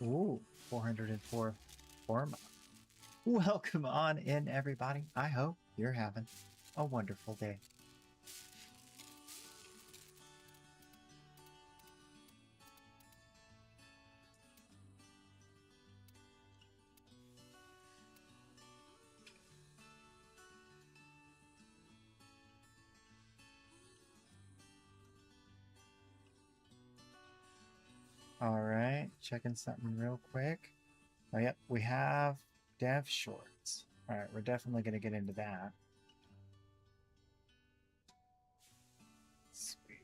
Ooh, 404 form. Welcome on in, everybody. I hope you're having a wonderful day. All right, checking something real quick. Oh, yep, we have dev shorts. All right, we're definitely going to get into that. Sweet.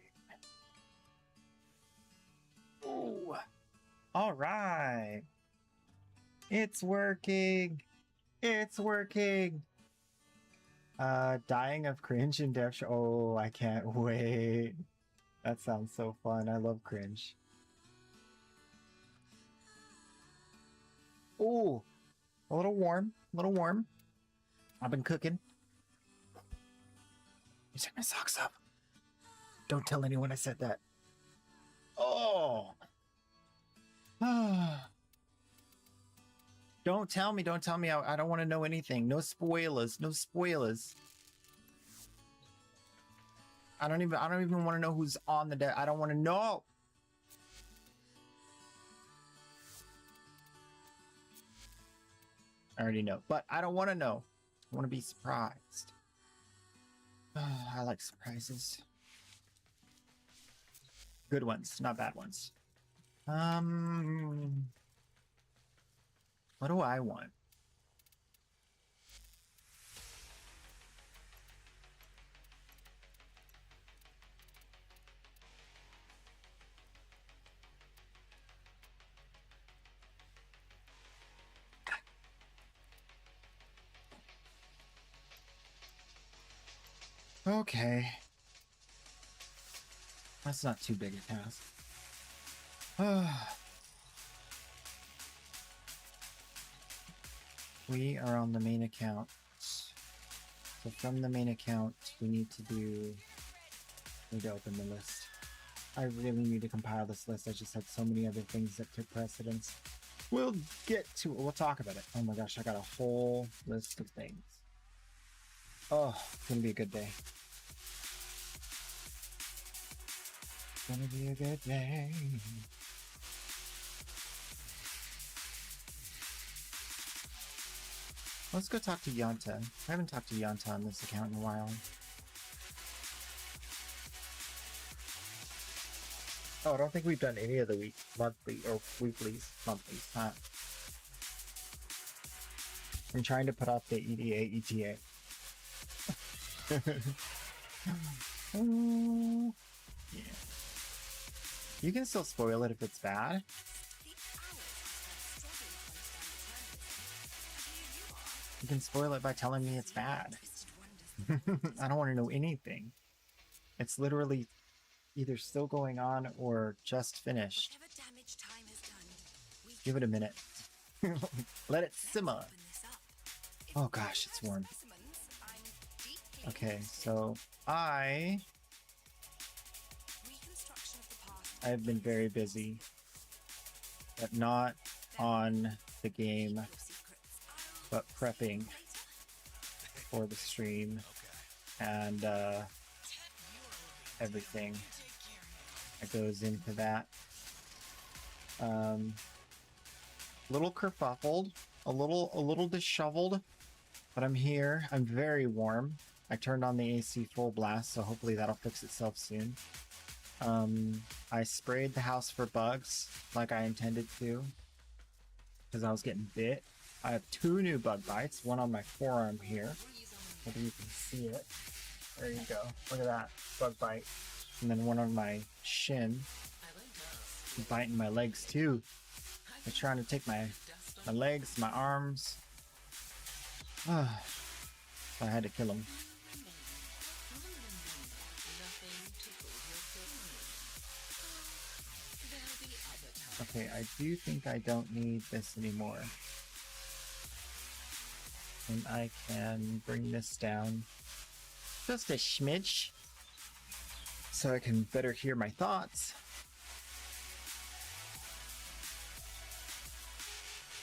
Ooh. All right. It's working. It's working. Dying of cringe in dev short. Oh, I can't wait. That sounds so fun. I love cringe. Ooh, a little warm, a little warm. I've been cooking. You took my socks up. Don't tell anyone I said that. Oh. Don't tell me, don't tell me. I don't want to know anything. No spoilers, no spoilers. I don't even want to know who's on the deck. I don't want to know. I already know, but I don't want to know. I want to be surprised. I like surprises. Good ones, not bad ones. What do I want? Okay. That's not too big a task. We are on the main account. So from the main account, we need to open the list. I really need to compile this list. I just had so many other things that took precedence. We'll get to it. We'll talk about it. Oh my gosh, I got a whole list of things. Oh, it's gonna be a good day. It's gonna be a good day. Let's go talk to Yanta. I haven't talked to Yanta on this account in a while. Oh, I don't think we've done any of the monthlies. Huh? I'm trying to put off the EDA, ETA. Yeah. You can still spoil it if it's bad. You can spoil it by telling me it's bad. I don't want to know anything. It's literally either still going on or just finished. Give it a minute. Let it simmer. Oh gosh, it's warm. Okay, so I've been very busy, but not on the game, but prepping for the stream and everything that goes into that. Little kerfuffled, a little disheveled, but I'm here. I'm very warm. I turned on the AC full blast, so hopefully that'll fix itself soon. I sprayed the house for bugs like I intended to because I was getting bit. I have 2 new bug bites, one on my forearm here. Maybe you can see it. There you go. Look at that bug bite. And then one on my shin. Biting my legs too. They're trying to take my legs, my arms. So I had to kill them. Okay, I do think I don't need this anymore. And I can bring this down just a smidge so I can better hear my thoughts.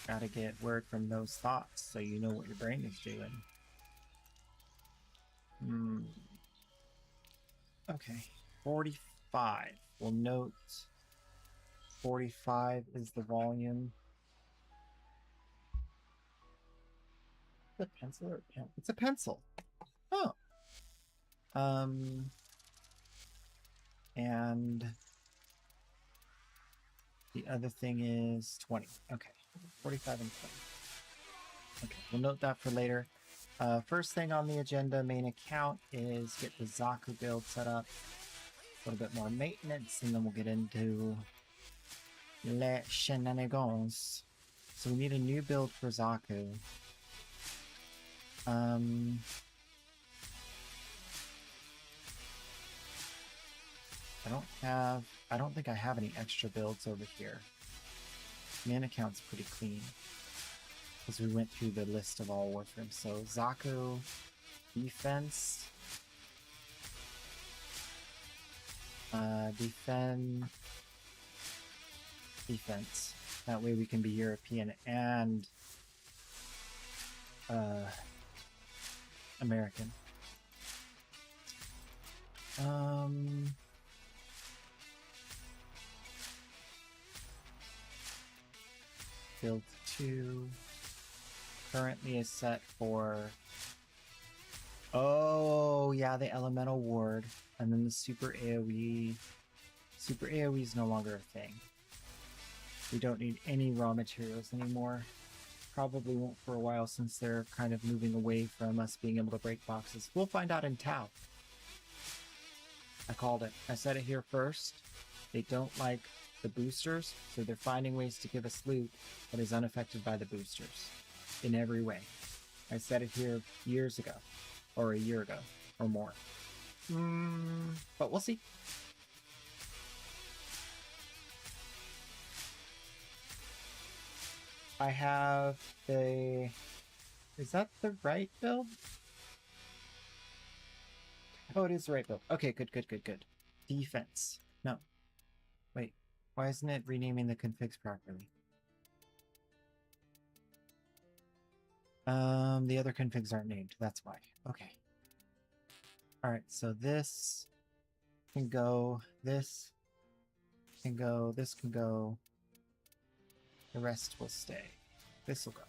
Gotta get word from those thoughts so you know what your brain is doing. Okay, 45. We'll note 45 is the volume. Is it a pencil or a pen? It's a pencil. Oh. And the other thing is 20. Okay, 45 and 20. Okay, we'll note that for later. First thing on the agenda, main account, is get the Zaku build set up. A little bit more maintenance, and then we'll get into les shenanigans. So we need a new build for Zaku. I don't think I have any extra builds over here. Main account's pretty clean, because we went through the list of all Warframes. So Zaku, defense, defense. That way we can be European and American. Build 2 currently is set for, oh yeah, the elemental ward, and then the super AoE. Super AoE is no longer a thing. We don't need any raw materials anymore. Probably won't for a while, since they're kind of moving away from us being able to break boxes. We'll find out in Tau. I called it. I said it here first. They don't like the boosters, so they're finding ways to give us loot that is unaffected by the boosters in every way. I said it here years ago, or a year ago, or more. But we'll see. I have the... Is that the right build? Oh, it is the right build. Okay, good. Defense. No. Wait. Why isn't it renaming the configs properly? The other configs aren't named. That's why. Okay. Alright, so this can go, this can go, this can go. The rest will stay. This will go.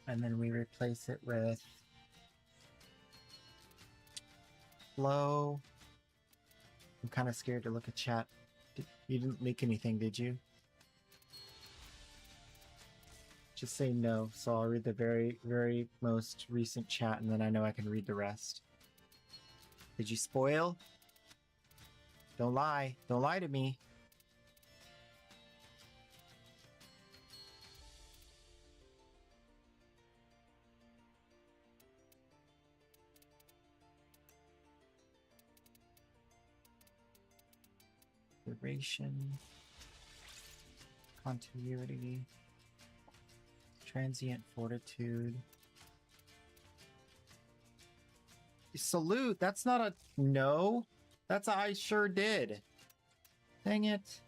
And then we replace it with flow. I'm kind of scared to look at chat. You didn't leak anything, did you? Just say no, so I'll read the very most recent chat, and then I know I can read the rest. Did you spoil? Don't lie. Don't lie to me. Duration, continuity, transient fortitude. Salute, that's not a no. That's a I sure did. Dang it.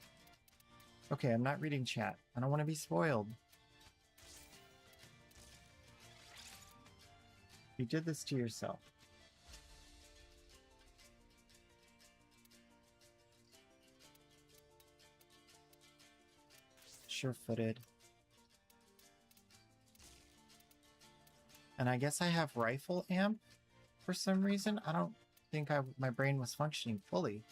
Okay, I'm not reading chat. I don't want to be spoiled. You did this to yourself. Sure-footed. And I guess I have rifle amp for some reason. I don't think my brain was functioning fully.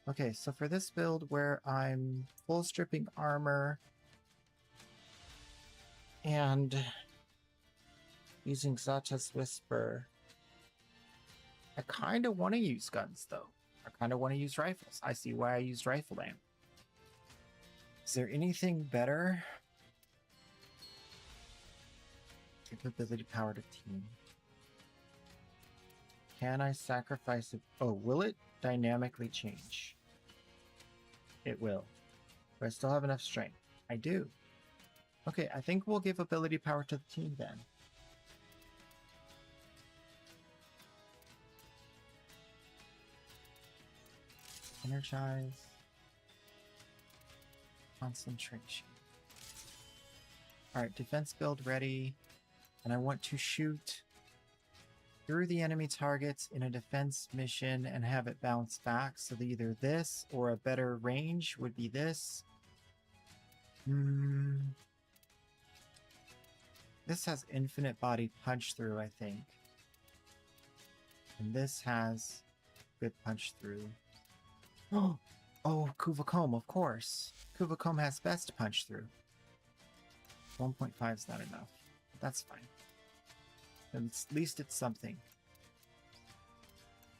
Okay, so for this build where I'm full stripping armor and using Zata's Whisper, I kind of want to use guns though. I kind of want to use rifles. I see why I used rifle amp. Is there anything better? Capability power to team. Can I sacrifice it? Oh, will it dynamically change? It will. Do I still have enough strength? I do. Okay, I think we'll give ability power to the team then. Energize. Concentration. Alright, defense build ready. And I want to shoot through the enemy targets in a defense mission and have it bounce back. So either this or a better range would be this. This has infinite body punch through, I think. And this has good punch through. Oh, Kuvacombe, of course. Kuvacombe has best punch through. 1.5 is not enough. That's fine. At least it's something.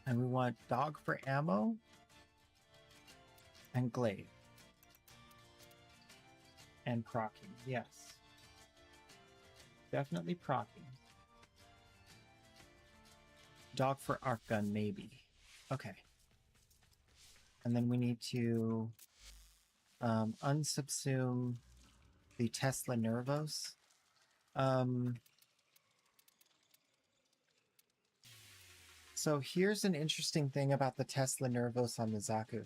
And we want dog for ammo and glaive. And procking, yes. Definitely procking. Dog for arc gun, maybe. Okay. And then we need to unsubsume the Tesla Nervos. So here's an interesting thing about the Tesla Nervos on the Zaku.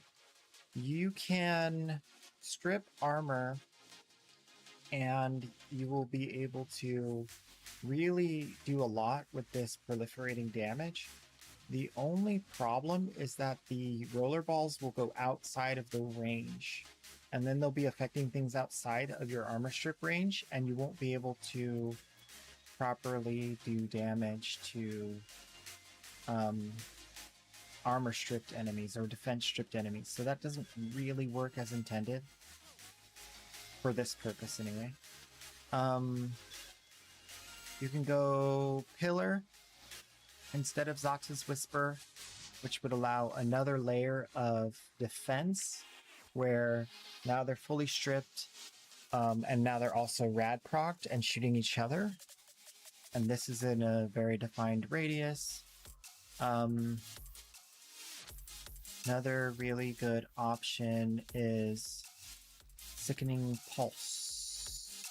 You can strip armor and you will be able to really do a lot with this proliferating damage. The only problem is that the roller balls will go outside of the range, and then they'll be affecting things outside of your armor strip range, and you won't be able to properly do damage to armor stripped enemies or defense stripped enemies. So that doesn't really work as intended for this purpose anyway. You can go Pillar instead of Zox's Whisper, which would allow another layer of defense where now they're fully stripped, and now they're also rad procced and shooting each other. And this is in a very defined radius. Another really good option is Sickening Pulse,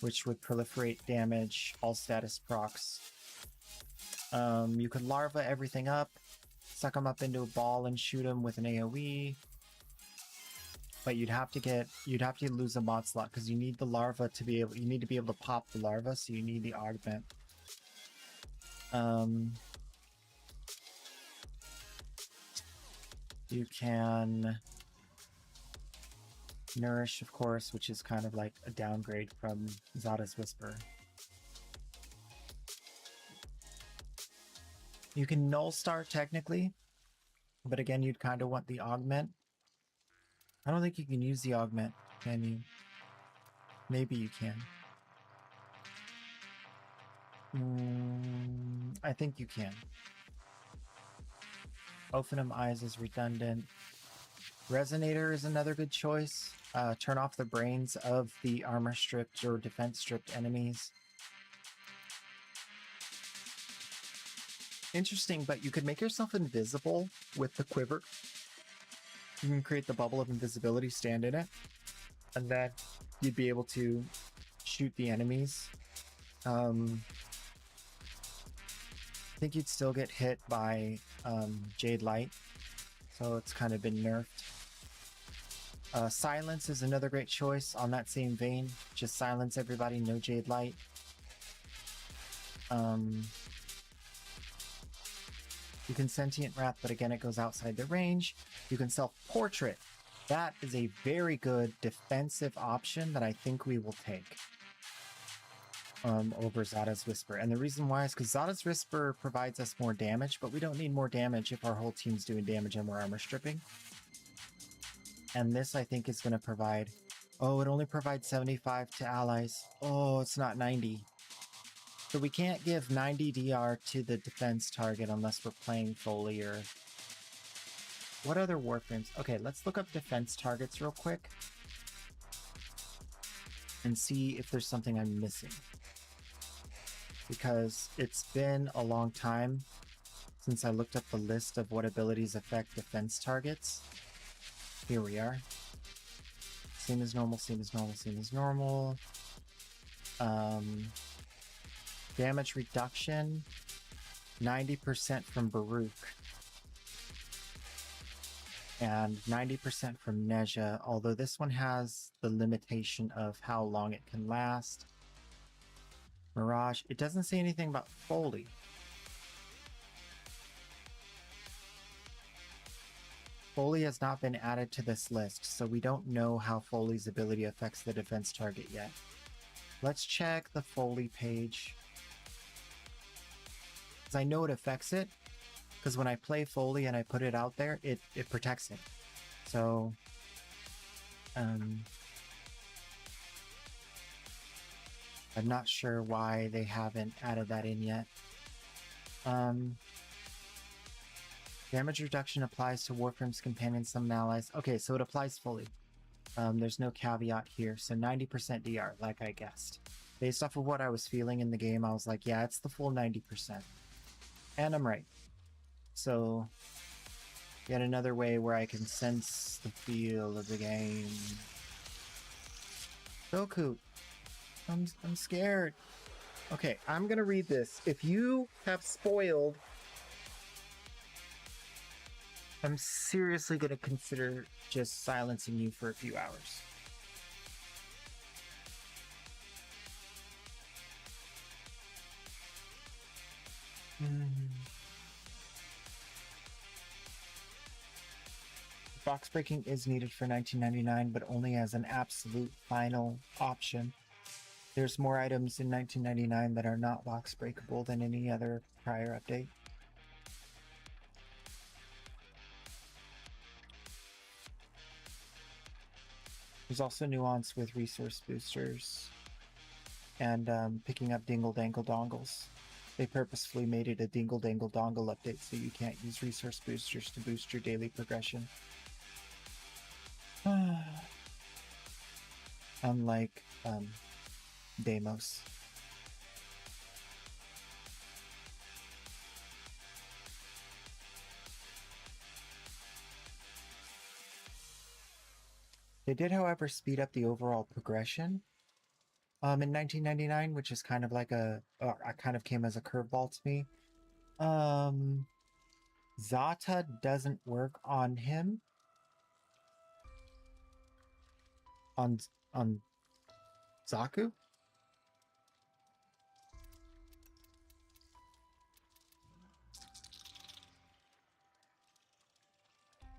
which would proliferate damage, all status procs. You could larva everything up, suck them up into a ball and shoot them with an AoE. But you'd have to lose a mod slot because you need the larva to be able, you need to be able to pop the larva, so you need the augment. You can Nourish, of course, which is kind of like a downgrade from Zada's Whisper. You can Null Star technically, but again, you'd kind of want the Augment. I don't think you can use the Augment, can you? Maybe you can. I think you can. Ophinum Eyes is redundant. Resonator is another good choice. Turn off the brains of the armor stripped or defense stripped enemies. Interesting, but you could make yourself invisible with the quiver. You can create the bubble of invisibility, stand in it, and then you'd be able to shoot the enemies. I think you'd still get hit by Jade Light, so it's kind of been nerfed. Silence is another great choice on that same vein. Just silence everybody, no Jade Light. You can Sentient Wrath, but again, it goes outside the range. You can Self-Portrait. That is a very good defensive option that I think we will take over Zada's Whisper. And the reason why is because Zada's Whisper provides us more damage, but we don't need more damage if our whole team's doing damage and we're armor stripping. And this, I think, is going to provide... Oh, it only provides 75 to allies. Oh, it's not 90. So we can't give 90 DR to the defense target unless we're playing Foley or... What other Warframes? Okay, let's look up defense targets real quick. And see if there's something I'm missing. Because it's been a long time since I looked up the list of what abilities affect defense targets. Here we are. Same as normal, same as normal, same as normal. Damage reduction, 90% from Baruch. and 90% from Neja, although this one has the limitation of how long it can last. Mirage, it doesn't say anything about Foley. Foley has not been added to this list, so we don't know how Foley's ability affects the defense target yet. Let's check the Foley page. Because I know it affects it, because when I play Foley and I put it out there, it protects it. So, I'm not sure why they haven't added that in yet. Damage reduction applies to Warframe's companions, summon allies. Okay, so it applies fully. There's no caveat here, so 90% DR, like I guessed. Based off of what I was feeling in the game, I was like, yeah, it's the full 90%. And I'm right. So, yet another way where I can sense the feel of the game. Goku, I'm scared. Okay, I'm gonna read this. If you have spoiled, I'm seriously gonna consider just silencing you for a few hours. Box breaking is needed for 1999, but only as an absolute final option. There's more items in 1999 that are not box breakable than any other prior update. There's also nuance with resource boosters and picking up dingle dangle dongles. They purposefully made it a dingle dangle dongle update so you can't use resource boosters to boost your daily progression. Unlike Deimos. They did, however, speed up the overall progression in 1999, which is kind of like kind of came as a curveball to me. Zata doesn't work on him. On Zaku?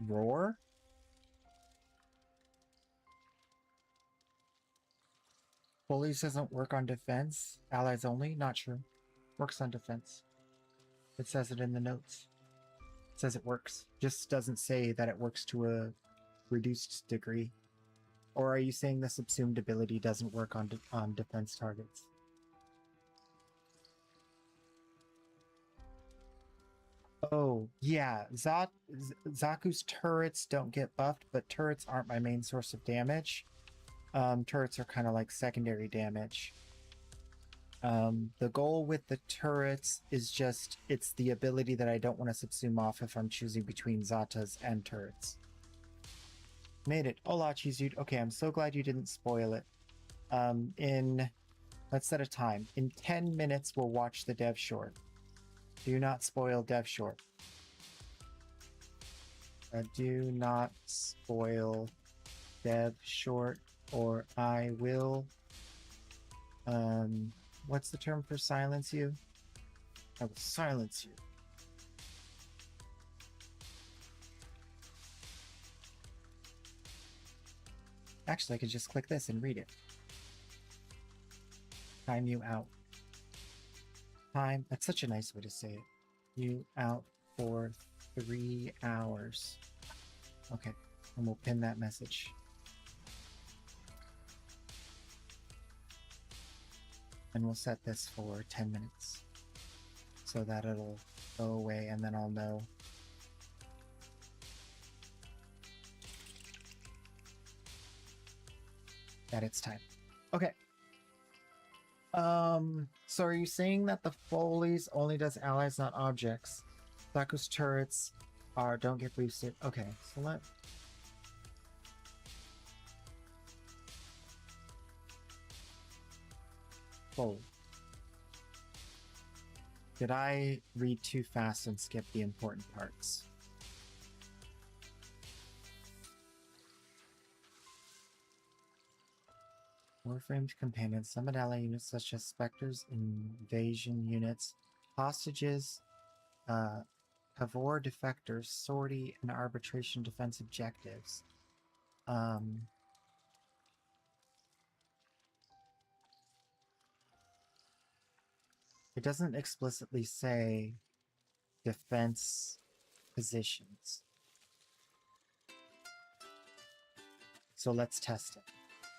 Roar? Bullies doesn't work on defense. Allies only? Not true. Works on defense. It says it in the notes. It says it works. Just doesn't say that it works to a reduced degree. Or are you saying the subsumed ability doesn't work on defense targets? Oh, yeah. Zaku's turrets don't get buffed, but turrets aren't my main source of damage. Turrets are kind of like secondary damage. The goal with the turrets is just, it's the ability that I don't want to subsume off if I'm choosing between Zatas and turrets. Made it. Hola, Cheesiest. Okay, I'm so glad you didn't spoil it. Let's set a time. In 10 minutes, we'll watch the dev short. Do not spoil dev short. Do not spoil dev short, or I will... what's the term for silence you? I will silence you. Actually, I could just click this and read it. Time you out. Time, that's such a nice way to say it. You out for 3 hours. Okay, and we'll pin that message. And we'll set this for 10 minutes so that it'll go away and then I'll know. That it's time. Okay. So are you saying that the Foley's only does allies, not objects? Zaku's turrets don't get boosted. Okay, so let... Foley. Did I read too fast and skip the important parts? Warframed companions, summon ally units such as specters, invasion units, hostages, Kavor defectors, sortie, and arbitration defense objectives. It doesn't explicitly say defense positions. So let's test it.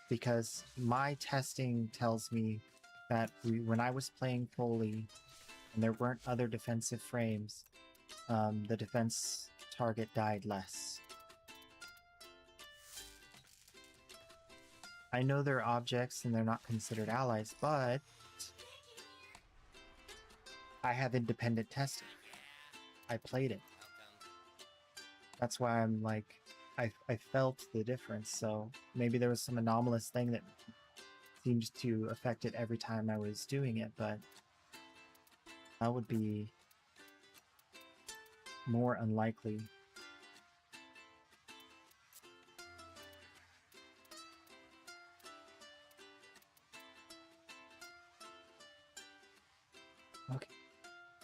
Because my testing tells me that when I was playing fully and there weren't other defensive frames, the defense target died less. I know they're objects and they're not considered allies, but I have independent testing. I played it. That's why I'm like, I felt the difference. So maybe there was some anomalous thing that seems to affect it every time I was doing it, but that would be more unlikely. Okay,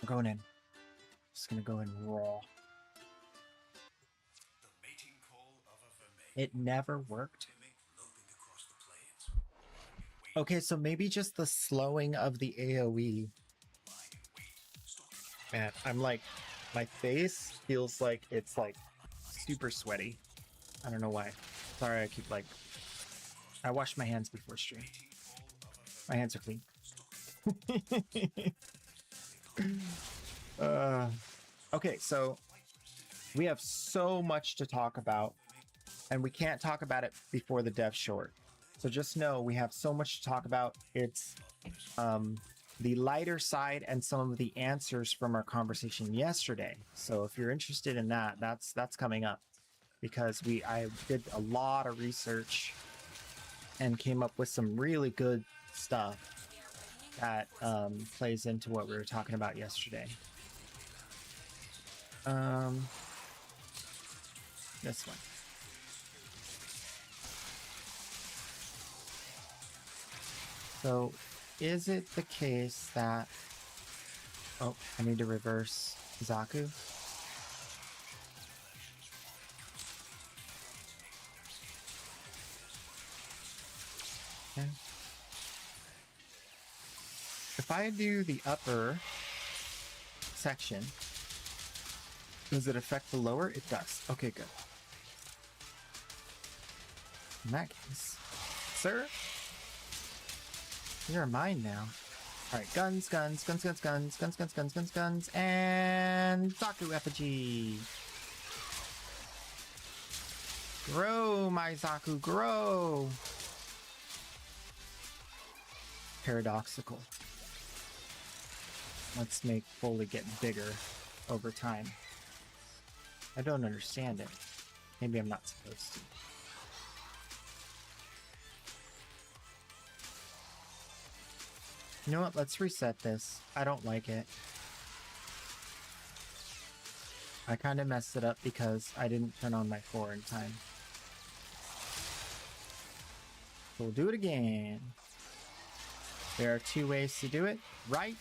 we're going in. Just gonna go in raw. It never worked. Okay, so maybe just the slowing of the AoE. Man, I'm like, my face feels like it's like super sweaty. I don't know why. Sorry, I keep like, I washed my hands before stream. My hands are clean. Okay, so we have so much to talk about, and we can't talk about it before the dev short. So just know we have so much to talk about. It's the lighter side and some of the answers from our conversation yesterday. So if you're interested in that, that's coming up, because I did a lot of research and came up with some really good stuff that plays into what we were talking about yesterday. This one. So, is it the case that... Oh, I need to reverse Zaku. Okay. If I do the upper section, does it affect the lower? It does. Okay, good. In that case, sir, you're mine now. All right, guns, guns, guns, guns, guns, guns, guns, guns, guns, guns, and Zaku effigy. Grow, my Zaku, grow. Paradoxical. Let's make Foley get bigger over time. I don't understand it. Maybe I'm not supposed to. You know what? Let's reset this. I don't like it. I kind of messed it up because I didn't turn on my 4 in time. So we'll do it again. There are 2 ways to do it. Right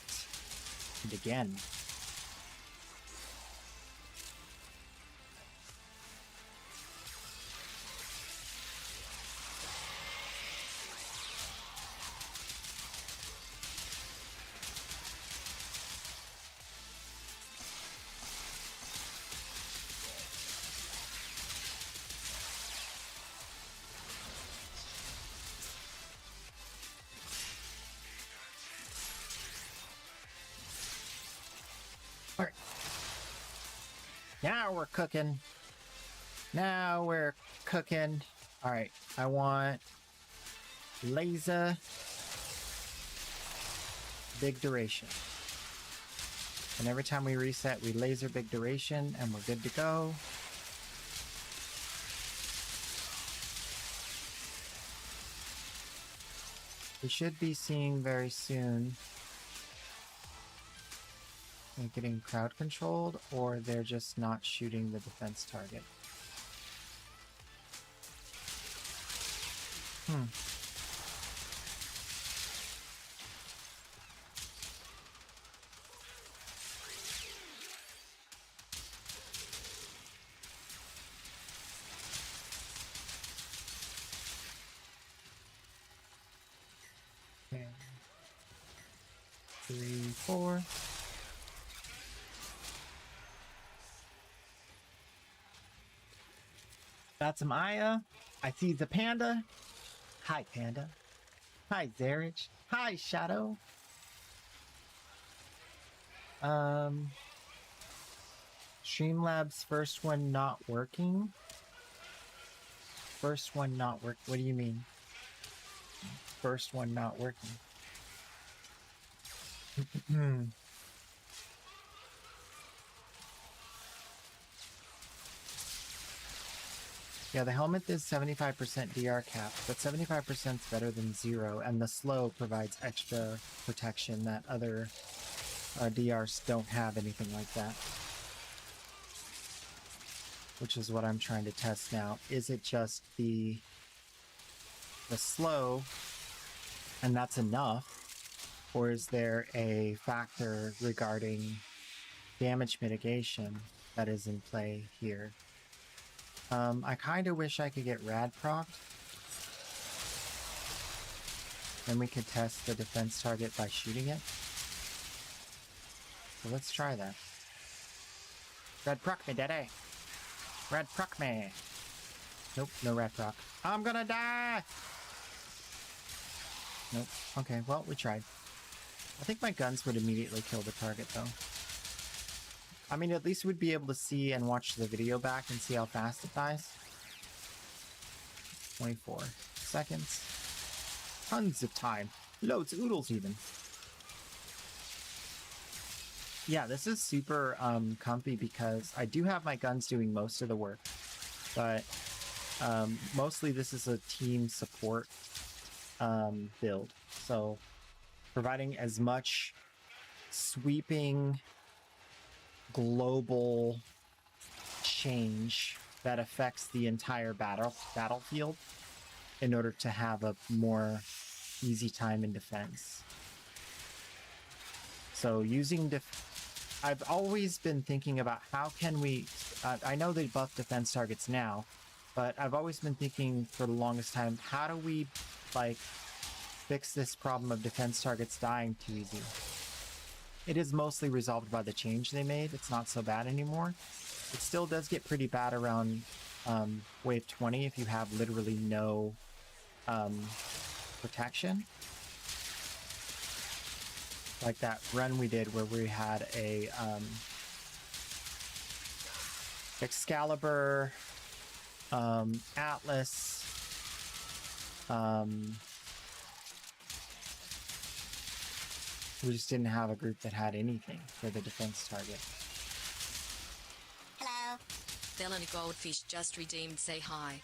and again. Alright. Now we're cooking. Now we're cooking. Alright, I want laser, big duration. And every time we reset, we laser big duration, and we're good to go. We should be seeing very soon they're getting crowd controlled, or they're just not shooting the defense target. 3, 4. That's Maya. I see the panda. Hi, panda. Hi, Zarich. Hi, Shadow. Streamlabs first one not working. First one not work. What do you mean? First one not working. Yeah, the helmet is 75% DR cap, but 75% is better than 0, and the slow provides extra protection that other DRs don't have anything like that. Which is what I'm trying to test now. Is it just the slow, and that's enough? Or is there a factor regarding damage mitigation that is in play here? I kind of wish I could get rad procced. Then we could test the defense target by shooting it. So let's try that. Rad proc me, daddy. Rad proc me. Nope, no rad proc. I'm gonna die! Nope. Okay, well, we tried. I think my guns would immediately kill the target, though. I mean, at least we'd be able to see and watch the video back and see how fast it dies. 24 seconds. Tons of time. Loads of oodles, even. Yeah, this is super comfy because I do have my guns doing most of the work. But mostly this is a team support build. So providing as much sweeping global change that affects the entire battlefield in order to have a more easy time in defense. So using I've always been thinking about how can we I know they buff defense targets now, but I've always been thinking for the longest time, how do we like fix this problem of defense targets dying too easy? It is mostly resolved by the change they made. It's not so bad anymore. It still does get pretty bad around wave 20 if you have literally no protection. Like that run we did where we had a Excalibur, Atlas, we just didn't have a group that had anything for the defense target. Hello. Felony Goldfish just redeemed, say hi.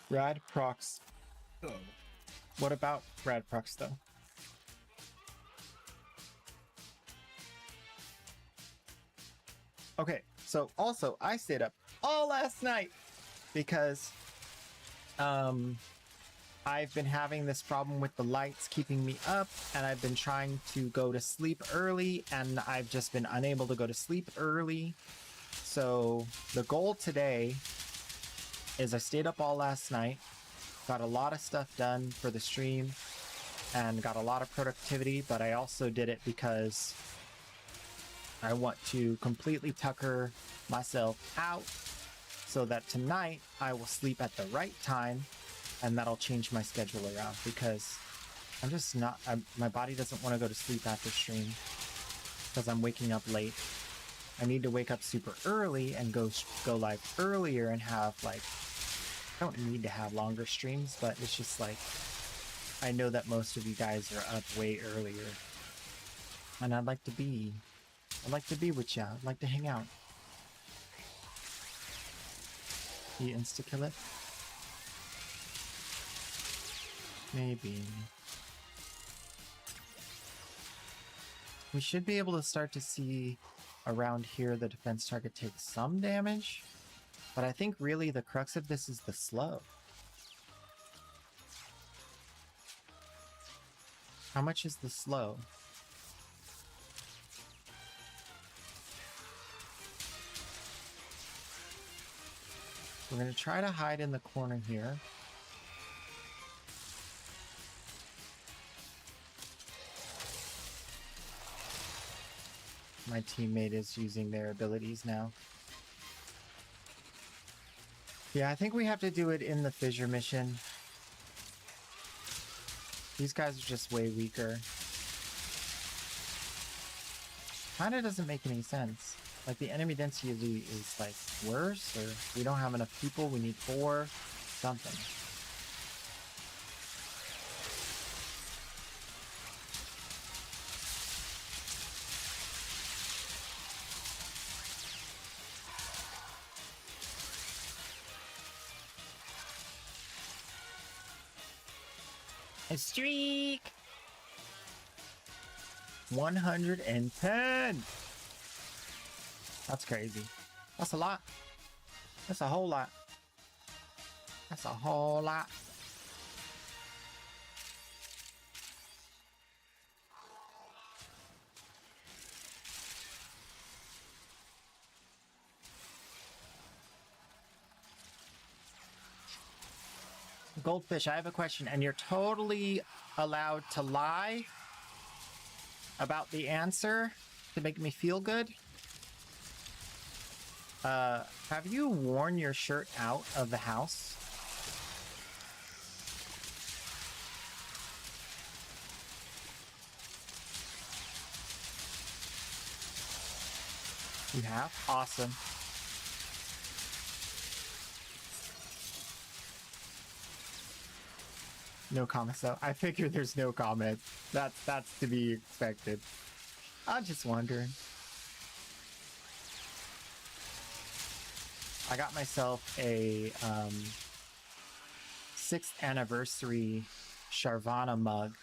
Rad procs. Oh. What about rad procs though? Okay, so also I stayed up all last night because I've been having this problem with the lights keeping me up, and I've been trying to go to sleep early, and I've just been unable to go to sleep early. So the goal today is I stayed up all last night, got a lot of stuff done for the stream, and got a lot of productivity, but I also did it because I want to completely tucker myself out so that tonight I will sleep at the right time, and that'll change my schedule around because I'm just not, my body doesn't want to go to sleep after stream because I'm waking up late. I need to wake up super early and go live earlier and have like, I don't need to have longer streams, but it's just like, I know that most of you guys are up way earlier and I'd like to be with ya. I'd like to hang out. You insta-kill it? Maybe. We should be able to start to see around here the defense target take some damage, but I think really the crux of this is the slow. How much is the slow? We're going to try to hide in the corner here. My teammate is using their abilities now. Yeah, I think we have to do it in the fissure mission. These guys are just way weaker. Kinda doesn't make any sense. Like, the enemy density is, like, worse, or we don't have enough people, we need 4, something. A streak! 110! That's crazy. That's a lot. That's a whole lot. That's a whole lot. Goldfish, I have a question, and you're totally allowed to lie about the answer to make me feel good. Have you worn your shirt out of the house? You have? Awesome. No comments though. I figure there's no comments. That's to be expected. I'm just wondering. I got myself a 6th anniversary Sharvana mug.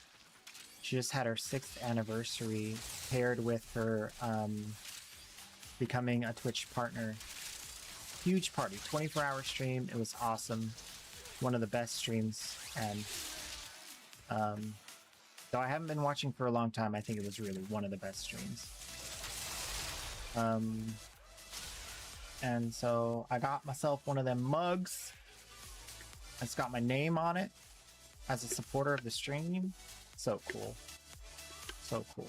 She just had her 6th anniversary paired with her becoming a Twitch partner. Huge party, 24-hour stream. It was awesome. One of the best streams, and though I haven't been watching for a long time, I think it was really one of the best streams. And so I got myself one of them mugs. It's got my name on it as a supporter of the stream. So cool. So cool.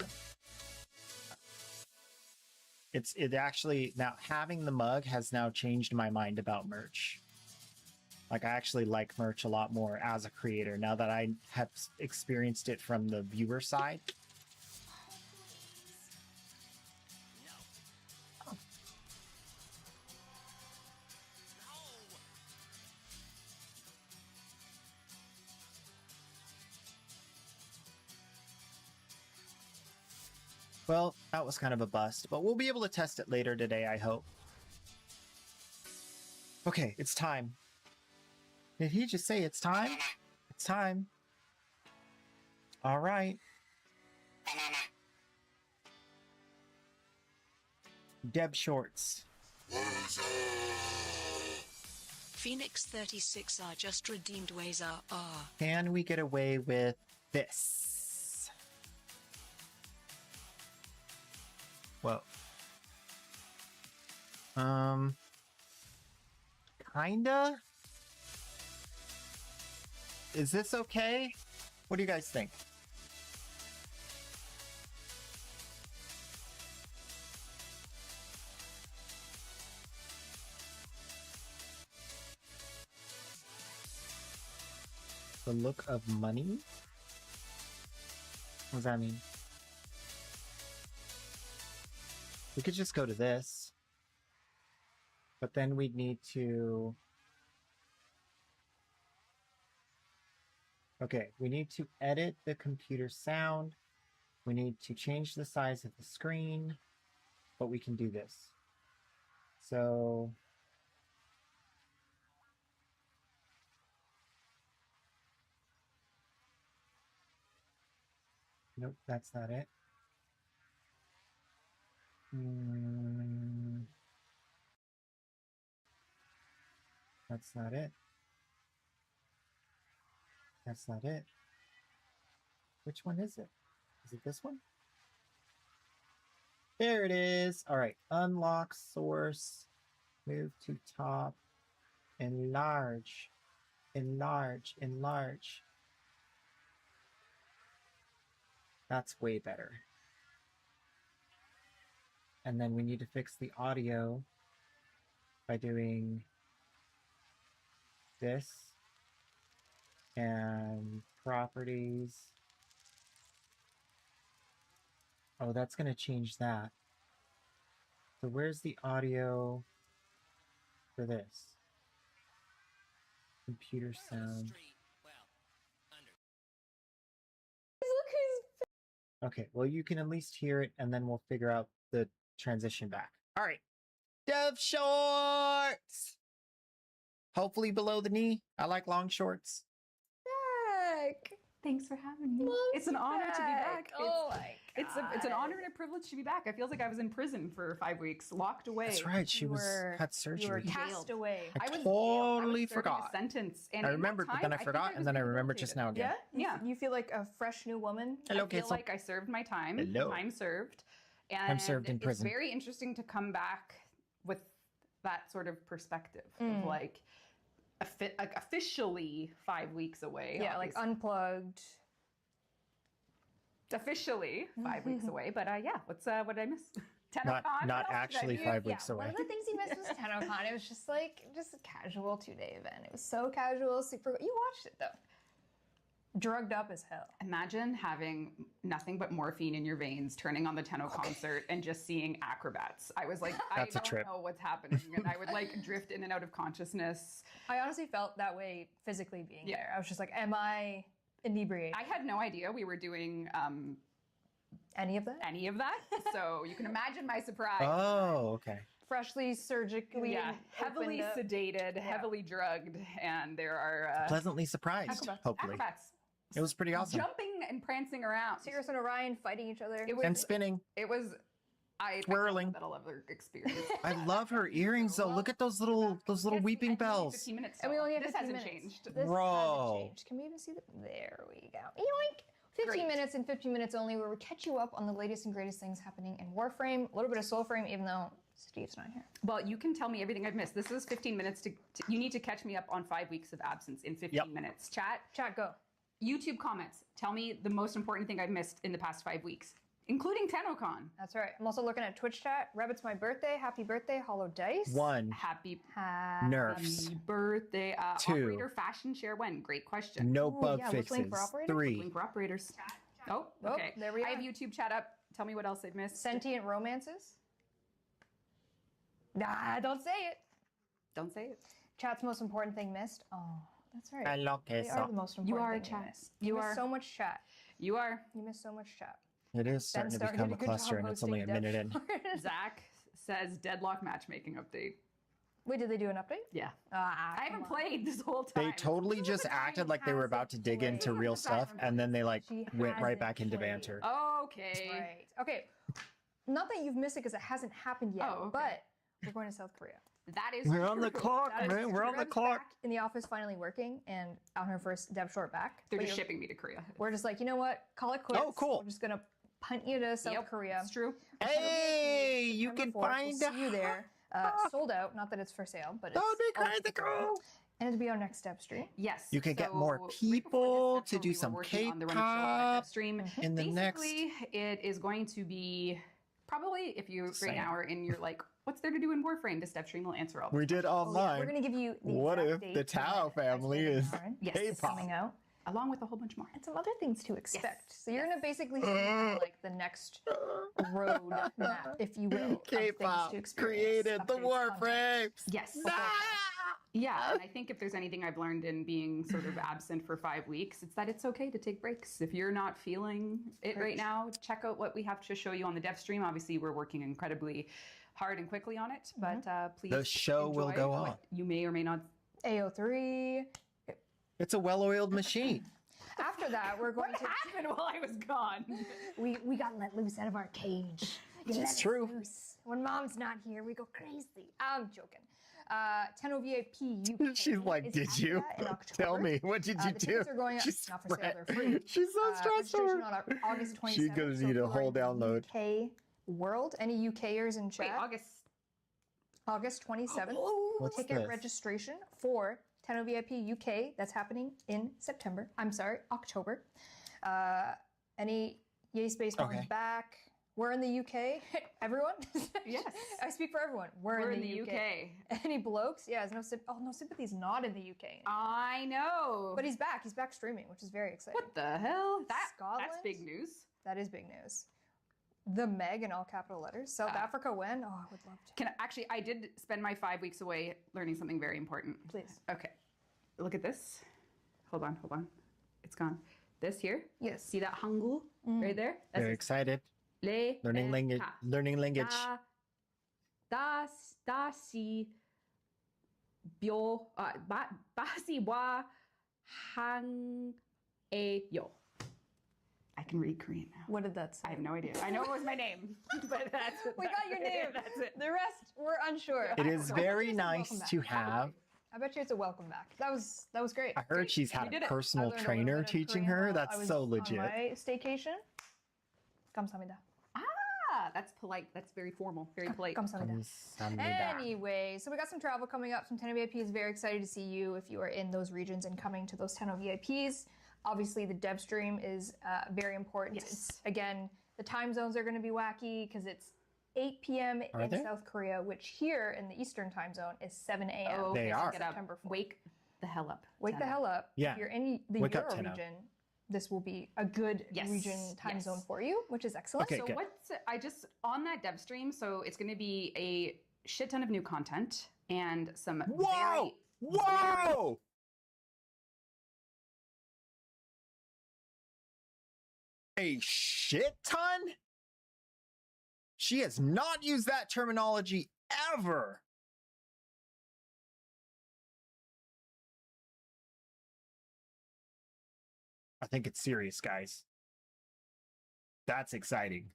It actually, now having the mug has now changed my mind about merch. Like, I actually like merch a lot more as a creator now that I have experienced it from the viewer side. Well, that was kind of a bust, but we'll be able to test it later today, I hope. Okay, it's time. Did he just say it's time? It's time. All right. Deb Shorts. Phoenix 36 are just redeemed ways are. Can we get away with this? Whoa. Kinda? Is this okay? What do you guys think? The look of money? What does that mean? We could just go to this. But then we'd need to... Okay, we need to edit the computer sound. We need to change the size of the screen. But we can do this. So... Nope, that's not it. That's not it. That's not it. Which one is it? Is it this one? There it is. All right. Unlock source. Move to top. Enlarge. Enlarge. Enlarge. That's way better. And then we need to fix the audio by doing this and properties. Oh, that's going to change that. So where's the audio for this? Computer sound. Okay, well, you can at least hear it, and then we'll figure out the transition back. All right. Dev shorts! Hopefully below the knee. I like long shorts. Back. Thanks for having me. Love It's an honor to be back. Oh my god. It's an honor and a privilege to be back. I feel like I was in prison for 5 weeks, locked away. That's right. She had surgery. You were Jailed. cast away. I was totally I was serving forgot. A sentence, and I in that remembered, but time, then I feel forgot, like and then I was remember just now again. Yeah. You feel like a fresh new woman. Hello, I feel Kissel. like I served my time. Hello. Time served. And I'm served in prison. It's very interesting to come back with that sort of perspective of like officially 5 weeks away. Yeah, like obviously. unplugged. Officially 5 weeks away, but yeah, what did I miss? Not TennoCon? not What else did I actually miss? 5 weeks One away. of the things you missed was TennoCon. It was just a casual 2-day event. It was so casual, super. You watched it though. Drugged up as hell. Imagine having nothing but morphine in your veins, turning on the Tenno concert, and just seeing acrobats. I was like, That's a I don't trip. know what's happening, and I would like drift in and out of consciousness. I honestly felt that way physically being Yeah. there. I was just like, am I inebriated? I had no idea we were doing Any of that? any of that, so you can imagine my surprise. Oh, okay. Freshly surgically Yeah, heavily opened up. sedated, heavily drugged, and there are Pleasantly surprised, acrobats. hopefully. Acrobats It was pretty awesome. jumping and prancing around. Sirius and Orion fighting each other. It was And spinning. It was. I Twirling. That'll ever experience. I love her earrings though. Look at those little weeping bells. 15 minutes. And we only have this 15 hasn't minutes. changed. This Bro. hasn't changed. Can we even see the? There we go. Yoink! 15 Great. minutes and 15 minutes only, where we catch you up on the latest and greatest things happening in Warframe. A little bit of Soulframe, even though Steve's not here. Well, you can tell me everything I've missed. This is 15 minutes you need to catch me up on 5 weeks of absence in 15 minutes. Chat, go. YouTube comments. Tell me the most important thing I've missed in the past 5 weeks, including TennoCon. That's right. I'm also looking at Twitch chat. Rabbit's my birthday. Happy birthday, Hollow Dice. One. Happy Nerfs. birthday. 2. Operator fashion share when? Great question. No Ooh, bug yeah, which link fixes. for operator? 3. Link for operators. Oh, Oh, okay. there we I have are. YouTube chat up. Tell me what else I've missed. Sentient romances. Nah, don't say it. Don't say it. Chat's most important thing missed. Oh, that's right. Hello, They are Queso. the most You are important thing chat. missed. You miss are. so much chat. You are. You miss so much chat. It is starting to Started become did a good cluster, job and it's only a hosting minute in. Dev. Zach says deadlock matchmaking update. Wait, did they do an update? Yeah. Ah, I haven't played this whole time. They totally just acted like they were about to dig into real stuff, and then they like She went right hasn't back into played. banter. Okay. Right. Okay. Not that you've missed it because it hasn't happened yet, Oh, okay. but we're going to South Korea. That is We're on the true. clock, That is man. We're true. on the Reb's clock. back in the office, finally working, and on her first Dev short back. They're But just you're- shipping me to Korea. We're just like, you know what? Call it quits. Oh, cool. We're just gonna punt you to South Yep, Korea. It's true. Hey, you September can 4th. find We'll see you there. Sold out. Not that it's for sale, but it's That would be all crazy for sale. cool. And it'll be our next step stream. Yes. You can get more right before people this to episode, do we were some working on the Run It Show on a K-pop Dev stream. in the next. Basically, it is going to be probably if you right Same. now are in your like, what's there to do in Warframe? This Dev stream will answer all. We did We're online. gonna give you the What exact if date the when Tau Next family Gen is Yarn Yes. is K-pop? coming out, along with a whole bunch more. and some other things to expect. Yes. So you're gonna basically see like the next road map, if you will, of things K-pop to experience. created the updates, content. Warframes. Yes. Nah! Yeah, and I think if there's anything I've learned in being sort of absent for 5 weeks, it's that it's okay to take breaks. If you're not feeling it right Preach. now, check out what we have to show you on the dev stream. Obviously, we're working incredibly hard and quickly on it, but please. The show will enjoy go what on. You may or may not. AO3. It's a well-oiled machine. After that, we're going What to. happened while I was gone? We got let loose out of our cage. You It's let us true. loose. When mom's not here, we go crazy. I'm joking. Tenno VIP UK. She's like, is did after you? that in October. Tell me, what did you the do? tickets are going up. She's Not for sale, they're fret- free. She's so stressed over. Registration on August 27th. She's gonna so need if a you are whole in the download. UK world. Any UKers in chat? Wait, August. August 27th. What's Ticket this? registration for Tenno VIP UK. That's happening in September. I'm sorry, October. Any Yay Space Mom's Okay. back. We're in the UK. Everyone? Yes. I speak for everyone. We're in the UK. Any blokes? Yeah, no sympathy's not in the UK. I know. But he's back. He's back streaming, which is very exciting. What the hell? That's Scotland? big news. That is big news. The Meg in all capital letters. South Africa when? Oh, I would love to. I did spend my 5 weeks away learning something very important. Please. Okay. Look at this. Hold on. It's gone. This here. Yes. See that Hangul right there? That's Very excited. Learning language. Da si bio ba si wa hang e yo. I can read Korean now. What did that say? I have no idea. I know it was my name, but We got your name. That's it. The rest, we're unsure. It is very Welcome nice back. to have. I bet you it's a welcome back. That was great. I heard she's had You did a it. I personal learned a little trainer bit of teaching Korean her. while That's I was so on legit. my staycation. 감사합니다. That's polite. That's very formal. Very polite. 감사합니다. 감사합니다. Anyway, so we got some travel coming up. Some 10 VIPs. Very excited to see you if you are in those regions and coming to those 10 VIPs. Obviously, the dev stream is very important. Yes. It's, again, the time zones are going to be wacky because it's 8 p.m. in they? South Korea, which here in the Eastern time zone is 7 a.m. Oh, They okay, so are. get up. September 4th. Wake the hell up. Wake the hell up. Yeah. If you're in the Wake up, Euro 10 region, this will be a good Yes. region time Yes. zone for you, which is excellent. Okay, So good. on that dev stream, so it's going to be a shit ton of new content and some Whoa! very Whoa! A shit ton? She has not used that terminology ever. I think it's serious, guys. That's exciting.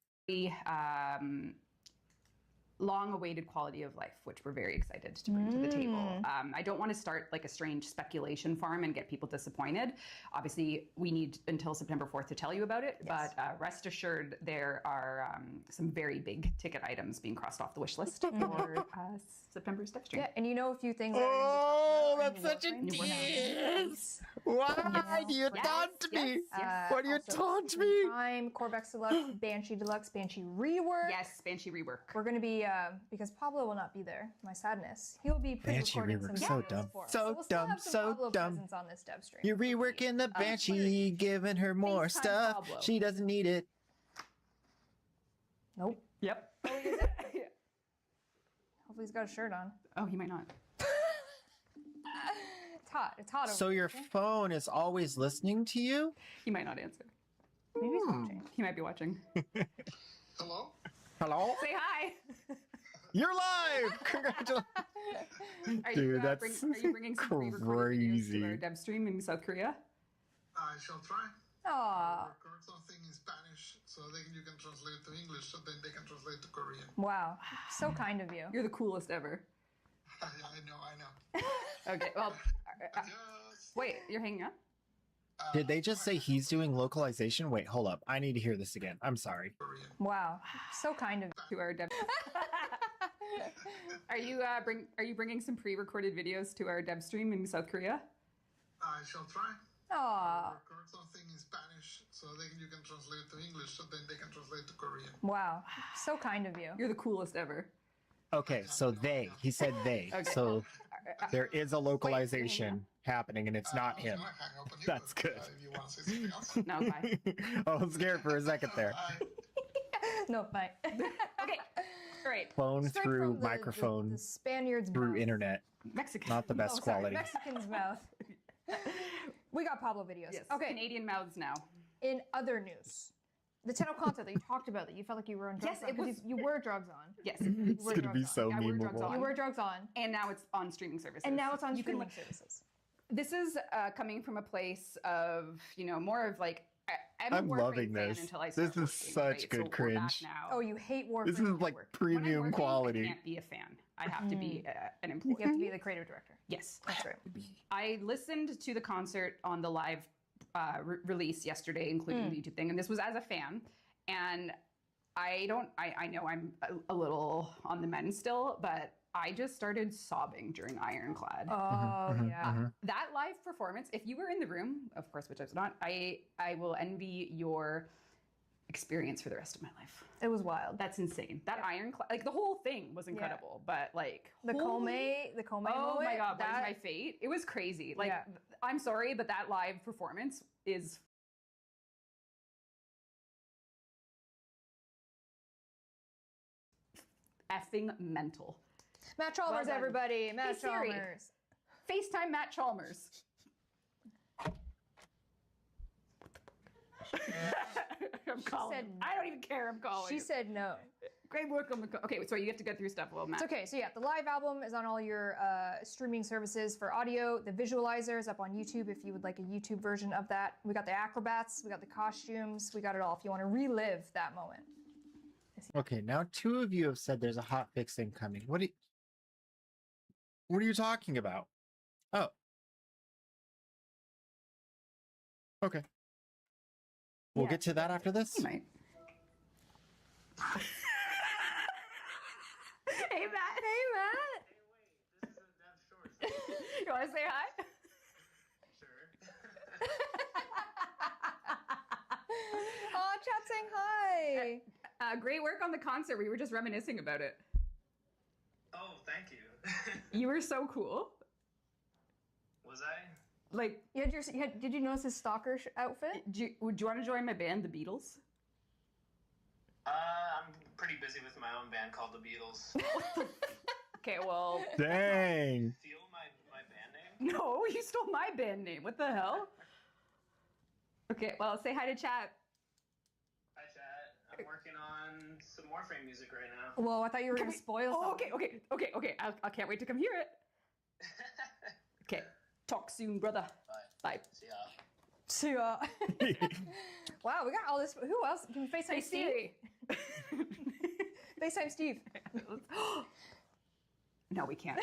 long-awaited quality of life, which we're very excited to bring to the table. I don't want to start like a strange speculation farm and get people disappointed. Obviously, we need until September 4th to tell you about it, Yes. but rest assured there are some very big ticket items being crossed off the wish list for September's dev stream. Yeah, and you know a few things. Oh, that are gonna that's be such a talked about. tease. Why do you Yes, taunt me? yes. Why do you Also, taunt Team me? Prime, Corvex Deluxe, Banshee Deluxe, Banshee Rework. Yes, Banshee rework. We're going to be, because Pablo will not be there, my sadness. He'll be Banshee pre-recording Rework, some so videos dumb. for us. So we'll still dumb, have some so Pablo dumb. presence on this dev stream. You're reworking the Banshee, giving her more FaceTime stuff. Pablo. She doesn't need it. Nope. Yep. Hopefully he's got a shirt on. Oh, he might not. It's hot. It's hot over So your there. phone is always listening to you? He might not answer. Maybe he's watching. He might be watching. Hello? Hello? Say hi. You're live! Congratulations. Dude, that's are you bringing some pre-recorded videos to our crazy. dev stream in South Korea? I shall try. Aw. Record something in Spanish so you can translate to English, so then they can translate to Korean. Wow. So kind of you. You're the coolest ever. I know. Okay, well, Yes. wait, you're hanging up? Did they just say he's doing localization? Wait, hold up. I need to hear this again. I'm sorry. Korean. Wow. So kind of you. To our dev. Are you bringing some pre-recorded videos to our dev stream in South Korea? I shall try. Aw. Record something in Spanish so you can translate to English, so then they can translate to Korean. Wow. So kind of you. You're the coolest ever. Okay, so they. He said they. Okay. So there is a localization happening and it's not him. I hang up on you, That's but, good. if you want to say something else. No, bye. I was scared for a second there. No, bye. Okay, all right. Phone Straight through from the microphone Spaniard's through mouth. internet. Mexican. Not the best Oh, sorry, quality. Mexican's mouth. We got Pablo videos. Yes. Okay. Canadian mouths now. In other news, the Tenno concert that you talked about that you felt like you were on drugs Yes, on, it 'cause was- you were drugs on. Yes. It's were gonna be drugs so on. Yeah, we're drugs memeable. on. You were drugs on. And now it's on streaming services. And now it's on You can streaming li- services. This is coming from a place of, more of like, I'm a I'm Warframe loving fan this. until I This start is working, such right? good So we're back cringe. now. Oh, you hate Warframe. This is like Network. When I'm premium working, quality. I can't be a fan. I have to be an employee. You have to be the creative director. Yes. That's right. I listened to the concert on the live release yesterday, including the YouTube thing, and this was as a fan. And I know I'm a little on the mend still, but I just started sobbing during Ironclad. Oh, yeah. That live performance, if you were in the room, of course, which I was not, I will envy your experience for the rest of my life. It was wild. That's insane. That like the whole thing was incredible, but like The Kome oh moment. my god, what is my fate? It was crazy. Like I'm sorry, but that live performance is effing mental. Matt Chalmers, done. everybody. Matt Siri. Chalmers. FaceTime Matt Chalmers. I'm calling. said I don't even care. I'm calling. She said no. Great work on the. Okay, so you have to get through stuff. Well, Matt. It's okay. So yeah, the live album is on all your streaming services for audio. The visualizer is up on YouTube if you would like a YouTube version of that. We got the acrobats, we got the costumes, we got it all. If you want to relive that moment. Okay, now 2 of you have said there's a hot fix incoming. What are you talking about? Oh. Okay. We'll get to that after this. You might. Hey Matt. Hey Matt. This is a damn short. You want to say hi? Sure. Oh, chat saying hi. Great work on the concert. We were just reminiscing about it. Oh, thank you. You were so cool. Was I? Like, Did you notice his stalker outfit? would you want to join my band, the Beatles? I'm pretty busy with my own band called the Beatles. Okay, well. Dang. Steal my band name? No, you stole my band name. What the hell? Okay, well, say hi to chat. Hi, chat. I'm working on some Warframe music right now. Whoa, I thought you were going to spoil Oh, something. okay. I can't wait to come hear it. Okay, talk soon, brother. Bye. See ya. See ya. Wow, we got all this. Who else? Can we FaceTime Hey, Steve? Siri. FaceTime Steve. No, we can't.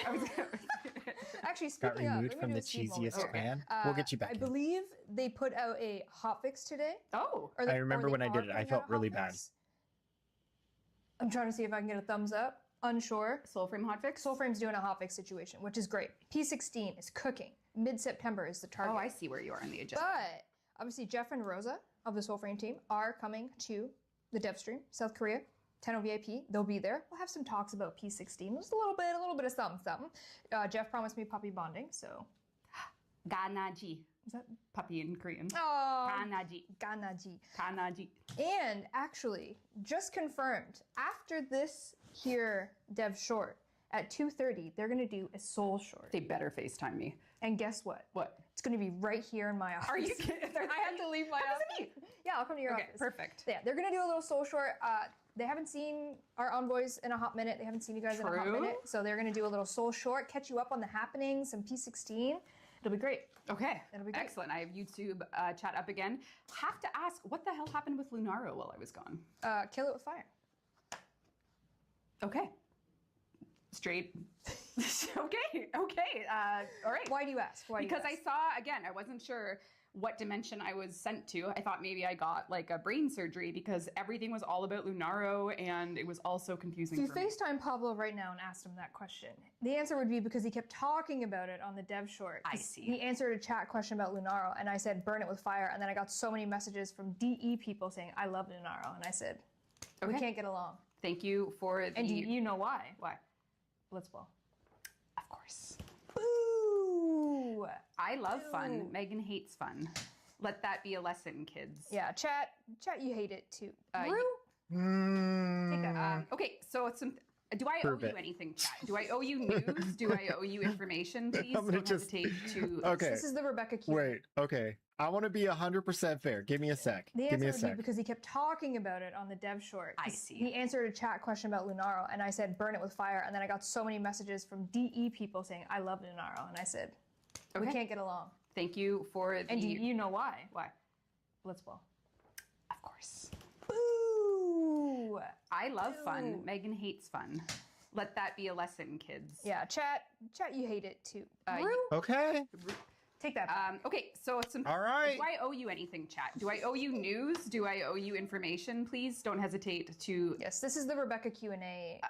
Actually, Got speaking of, removed let me from do the a Steve moment. cheesiest Okay. fan. We'll get you back I in. believe they put out a hotfix today. Oh. Or I remember or they when I are did it, I putting felt out a really hotfix. bad. I'm trying to see if I can get a thumbs up. Unsure. Soulframe hotfix? Soulframe's doing a hotfix situation, which is great. P16 is cooking. Mid-September is the target. Oh, I see where you are in the agenda. But obviously, Jeff and Rosa of the Soulframe team are coming to the dev stream, South Korea. 10 VIP, they'll be there. We'll have some talks about P16, just a little bit of something. Jeff promised me puppy bonding, so. Ganaji. Is that? Puppy in Korean. Oh, Ganaji. Ganaji. Ganaji. And actually, just confirmed, after this here dev short, at 2:30, they're gonna do a soul short. They better FaceTime me. And guess what? What? It's gonna be right here in my office. Are you kidding? I had to leave my Come office. to me. Yeah, I'll come to your Okay, office. perfect. Yeah, they're gonna do a little soul short. They haven't seen our envoys in a hot minute. They haven't seen you guys in a hot True. minute. So they're gonna do a little soul short, catch you up on the happenings, some P16. It'll be great. Okay. It'll be great. Excellent. I have YouTube chat up again. Have to ask, what the hell happened with Lunaro while I was gone? Kill it with fire. Okay. Straight. Okay. All right. Why do you ask? Why do you Because I ask? saw, again, I wasn't sure what dimension I was sent to. I thought maybe I got like a brain surgery because everything was all about Lunaro and it was all so confusing If you for me. FaceTime Pablo right now and asked him that question, the answer would be because he kept talking about it on the dev short. I 'Cause see. He answered a chat question about Lunaro, and I said, burn it with fire. And then I got so many messages from DE people saying, I love Lunaro. And I said, we Okay. can't get along. Thank you for the... And do you know why? Why? Blitzball. Of course. Boo! I love fun. Boo. Megan hates fun. Let that be a lesson, kids. Yeah, chat, you hate it too. you- Rue? Take that. Okay, so it's some... Do I Prove owe it. you anything, chat? Do I owe you news? Do I owe you information? Please I'm gonna don't just- hesitate to... Okay. This is the Rebecca Q. Wait. Okay. I want to be 100% fair. Give me a sec. The Give me answer a would be sec. because he kept talking about it on the dev short. I 'Cause see. He answered a chat question about Lunaro, and I said, burn it with fire. And then I got so many messages from DE people saying, I love Lunaro. And I said, we Okay. can't get along. Thank you for the... And do you know why? Why? Blitzball. Of course. Boo! I love Boo. fun. Megan hates fun. Let that be a lesson, kids. Yeah, chat, you hate it too. you- Rue? Okay. Take that back. Okay, so it's some... All right. Do I owe you anything, chat? Do I owe you news? Do I owe you information? Please don't hesitate to Yes, this is the Rebecca Q&A.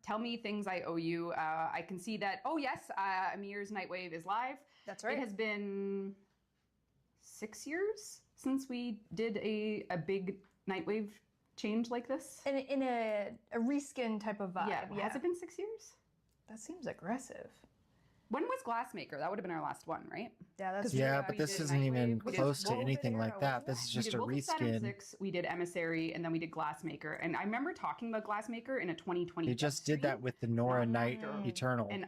tell me things I owe you. I can see that, oh yes, Amir's Nightwave is live. That's right. It has been 6 years since we did a big Nightwave change like this? In a reskin type of vibe. Yeah. Has it been 6 years? That seems aggressive. When was Glassmaker? That would have been our last one, right? Yeah, that's 'Cause Yeah, true. but we this did isn't even Nightwave, we did close to Wolf anything Era, like that. wasn't This it? is We just did a Wolf of Saturn reskin. 6, we did Emissary, and then we did Glassmaker. And I remember talking about Glassmaker in a 2020. They just did that with the Nora Knight after. Eternal, And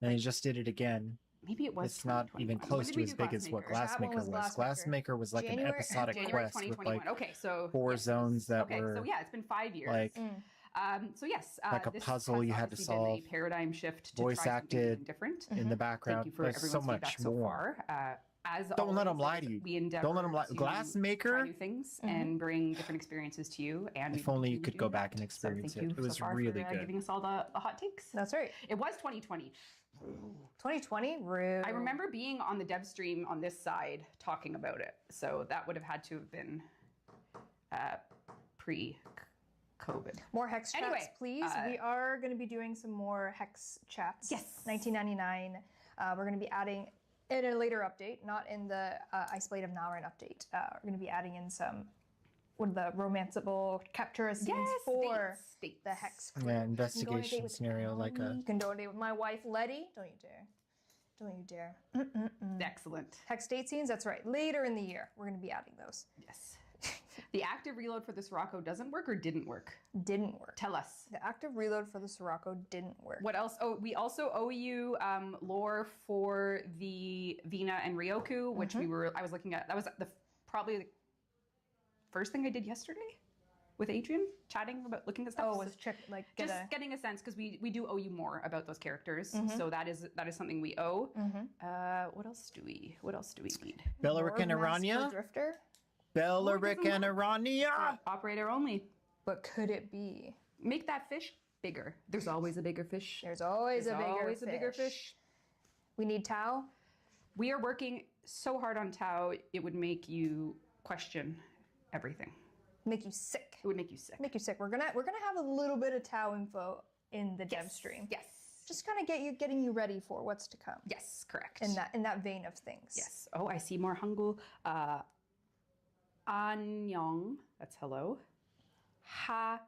and they just did it again. maybe it was It's not even 2021. When close did to we as do big as what Glassmaker? That one Glassmaker was was. Glassmaker. Glassmaker was like an January- episodic January quest with 2021. like Okay, so 4 yes, zones that okay, were so yeah, it's been 5 years. like So yes, like a this puzzle has you had to obviously been solve, a paradigm shift to voice try something new acted and different. in the background. Thank you for There's everyone's so much feedback so more. far. As Don't let 'em always, lie to you. We endeavor Don't let 'em lie. to Glassmaker? try new things and bring different experiences to you. And If we only you continue could doing go that. back and So experience thank it. you It was so far really for, good. giving us all the hot takes. That's right. It was 2020. 2020? Rude. I remember being on the dev stream on this side talking about it. So that would have had to have been pre-COVID. More Hex chats, Anyway, please. We are going to be doing some more Hex chats. Yes. 1999. We're going to be adding in a later update, not in the Ice Blade of Nalren update. We're going to be adding in some with the romanceable capture scenes for dates. the Hex. Yeah, crew. You can go on a date investigation with scenario like a. You can go on a date with my wife Letty. Don't you dare. Don't you dare. Excellent. Hex date scenes. That's right. Later in the year, we're going to be adding those. Yes. The active reload for the Sirocco doesn't work or didn't work? Didn't work. Tell us. The active reload for the Sirocco didn't work. What else? Oh, we also owe you lore for the Vina and Ryoku, which I was looking at. That was probably the first thing I did yesterday with Adrian, chatting about looking at stuff. Oh, was check like just getting a sense because we do owe you more about those characters. So that is something we owe. What else do we need? Belleric and Lord Master Aranya? Drifter. Belleric and Aranya! Operator only. But could it be? Make that fish bigger. There's always a bigger fish. There's always a bigger fish. fish. We need Tau. We are working so hard on Tau, it would make you question everything. Make you sick. It would make you sick. Make you sick. We're gonna have a little bit of Tau info in the dev stream. Yes. Just kind of getting you ready for what's to come. Yes, correct. In that vein of things. Yes. Oh, I see more Hangul. Annyeong. That's hello. Ha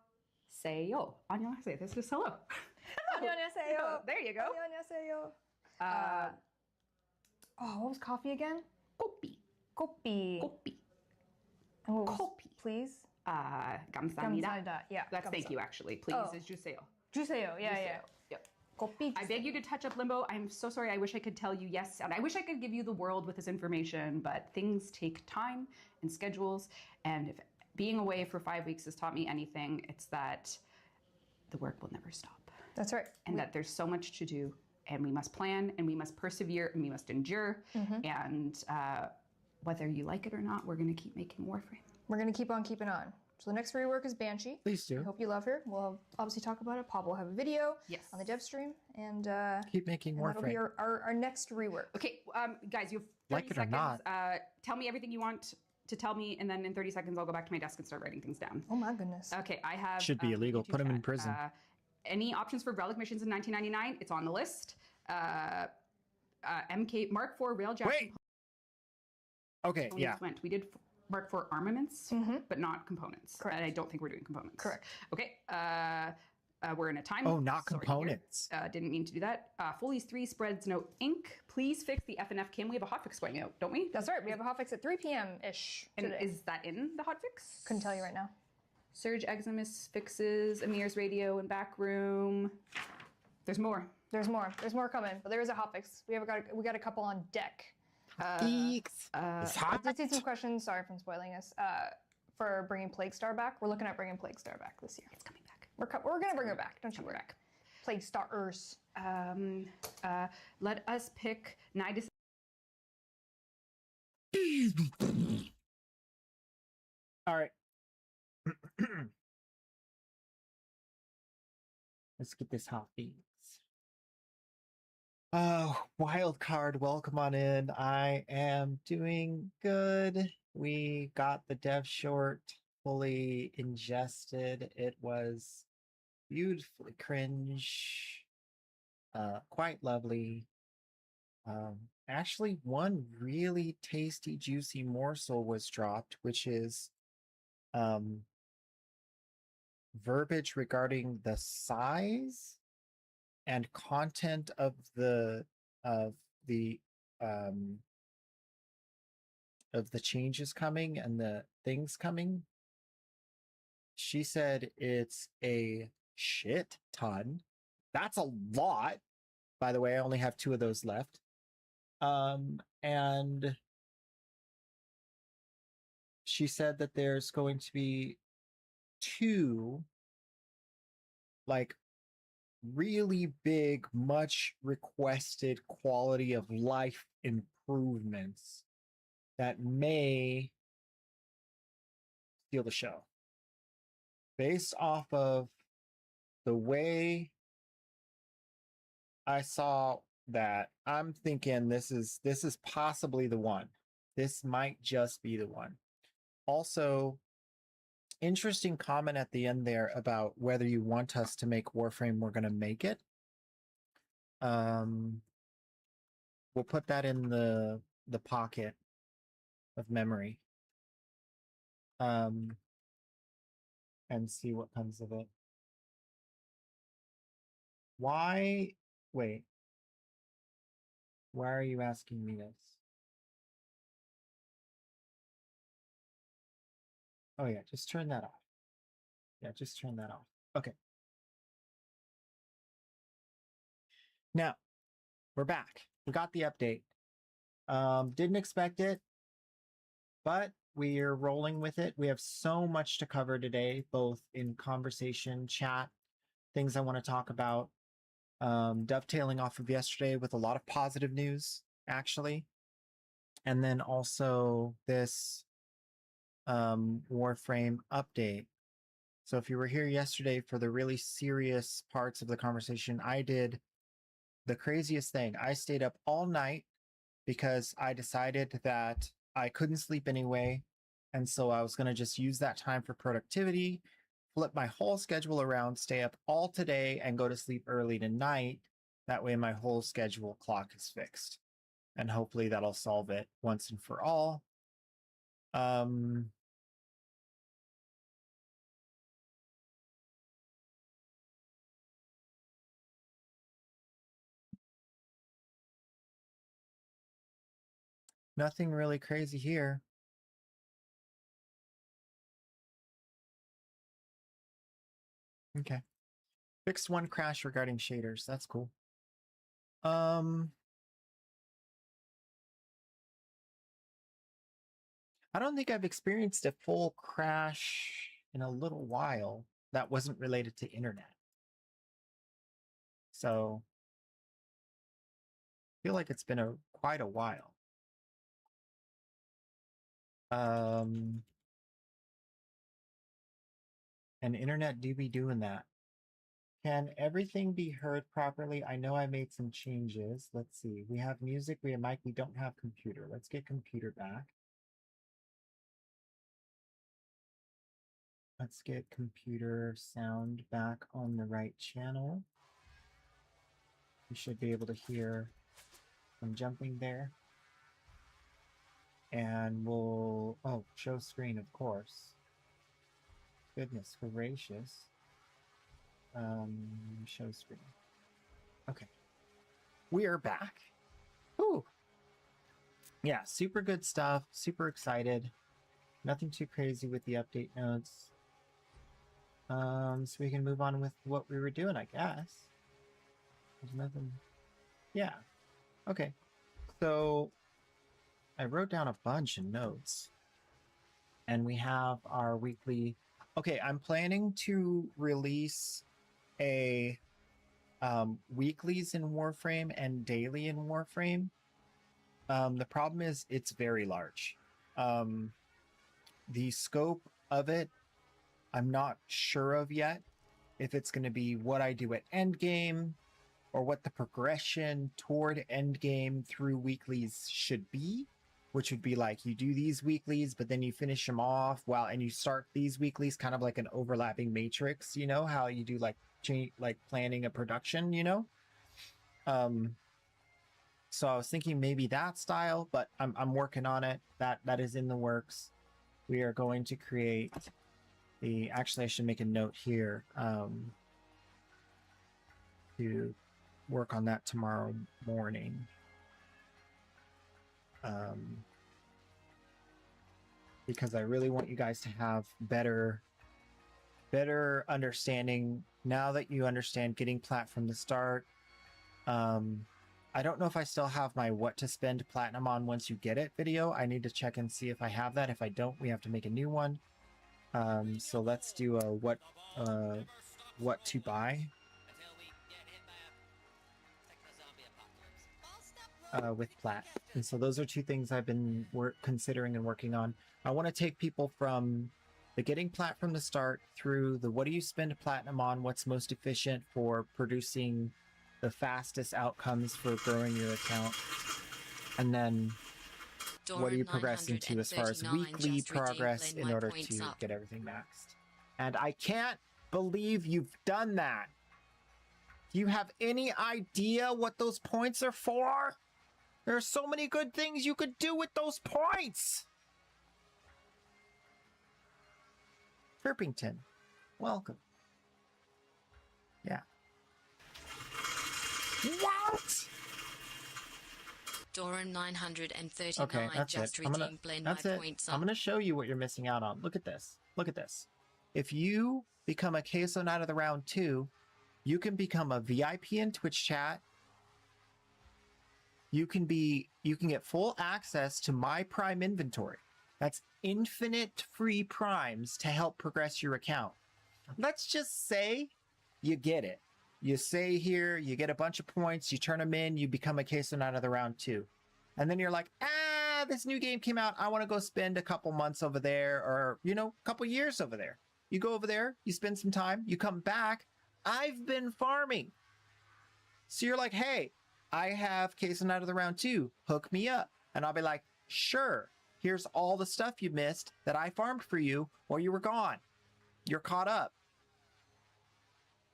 seyo. Annyeonghaseyo. This is hello. 안녕하세요. There you go. 안녕하세요. What was coffee again? Kopi. Kopi. Kopi. And what was, Kopi. please? 감사합니다. 감사합니다. Yeah. That's thank you, actually. Please Oh. is juseyo. Juseyo. Yeah. Yep. Kopi. I beg you to touch up Limbo. I'm so sorry. I wish I could tell you yes, and I wish I could give you the world with this information, but things take time and schedules. And if being away for 5 weeks has taught me anything, it's that the work will never stop, That's right. and that there's so much to do, and we must plan, and we must persevere, and we must endure. And whether you like it or not, we're going to keep making Warframe. We're gonna keep on keeping on. So the next rework is Banshee. Please do. I hope you love her. We'll obviously talk about it. Pop will have a video Yes. on the dev stream, and Keep making more that'll be Warframe. our next rework. Okay, guys, you have 30 Like it or seconds. not. Tell me everything you want to tell me, and then in 30 seconds, I'll go back to my desk and start writing things down. Oh my goodness. Okay, I have. Should be illegal. YouTube Put 'em in chat. prison. Any options for relic missions in 1999? It's on the list. MK Mark IV Railjack. Wait! Okay, components yeah. Went. We did Mark IV armaments, but not components. Correct. And I don't think we're doing components. Correct. Okay. We're in a time. Oh, not Sorry, components. didn't mean to do that. Foley's 3 spreads no ink. Please fix the FNF Kim. We have a hotfix going out, don't we? That's right. We have a hotfix at 3 p.m. ish And today. is that in the hotfix? Couldn't tell you right now. Surge Eximus fixes Amir's radio and back room. There's more. There's more. There's more coming, but there is a hotfix. We got a couple on deck. It's hot. I did see some questions. Sorry if I'm spoiling this. For bringing Plague Star back, we're looking at bringing Plague Star back this year. It's coming back. We're gonna bring her back. Don't you Coming worry. back. Plague Stars. Let us pick Nidus. All right. Let's get this hot beans. Wild card, welcome on in. I am doing good. We got the dev short fully ingested. It was beautifully cringe, quite lovely. actually one really tasty, juicy morsel was dropped, which is verbiage regarding the size and content of the of the um of the changes coming and the things coming. She said it's a shit ton. That's a lot. By the way, I only have 2 of those left. And she said that there's going to be 2 like really big, much requested quality of life improvements that may steal the show. Based off of the way I saw that, I'm thinking this is possibly the one. This might just be the one. Also, interesting comment at the end there about whether you want us to make Warframe, we're going to make it. We'll put that in the pocket of memory. And see what comes of it. Why? Wait. Why are you asking me this? Oh yeah, just turn that off. Yeah, just turn that off. Okay. Now, we're back. We got the update. Didn't expect it, but we're rolling with it. We have so much to cover today, both in conversation, chat, things I want to talk about. Dovetailing off of yesterday with a lot of positive news, actually. And then also this Warframe update. So if you were here yesterday for the really serious parts of the conversation, I did the craziest thing. I stayed up all night because I decided that I couldn't sleep anyway. And so I was going to just use that time for productivity, flip my whole schedule around, stay up all today, and go to sleep early tonight. That way my whole schedule clock is fixed. And hopefully that'll solve it once and for all. Nothing really crazy here. Okay. Fixed one crash regarding shaders. That's cool. I don't think I've experienced a full crash in a little while that wasn't related to internet. So I feel like it's been quite a while. And internet do be doing that. Can everything be heard properly? I know I made some changes. Let's see. We have music, we have mic, we don't have computer. Let's get computer back. Let's get computer sound back on the right channel. You should be able to hear some jumping there. And we'll, oh, show screen, of course. Goodness gracious. Show screen. Okay. We are back. Ooh. Yeah, super good stuff. Super excited. Nothing too crazy with the update notes. So we can move on with what we were doing, I guess. There's nothing. Yeah. Okay. So I wrote down a bunch of notes. And we have our weekly. Okay, I'm planning to release a weeklies in Warframe and daily in Warframe. The problem is it's very large. The scope of it, I'm not sure of yet. If it's going to be what I do at endgame or what the progression toward endgame through weeklies should be, which would be like you do these weeklies, but then you finish them off and you start these weeklies kind of like an overlapping matrix, you know, how you do like planning a production, you know? So I was thinking maybe that style, but I'm working on it. That is in the works. We are going to create the, actually I should make a note here to work on that tomorrow morning. Because I really want you guys to have better understanding now that you understand getting plat from the start. I don't know if I still have my what to spend platinum on once you get it video. I need to check and see if I have that. If I don't, we have to make a new one. So let's do a what to buy with plat. And so those are two things I've been considering and working on. I want to take people from the getting plat from the start through the what do you spend platinum on, what's most efficient for producing the fastest outcomes for growing your account, and then what are you progressing to as far as weekly progress in order to get everything maxed. And I can't believe you've done that. Do you have any idea what those points are for? There are so many good things you could do with those points. Kirpington, welcome. Yeah. What? Doran 939 Okay, that's just it. redeemed blend my points I'm up. gonna show you what you're missing out on. Look at this. Look at this. If you become a KSO Knight of the Round 2, you can become a VIP in Twitch chat. You can get full access to my Prime inventory. That's infinite free primes to help progress your account. Let's just say you get it. You say here, you get a bunch of points, you turn them in, you become a KSO Knight of the Round 2. And then you're like, this new game came out. I want to go spend a couple months over there, or, a couple years over there. You go over there, you spend some time, you come back. I've been farming. So you're like, hey, I have KSO Knight of the Round 2. Hook me up. And I'll be like, sure. Here's all the stuff you missed that I farmed for you while you were gone. You're caught up.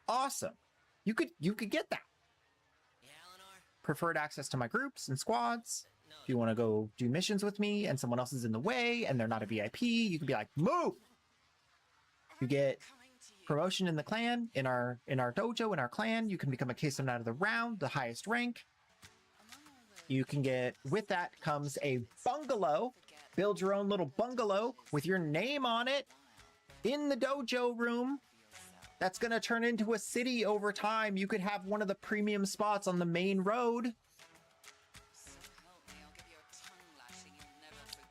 Awesome. You could get that. Preferred access to my groups and squads. If you want to go do missions with me and someone else is in the way and they're not a VIP, you can be like, move. You get promotion in the clan, in our dojo, in our clan. You can become a KSO Knight of the Round, the highest rank. You can get, with that comes a bungalow. Build your own little bungalow with your name on it in the dojo room. That's going to turn into a city over time. You could have one of the premium spots on the main road.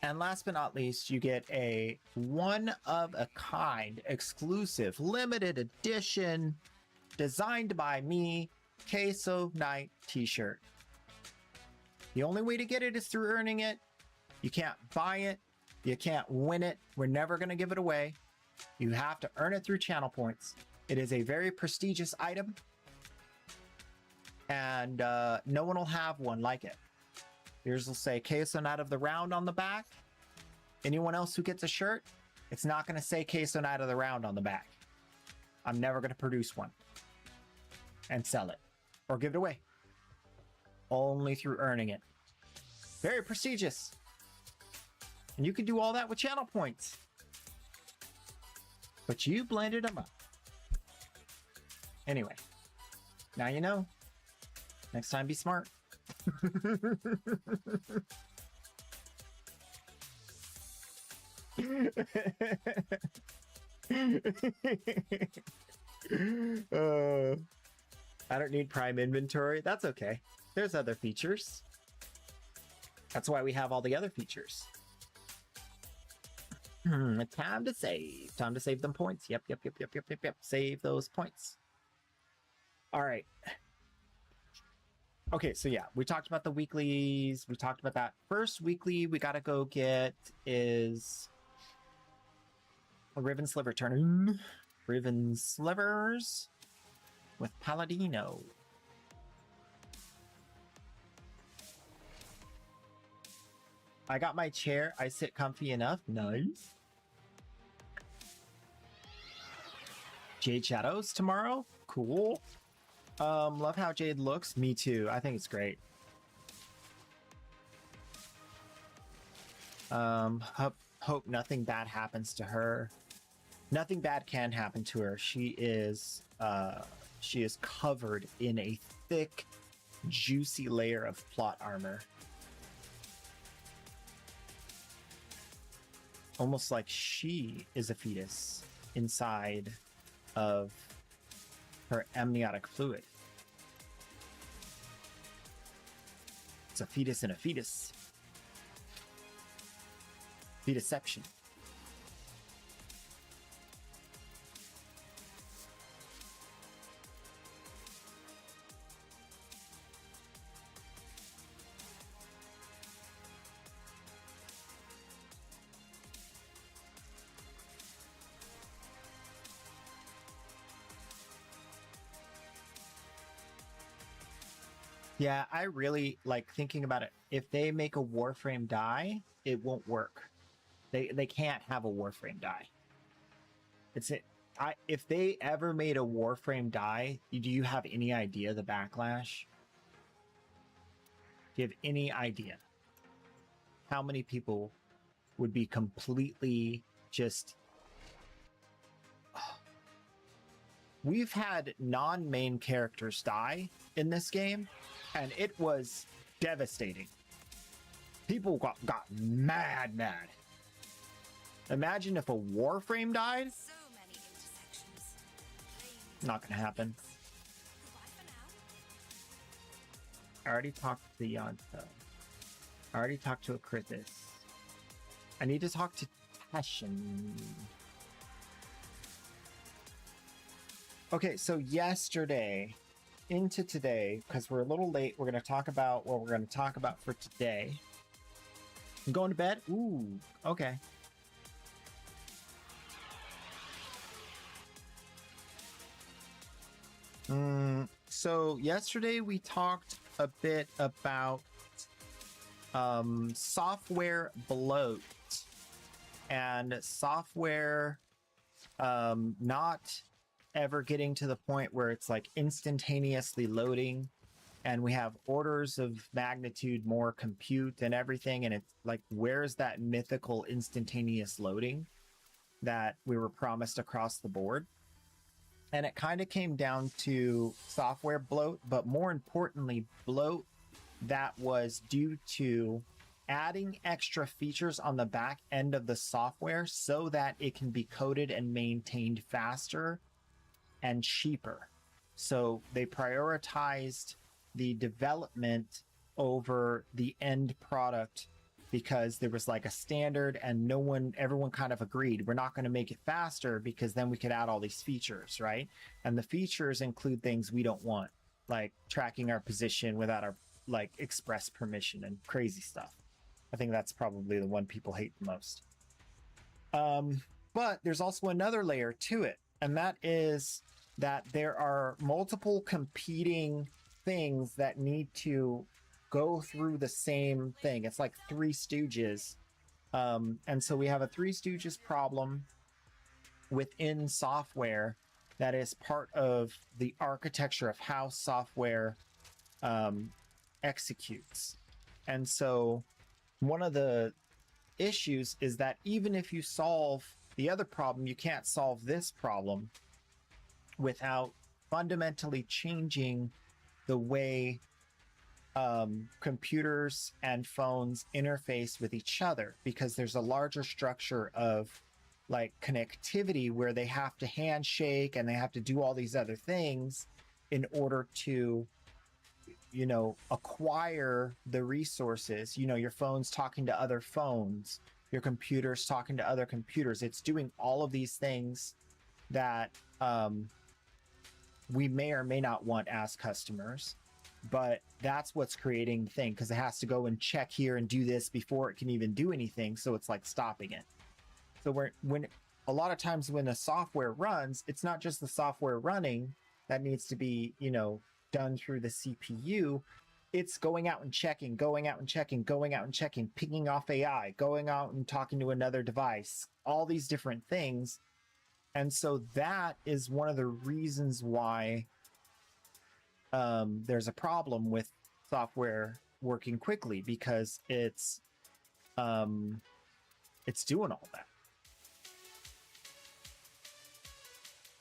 And last but not least, you get a one-of-a-kind, exclusive, limited edition, designed by me, KSO Knight t-shirt. The only way to get it is through earning it. You can't buy it. You can't win it. We're never going to give it away. You have to earn it through channel points. It is a very prestigious item. And no one will have one like it. Yours will say KSO Knight of the Round on the back. Anyone else who gets a shirt, it's not going to say KSO Knight of the Round on the back. I'm never going to produce one and sell it or give it away. Only through earning it. Very prestigious. And you can do all that with channel points. But you blended them up. Anyway, now you know. Next time, be smart. I don't need Prime inventory. That's okay. There's other features. That's why we have all the other features. Time to save. Time to save them points. Yep. Save those points. All right. Okay, so yeah, we talked about the weeklies. We talked about that. First weekly we gotta go get is a Riven Sliver turn. Riven Slivers with Paladino. I got my chair. I sit comfy enough. Nice. Jade Shadows tomorrow. Cool. Love how Jade looks. Me too. I think it's great. Hope nothing bad happens to her. Nothing bad can happen to her. She is covered in a thick, juicy layer of plot armor. Almost like she is a fetus inside of her amniotic fluid. It's a fetus in a fetus. Fetusception. Yeah, I really like thinking about it. If they make a Warframe die, it won't work. They can't have a Warframe die. If they ever made a Warframe die, do you have any idea the backlash? Do you have any idea how many people would be completely just... We've had non-main characters die in this game, and it was devastating. People got mad. Imagine if a Warframe died. So many intersections. Not gonna happen. Goodbye for now. I already talked to the Yonto. I already talked to a Krithis. I need to talk to Teshin. Okay, so yesterday into today, because we're a little late, we're going to talk about what we're going to talk about for today. I'm going to bed? Ooh, okay. So yesterday we talked a bit about software bloat and software not ever getting to the point where it's like instantaneously loading, and we have orders of magnitude more compute and everything, and it's like, where's that mythical instantaneous loading that we were promised across the board? And it kind of came down to software bloat, but more importantly, bloat that was due to adding extra features on the back end of the software so that it can be coded and maintained faster and cheaper. So they prioritized the development over the end product because there was like a standard, and everyone kind of agreed, we're not going to make it faster because then we could add all these features, right? And the features include things we don't want, like tracking our position without our like express permission and crazy stuff. I think that's probably the one people hate the most. But there's also another layer to it, and that is that there are multiple competing things that need to go through the same thing. It's like Three Stooges. And so we have a Three Stooges problem within software that is part of the architecture of how software executes. And so one of the issues is that even if you solve the other problem, you can't solve this problem without fundamentally changing the way computers and phones interface with each other, because there's a larger structure of like connectivity where they have to handshake and they have to do all these other things in order to, you know, acquire the resources. You know, your phone's talking to other phones, your computer's talking to other computers. It's doing all of these things that we may or may not want as customers, but that's what's creating the thing, because it has to go and check here and do this before it can even do anything. So it's like stopping it. So when a lot of times when a software runs, it's not just the software running that needs to be, you know, done through the CPU. It's going out and checking, pinging off AI, going out and talking to another device, all these different things. And so that is one of the reasons why there's a problem with software working quickly, because it's it's doing all that.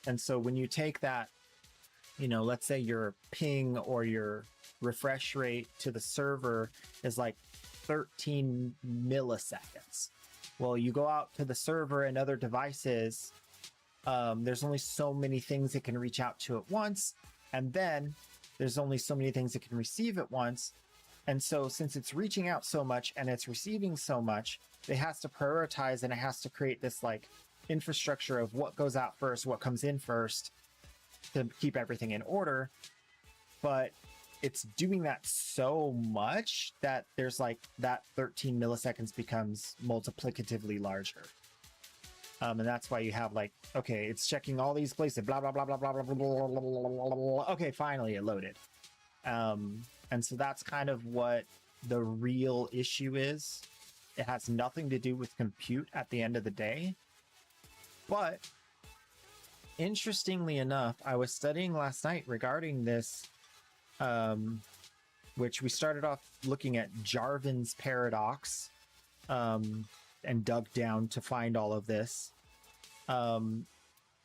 And so when you take that, you know, let's say your ping or your refresh rate to the server is like 13 milliseconds. Well, you go out to the server and other devices, there's only so many things it can reach out to at once. And then there's only so many things it can receive at once. And so since it's reaching out so much and it's receiving so much, it has to prioritize and it has to create this like infrastructure of what goes out first, what comes in first to keep everything in order. But it's doing that so much that there's like that 13 milliseconds becomes multiplicatively larger. And that's why you have like, okay, it's checking all these places, blah, blah, blah, blah, blah, blah, blah, blah, blah, blah, blah, blah. Okay, finally it loaded. And so that's kind of what the real issue is. It has nothing to do with compute at the end of the day. But interestingly enough, I was studying last night regarding this, which we started off looking at Jarvin's paradox, and dug down to find all of this.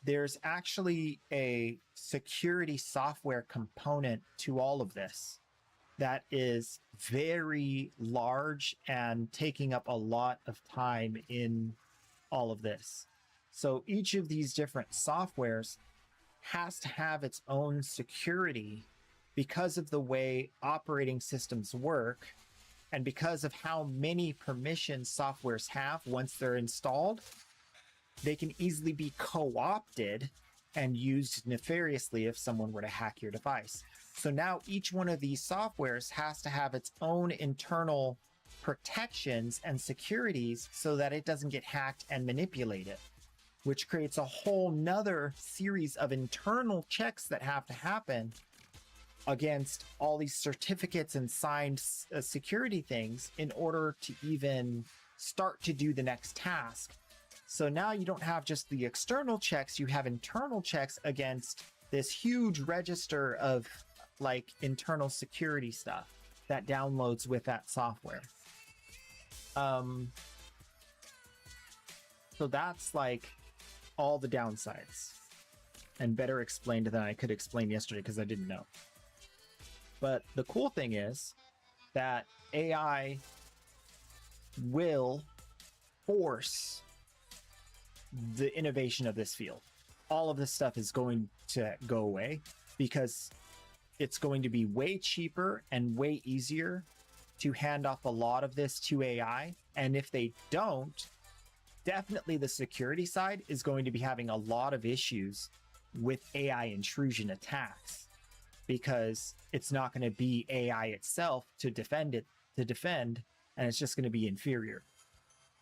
There's actually a security software component to all of this that is very large and taking up a lot of time in all of this. So each of these different softwares has to have its own security because of the way operating systems work and because of how many permissions softwares have once they're installed. They can easily be co-opted and used nefariously if someone were to hack your device. So now each one of these softwares has to have its own internal protections and securities so that it doesn't get hacked and manipulated, which creates a whole nother series of internal checks that have to happen against all these certificates and signed security things in order to even start to do the next task. So now you don't have just the external checks, you have internal checks against this huge register of like internal security stuff that downloads with that software. So that's like all the downsides, and better explained than I could explain yesterday because I didn't know. But the cool thing is that AI will force the innovation of this field. All of this stuff is going to go away because it's going to be way cheaper and way easier to hand off a lot of this to AI. And if they don't, definitely the security side is going to be having a lot of issues with AI intrusion attacks because it's not going to be AI itself to defend, and it's just going to be inferior.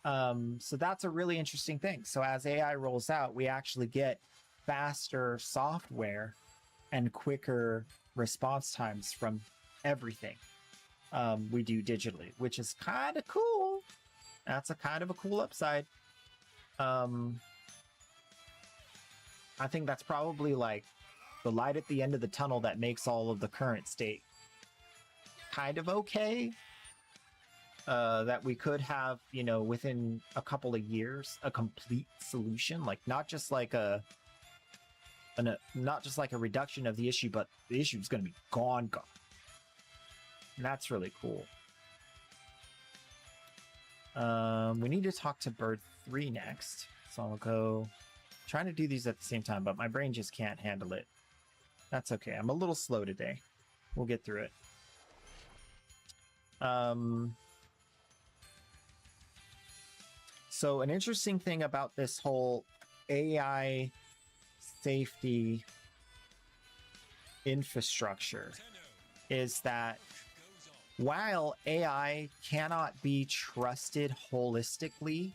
So that's a really interesting thing. So as AI rolls out, we actually get faster software and quicker response times from everything we do digitally, which is kind of cool. That's a kind of a cool upside. I think that's probably like the light at the end of the tunnel that makes all of the current state kind of okay. That we could have, you know, within a couple of years, a complete solution, like not just like a reduction of the issue, but the issue is going to be gone. And that's really cool. We need to talk to Bird 3 next, so I'll go trying to do these at the same time, but my brain just can't handle it. That's okay. I'm a little slow today. We'll get through it. So an interesting thing about this whole AI safety infrastructure is that while AI cannot be trusted holistically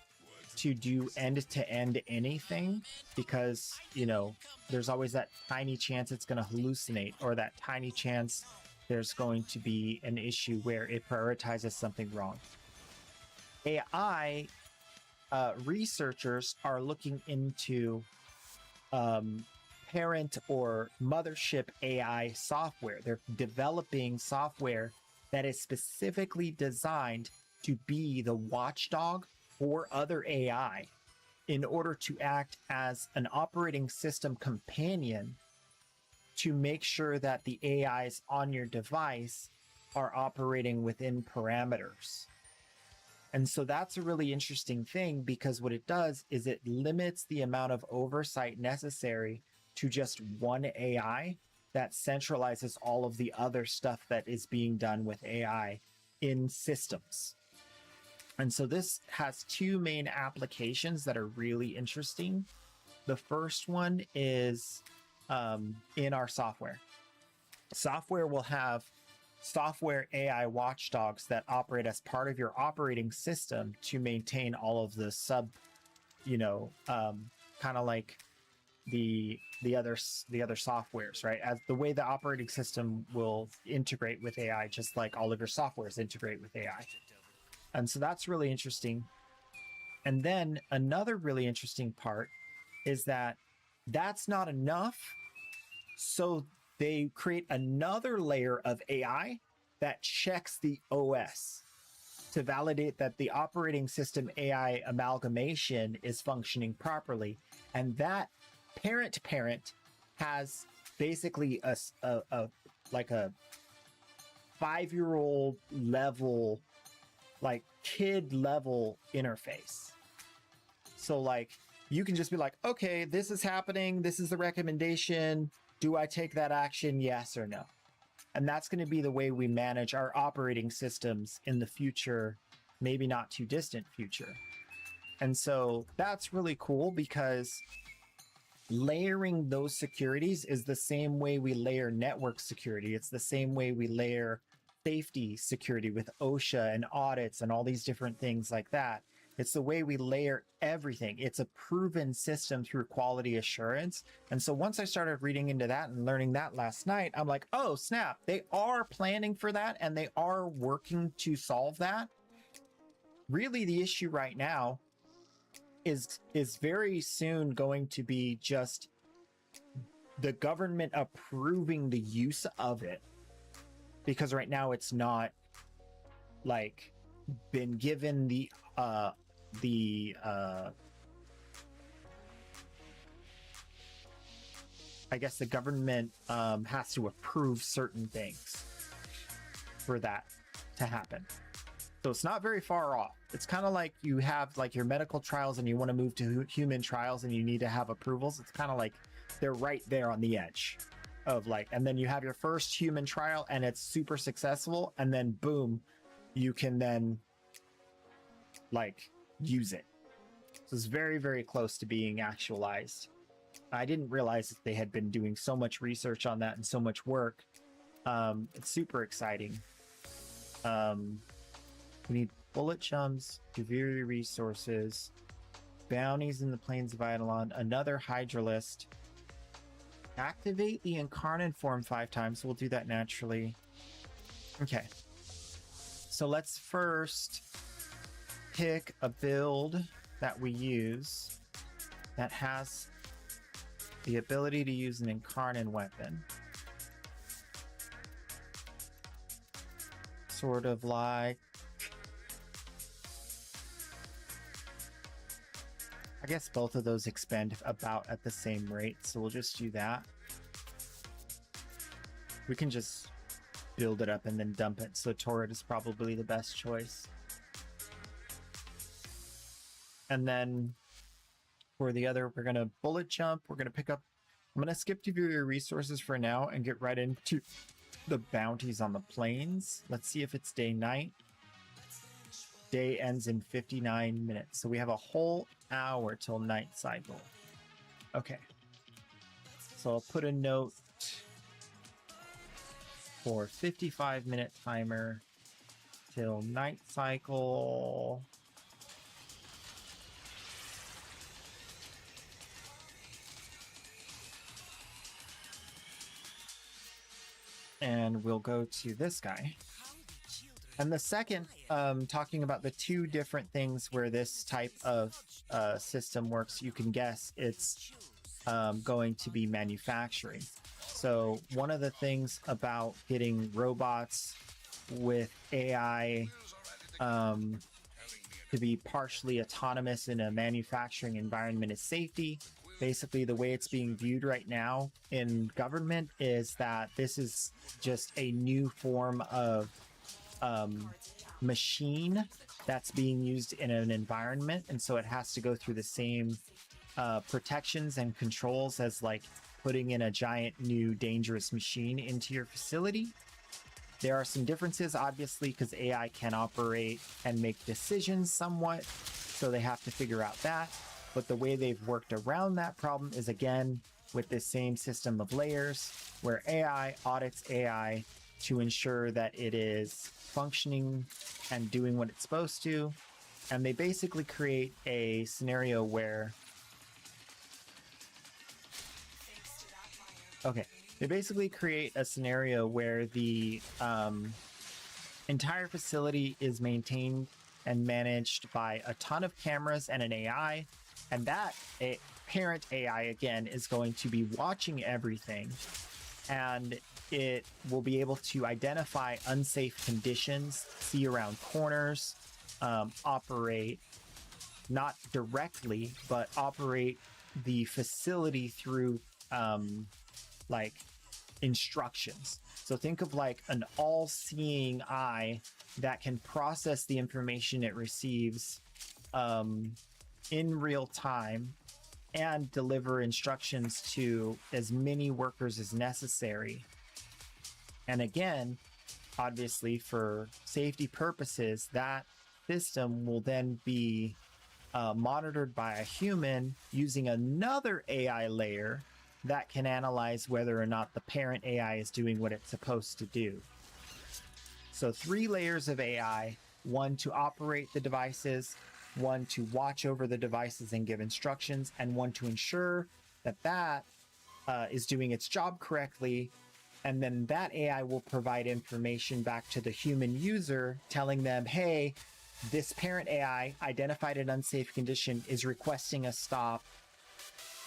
to do end-to-end anything, because, you know, there's always that tiny chance it's going to hallucinate, or that tiny chance there's going to be an issue where it prioritizes something wrong. AI researchers are looking into parent or mothership AI software. They're developing software that is specifically designed to be the watchdog for other AI in order to act as an operating system companion to make sure that the AIs on your device are operating within parameters. And so that's a really interesting thing, because what it does is it limits the amount of oversight necessary to just one AI that centralizes all of the other stuff that is being done with AI in systems. And so this has two main applications that are really interesting. The first one is in our software. Software will have software AI watchdogs that operate as part of your operating system to maintain all of the kind of like the other softwares, right? As the way the operating system will integrate with AI, just like all of your softwares integrate with AI. And so that's really interesting. And then another really interesting part is that that's not enough. So they create another layer of AI that checks the OS to validate that the operating system AI amalgamation is functioning properly. And that parent has basically a 5-year-old level, like kid level interface. So like you can just be like, okay, this is happening. This is the recommendation. Do I take that action? Yes or no? And that's going to be the way we manage our operating systems in the future, maybe not too distant future. And so that's really cool, because layering those securities is the same way we layer network security. It's the same way we layer safety security with OSHA and audits and all these different things like that. It's the way we layer everything. It's a proven system through quality assurance. And so once I started reading into that and learning that last night, I'm like, oh, snap, they are planning for that and they are working to solve that. Really, the issue right now is very soon going to be just the government approving the use of it. Because right now it's not like been given I guess the government has to approve certain things for that to happen. So it's not very far off. It's kind of like you have like your medical trials and you want to move to human trials and you need to have approvals. It's kind of like they're right there on the edge of like, and then you have your first human trial and it's super successful, and then boom, you can then like use it. So it's very, very close to being actualized. I didn't realize that they had been doing so much research on that and so much work. It's super exciting. We need bullet chums, Javiri resources, bounties in the plains of Eidolon, another Hydralist. Activate the incarnate form 5 times. So we'll do that naturally. Okay. So let's first pick a build that we use that has the ability to use an incarnate weapon. Sort of like, I guess both of those expand about at the same rate, so we'll just do that. We can just build it up and then dump it, so Torrid is probably the best choice. And then for the other, we're going to bullet jump. We're going to pick up, I'm going to skip to view your resources for now and get right into the bounties on the plains. Let's see if it's day night. Day ends in 59 minutes. So we have a whole hour till night cycle. Okay. So I'll put a note for 55-minute timer till night cycle. And we'll go to this guy. And the second, talking about the two different things where this type of system works, you can guess it's going to be manufacturing. So one of the things about getting robots with AI to be partially autonomous in a manufacturing environment is safety. Basically, the way it's being viewed right now in government is that this is just a new form of machine that's being used in an environment, and so it has to go through the same protections and controls as like putting in a giant new dangerous machine into your facility. There are some differences, obviously, because AI can operate and make decisions somewhat, so they have to figure out that. But the way they've worked around that problem is, again, with this same system of layers, where AI audits AI to ensure that it is functioning and doing what it's supposed to. And they basically create a scenario where... Okay. They basically create a scenario where the entire facility is maintained and managed by a ton of cameras and an AI, and that parent AI, again, is going to be watching everything, and it will be able to identify unsafe conditions, see around corners, operate, not directly, but operate the facility through like instructions. So think of like an all-seeing eye that can process the information it receives in real time and deliver instructions to as many workers as necessary. And again, obviously for safety purposes, that system will then be monitored by a human using another AI layer that can analyze whether or not the parent AI is doing what it's supposed to do. So 3 layers of AI, one to operate the devices, one to watch over the devices and give instructions, and one to ensure that that is doing its job correctly. And then that AI will provide information back to the human user, telling them, hey, this parent AI identified an unsafe condition, is requesting a stop.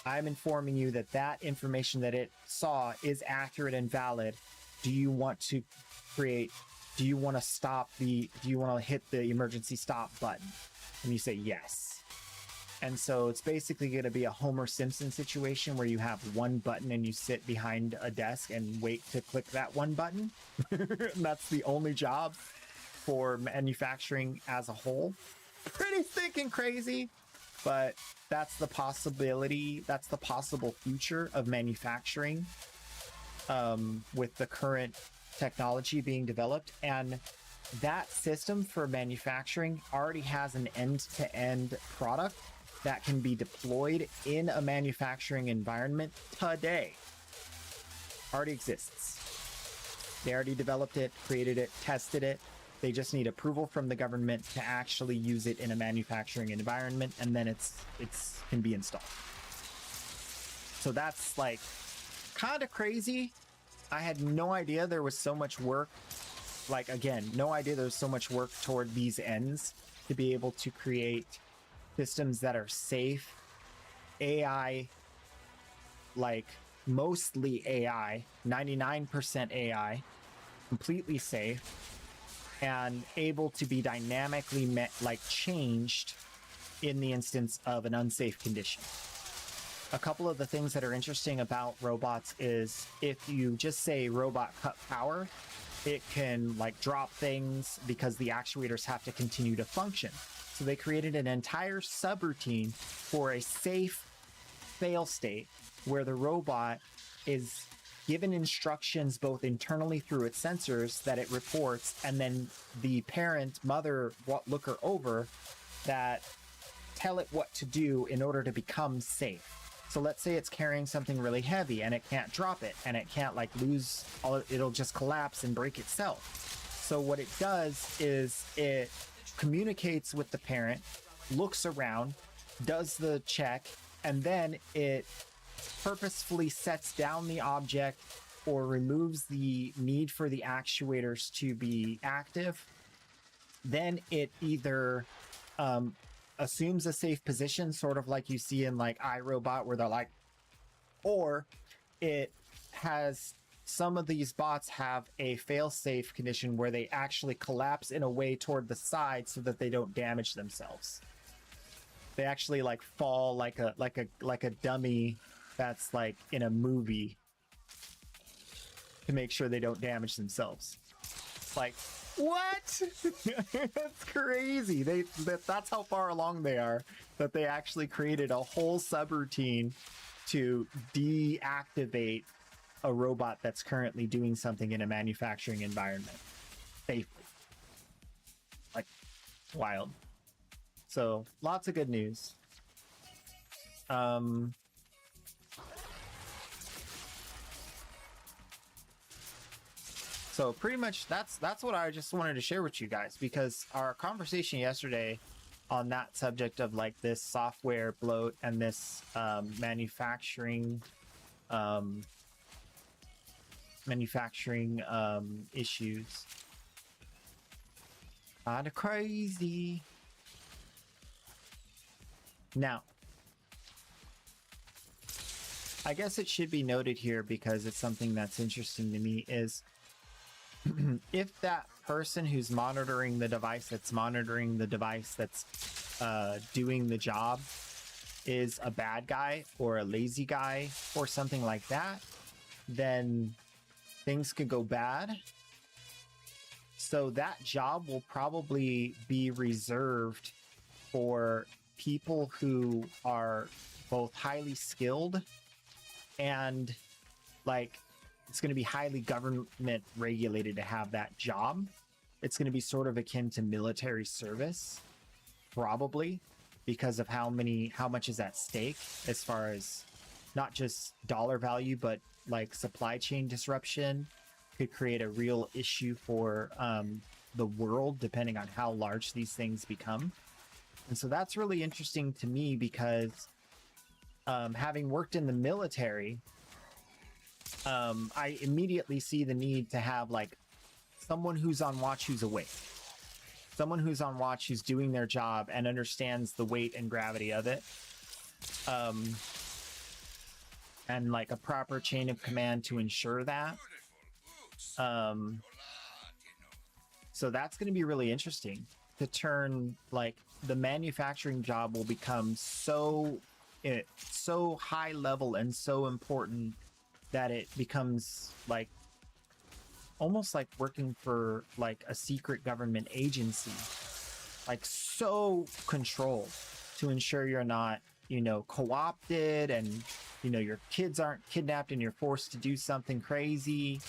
I'm informing you that that information that it saw is accurate and valid. Do you want to do you want to hit the emergency stop button? And you say yes. And so it's basically going to be a Homer Simpson situation where you have one button and you sit behind a desk and wait to click that one button. And that's the only job for manufacturing as a whole. Pretty thick and crazy. But that's the possibility, that's the possible future of manufacturing with the current technology being developed. And that system for manufacturing already has an end-to-end product that can be deployed in a manufacturing environment today. Already exists. They already developed it, created it, tested it. They just need approval from the government to actually use it in a manufacturing environment, and then it's can be installed. So that's like kind of crazy. I had no idea there was so much work. Like, again, no idea there was so much work toward these ends to be able to create systems that are safe, AI, like mostly AI, 99% AI, completely safe, and able to be dynamically changed in the instance of an unsafe condition. A couple of the things that are interesting about robots is if you just say robot cut power, it can like drop things because the actuators have to continue to function. So they created an entire subroutine for a safe fail state where the robot is given instructions both internally through its sensors that it reports, and then the parent mother look her over that tell it what to do in order to become safe. So let's say it's carrying something really heavy and it can't drop it and it can't like lose all, it'll just collapse and break itself. So what it does is it communicates with the parent, looks around, does the check, and then it purposefully sets down the object or removes the need for the actuators to be active. Then it either assumes a safe position, sort of like you see in like iRobot where they're like, or it has some of these bots have a fail-safe condition where they actually collapse in a way toward the side so that they don't damage themselves. They actually like fall like a dummy that's like in a movie to make sure they don't damage themselves. Like, what? That's crazy. That's how far along they are, that they actually created a whole subroutine to deactivate a robot that's currently doing something in a manufacturing environment safely. Like, wild. So, lots of good news. So pretty much that's what I just wanted to share with you guys, because our conversation yesterday on that subject of like this software bloat and this manufacturing issues, kind of crazy. Now, I guess it should be noted here, because it's something that's interesting to me, is if that person who's monitoring the device that's doing the job is a bad guy or a lazy guy or something like that, then things could go bad. So that job will probably be reserved for people who are both highly skilled and like it's going to be highly government regulated to have that job. It's going to be sort of akin to military service, probably, because of how much is at stake as far as not just dollar value, but like supply chain disruption could create a real issue for the world, depending on how large these things become. And so that's really interesting to me, because having worked in the military, I immediately see the need to have like someone who's on watch, who's awake, someone who's on watch, who's doing their job and understands the weight and gravity of it, and like a proper chain of command to ensure that. So that's going to be really interesting to turn, like, the manufacturing job will become so high level and so important that it becomes like almost like working for like a secret government agency, like so controlled to ensure you're not, co-opted, and your kids aren't kidnapped and you're forced to do something crazy.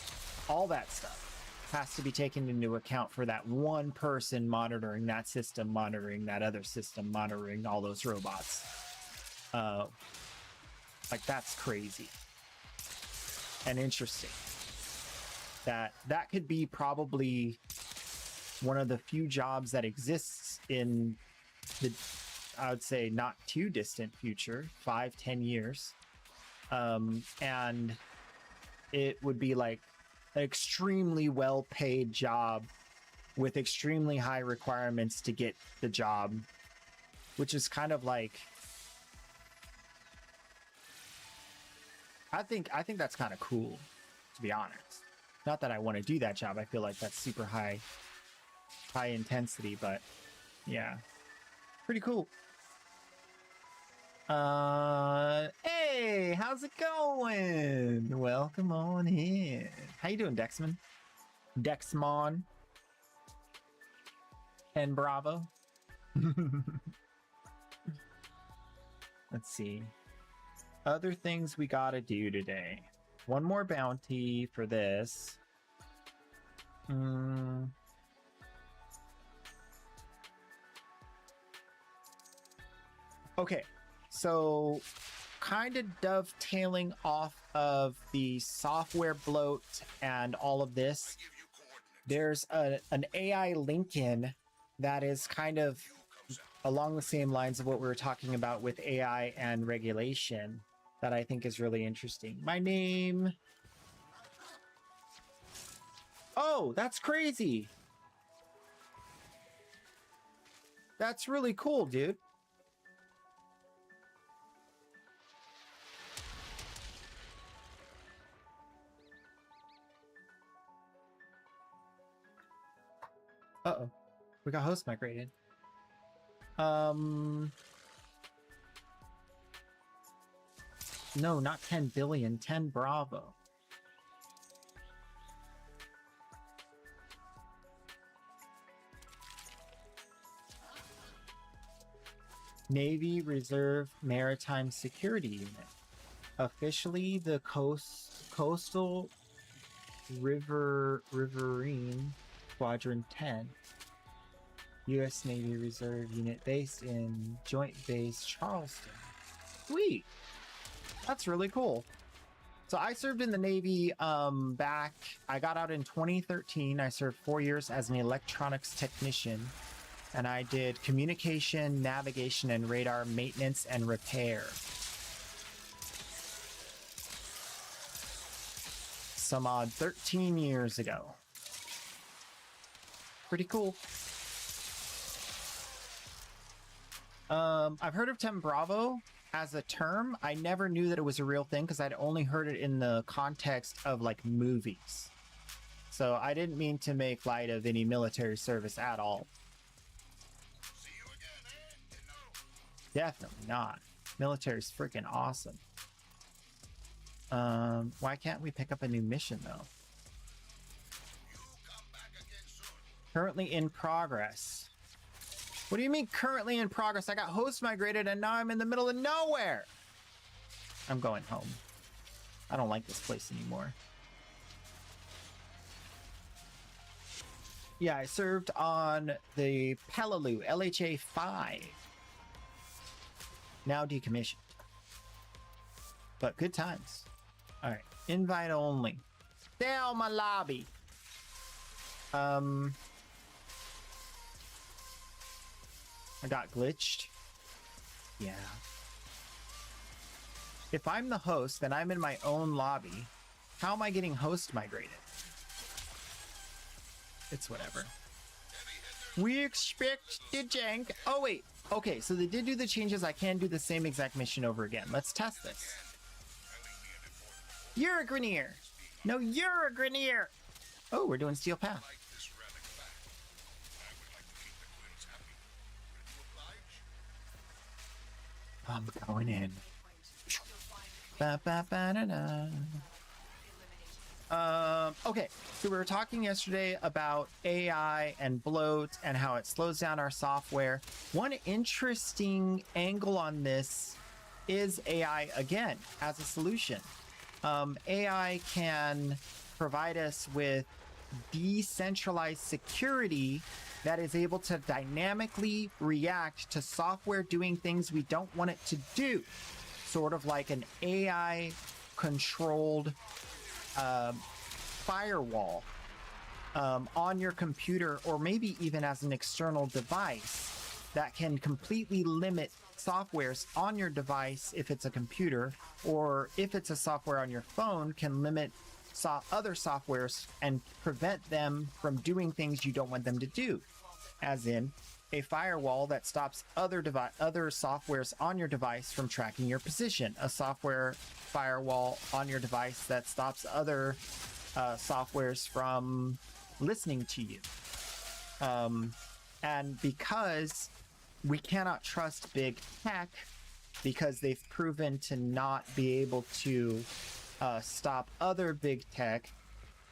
All that stuff has to be taken into account for that one person monitoring that system, monitoring that other system, monitoring all those robots. Like, that's crazy and interesting. That could be probably one of the few jobs that exists in the, I would say, not too distant future, 5-10 years. And it would be like an extremely well-paid job with extremely high requirements to get the job, which is kind of like, I think that's kind of cool, to be honest. Not that I want to do that job. I feel like that's super high intensity, but yeah, pretty cool. Hey, how's it going? Welcome on in. How you doing, Dexman? Dexmon and Bravo. Let's see. Other things we gotta do today. One more bounty for this. Okay, so kind of dovetailing off of the software bloat and all of this, there's an AI link-in that is kind of along the same lines of what we were talking about with AI and regulation that I think is really interesting. My name... Oh, that's crazy! That's really cool, dude. Uh-oh. We got host migrated. No, not 10 billion, 10 Bravo. Navy Reserve Maritime Security Unit. Officially the Coastal Riverine Squadron 10. U.S. Navy Reserve Unit based in Joint Base Charleston. Sweet! That's really cool. So I served in the Navy I got out in 2013. I served 4 years as an electronics technician. And I did communication, navigation, and radar maintenance and repair. Some odd 13 years ago. Pretty cool. I've heard of 10 Bravo as a term. I never knew that it was a real thing because I'd only heard it in the context of like movies. So I didn't mean to make light of any military service at all. Definitely not. Military's freaking awesome. Why can't we pick up a new mission though? Currently in progress. What do you mean currently in progress? I got host migrated and now I'm in the middle of nowhere. I'm going home. I don't like this place anymore. Yeah, I served on the Peleliu LHA 5. Now decommissioned. But good times. Alright, invite only. Stay on my lobby. I got glitched. Yeah. If I'm the host, then I'm in my own lobby. How am I getting host migrated? It's whatever. We expect the jank. Oh, wait. Okay, so they did do the changes. I can do the same exact mission over again. Let's test this. You're a Grenier. No, you're a Grenier. Oh, we're doing Steel Path. I'm going in. Ba, ba, ba, da, da. Okay, so we were talking yesterday about AI and bloat and how it slows down our software. One interesting angle on this is AI again as a solution. AI can provide us with decentralized security that is able to dynamically react to software doing things we don't want it to do. Sort of like an AI controlled firewall on your computer, or maybe even as an external device that can completely limit softwares on your device if it's a computer, or if it's a software on your phone, can limit other softwares and prevent them from doing things you don't want them to do. As in a firewall that stops other softwares on your device from tracking your position, a software firewall on your device that stops other softwares from listening to you. And because we cannot trust big tech, because they've proven to not be able to stop other big tech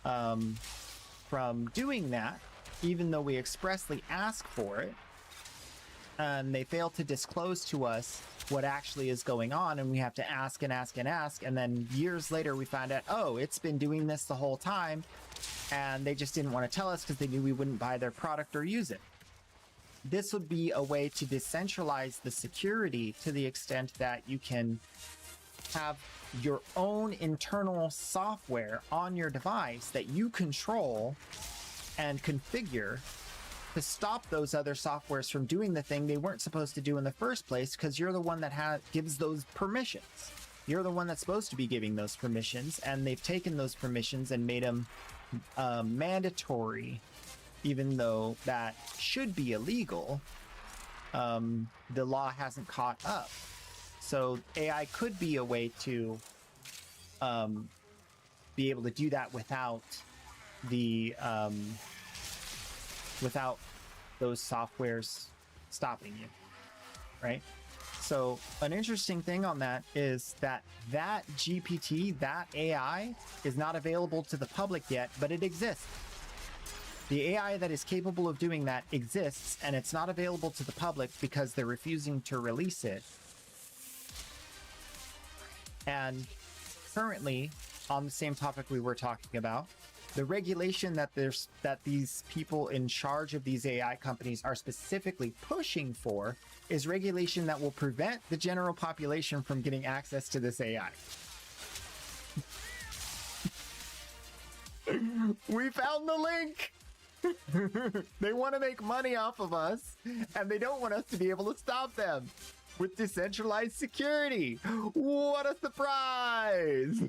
from doing that, even though we expressly ask for it, and they fail to disclose to us what actually is going on, and we have to ask and ask and ask, and then years later we find out, oh, it's been doing this the whole time, and they just didn't want to tell us because they knew we wouldn't buy their product or use it. This would be a way to decentralize the security to the extent that you can have your own internal software on your device that you control and configure to stop those other softwares from doing the thing they weren't supposed to do in the first place, because you're the one that gives those permissions. You're the one that's supposed to be giving those permissions, and they've taken those permissions and made them mandatory, even though that should be illegal. The law hasn't caught up. So AI could be a way to be able to do that without the without those softwares stopping you, right? So an interesting thing on that is that GPT, that AI, is not available to the public yet, but it exists. The AI that is capable of doing that exists, and it's not available to the public because they're refusing to release it. And currently, on the same topic we were talking about, the regulation that these people in charge of these AI companies are specifically pushing for is regulation that will prevent the general population from getting access to this AI. We found the link! They want to make money off of us, and they don't want us to be able to stop them with decentralized security. What a surprise!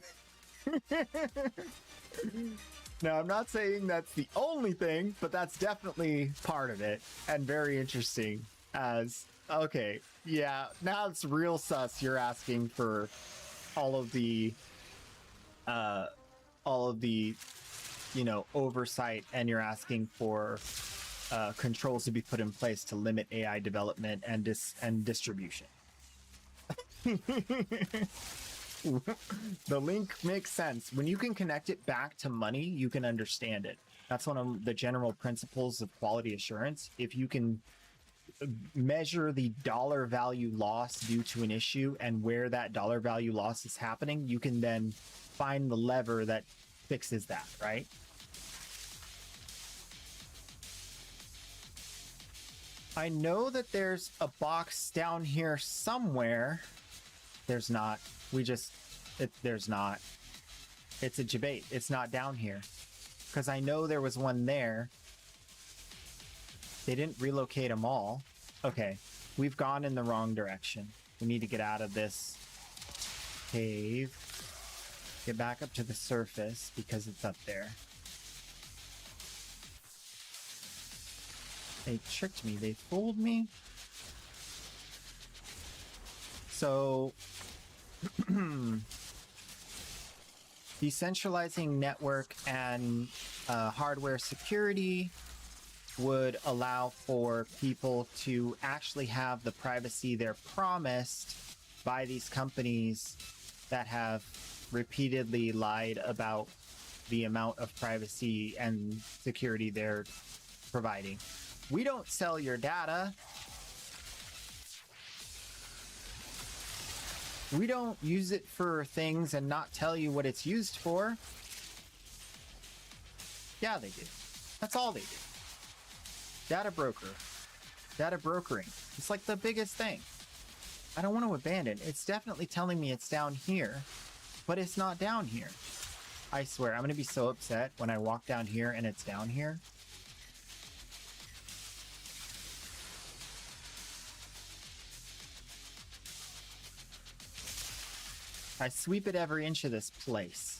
Now, I'm not saying that's the only thing, but that's definitely part of it, and very interesting. As okay, yeah, now it's real sus. You're asking for all of the oversight, and you're asking for controls to be put in place to limit AI development and distribution. The link makes sense. When you can connect it back to money, you can understand it. That's one of the general principles of quality assurance. If you can measure the dollar value loss due to an issue and where that dollar value loss is happening, you can then find the lever that fixes that, right? I know that there's a box down here somewhere. There's not. There's not. It's a debate. It's not down here. Because I know there was one there. They didn't relocate them all. Okay. We've gone in the wrong direction. We need to get out of this cave. Get back up to the surface because it's up there. They tricked me. They fooled me. So, decentralizing network and hardware security would allow for people to actually have the privacy they're promised by these companies that have repeatedly lied about the amount of privacy and security they're providing. We don't sell your data. We don't use it for things and not tell you what it's used for. Yeah, they do. That's all they do. Data broker. Data brokering. It's like the biggest thing. I don't want to abandon. It's definitely telling me it's down here, but it's not down here. I swear, I'm going to be so upset when I walk down here and it's down here. I sweep it every inch of this place.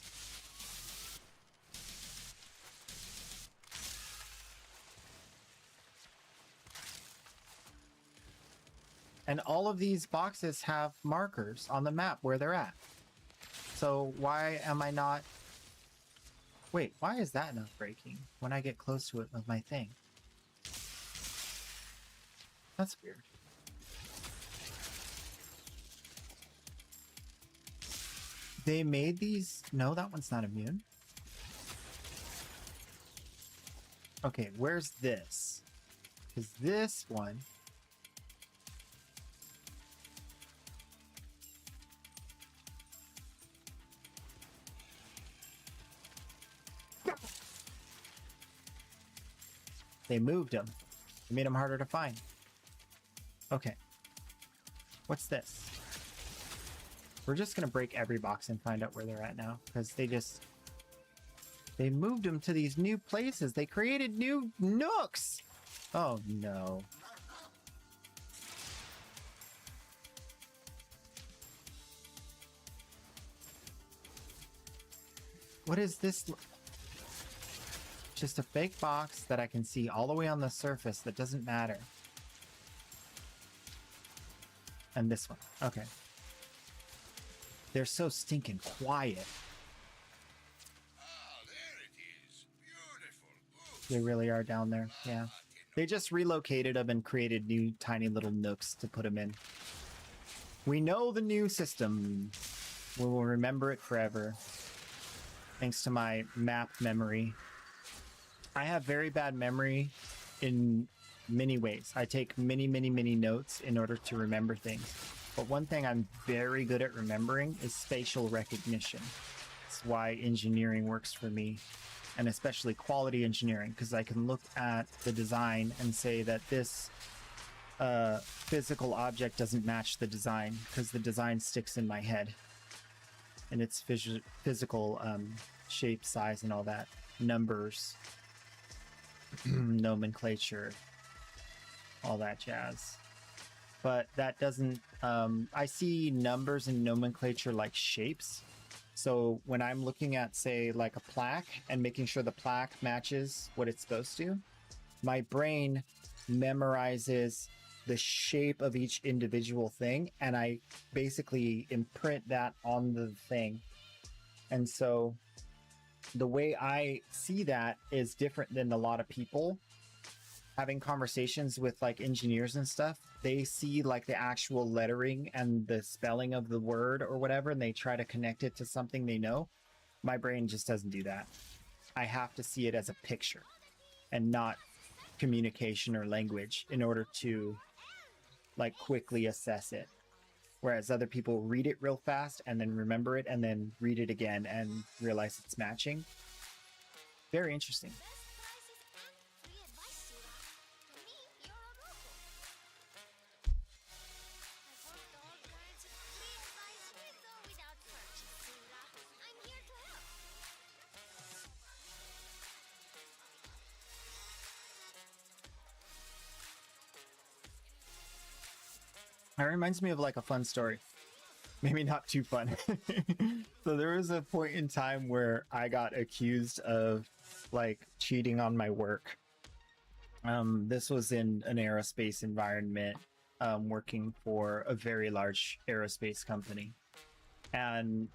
And all of these boxes have markers on the map where they're at. So why am I not... Wait, why is that not breaking when I get close to it with my thing? That's weird. They made these... No, that one's not immune. Okay, where's this? Because this one... They moved them. They made them harder to find. Okay. What's this? We're just gonna break every box and find out where they're at now, because they moved them to these new places. They created new nooks. Oh no. What is this? Just a fake box that I can see all the way on the surface that doesn't matter. And this one. Okay. They're so stinking quiet. Ah, there it is. Beautiful. Good. They really are down there. Yeah. They just relocated them and created new tiny little nooks to put them in. We know the new system. We will remember it forever. Thanks to my map memory. I have very bad memory in many ways. I take many notes in order to remember things. But one thing I'm very good at remembering is spatial recognition. That's why engineering works for me, and especially quality engineering, because I can look at the design and say that this physical object doesn't match the design, because the design sticks in my head. And its physical shape, size, and all that. Numbers, nomenclature, all that jazz. But that doesn't... I see numbers and nomenclature like shapes. So when I'm looking at, say, like a plaque and making sure the plaque matches what it's supposed to, my brain memorizes the shape of each individual thing, and I basically imprint that on the thing. And so the way I see that is different than a lot of people. Having conversations with like engineers and stuff, they see like the actual lettering and the spelling of the word or whatever, and they try to connect it to something they know. My brain just doesn't do that. I have to see it as a picture and not communication or language in order to like quickly assess it. Whereas other people read it real fast and then remember it and then read it again and realize it's matching. Very interesting. That reminds me of like a fun story. Maybe not too fun. So there was a point in time where I got accused of like cheating on my work. This was in an aerospace environment, working for a very large aerospace company. And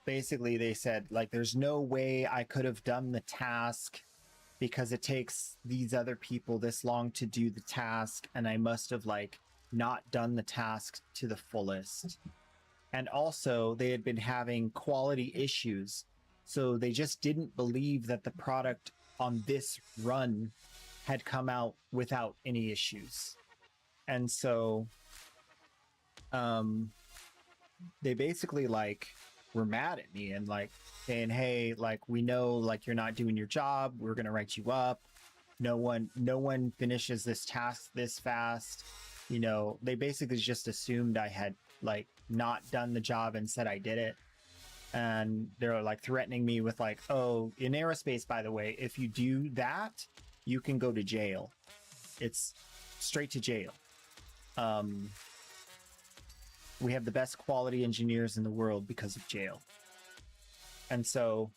basically they said like there's no way I could have done the task because it takes these other people this long to do the task, and I must have like not done the task to the fullest. And also they had been having quality issues, so they just didn't believe that the product on this run had come out without any issues. And so they basically like were mad at me and like saying, hey, like we know like you're not doing your job, we're gonna write you up. No one finishes this task this fast. You know, they basically just assumed I had like not done the job and said I did it. And they're like threatening me with like, oh, in aerospace, by the way, if you do that, you can go to jail. It's straight to jail. We have the best quality engineers in the world because of jail. And so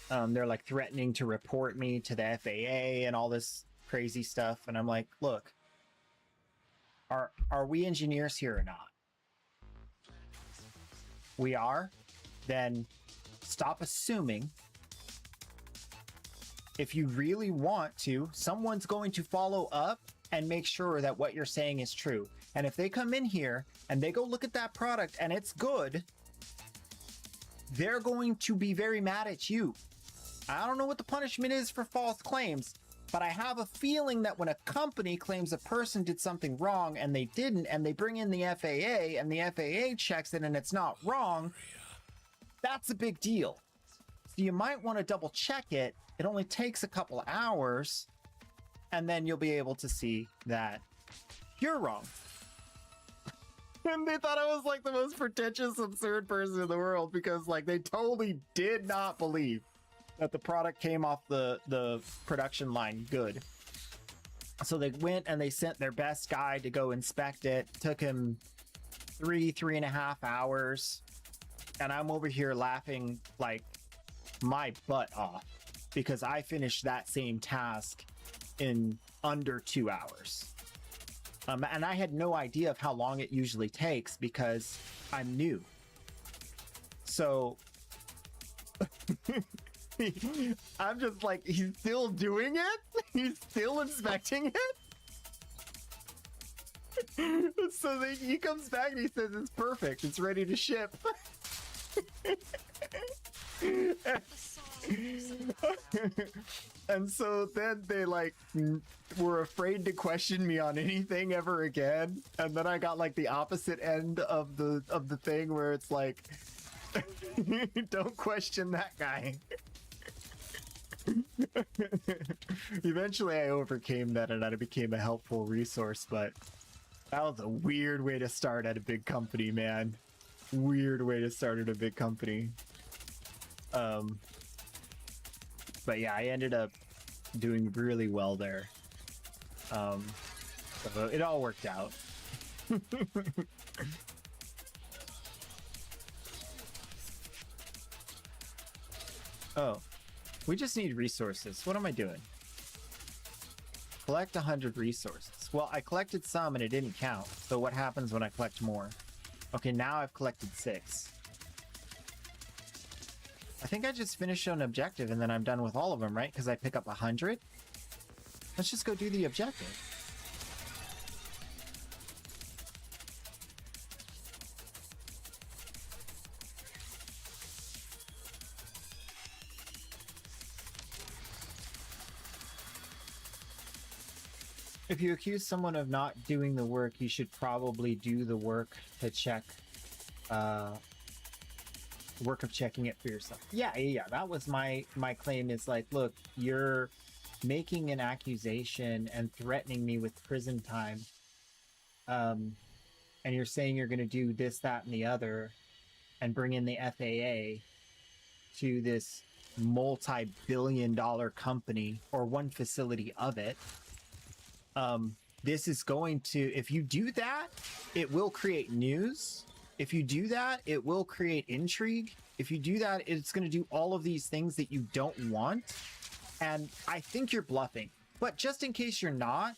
they're like threatening to report me to the FAA and all this crazy stuff. And I'm like, look, are we engineers here or not? We are? Then stop assuming. If you really want to, someone's going to follow up and make sure that what you're saying is true. And if they come in here and they go look at that product and it's good, they're going to be very mad at you. I don't know what the punishment is for false claims, but I have a feeling that when a company claims a person did something wrong and they didn't, and they bring in the FAA and the FAA checks it and it's not wrong, that's a big deal. So you might want to double check it. It only takes a couple of hours, and then you'll be able to see that you're wrong. And they thought I was like the most pretentious, absurd person in the world because like they totally did not believe that the product came off the production line good. So they went and they sent their best guy to go inspect it. Took him 3.5 hours. And I'm over here laughing like my butt off because I finished that same task in under 2 hours. And I had no idea of how long it usually takes because I'm new. So I'm just like, he's still doing it? He's still inspecting it? So he comes back and he says it's perfect, it's ready to ship. And so then they like were afraid to question me on anything ever again. And then I got like the opposite end of the thing where it's like, don't question that guy. Eventually I overcame that and I became a helpful resource, but that was a weird way to start at a big company, man. Weird way to start at a big company. But yeah, I ended up doing really well there. So it all worked out. Oh, we just need resources. What am I doing? Collect 100 resources. Well, I collected some and it didn't count. So what happens when I collect more? Okay, now I've collected 6. I think I just finished an objective and then I'm done with all of them, right? Because I pick up 100. Let's just go do the objective. If you accuse someone of not doing the work, you should probably do the work to check, work of checking it for yourself. Yeah. That was my claim is like, look, you're making an accusation and threatening me with prison time. And you're saying you're going to do this, that, and the other and bring in the FAA to this multi-billion-dollar company or one facility of it. This is going to, if you do that, it will create news. If you do that, it will create intrigue. If you do that, it's going to do all of these things that you don't want. And I think you're bluffing. But just in case you're not,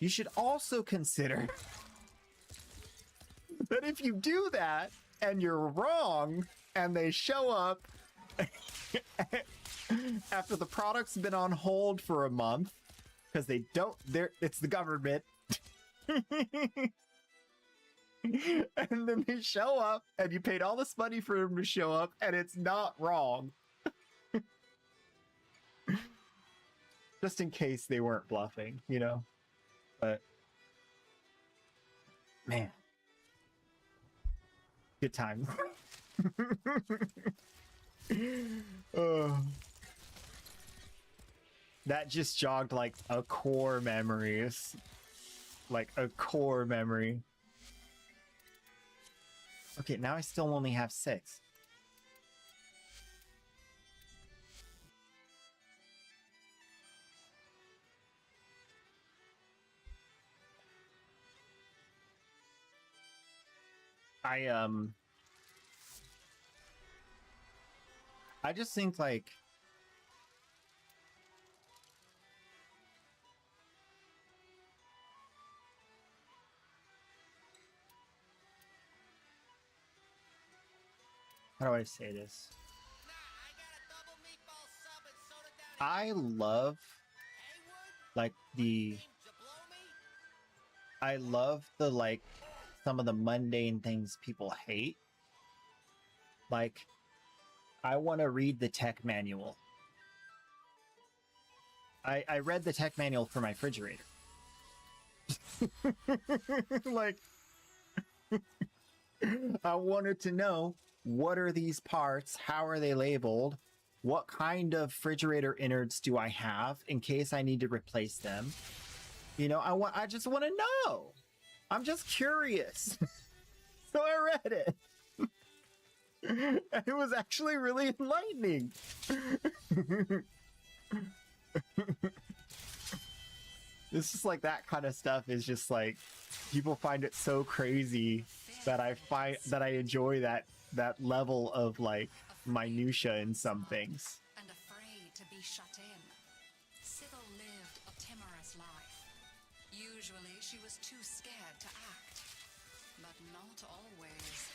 you should also consider that if you do that and you're wrong and they show up after the product's been on hold for a month, because they don't, it's the government. And then they show up and you paid all this money for them to show up and it's not wrong. Just in case they weren't bluffing, you know? But man, good time. That just jogged like a core memories. Like a core memory. Okay, now I still only have 6. I just think like how do I say this? I love like I love the like some of the mundane things people hate. Like I want to read the tech manual. I read the tech manual for my refrigerator. Like I wanted to know, what are these parts? How are they labeled? What kind of refrigerator innards do I have in case I need to replace them? You know, I just want to know. I'm just curious. So I read it. And it was actually really enlightening. It's just like that kind of stuff is just like, people find it so crazy that I enjoy that level of like minutia in some things. And afraid to be shut in. Sybil lived a timorous life. Usually she was too scared to act, but not always.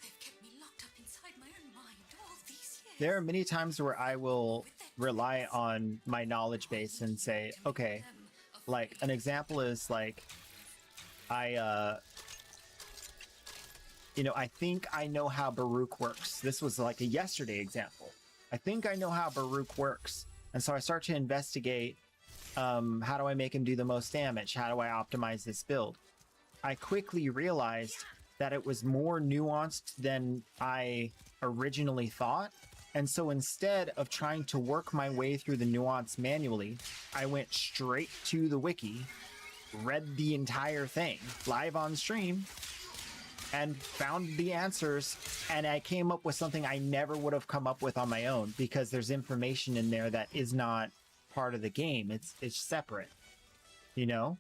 They've kept me locked up inside my own mind all these there are many times where I will rely on my knowledge base and say, okay, like an example is like I I think I know how Baruch works. This was like a yesterday example. I think I know how Baruch works. And so I start to investigate, how do I make him do the most damage? How do I optimize this build? I quickly realized that it was more nuanced than I originally thought. And so instead of trying to work my way through the nuance manually, I went straight to the wiki, read the entire thing live on stream, and found the answers. And I came up with something I never would have come up with on my own, because there's information in there that is not part of the game. It's separate, you know?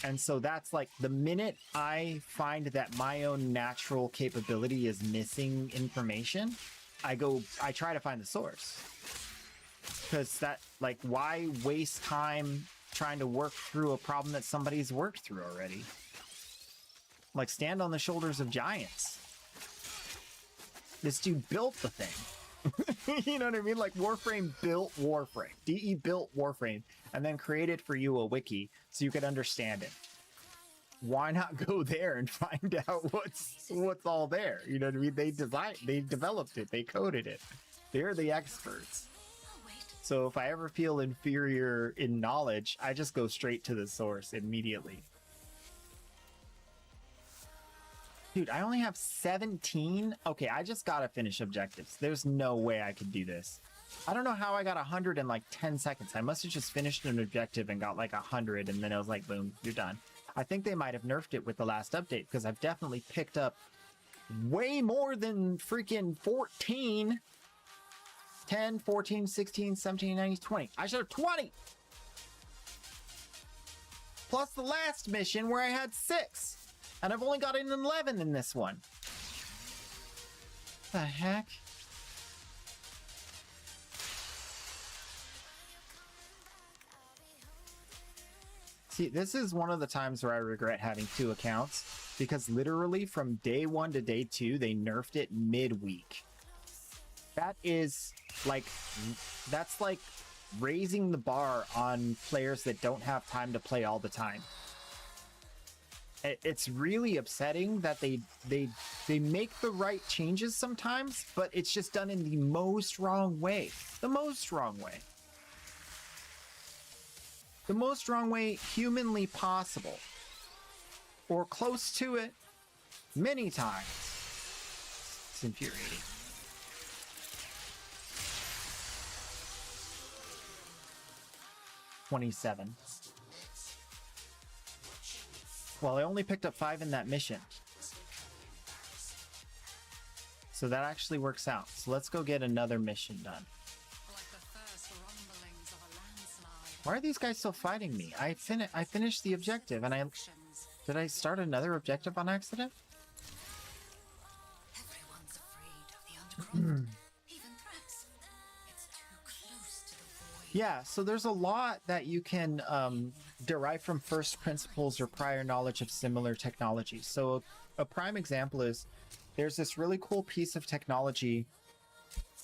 And so that's like the minute I find that my own natural capability is missing information, I try to find the source. Because that, like, why waste time trying to work through a problem that somebody's worked through already? Like, stand on the shoulders of giants. This dude built the thing. You know what I mean? Like, Warframe built Warframe. DE built Warframe and then created for you a wiki so you could understand it. Why not go there and find out what's all there? You know what I mean? They developed it, they coded it. They're the experts. So if I ever feel inferior in knowledge, I just go straight to the source immediately. Dude, I only have 17? Okay, I just gotta finish objectives. There's no way I could do this. I don't know how I got 100 in like 10 seconds. I must have just finished an objective and got like 100, and then I was like, boom, you're done. I think they might have nerfed it with the last update, because I've definitely picked up way more than freaking 14. 10, 14, 16, 17, 19, 20. I should have 20! Plus the last mission where I had 6. And I've only got an 11 in this one. What the heck? See, this is one of the times where I regret having 2 accounts, because literally from day 1 to day 2, they nerfed it midweek. That is like, that's like raising the bar on players that don't have time to play all the time. It's really upsetting that they make the right changes sometimes, but it's just done in the most wrong way. The most wrong way. The most wrong way humanly possible. Or close to it many times. It's infuriating. $27. Well, I only picked up 5 in that mission. So that actually works out. So let's go get another mission done. Like the first rumblings of a landslide. Why are these guys still fighting me? I finished the objective, and did I start another objective on accident? Everyone's afraid of the underground. Even threats. It's too close to the void. Yeah, so there's a lot that you can derive from first principles or prior knowledge of similar technology. So a prime example is, there's this really cool piece of technology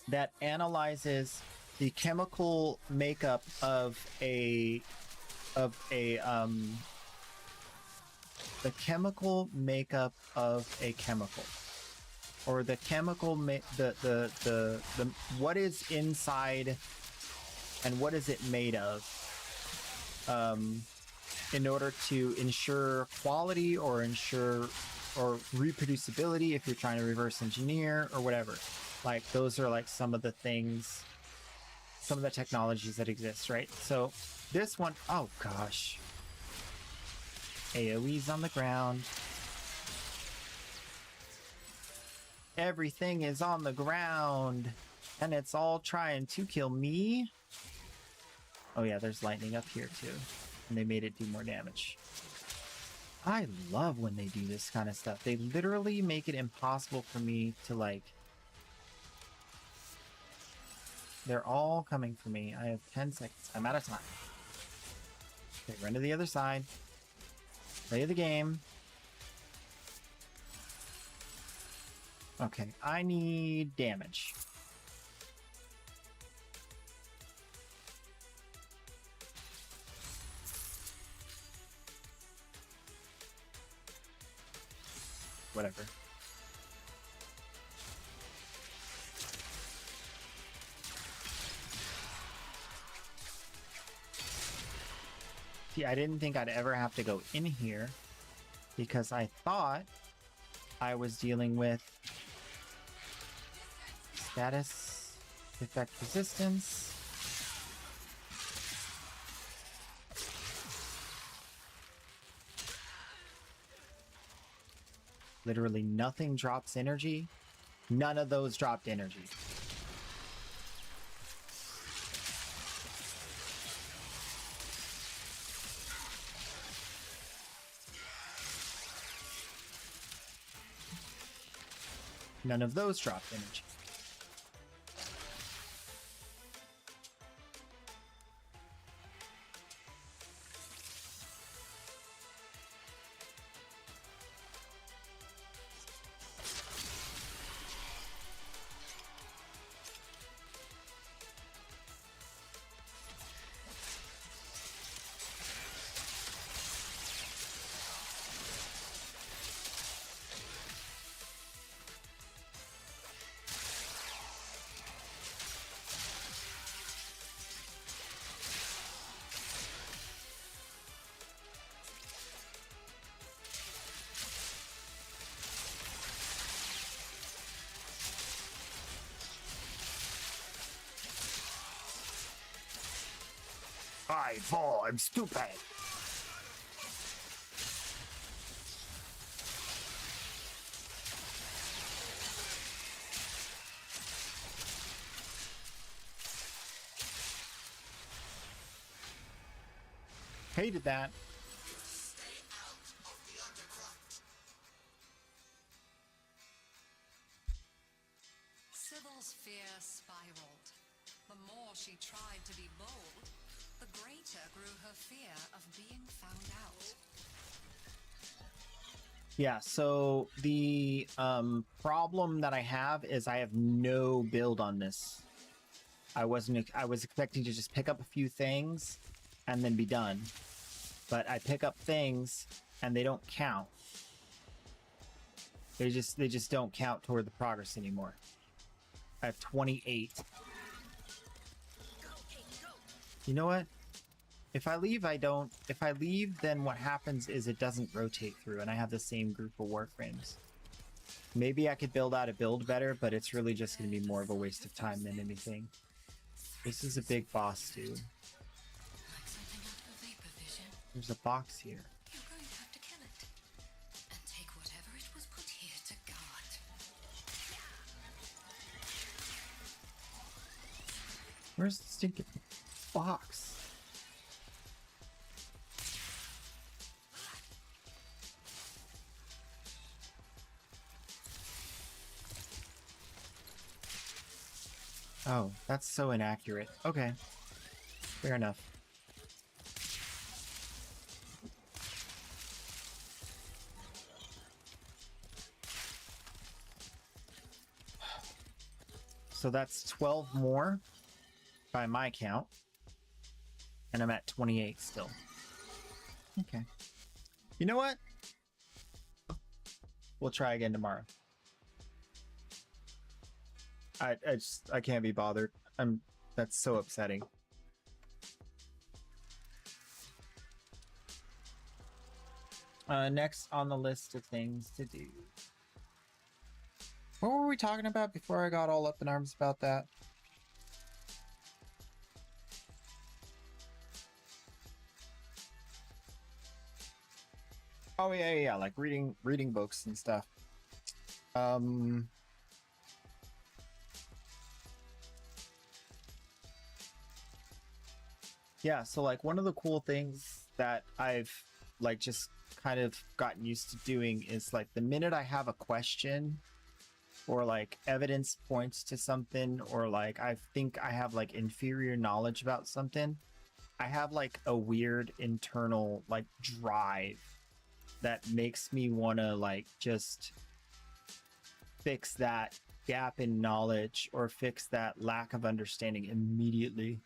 that analyzes the chemical makeup of the chemical makeup of a chemical, or the chemical the what is inside and what is it made of, in order to ensure quality or reproducibility if you're trying to reverse engineer or whatever. Like, those are like some of the things, some of the technologies that exist, right? So this one, oh gosh. AoE's on the ground. Everything is on the ground, and it's all trying to kill me. Oh yeah, there's lightning up here too, and they made it do more damage. I love when they do this kind of stuff. They literally make it impossible for me to, like... They're all coming for me. I have 10 seconds. I'm out of time. Okay, run to the other side. Play the game. Okay, I need damage. whatever. See, I didn't think I'd ever have to go in here because I thought I was dealing with status effect resistance. Literally nothing drops energy. None of those dropped energy. None of those dropped energy. I fall, I'm stupid. Hated that. Sybil's fear spiraled. The more she tried to be bold, the greater grew her fear of being found out. Yeah, so the problem that I have is I have no build on this. I was expecting to just pick up a few things and then be done. But I pick up things and they don't count. They just don't count toward the progress anymore. I have 28. You know what? If I leave, I don't. If I leave, then what happens is it doesn't rotate through, and I have the same group of warframes. Maybe I could build out a build better, but it's really just going to be more of a waste of time than anything. This is a big boss, dude. Like something out of a vapor vision. There's a box here. You're going to have to kill it. And take whatever it was put here to guard. Where's the stinking box? Oh, that's so inaccurate. Okay. Fair enough. So that's 12 more by my count. And I'm at 28 still. Okay. You know what? We'll try again tomorrow. I can't be bothered. That's so upsetting. Next on the list of things to do. What were we talking about before I got all up in arms about that? Oh yeah, like reading books and stuff. Yeah, so like one of the cool things that I've like just kind of gotten used to doing is like the minute I have a question or like evidence points to something, or like I think I have like inferior knowledge about something, I have like a weird internal like drive that makes me want to like just fix that gap in knowledge or fix that lack of understanding immediately.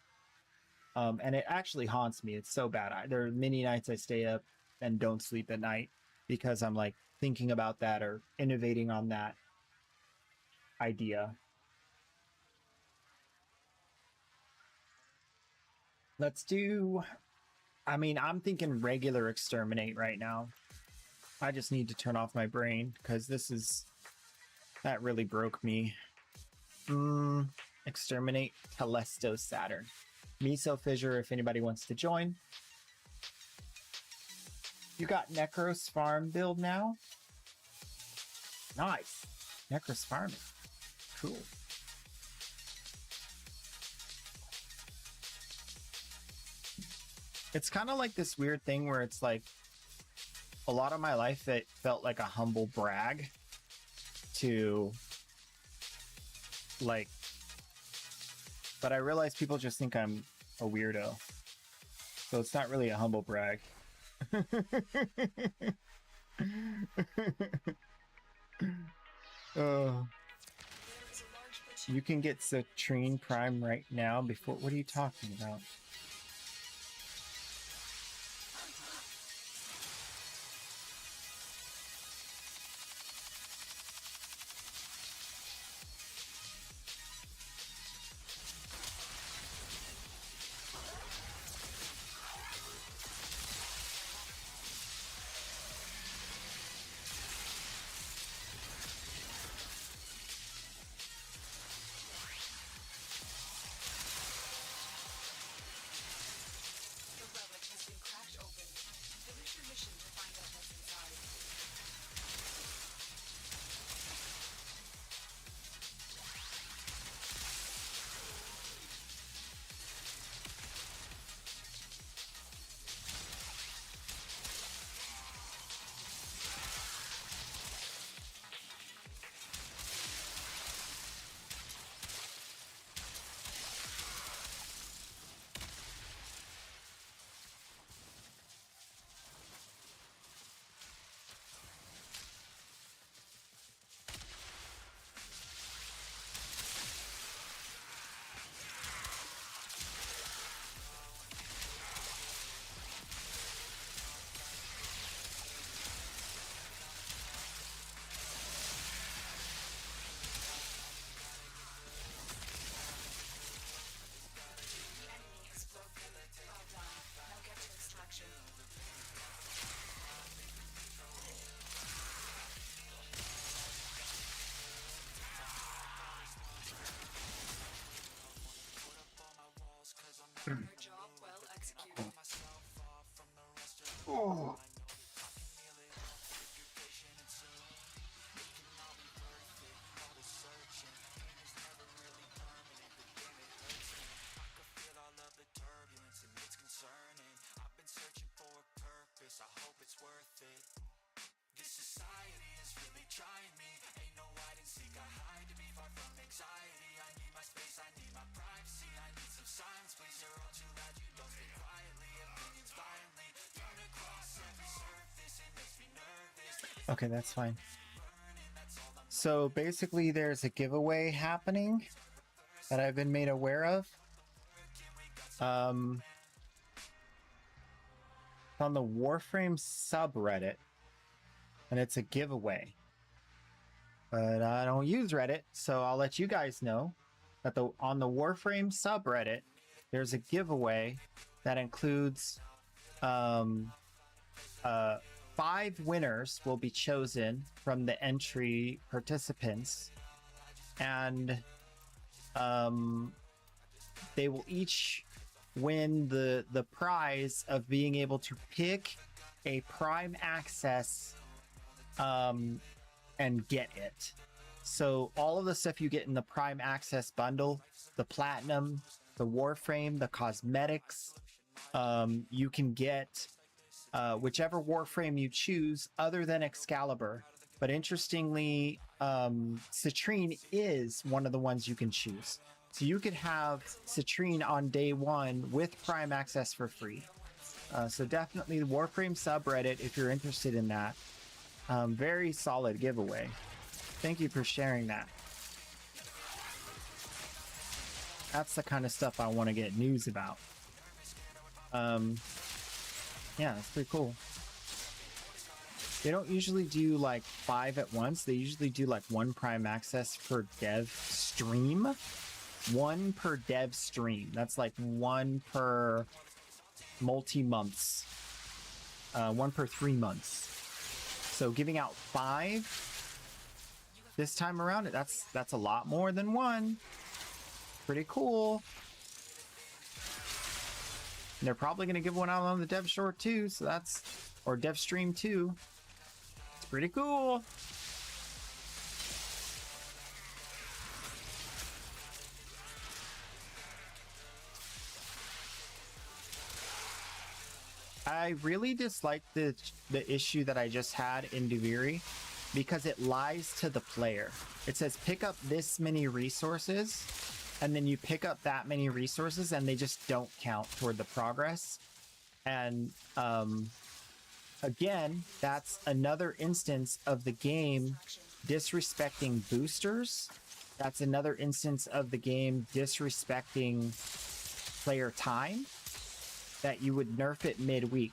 And it actually haunts me. It's so bad. There are many nights I stay up and don't sleep at night because I'm like thinking about that or innovating on that idea. Let's do, I mean, I'm thinking regular exterminate right now. I just need to turn off my brain because that really broke me. Exterminate Telesto Saturn. Miso Fissure if anybody wants to join. You got Necros Farm build now? Nice. Necros Farming. Cool. It's kind of like this weird thing where it's like a lot of my life it felt like a humble brag to like, but I realize people just think I'm a weirdo. So it's not really a humble brag. You can get Citrine Prime right now before, what are you talking about? The relic has been cracked open. Finish your mission to find out what's inside. The enemy exploded. All done. Now get to extraction. Your job well executed. Oh. Okay, that's fine. So basically there's a giveaway happening that I've been made aware of. It's on the Warframe subreddit, and it's a giveaway. But I don't use Reddit, so I'll let you guys know that on the Warframe subreddit, there's a giveaway that includes 5 winners will be chosen from the entry participants, and they will each win the prize of being able to pick a Prime Access and get it. So all of the stuff you get in the Prime Access bundle, the Platinum, the Warframe, the cosmetics, you can get whichever Warframe you choose other than Excalibur. But interestingly, Citrine is one of the ones you can choose. So you could have Citrine on day 1 with Prime Access for free. So definitely the Warframe subreddit if you're interested in that. Very solid giveaway. Thank you for sharing that. That's the kind of stuff I want to get news about. Yeah, that's pretty cool. They don't usually do like 5 at once. They usually do like 1 prime access per dev stream. 1 per dev stream. That's like 1 per multi-months. 1 per 3 months. So giving out 5 this time around, that's a lot more than 1. Pretty cool. And they're probably going to give one out on the dev short too, so that's, or dev stream too. It's pretty cool. I really dislike the issue that I just had in Duviri because it lies to the player. It says pick up this many resources, and then you pick up that many resources and they just don't count toward the progress. And again, that's another instance of the game disrespecting boosters. That's another instance of the game disrespecting player time, that you would nerf it midweek.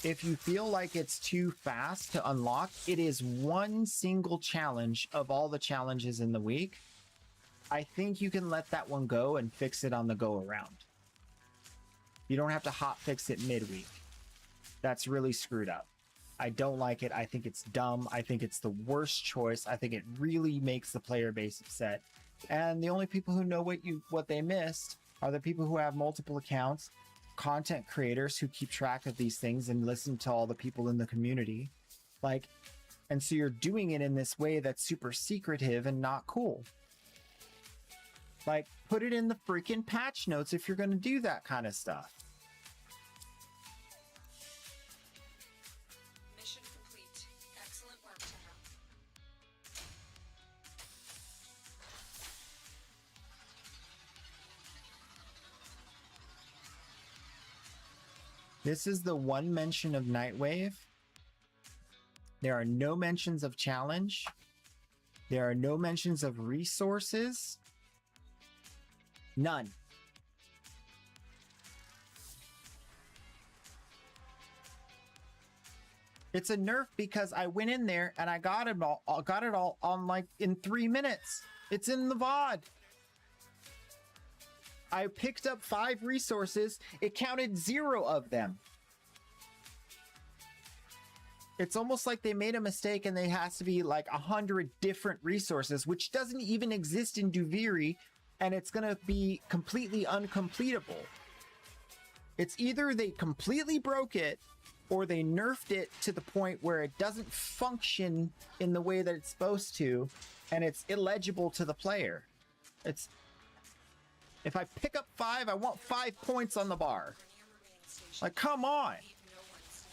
If you feel like it's too fast to unlock, it is one single challenge of all the challenges in the week. I think you can let that one go and fix it on the go around. You don't have to hot fix it midweek. That's really screwed up. I don't like it. I think it's dumb. I think it's the worst choice. I think it really makes the player base upset. And the only people who know what they missed are the people who have multiple accounts, content creators who keep track of these things and listen to all the people in the community. Like, and so you're doing it in this way that's super secretive and not cool. Like, put it in the freaking patch notes if you're going to do that kind of stuff. Mission complete. Excellent work, Tara. This is the one mention of Nightwave. There are no mentions of challenge. There are no mentions of resources. None. It's a nerf because I went in there and I got it all on like in 3 minutes. It's in the VOD. I picked up 5 resources. It counted 0 of them. It's almost like they made a mistake and there has to be like 100 different resources, which doesn't even exist in Duviri, and it's going to be completely uncompletable. It's either they completely broke it or they nerfed it to the point where it doesn't function in the way that it's supposed to, and it's illegible to the player. It's, if I pick up 5, I want 5 points on the bar. Like, come on.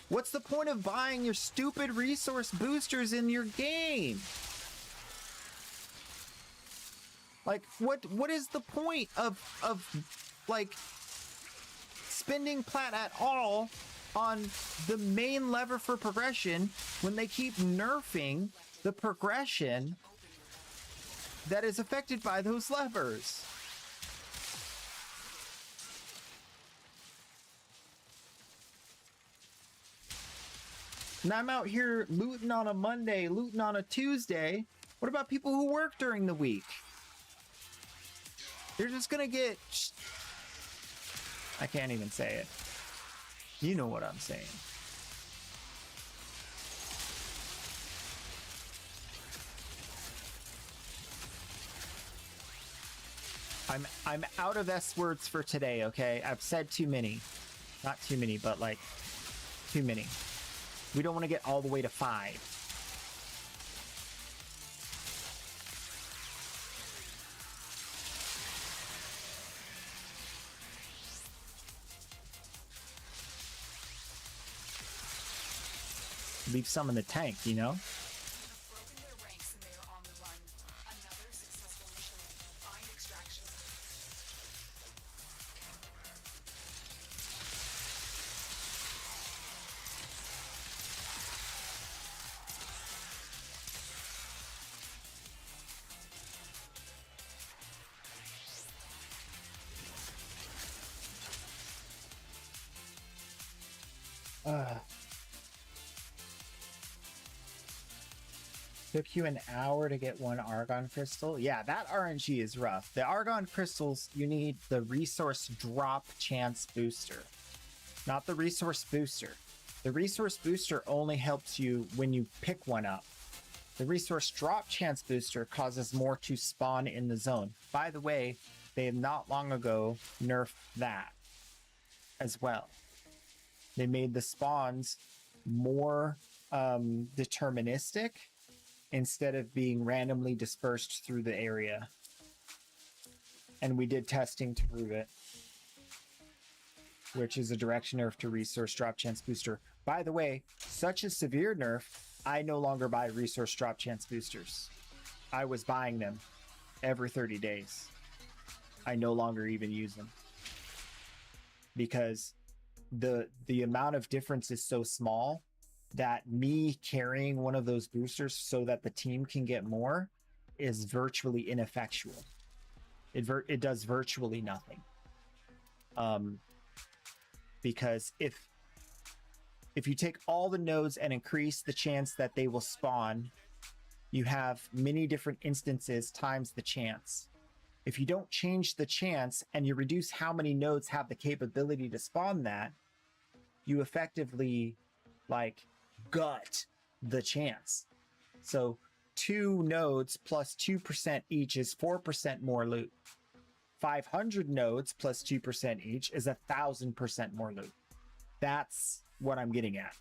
What's the point of buying your stupid resource boosters in your game? Like, what is the point of like spending plat at all on the main lever for progression when they keep nerfing the progression that is affected by those levers? And I'm out here looting on a Monday, looting on a Tuesday. What about people who work during the week? You're just gonna get... I can't even say it. You know what I'm saying. I'm out of S words for today, okay? I've said too many. Not too many, but like too many. We don't want to get all the way to 5. Leave some in the tank, you know? Broken their ranks and they are on the run. Another successful mission. Find extraction. Took you an hour to get one Argon crystal. Yeah, that RNG is rough. The Argon crystals, you need the resource drop chance booster, not the resource booster. The resource booster only helps you when you pick one up. The resource drop chance booster causes more to spawn in the zone. By the way, they have not long ago nerfed that as well. They made the spawns more deterministic instead of being randomly dispersed through the area. And we did testing to prove it, which is a direction nerf to resource drop chance booster. By the way, such a severe nerf, I no longer buy resource drop chance boosters. I was buying them every 30 days. I no longer even use them because the amount of difference is so small that me carrying one of those boosters so that the team can get more is virtually ineffectual. It does virtually nothing. Because if you take all the nodes and increase the chance that they will spawn, you have many different instances times the chance. If you don't change the chance and you reduce how many nodes have the capability to spawn that, you effectively like gut the chance. So 2 nodes plus 2% each is 4% more loot. 500 nodes plus 2% each is 1,000% more loot. That's what I'm getting at.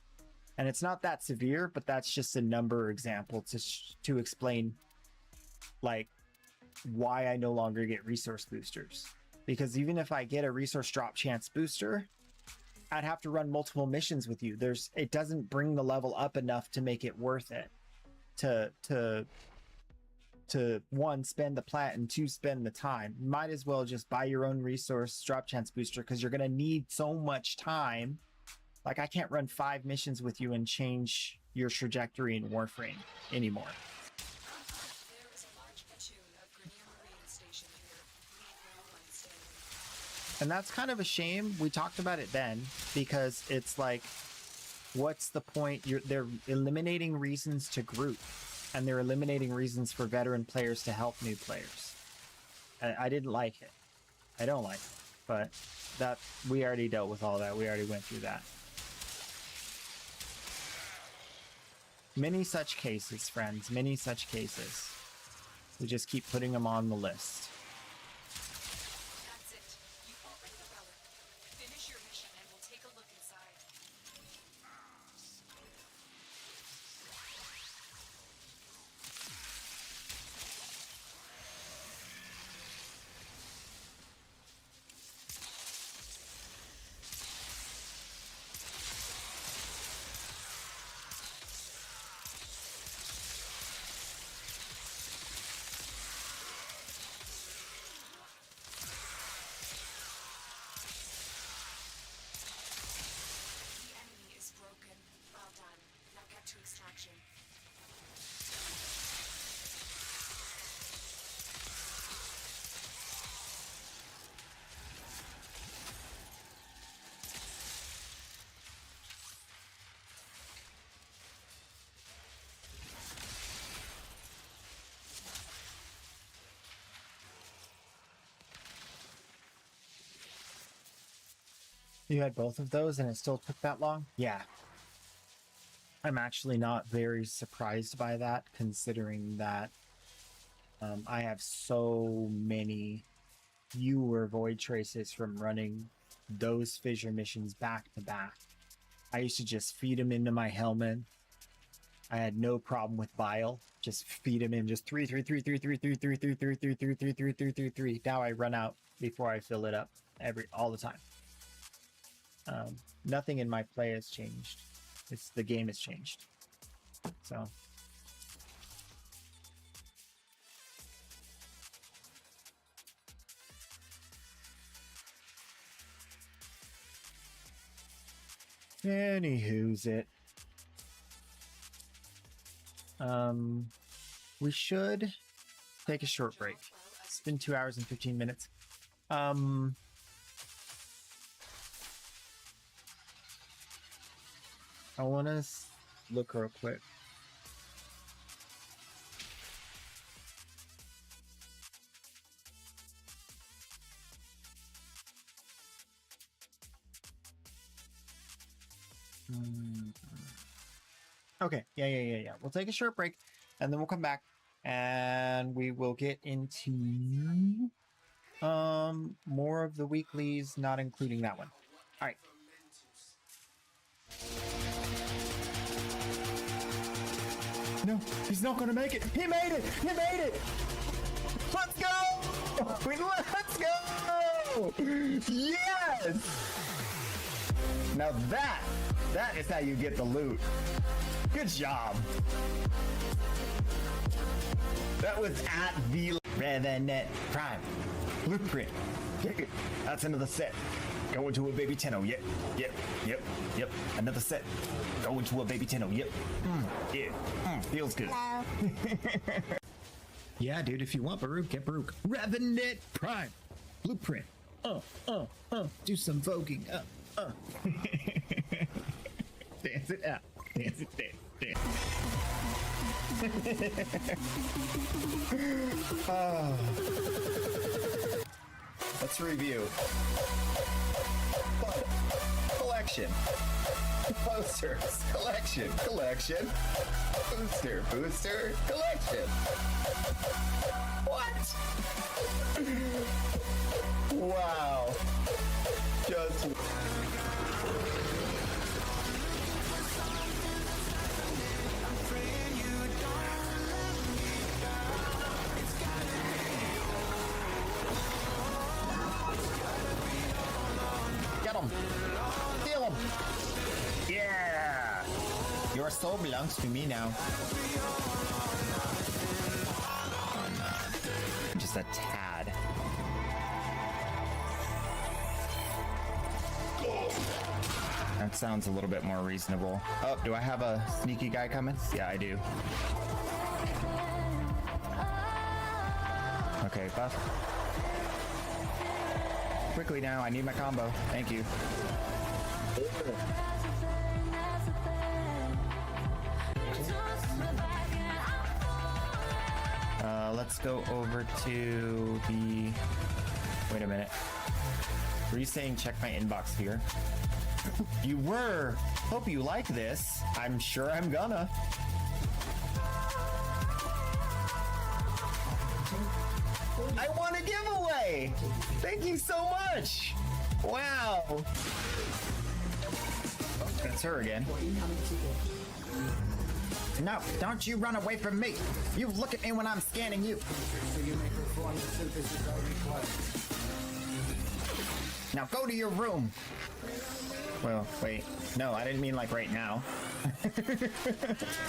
And it's not that severe, but that's just a number example to explain like why I no longer get resource boosters. Because even if I get a resource drop chance booster, I'd have to run multiple missions with you. It doesn't bring the level up enough to make it worth it to one, spend the plat, and 2, spend the time. You might as well just buy your own resource drop chance booster because you're going to need so much time. Like, I can't run 5 missions with you and change your trajectory in Warframe anymore. There is a large platoon of Grenier Marine station here. Lead rail line standing. And that's kind of a shame. We talked about it then because it's like, what's the point? They're eliminating reasons to group, and they're eliminating reasons for veteran players to help new players. I didn't like it. I don't like it, but that we already dealt with all that. We already went through that. Many such cases, friends. Many such cases. We just keep putting them on the list. That's it. You opened the relic. Finish your mission and we'll take a look inside. The enemy is broken. Well done. Now get to extraction. You had both of those and it still took that long? Yeah. I'm actually not very surprised by that, considering that I have so many fewer void traces from running those fissure missions back to back. I used to just feed them into my helmet. I had no problem with bile. Just feed them in, just 3, 3, 3, 3, 3, 3, 3, 3, 3, 3, 3, 3, 3, 3, 3, 3, 3. Now I run out before I fill it up all the time. Nothing in my play has changed. It's the game has changed. So anywho's it. We should take a short break. It's been 2 hours and 15 minutes. I want to look real quick. Okay, yeah. We'll take a short break, and then we'll come back, and we will get into more of the weeklies, not including that one. All right. No, he's not gonna make it. He made it. He made it. Let's go. Let's go. Yes. Now that is how you get the loot. Good job. That was at the Revenant Prime Blueprint. That's another set. Going to a baby Tenno. Yep. Another set. Going to a baby Tenno. Yep. Feels good. Yeah, dude, if you want Baruch, get Baruch. Revenant Prime Blueprint. Do some voguing. Dance it out. Dance. Let's review. Fun. Collection. Posters. Collection. Booster. Collection. What? Wow. Just... Get him! Steal him! Yeah! Your soul belongs to me now. Just a tad. That sounds a little bit more reasonable. Oh, do I have a sneaky guy coming? Yeah, I do. Okay, buff. Quickly now, I need my combo. Thank you. Let's go over to the... Wait a minute. Were you saying check my inbox here? You were! Hope you like this. I'm sure I'm gonna. I won a giveaway! Thank you so much! Wow! That's her again. No, don't you run away from me! You look at me when I'm scanning you! Now go to your room! Well, wait. No, I didn't mean like right now.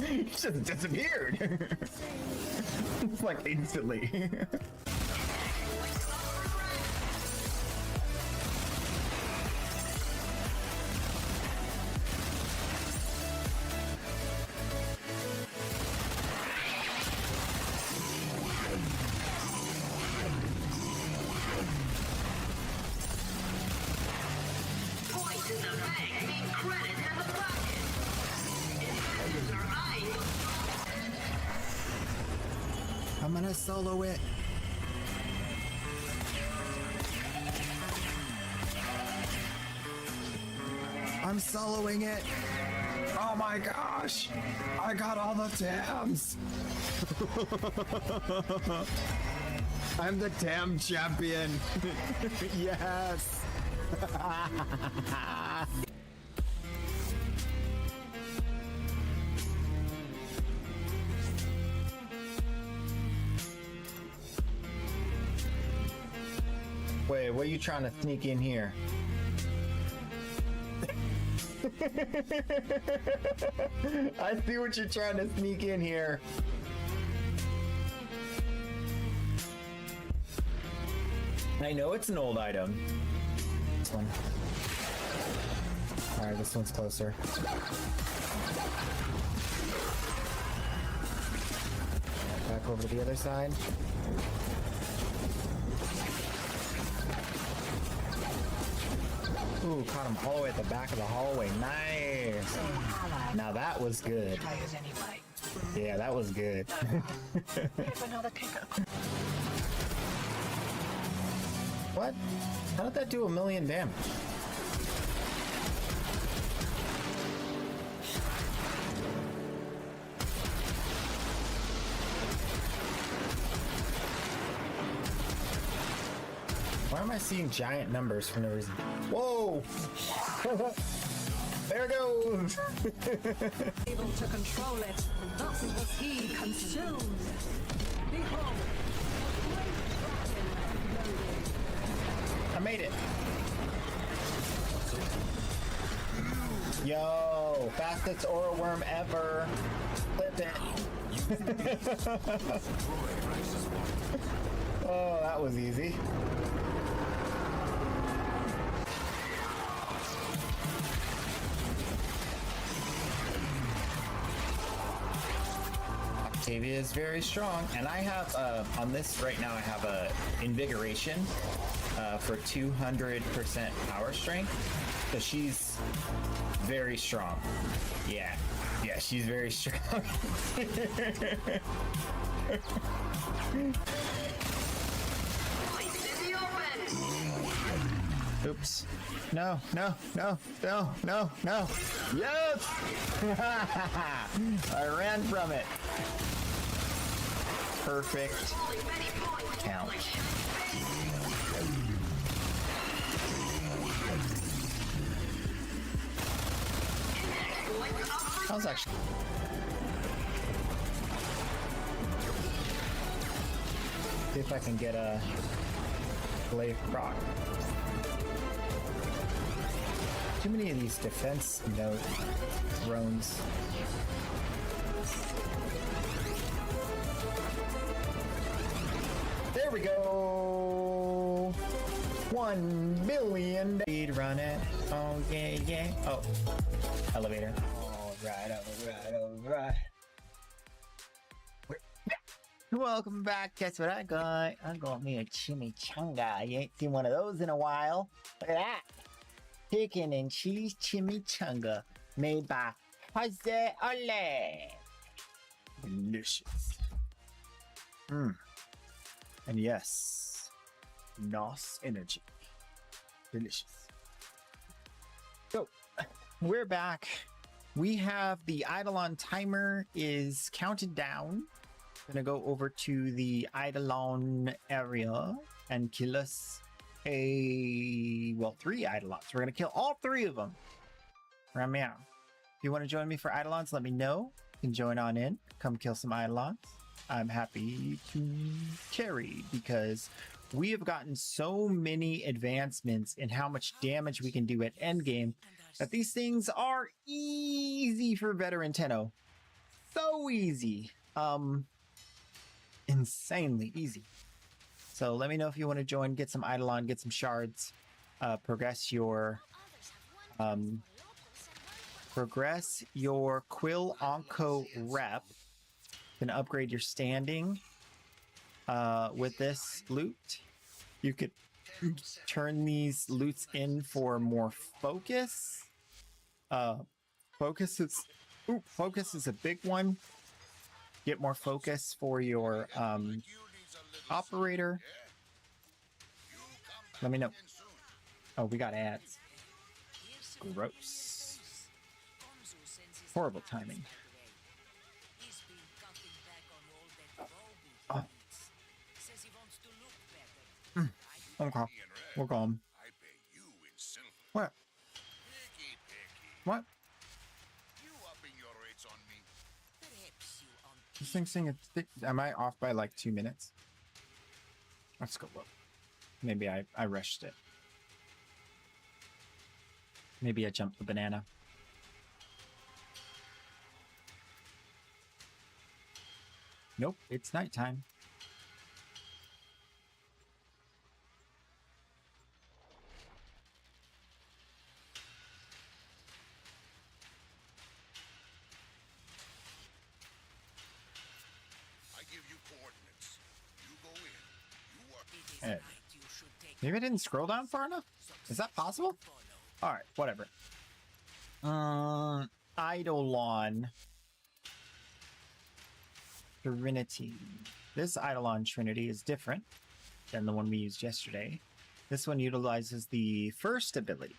He just disappeared! It's like instantly. I'm gonna solo it. I'm soloing it. Oh my gosh. I got all the tabs. I'm the TAM champion. Yes. Wait, what are you trying to sneak in here? I see what you're trying to sneak in here. I know it's an old item. This one. Alright, this one's closer. Back over to the other side. Ooh, caught him all the way at the back of the hallway. Nice. Now that was good. Yeah, that was good. What? How did that do 1,000,000 damage? Why am I seeing giant numbers for no reason? Whoa! There it goes! Able to control it, thus was he consumed. Behold, a great dragon loaded. I made it. Yo, fastest oral worm ever. Clip it. Oh, that was easy. Octavia is very strong, and I have on this right now. I have a invigoration for 200% power strength, so she's very strong. Yeah, she's very strong. Oops. No. Yes! I ran from it. Perfect count. That was actually... See if I can get a glaive proc. Too many of these defense note drones. There we go. 1 billion. Speed run it. Oh yeah. Oh, elevator. All right. Welcome back. Guess what I got? I got me a chimichanga. You ain't seen one of those in a while. Look at that. Chicken and cheese chimichanga made by Jose Ole. Delicious. And yes, NOS energy. Delicious. So, we're back. We have the Eidolon timer is counted down. Gonna go over to the Eidolon area and kill us three Eidolons. We're gonna kill all three of them. Meow. If you want to join me for Eidolons, let me know. You can join on in. Come kill some Eidolons. I'm happy to carry because we have gotten so many advancements in how much damage we can do at endgame that these things are easy for veteran Tenno. So easy. Insanely easy. So let me know if you want to join, get some Eidolon, get some shards, progress your Quill Onco rep, then upgrade your standing with this loot. You could turn these loots in for more focus. Focus is a big one. Get more focus for your operator. Let me know. Oh, we got ads. Gross. Horrible timing. Oh. Okay. We're gone. What? What? This thing's saying it's... Am I off by like 2 minutes? Let's go look. Maybe I rushed it. Maybe I jumped the banana. Nope, it's nighttime. I give you coordinates. You go in. You work. Hey. Maybe I didn't scroll down far enough? Is that possible? Alright, whatever. Eidolon Trinity. This Eidolon Trinity is different than the one we used yesterday. This one utilizes the first ability.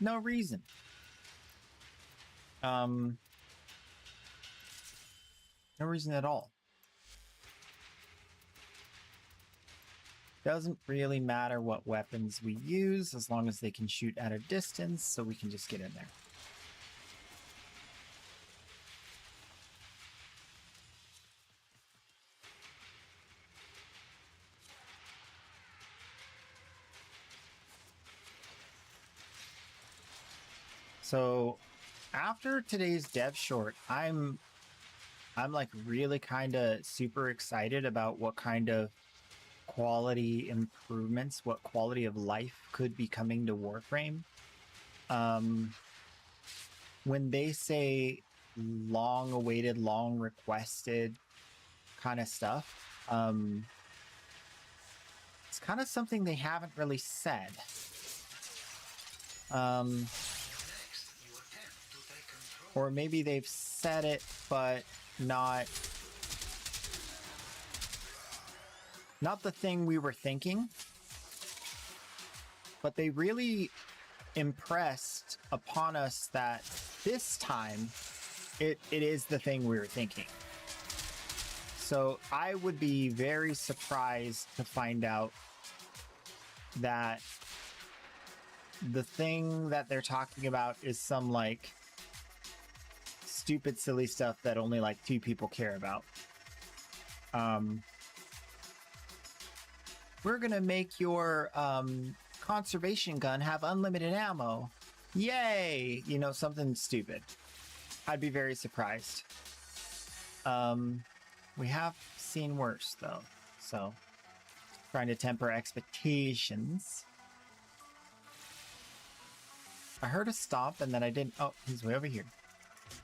No reason. No reason at all. Doesn't really matter what weapons we use as long as they can shoot at a distance, so we can just get in there. So after today's dev short, I'm like really kind of super excited about what kind of quality improvements, what quality of life could be coming to Warframe. When they say long awaited, long requested kind of stuff, it's kind of something they haven't really said. Or maybe they've said it, but not the thing we were thinking. But they really impressed upon us that this time it is the thing we were thinking. So I would be very surprised to find out that the thing that they're talking about is some like stupid, silly stuff that only like 2 people care about. We're gonna make your conservation gun have unlimited ammo. Yay! You know, something stupid. I'd be very surprised. We have seen worse though, so trying to temper expectations. I heard a stomp and then I didn't. Oh, he's way over here.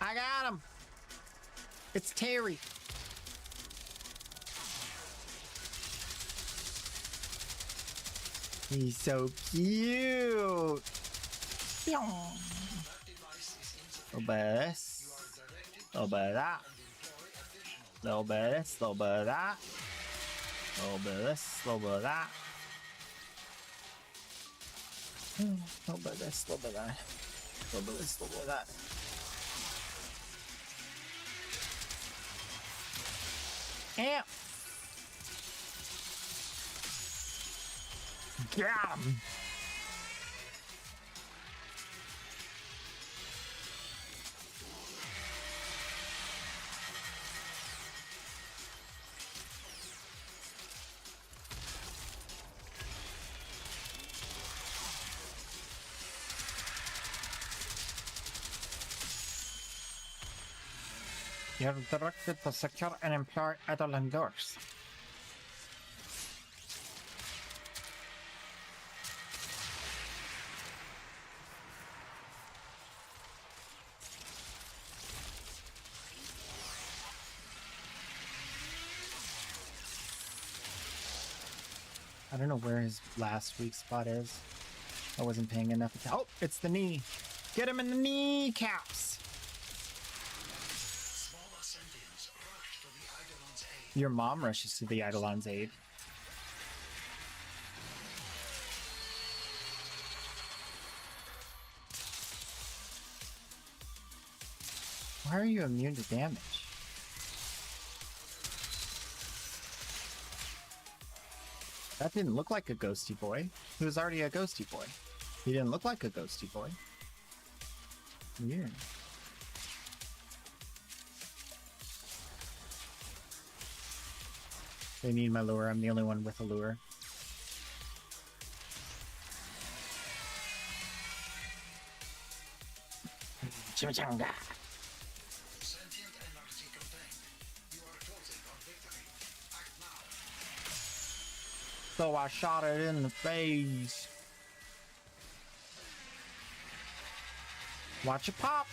I got him! It's Terry! He's so cute! Little bit of this. Little bit of that. Little bit of this. Little bit of that. Little bit of this. Little bit of that. Little bit of this. Little bit of that. Little bit of this. Little bit of that. Amp! Got him! You're directed to secure and employ idle doors. I don't know where his last weak spot is. I wasn't paying enough attention. Oh, it's the knee. Get him in the kneecaps. Your mom rushes to the Eidolon's aid. Why are you immune to damage? That didn't look like a ghosty boy. He was already a ghosty boy. He didn't look like a ghosty boy. Weird. They need my lure. I'm the only one with a lure. Chimichanga. Sentient energy contained. You are closing on victory. Act now. So I shot it in the face. Watch it pop.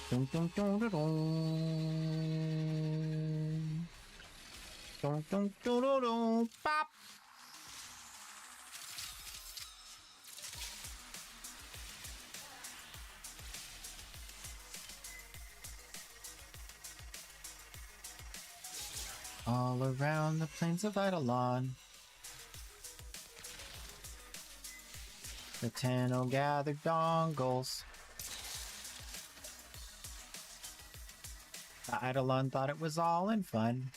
Dun, dun, dun, dun, dun. Dun, dun, dun, dun, dun. Pop. All around the plains of Eidolon, the Tenno gathered dongles. The Eidolon thought it was all in fun.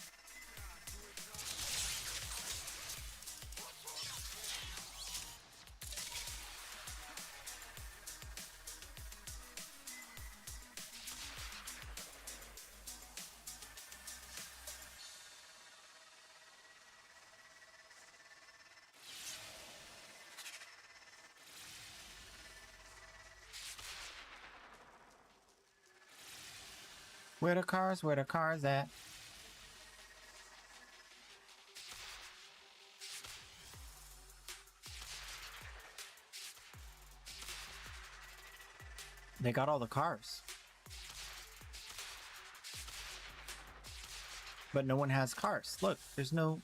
Where the cars? Where the cars at? They got all the cars. But no one has cars. Look, there's no...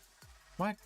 What?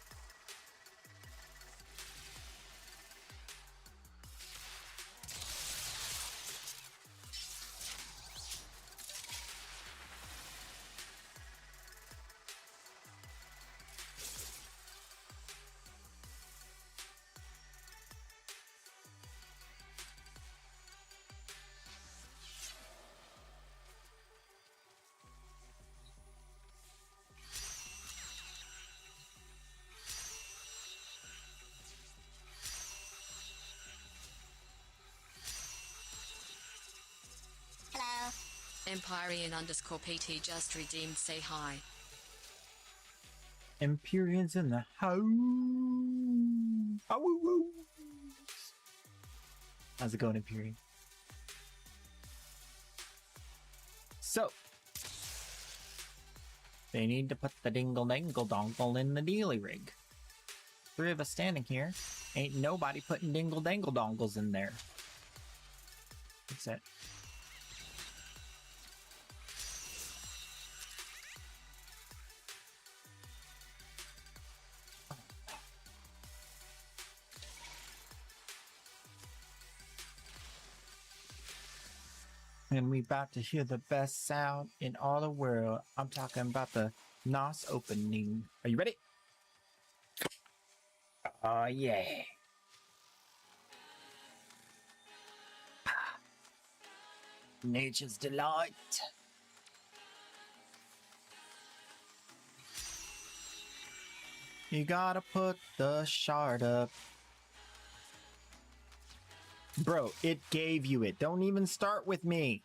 Hello. Empyrean underscore PT just redeemed. Say hi. Empyreans in the house. How's it going, Empyrean? So, they need to put the dingle dangle dongle in the dealy rig. 3 of us standing here. Ain't nobody putting dingle dangle dongles in there. That's it. And we about to hear the best sound in all the world. I'm talking about the NOS opening. Are you ready? Oh, yeah. Nature's delight. You gotta put the shard up. Bro, it gave you it. Don't even start with me.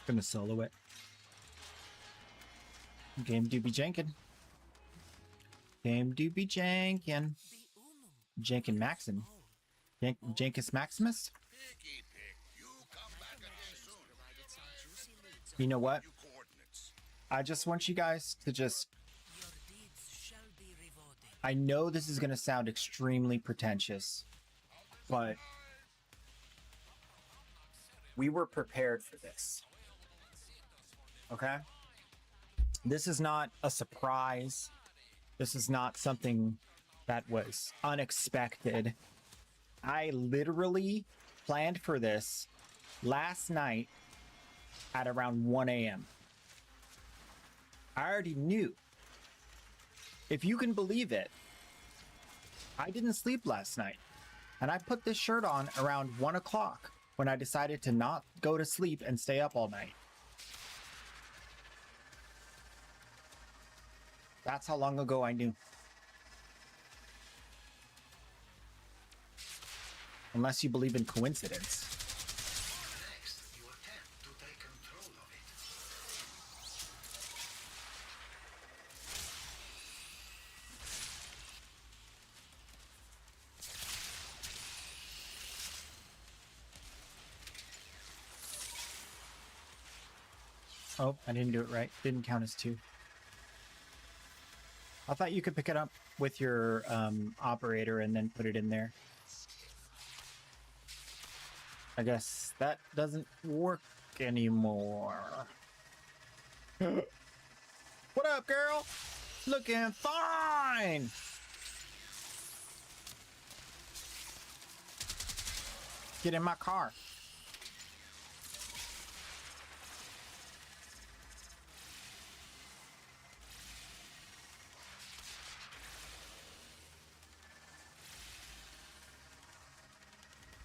Gonna solo it. Game do be jankin'. Game do be jankin'. Jankin' Maxim. Jankus Maximus? You know what? I just want you guys to just... I know this is gonna sound extremely pretentious, but we were prepared for this. Okay? This is not a surprise. This is not something that was unexpected. I literally planned for this last night at around 1 a.m. I already knew. If you can believe it, I didn't sleep last night. And I put this shirt on around 1 o'clock when I decided to not go to sleep and stay up all night. That's how long ago I knew. Unless you believe in coincidence. Next, you attempt to take control of it. Oh, I didn't do it right. Didn't count as 2. I thought you could pick it up with your operator and then put it in there. I guess that doesn't work anymore. What up, girl? Looking fine. Get in my car.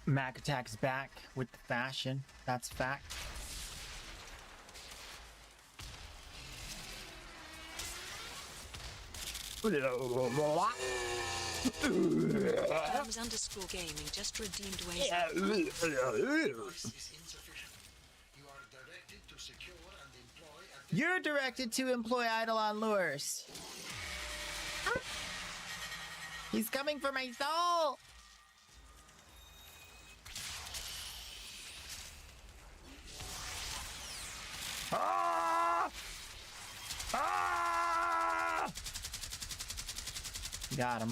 Mac Attack's back with the fashion. That's fact. Gaming just redeemed ways. This is insufficient. You are directed to secure and employ at You're directed to employ Eidolon lures. He's coming for my soul. Ah! Ah! Got him.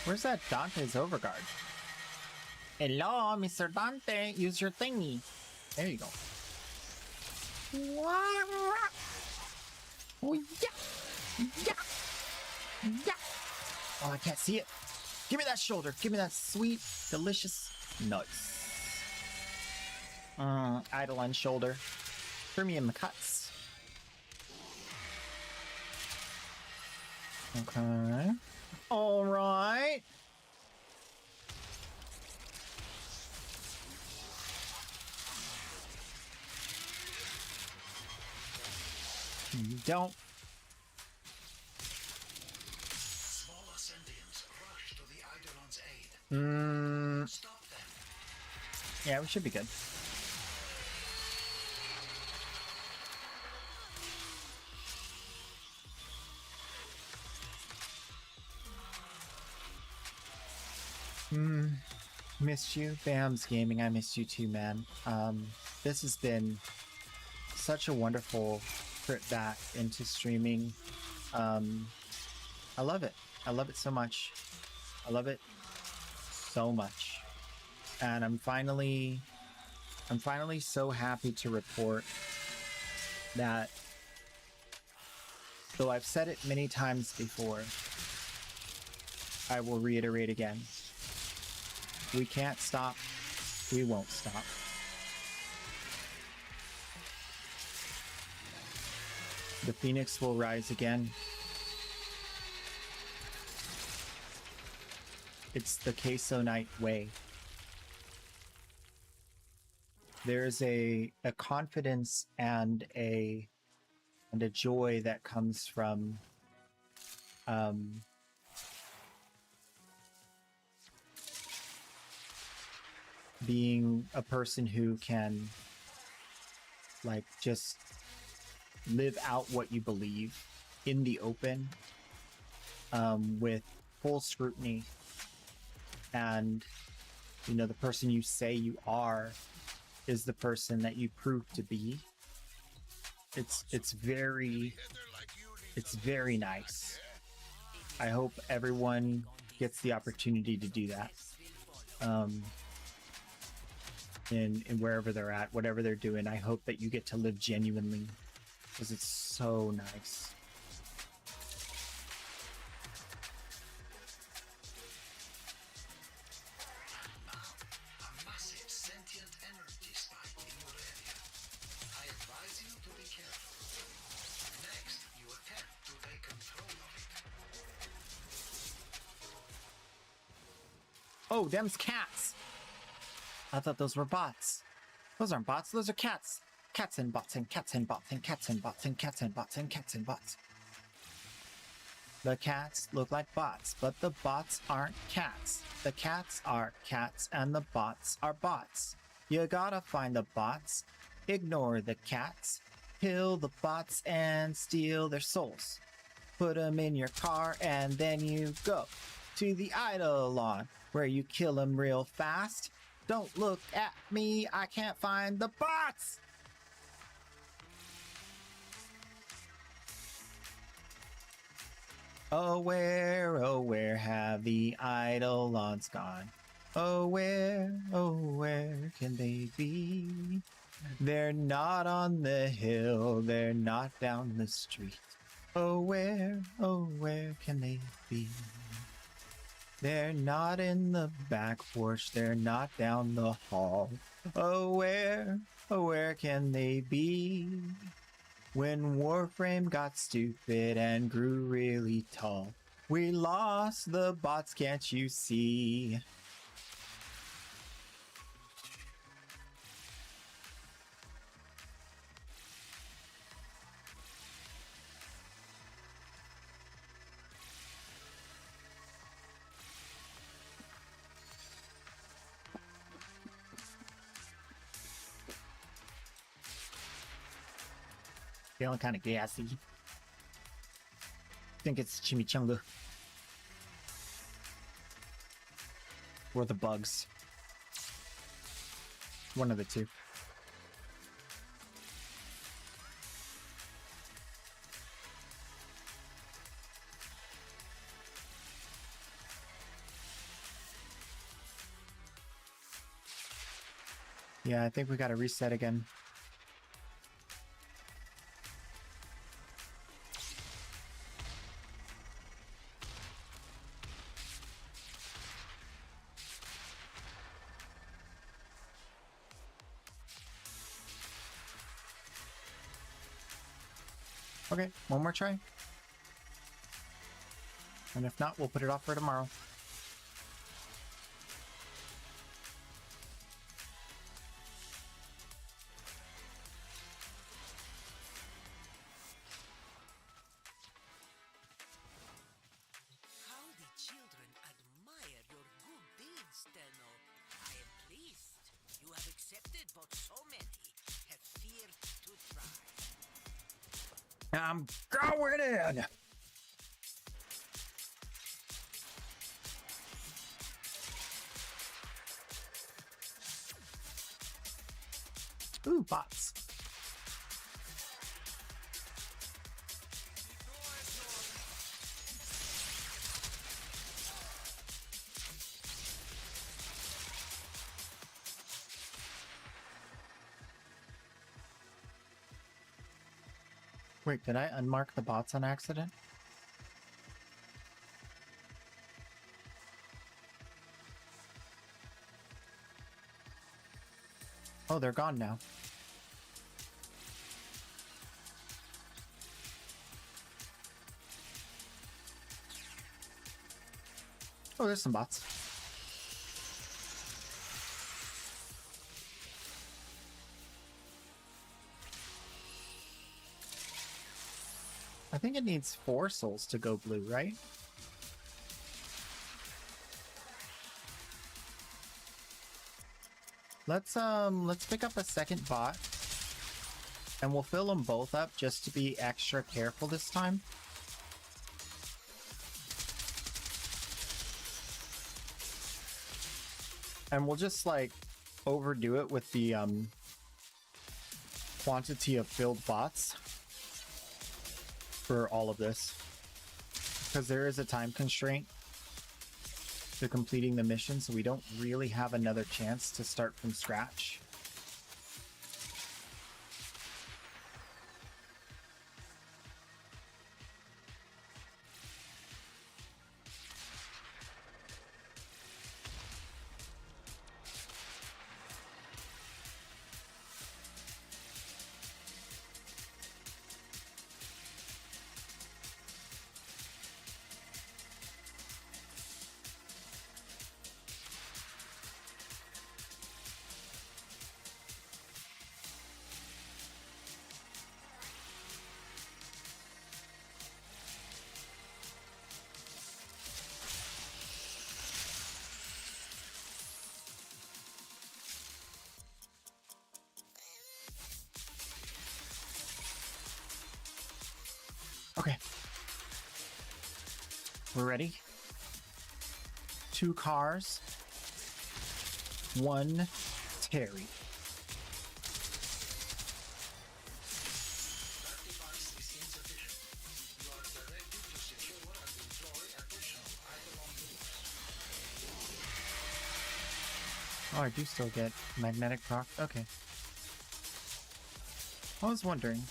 Where's that Dante's overguard? Hello, Mr. Dante. Use your thingy. There you go. Oh, yeah. Yeah. Yeah. Oh, I can't see it. Give me that shoulder. Give me that sweet, delicious nuts. Eidolon shoulder. Premium cuts. Okay. All right. Don't. smaller sentients rush to the Eidolon's aid. Stop them. Yeah, we should be good. Missed you. Bam's Gaming, I missed you too, man. This has been such a wonderful trip back into streaming. I love it. I love it so much. I love it so much. And I'm finally so happy to report that, though I've said it many times before, I will reiterate again. We can't stop. We won't stop. The Phoenix will rise again. It's the Queso Night way. There's a confidence and a joy that comes from being a person who can like just live out what you believe in the open, with full scrutiny, and you know the person you say you are is the person that you prove to be. It's very nice. I hope everyone gets the opportunity to do that. In wherever they're at, whatever they're doing, I hope that you get to live genuinely, because it's so nice. A massive sentient energy spike in your area. I advise you to be careful. Next, you attempt to take control of it. Oh, them's cats. I thought those were bots. Those aren't bots, those are cats. Cats and bots and cats and bots and cats and bots and cats and bots and cats and bots. The cats look like bots, but the bots aren't cats. The cats are cats and the bots are bots. You gotta find the bots, ignore the cats, kill the bots and steal their souls. Put them in your car and then you go to the Eidolon, where you kill them real fast. Don't look at me, I can't find the bots! Oh, where have the eidolons gone? Oh, where can they be? They're not on the hill, they're not down the street. Oh, where can they be? They're not in the back porch, they're not down the hall. Oh, where can they be? When Warframe got stupid and grew really tall, we lost the bots, can't you see? Feeling kind of gassy. Think it's chimichanga. Or the bugs. One of the two. Yeah, I think we gotta reset again. Okay, one more try. And if not, we'll put it off for tomorrow. How the children admire your good deeds, Tenno. I am pleased. You have accepted what so many have feared to try. I'm going in! Ooh, bots. Wait, did I unmark the bots on accident? Oh, they're gone now. Oh, there's some bots. I think it needs 4 souls to go blue, right? Let's pick up a second bot. And we'll fill them both up just to be extra careful this time. And we'll just like overdo it with the quantity of filled bots for all of this, because there is a time constraint to completing the mission, so we don't really have another chance to start from scratch. Okay. We're ready. 2 cars. 1 Terry. That device is insufficient. You are directed to secure and Oh, I do still get magnetic proc. Okay. I was wondering.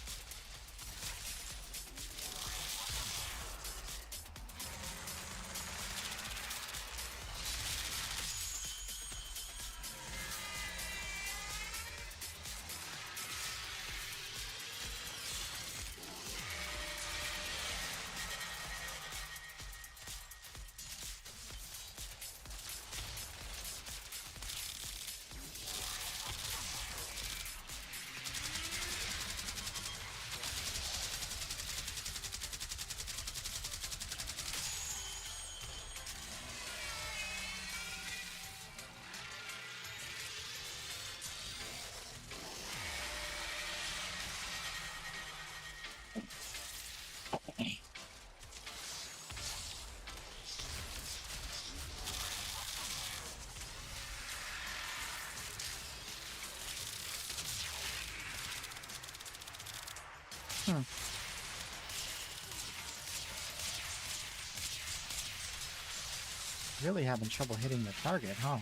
Really having trouble hitting the target, huh?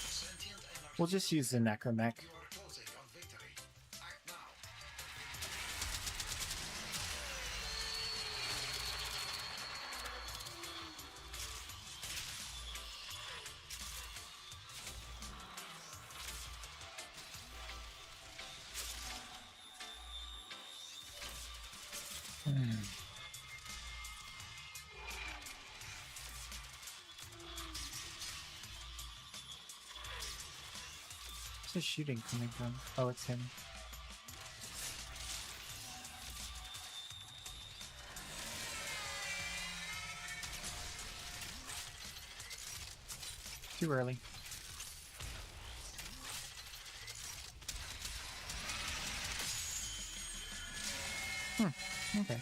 Sentient energy. We'll just use the necromech. You are closing on victory. Act now. Where's the shooting coming from? Oh, it's him. Too early. Okay.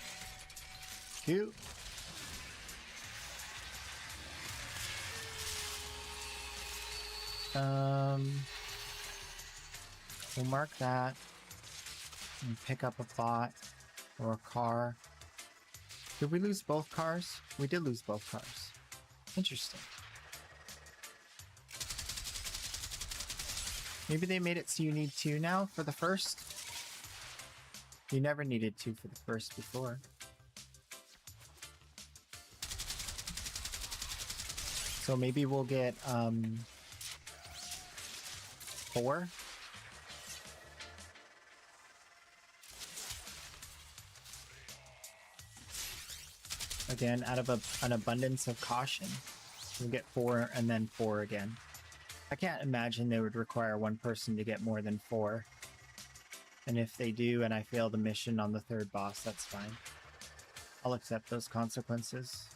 Cute. We'll mark that and pick up a bot or a car. Did we lose both cars? We did lose both cars. Interesting. Maybe they made it so you need 2 now for the first? You never needed 2 for the first before. So maybe we'll get 4? Again, out of an abundance of caution, we'll get 4 and then 4 again. I can't imagine they would require one person to get more than 4. And if they do and I fail the mission on the 3rd boss, that's fine. I'll accept those consequences.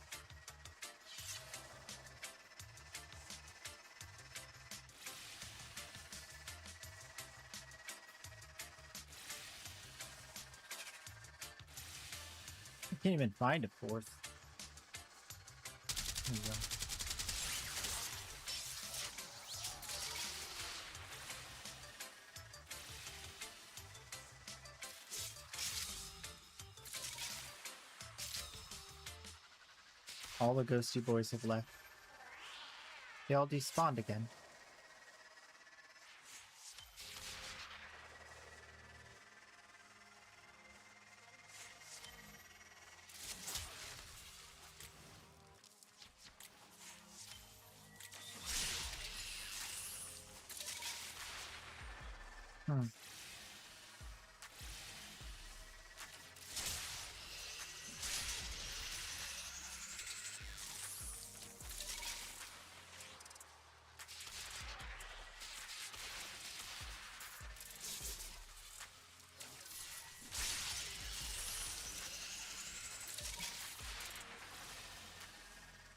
I can't even find a 4th. There we go. All the ghosty boys have left. They all despawned again.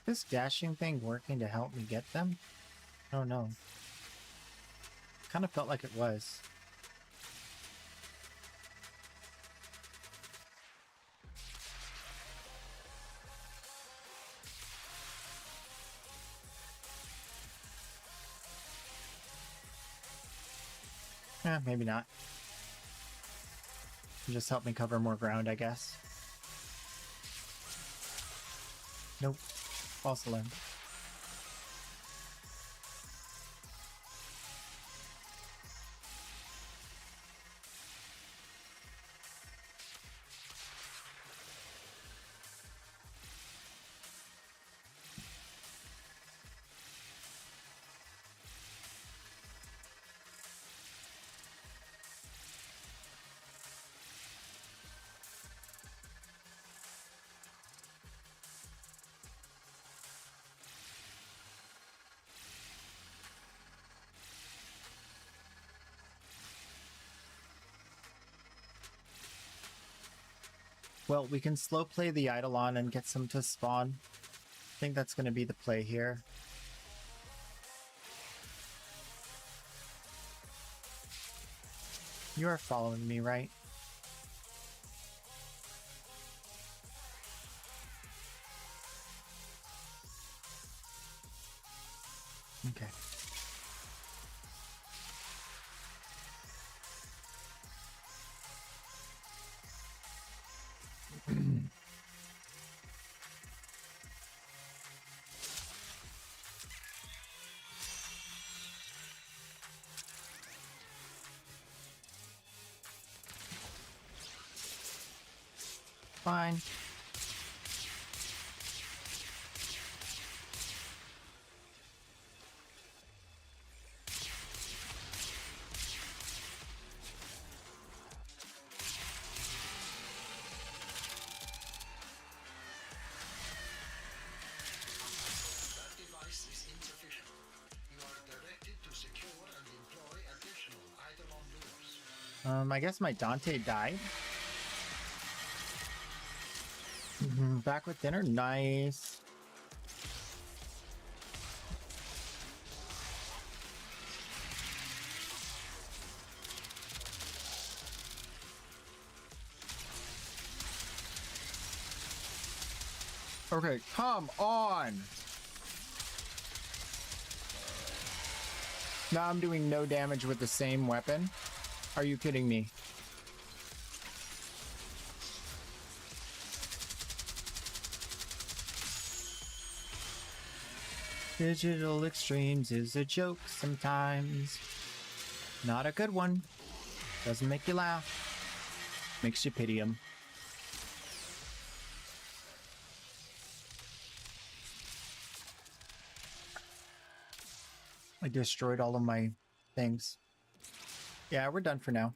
This dashing thing working to help me get them? I don't know. Kind of felt like it was. Maybe not. Just help me cover more ground, I guess. Nope. False alarm. Well, we can slow play the Eidolon and get some to spawn. I think that's going to be the play here. You are following me, right? Okay. Fine. That device is insufficient. You are directed to secure and employ additional Eidolon lures. I guess my Dante died. Back with dinner? Nice. Okay, come on! Now I'm doing no damage with the same weapon? Are you kidding me? Digital Extremes is a joke sometimes. Not a good one. Doesn't make you laugh. Makes you pity him. I destroyed all of my things. Yeah, we're done for now.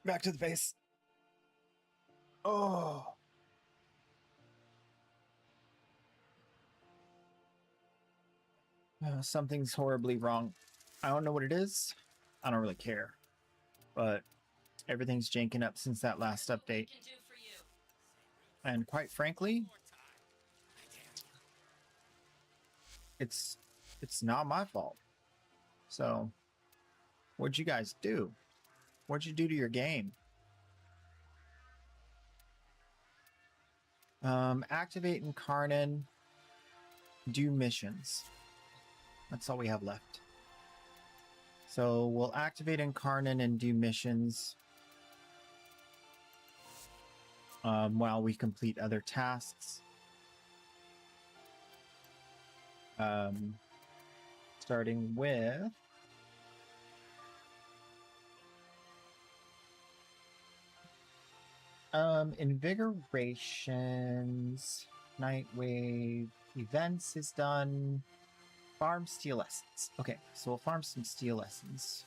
Back to the base. Oh. Something's horribly wrong. I don't know what it is. I don't really care. But everything's janking up since that last update. And quite frankly, it's not my fault. So, what'd you guys do? What'd you do to your game? Activate Incarnon. Do missions. That's all we have left. So we'll activate Incarnon and do missions while we complete other tasks. Starting with invigorations, Nightwave, events is done. Farm steel essence. Okay, so we'll farm some steel essence.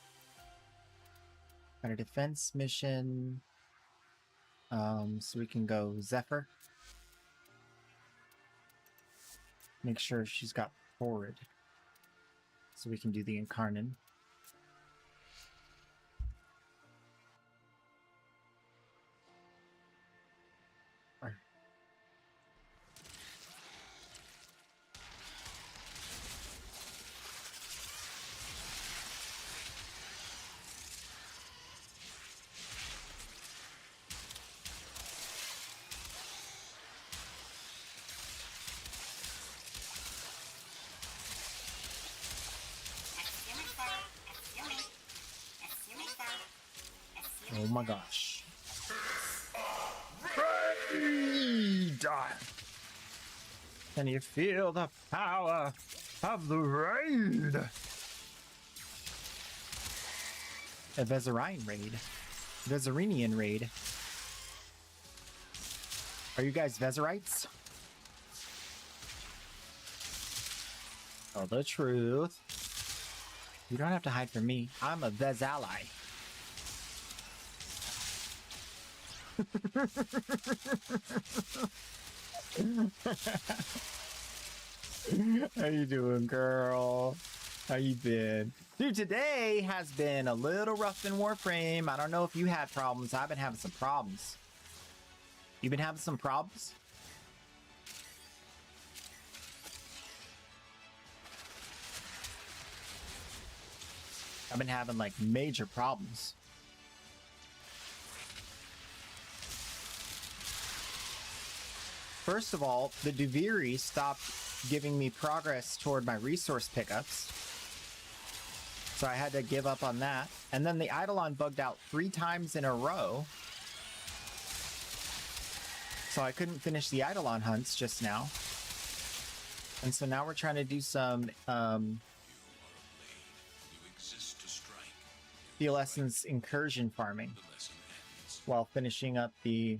Got a defense mission. So we can go Zephyr. Make sure she's got forward. So we can do the Incarnon. Oh my gosh. Die. Can you feel the power of the raid? A Vezarine raid. Vezarinian raid. Are you guys Vezarites? Tell the truth. You don't have to hide from me. I'm a Vezali. How you doing, girl? How you been? Dude, today has been a little rough in Warframe. I don't know if you had problems. I've been having some problems. You been having some problems? I've been having like major problems. First of all, the Duviri stopped giving me progress toward my resource pickups. So I had to give up on that. And then the Eidolon bugged out 3 times in a row. So I couldn't finish the Eidolon hunts just now. And so now we're trying to do some Steel Essence incursion farming while finishing up the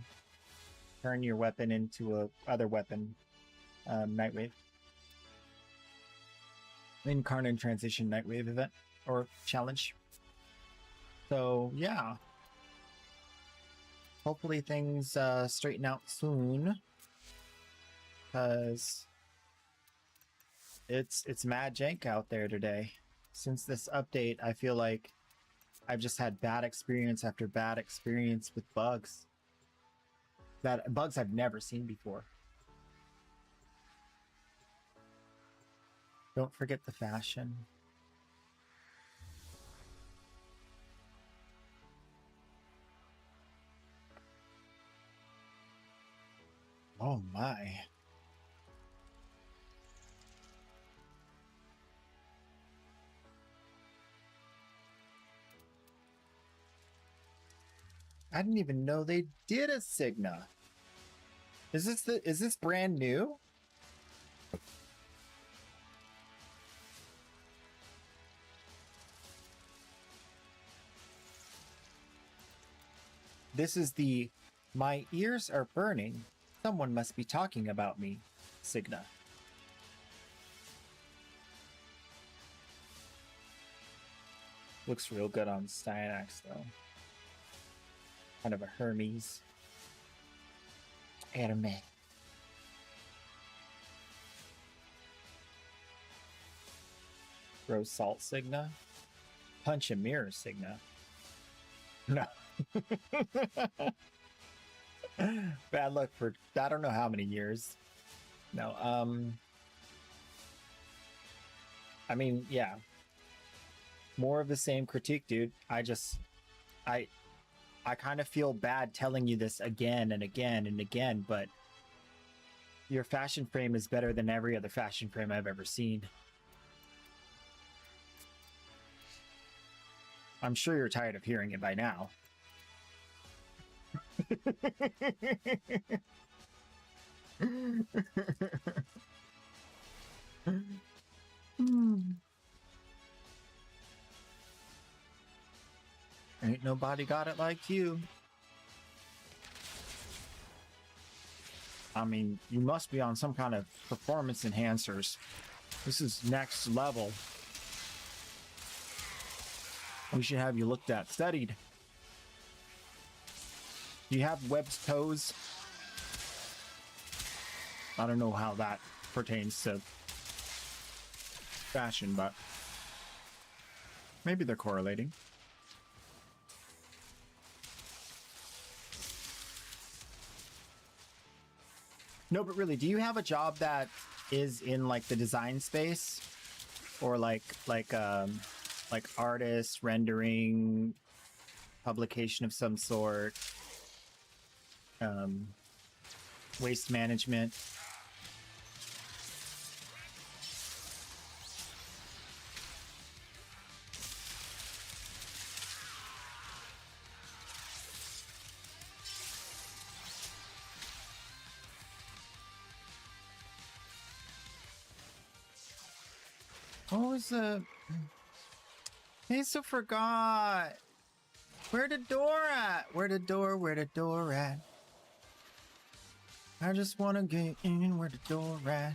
turn your weapon into a other weapon Nightwave. Incarnate Transition Nightwave event or challenge. So yeah. Hopefully things straighten out soon. Cause it's mad jank out there today. Since this update, I feel like I've just had bad experience after bad experience with bugs. That bugs I've never seen before. Don't forget the fashion. Oh my. I didn't even know they did a Cigna. Is this brand new? This is the "my ears are burning. Someone must be talking about me" Cigna. Looks real good on Cyanax though. Kind of a Hermes. Anime. Rose Salt Cigna. Punch and Mirror Cigna. No. Bad luck for I don't know how many years. No, I mean, yeah. More of the same critique, dude. I kind of feel bad telling you this again and again and again, but your fashion frame is better than every other fashion frame I've ever seen. I'm sure you're tired of hearing it by now. Ain't nobody got it like you. I mean, you must be on some kind of performance enhancers. This is next level. We should have you looked at, studied. Do you have webbed toes? I don't know how that pertains to fashion, but maybe they're correlating. No, but really, do you have a job that is in like the design space, or like artist, rendering, publication of some sort, waste management? What was the... I so forgot. Where the door at? Where the door at? I just wanna get in where the door at.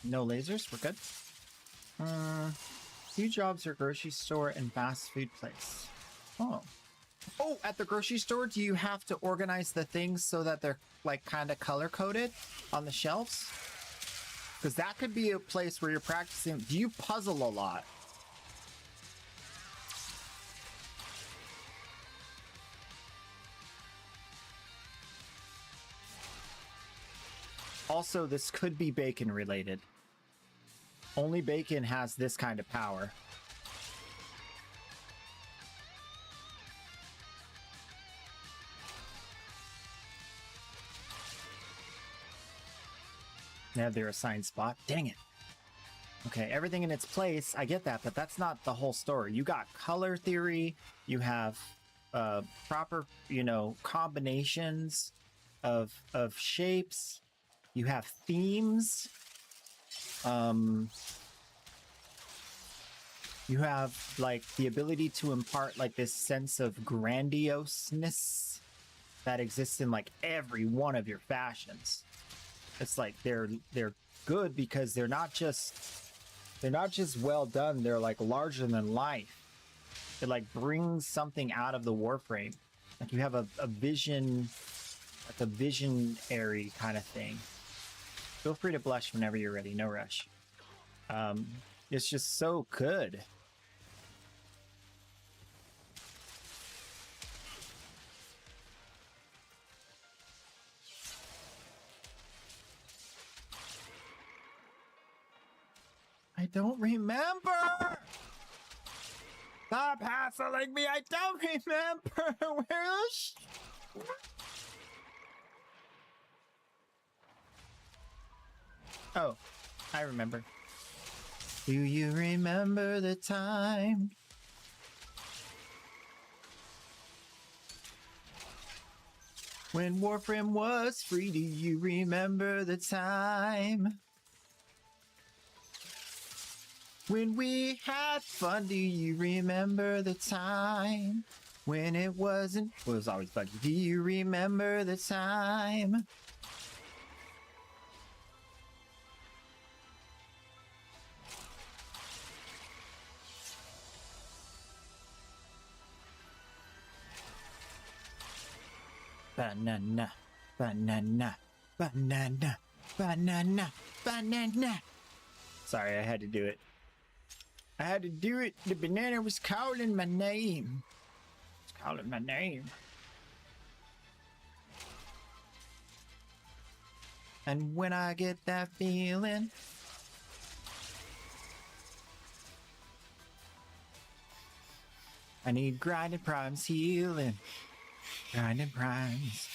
No lasers, we're good. Few jobs are grocery store and fast food place. Oh. Oh, at the grocery store, do you have to organize the things so that they're like kind of color coded on the shelves? Because that could be a place where you're practicing. Do you puzzle a lot? Also, this could be bacon related. Only bacon has this kind of power. They have their assigned spot. Dang it. Okay, everything in its place. I get that, but that's not the whole story. You got color theory. You have proper, you know, combinations of shapes. You have themes. You have like the ability to impart like this sense of grandioseness that exists in like every one of your fashions. It's like they're good because they're not just well done, they're like larger than life. It like brings something out of the warframe. Like you have a vision, like a visionary kind of thing. Feel free to blush whenever you're ready, no rush. It's just so good. I don't remember! Stop hassling me! I don't remember! Where's... Oh, I remember. Do you remember the time? When Warframe was free, do you remember the time? When we had fun, do you remember the time? When it wasn't, well, it was always buggy. Do you remember the time? Banana, banana, banana, banana, banana. Sorry, I had to do it. I had to do it. The banana was calling my name. It's calling my name. And when I get that feeling, I need grinding primes healing. Grinding primes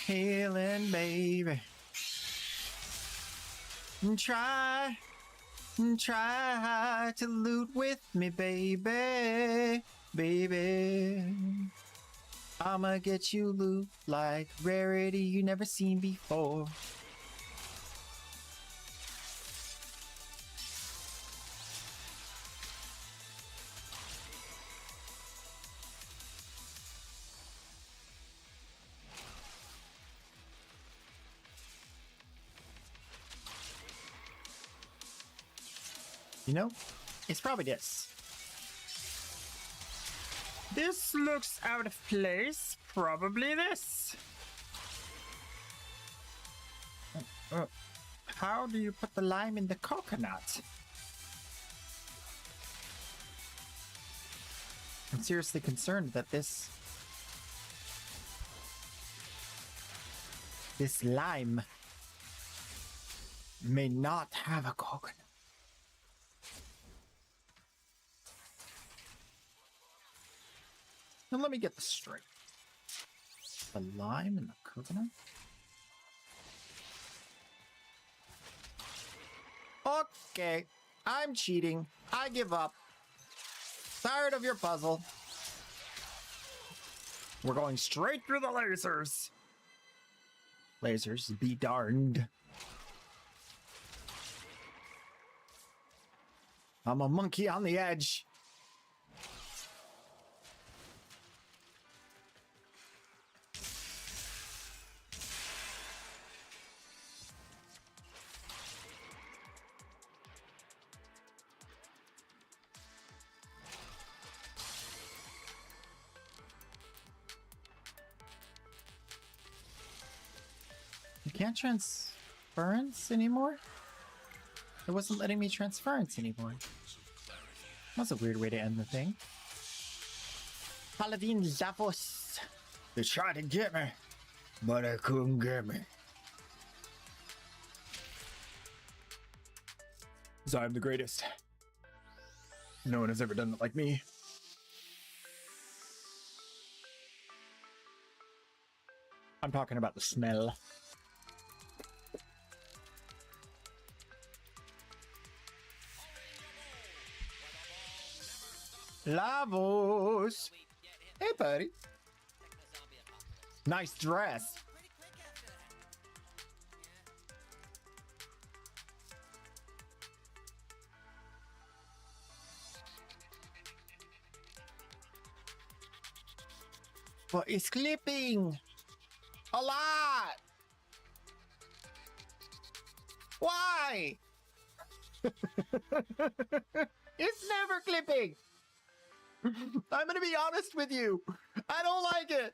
healing, baby. And try to loot with me, baby. Baby. I'ma get you loot like rarity you never seen before. You know, it's probably this. This looks out of place. Probably this. How do you put the lime in the coconut? I'm seriously concerned that this lime may not have a coconut. Now let me get this straight. The lime and the coconut? Okay, I'm cheating. I give up. Tired of your puzzle. We're going straight through the lasers. Lasers be darned. I'm a monkey on the edge. You can't transference anymore? It wasn't letting me transference anymore. That's a weird way to end the thing. Paladin Zavos. They tried to get me, but they couldn't get me. 'Cause I'm the greatest. No one has ever done it like me. I'm talking about the smell. Lavos! Hey, buddy. Nice dress. But it's clipping a lot. Why? It's never clipping. I'm gonna be honest with you. I don't like it.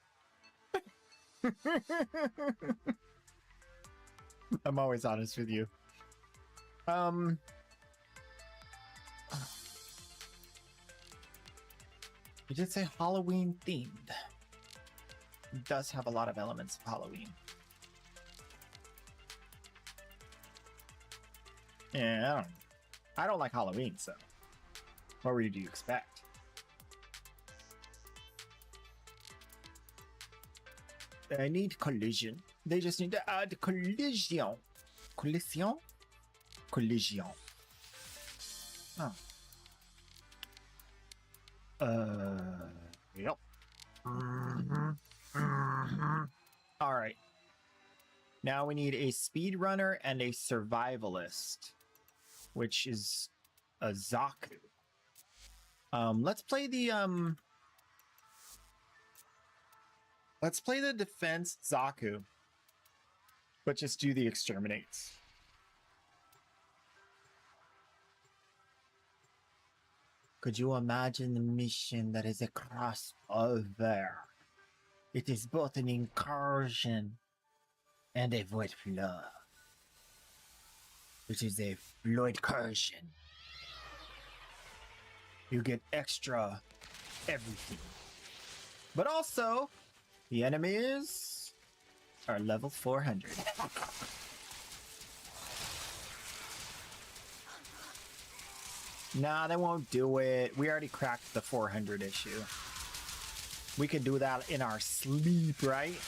I'm always honest with you. You did say Halloween themed. It does have a lot of elements of Halloween. Yeah, I don't like Halloween, so what would you expect? I need collision. They just need to add collision. Collision? Collision. Oh. Yep. All right. Now we need a speedrunner and a survivalist, which is a Zaku. Let's play the let's play the defense Zaku, but just do the exterminates. Could you imagine the mission that is a crossover? It is both an incursion and a void flow, which is a flow incursion. You get extra everything. But also, the enemies are level 400. Nah, they won't do it. We already cracked the 400 issue. We could do that in our sleep, right?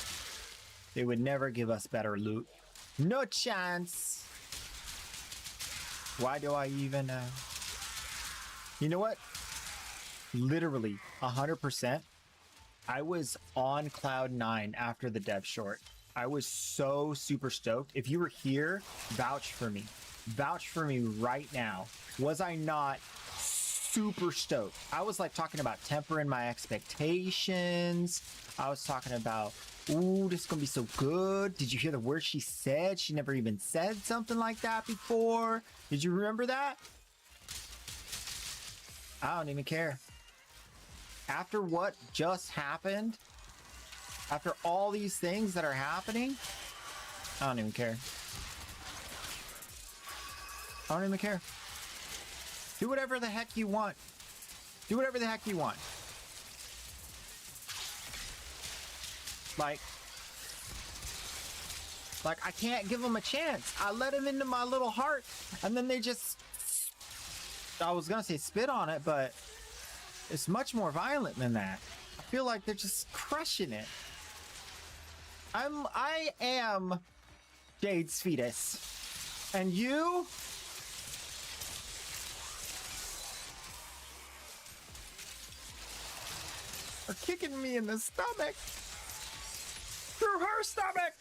They would never give us better loot. No chance. Why do I even... You know what? Literally, 100%. I was on cloud 9 after the dev short. I was so super stoked. If you were here, vouch for me. Vouch for me right now. Was I not super stoked? I was like talking about tempering my expectations. I was talking about, ooh, this is gonna be so good. Did you hear the word she said? She never even said something like that before. Did you remember that? I don't even care. After what just happened, after all these things that are happening, I don't even care. I don't even care. Do whatever the heck you want. Do whatever the heck you want. Like I can't give them a chance. I let them into my little heart, and then they just, I was gonna say spit on it, but it's much more violent than that. I feel like they're just crushing it. I am Jade's fetus. And you? Are kicking me in the stomach. Through her stomach.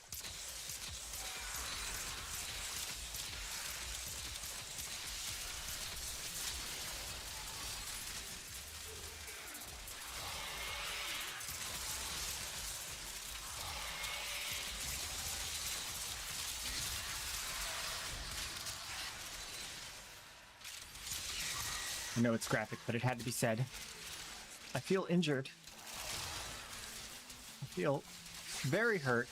I know it's graphic, but it had to be said. I feel injured. I feel very hurt.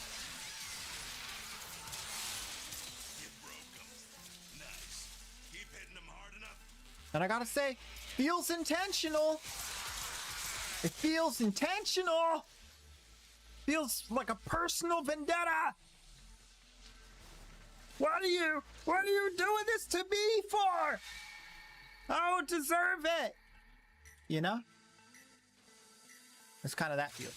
And I gotta say, feels intentional. It feels intentional. Feels like a personal vendetta. What are you doing this to me for? I don't deserve it. You know? It's kind of that feel.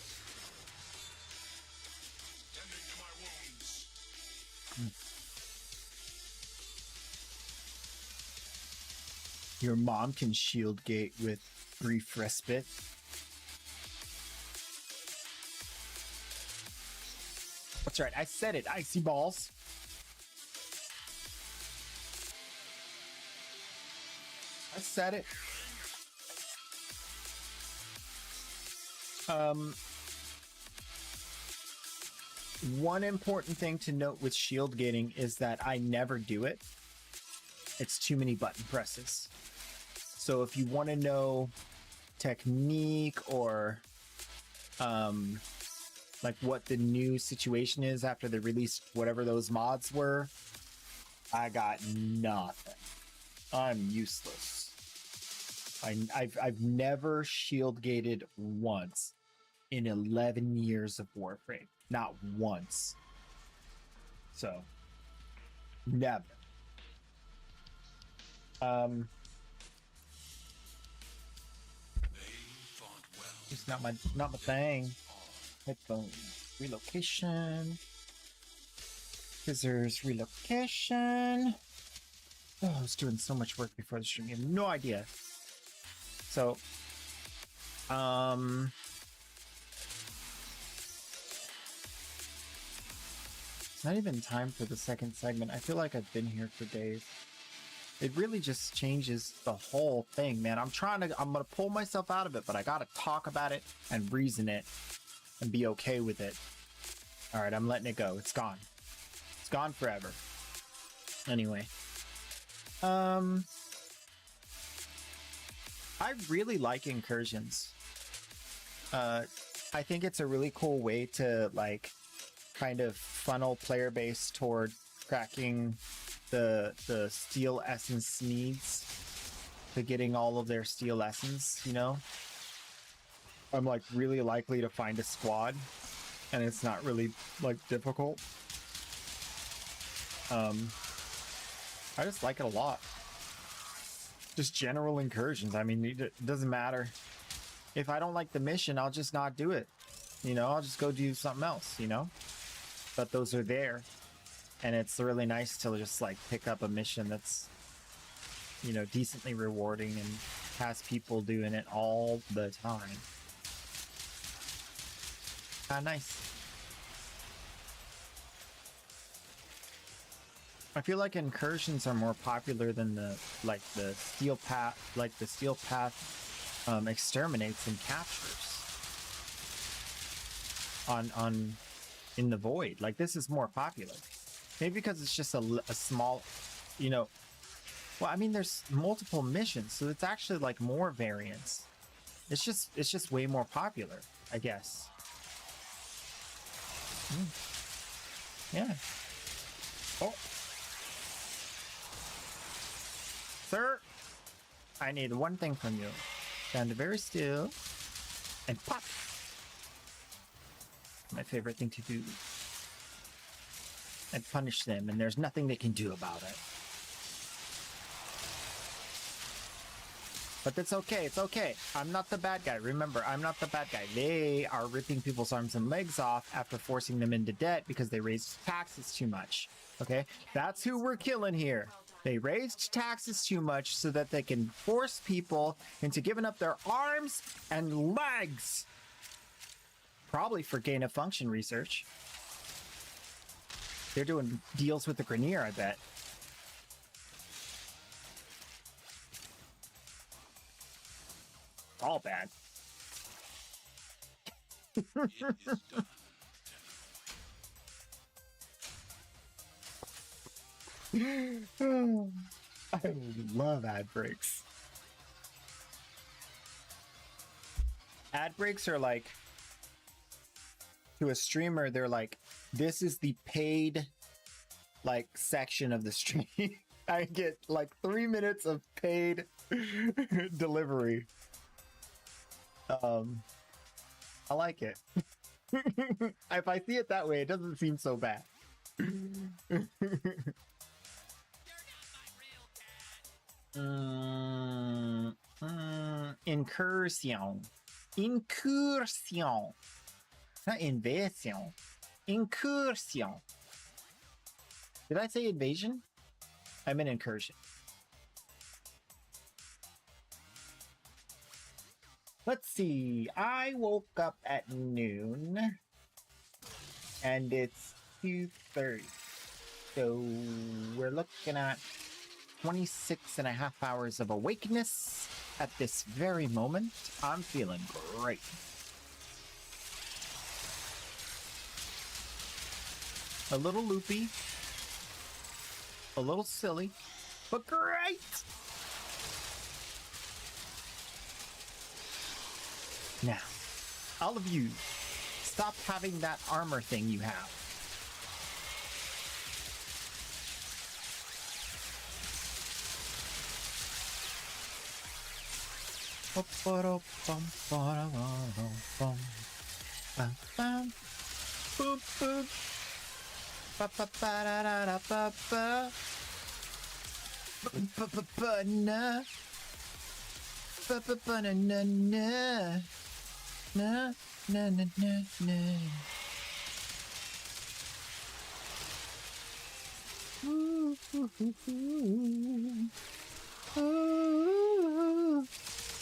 Your mom can shield gate with brief respite. That's right, I said it, icy balls. I said it. One important thing to note with shield gating is that I never do it. It's too many button presses. So if you want to know technique or like what the new situation is after they released whatever those mods were, I got nothing. I'm useless. I've never shield gated once in 11 years of Warframe. Not once. So, never. It's not my thing. Headphones. Relocation. Scissors. Relocation. Oh, I was doing so much work before the stream. You have no idea. So, it's not even time for the second segment. I feel like I've been here for days. It really just changes the whole thing, man. I'm gonna pull myself out of it, but I gotta talk about it and reason it and be okay with it. All right, I'm letting it go. It's gone. It's gone forever. Anyway. I really like incursions. I think it's a really cool way to like kind of funnel player base toward cracking the steel essence needs to getting all of their steel essence, you know? I'm like really likely to find a squad and it's not really like difficult. I just like it a lot. Just general incursions. I mean, it doesn't matter. If I don't like the mission, I'll just not do it. You know, I'll just go do something else, you know? But those are there. And it's really nice to just like pick up a mission that's, you know, decently rewarding and has people doing it all the time. Nice. I feel like incursions are more popular than the steel path, exterminates and captures on in the void. Like this is more popular, maybe because it's just a small, you know. Well, I mean, there's multiple missions, so it's actually like more variants. It's just way more popular, I guess. Yeah. Oh. Sir, I need one thing from you. Stand very still and pop. My favorite thing to do. And punish them, and there's nothing they can do about it. But it's okay, it's okay. I'm not the bad guy. Remember, I'm not the bad guy. They are ripping people's arms and legs off after forcing them into debt because they raised taxes too much. Okay? That's who we're killing here. They raised taxes too much so that they can force people into giving up their arms and legs. Probably for gain of function research. They're doing deals with the Grenier, I bet. All bad. I love ad breaks. Ad breaks are like, to a streamer, they're like, this is the paid like section of the stream. I get like 3 minutes of paid delivery. I like it. If I see it that way, it doesn't seem so bad. Incursion. Incursion. Not invasion. Incursion. Did I say invasion? I meant incursion. Let's see. I woke up at noon and it's 2:30. So we're looking at 26 and a half hours of awakeness at this very moment. I'm feeling great. A little loopy, a little silly, but great. Now, all of you, stop having that armor thing you have. Na na na na na. Ooh, ooh, ooh, ooh. Ooh,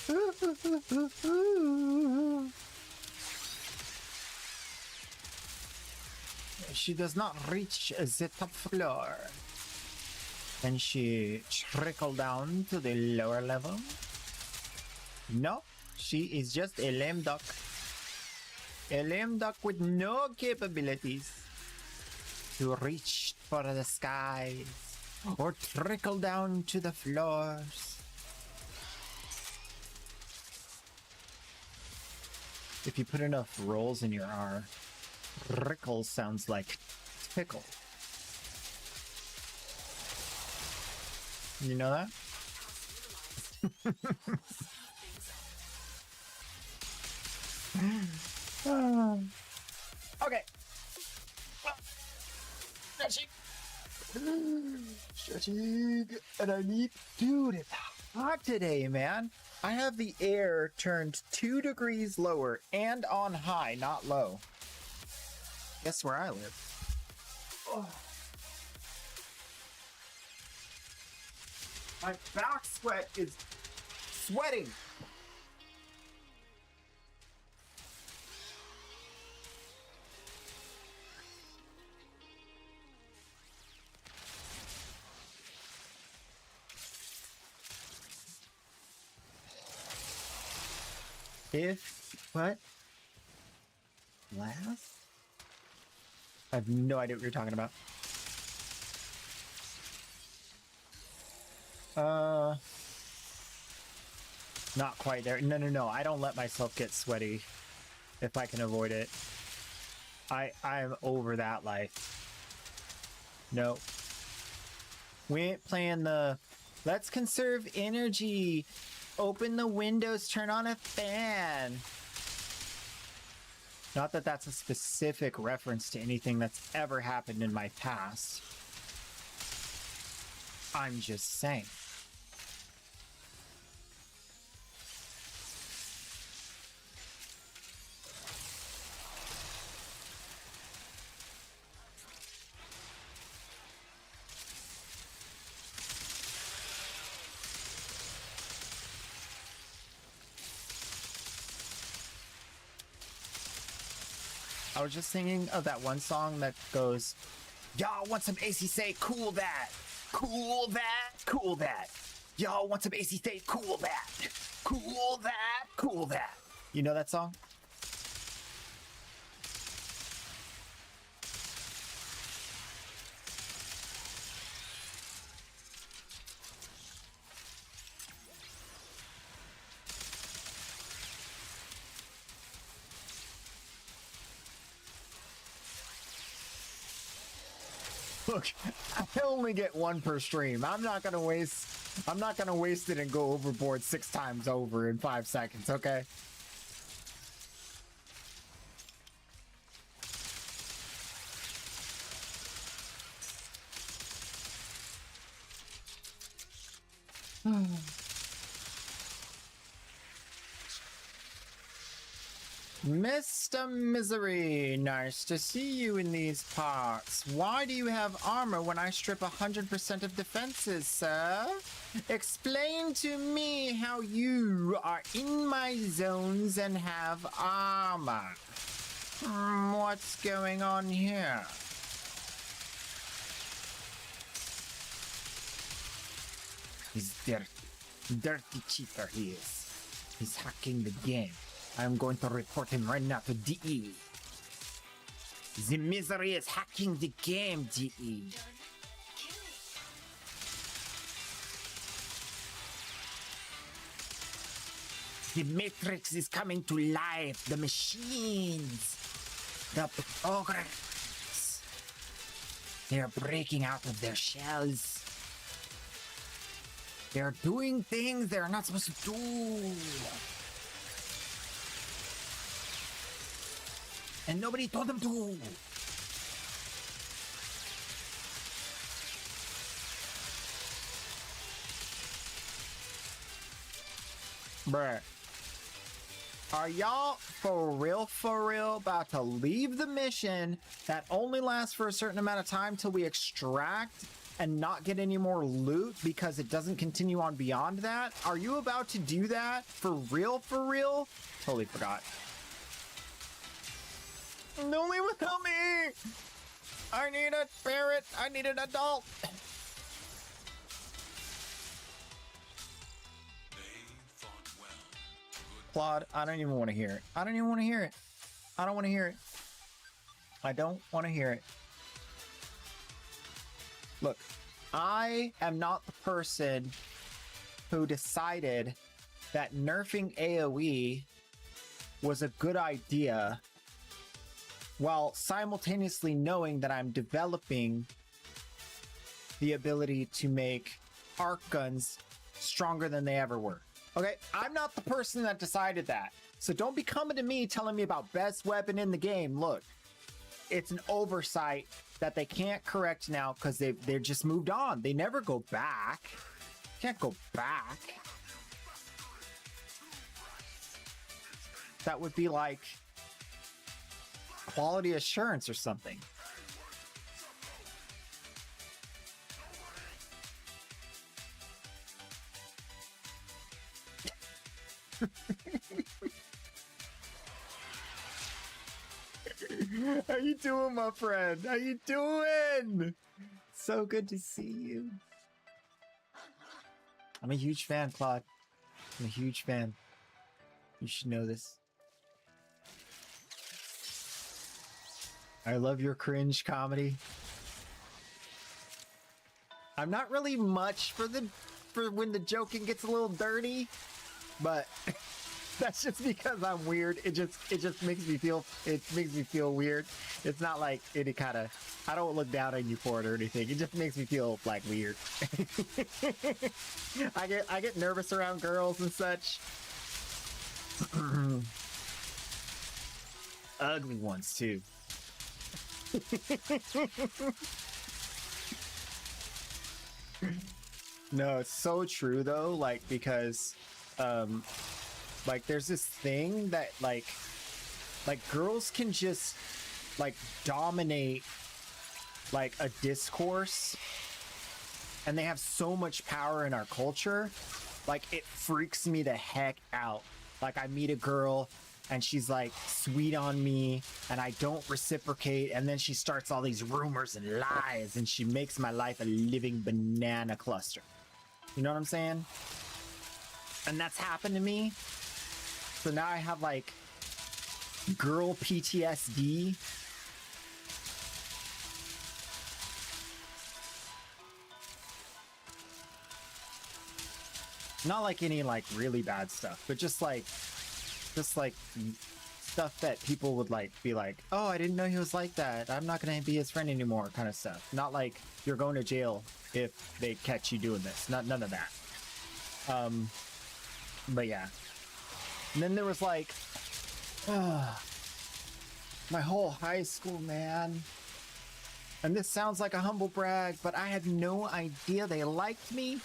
ooh, ooh, ooh. She does not reach the top floor. Can she trickle down to the lower level? No. She is just a lame duck. A lame duck with no capabilities to reach for the skies or trickle down to the floors. If you put enough rolls in your R, trickle sounds like tickle. You know that? Okay. Stretching. Stretching. And I need... Dude, it's hot today, man. I have the air turned 2 degrees lower and on high, not low. Guess where I live? Oh. My back sweat is sweating. What? Last? I have no idea what you're talking about. Not quite there. No. I don't let myself get sweaty if I can avoid it. I'm over that life. No. We ain't playing the let's conserve energy. Open the windows, turn on a fan. Not that that's a specific reference to anything that's ever happened in my past. I'm just saying. I was just thinking of that one song that goes, y'all want some AC say, cool that, cool that, cool that. Y'all want some AC say, cool that, cool that, cool that. You know that song? Look, I only get one per stream. I'm not gonna waste it and go overboard 6 times over in 5 seconds, okay? Mr. Misery, nice to see you in these parts. Why do you have armor when I strip 100% of defenses, sir? Explain to me how you are in my zones and have armor. What's going on here? He's dirty. Dirty cheater he is. He's hacking the game. I'm going to report him right now to DE. The Misery is hacking the game, DE. The Matrix is coming to life. The machines. The progress. They're breaking out of their shells. They're doing things they're not supposed to do. And nobody told them to. Bruh. Are y'all for real about to leave the mission that only lasts for a certain amount of time till we extract and not get any more loot because it doesn't continue on beyond that? Are you about to do that for real? Totally forgot. Don't leave without me! I need a parrot. I need an adult. Claude, I don't even want to hear it. I don't want to hear it. I don't want to hear it. Look, I am not the person who decided that nerfing AoE was a good idea while simultaneously knowing that I'm developing the ability to make arc guns stronger than they ever were. Okay, I'm not the person that decided that. So don't be coming to me telling me about best weapon in the game. Look, it's an oversight that they can't correct now because they've just moved on. They never go back. Can't go back. That would be like quality assurance or something. How you doing, my friend? How you doing? So good to see you. I'm a huge fan, Claude. I'm a huge fan. You should know this. I love your cringe comedy. I'm not really much for when the joking gets a little dirty, but that's just because I'm weird. It just makes me feel weird. It's not like any kind of, I don't look down on you for it or anything. It just makes me feel like weird. I get nervous around girls and such. Ugly ones too. No, it's so true though, like because like there's this thing that like girls can just like dominate like a discourse, and they have so much power in our culture. Like it freaks me the heck out. Like I meet a girl and she's like sweet on me and I don't reciprocate, and then she starts all these rumors and lies and she makes my life a living banana cluster. You know what I'm saying? And that's happened to me. So now I have like girl PTSD. Not like any like really bad stuff, but just like stuff that people would like be like, oh, I didn't know he was like that. I'm not gonna be his friend anymore, kind of stuff. Not like you're going to jail if they catch you doing this. None of that. But yeah. And then there was like, my whole high school, man. And this sounds like a humble brag, but I had no idea they liked me.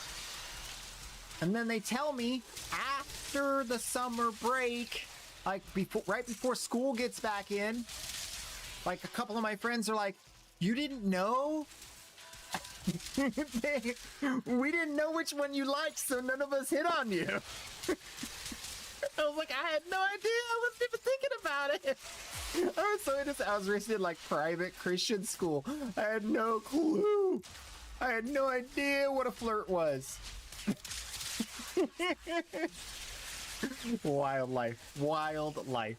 And then they tell me after the summer break, like right before school gets back in, like a couple of my friends are like, you didn't know? We didn't know which one you liked, so none of us hit on you. I was like, I had no idea. I wasn't even thinking about it. I was so innocent. I was raised in like private Christian school. I had no clue. I had no idea what a flirt was. Wild life. Wild life.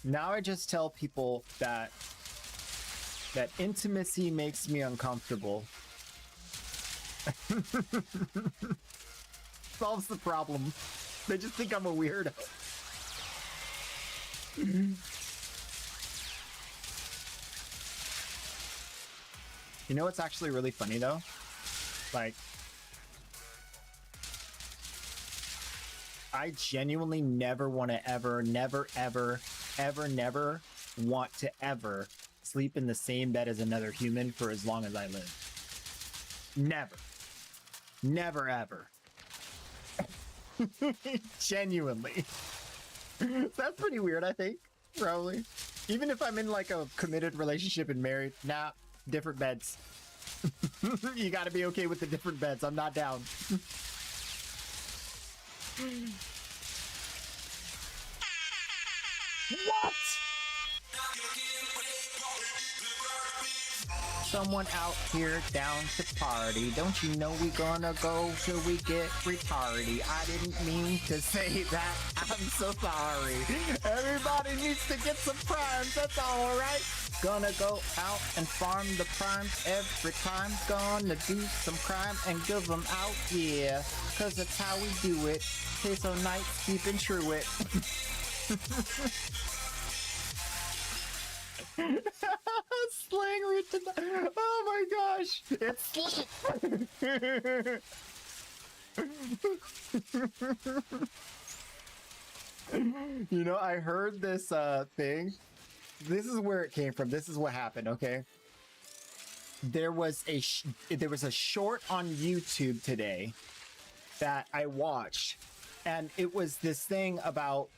Now I just tell people that intimacy makes me uncomfortable. Solves the problem. They just think I'm a weirdo. You know what's actually really funny though? Like, I genuinely never want to never want to ever sleep in the same bed as another human for as long as I live. Never. Never ever. Genuinely. That's pretty weird, I think. Probably. Even if I'm in like a committed relationship and married, nah, different beds. You gotta be okay with the different beds. I'm not down. What? Someone out here down to party. Don't you know we gonna go till we get retarded? I didn't mean to say that. I'm so sorry. Everybody needs to get some primes. That's all right. Gonna go out and farm the primes every time. Gonna do some crime and give them out. Yeah, cause that's how we do it. Peso nights keeping true it. Slang written. Oh my gosh, it's slang. You know, I heard this thing. This is where it came from. This is what happened. Okay, there was a short on YouTube today that I watched, and it was this thing about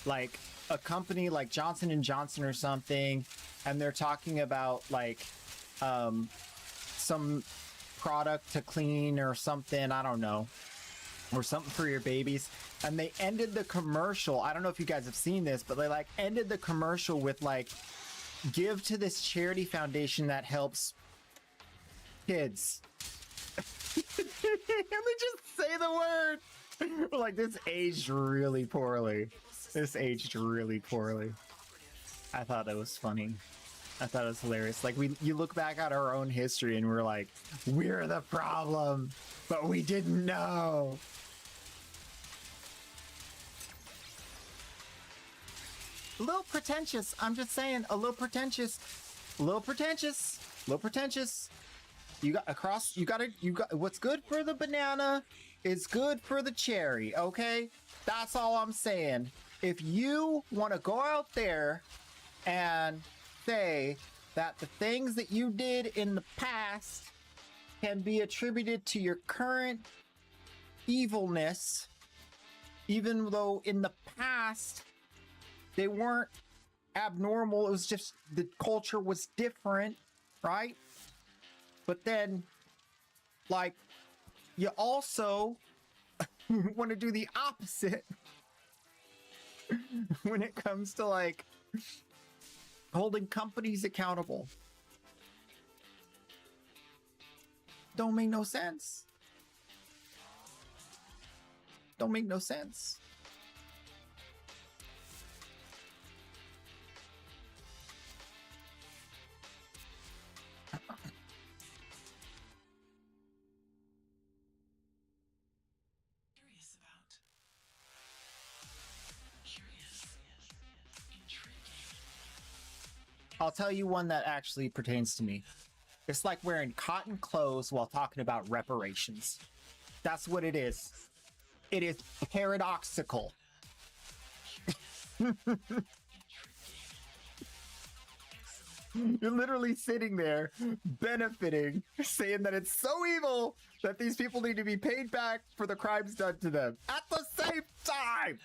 like a company like Johnson and Johnson or something, and they're talking about like some product to clean or something, I don't know, or something for your babies. And they ended the commercial, I don't know if you guys have seen this, but they like ended the commercial with like, give to this charity foundation that helps kids. And they just say the word. Like, this aged really poorly. This aged really poorly. I thought it was funny. I thought it was hilarious. Like, you look back at our own history and we're like, we're the problem, but we didn't know. A little pretentious. I'm just saying, a little pretentious. A little pretentious. A little pretentious. You got what's good for the banana is good for the cherry, okay? That's all I'm saying. If you want to go out there and say that the things that you did in the past can be attributed to your current evilness, even though in the past they weren't abnormal, it was just the culture was different, right? But then, like, you also want to do the opposite when it comes to, like, holding companies accountable. Don't make no sense. Don't make no sense. I'll tell you one that actually pertains to me. It's like wearing cotton clothes while talking about reparations. That's what it is. It is paradoxical. You're literally sitting there benefiting, saying that it's so evil that these people need to be paid back for the crimes done to them at the same time.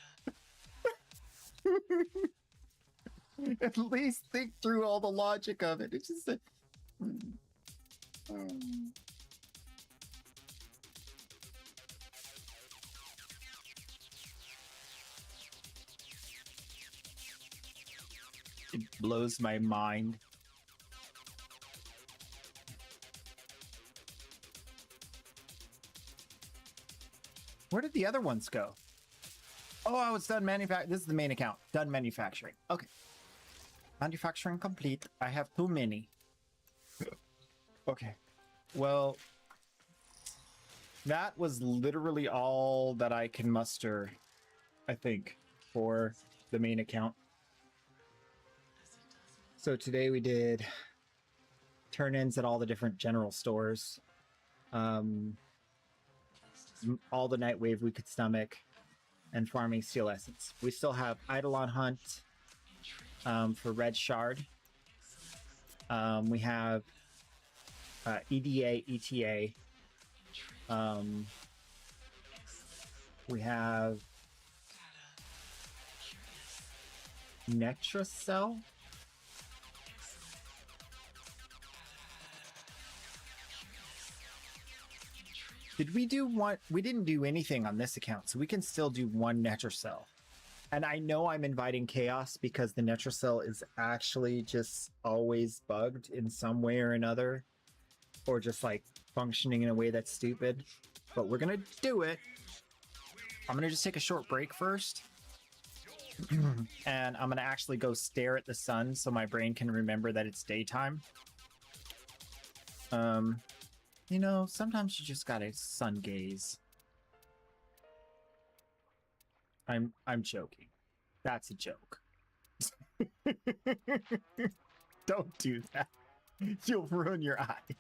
At least think through all the logic of it. It's just a... It blows my mind. Where did the other ones go? Oh, I was done manufacturing. This is the main account. Done manufacturing. Okay. Manufacturing complete. I have too many. Okay. Well, that was literally all that I can muster, I think, for the main account. So today we did turn-ins at all the different general stores. All the Nightwave we could stomach, and farming Steel Essence. We still have Eidolon Hunt for Red Shard. We have EDA, ETA. We have Nectrocell. Did we do one? We didn't do anything on this account, so we can still do one Nectrocell. And I know I'm inviting chaos because the Nectrocell is actually just always bugged in some way or another, or just like functioning in a way that's stupid. But we're gonna do it. I'm gonna just take a short break first. And I'm gonna actually go stare at the sun so my brain can remember that it's daytime. You know, sometimes you just gotta sun gaze. I'm joking. That's a joke. Don't do that. You'll ruin your eyes.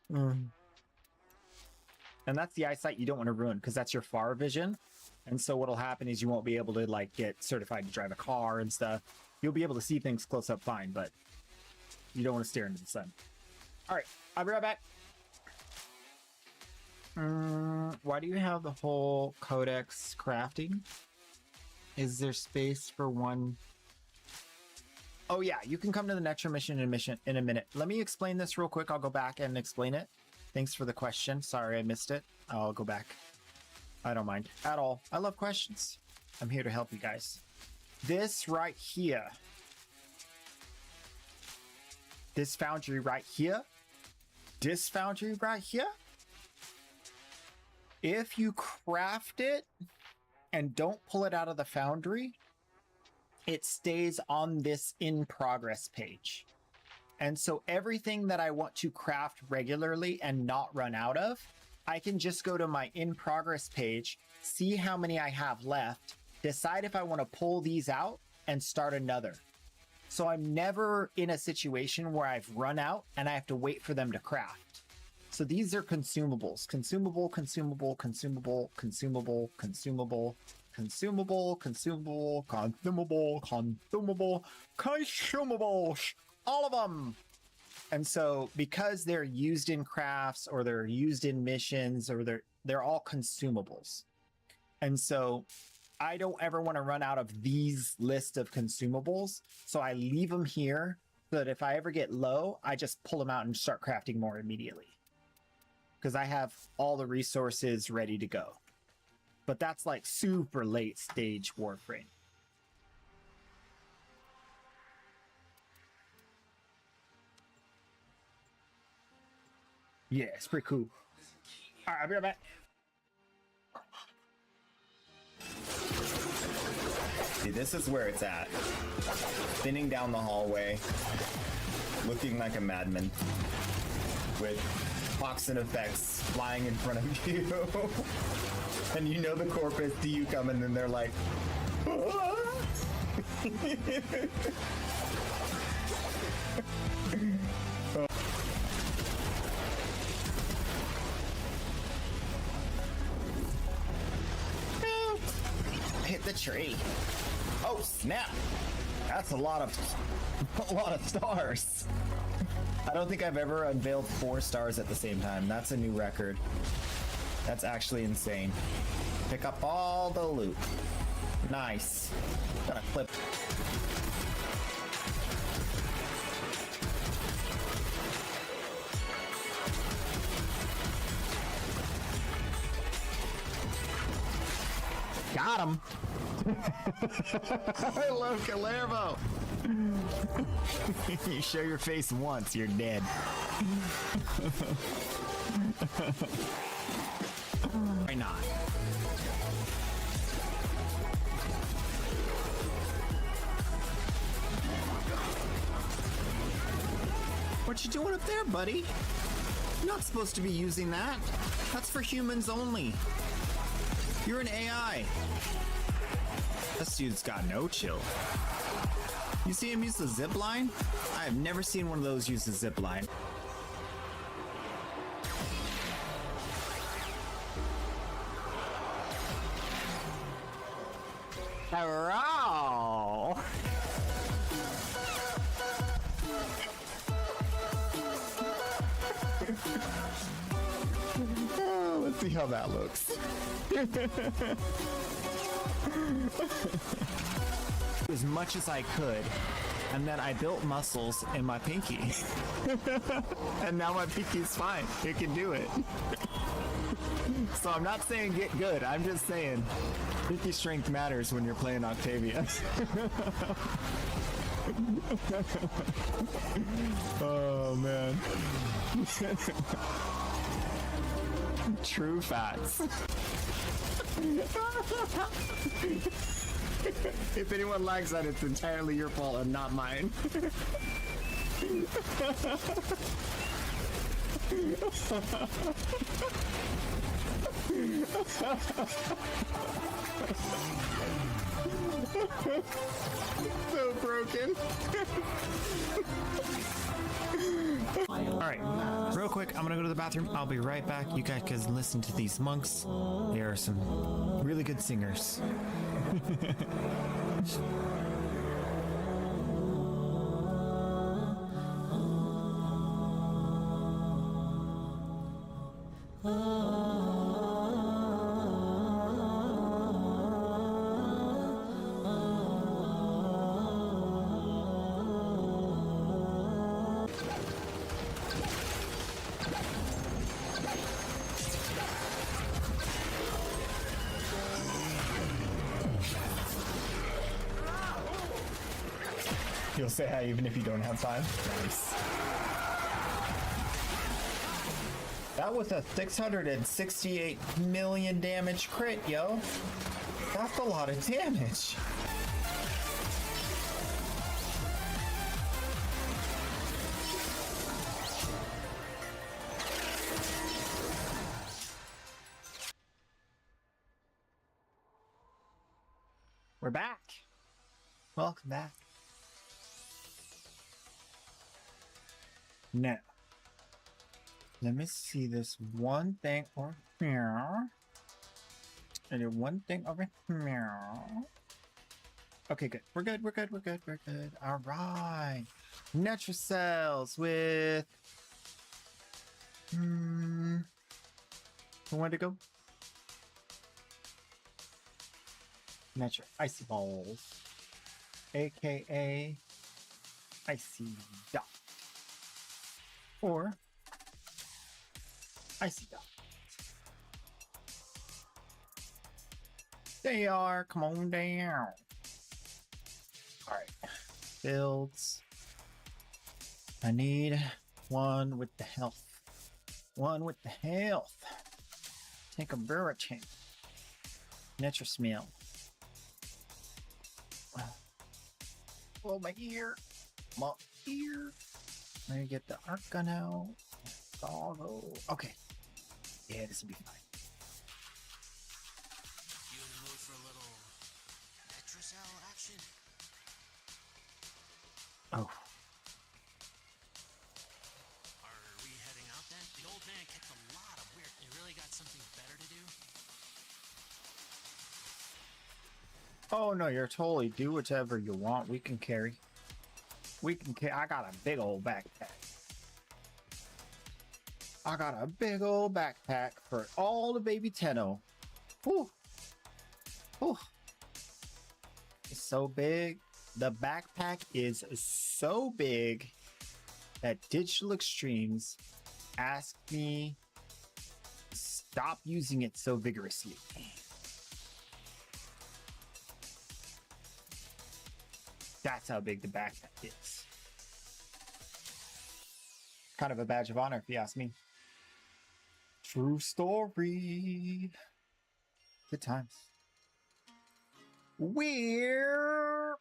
And that's the eyesight you don't want to ruin, because that's your far vision. And so what'll happen is you won't be able to like get certified to drive a car and stuff. You'll be able to see things close up fine, but you don't want to stare into the sun. All right, I'll be right back. Why do you have the whole codex crafting? Is there space for one? Oh yeah, you can come to the next mission in a minute. Let me explain this real quick. I'll go back and explain it. Thanks for the question. Sorry I missed it. I'll go back. I don't mind at all. I love questions. I'm here to help you guys. This right here. This foundry right here. This foundry right here. If you craft it and don't pull it out of the foundry, it stays on this in progress page. And so everything that I want to craft regularly and not run out of, I can just go to my in progress page, see how many I have left, decide if I want to pull these out and start another. So I'm never in a situation where I've run out and I have to wait for them to craft. So these are consumables. Consumable, consumable, consumable, consumable, consumable, consumable, consumable, consumable, consumable, consumables. All of them. And so because they're used in crafts or they're used in missions or they're all consumables. And so I don't ever want to run out of these list of consumables. So I leave them here so that if I ever get low, I just pull them out and start crafting more immediately. Because I have all the resources ready to go. But that's like super late stage Warframe. Yeah, it's pretty cool. All right, I'll be right back. See, this is where it's at. Spinning down the hallway, looking like a madman, with toxin effects flying in front of you. And you know the corpus see you coming and they're like, ah! Hit the tree. Oh snap! That's a lot of stars. I don't think I've ever unveiled 4 stars at the same time. That's a new record. That's actually insane. Pick up all the loot. Nice. Gonna clip. Got him. I love Calervo. You show your face once, you're dead. Why not? What you doing up there, buddy? You're not supposed to be using that. That's for humans only. You're an AI. This dude's got no chill. You see him use the zip line? I have never seen one of those use the zip line. Hello. Oh, let's see how that looks. As much as I could, and then I built muscles in my pinky. And now my pinky's fine. It can do it. So I'm not saying get good, I'm just saying pinky strength matters when you're playing Octavia. Oh man. True facts. If anyone lags that, it's entirely your fault and not mine. So broken. Alright, real quick, I'm gonna go to the bathroom. I'll be right back. You guys can listen to these monks. They are some really good singers. You'll say hi even if you don't have time. Nice. That was a 668 million damage crit, yo. That's a lot of damage. We're back. Welcome back. Now, let me see this one thing over here. I did one thing over here. Okay, good. We're good. We're good. We're good. We're good. All right. Natural cells with. Who wanted to go? Natural icy balls, aka icy dot. Or icy dot. They are. Come on down. All right. Builds. I need one with the health. One with the health. Take a burricane. Natural smell. Oh, my ear. My ear. Let me get the Arca now. Goggle. Okay. Yeah, this will be fine. You in the mood for a little Petrocell action? Oh no, you're totally do whatever you want. We can carry. We can carry. I got a big old backpack. I got a big old backpack for all the baby Tenno. Whew. Whew. It's so big. The backpack is so big that Digital Extremes asked me to stop using it so vigorously. That's how big the backpack is. Kind of a badge of honor, if you ask me. True story. Good times. We're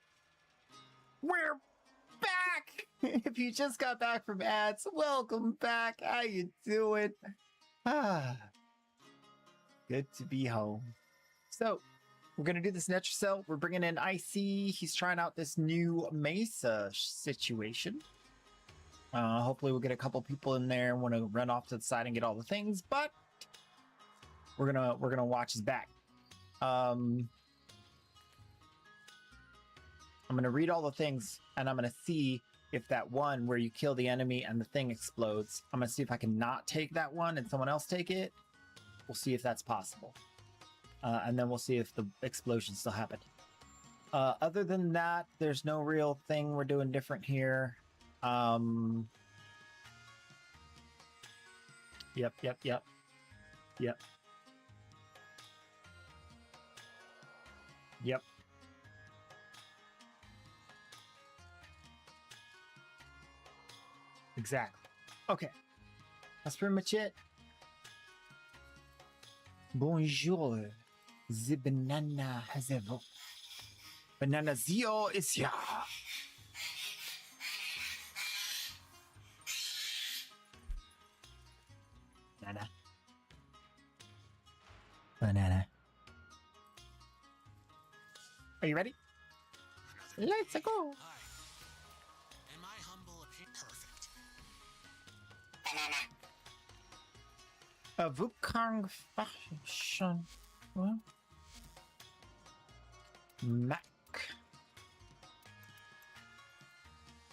back. If you just got back from ads, welcome back. How you doing? Good to be home. So we're gonna do this next cell. We're bringing in Icy. He's trying out this new Mesa situation. Hopefully we'll get a couple people in there and want to run off to the side and get all the things, but we're gonna watch his back. I'm gonna read all the things and I'm gonna see if that one where you kill the enemy and the thing explodes. I'm gonna see if I can not take that one and someone else take it. We'll see if that's possible. And then we'll see if the explosion still happened. Other than that, there's no real thing we're doing different here. Yep. Exactly. Okay. That's pretty much it. Bonjour. The banana has evolved. Banana Zio is here. Banana. Are you ready? Let's go. Hi. In my humble opinion, perfect. A Wukong fashion. What? Mac.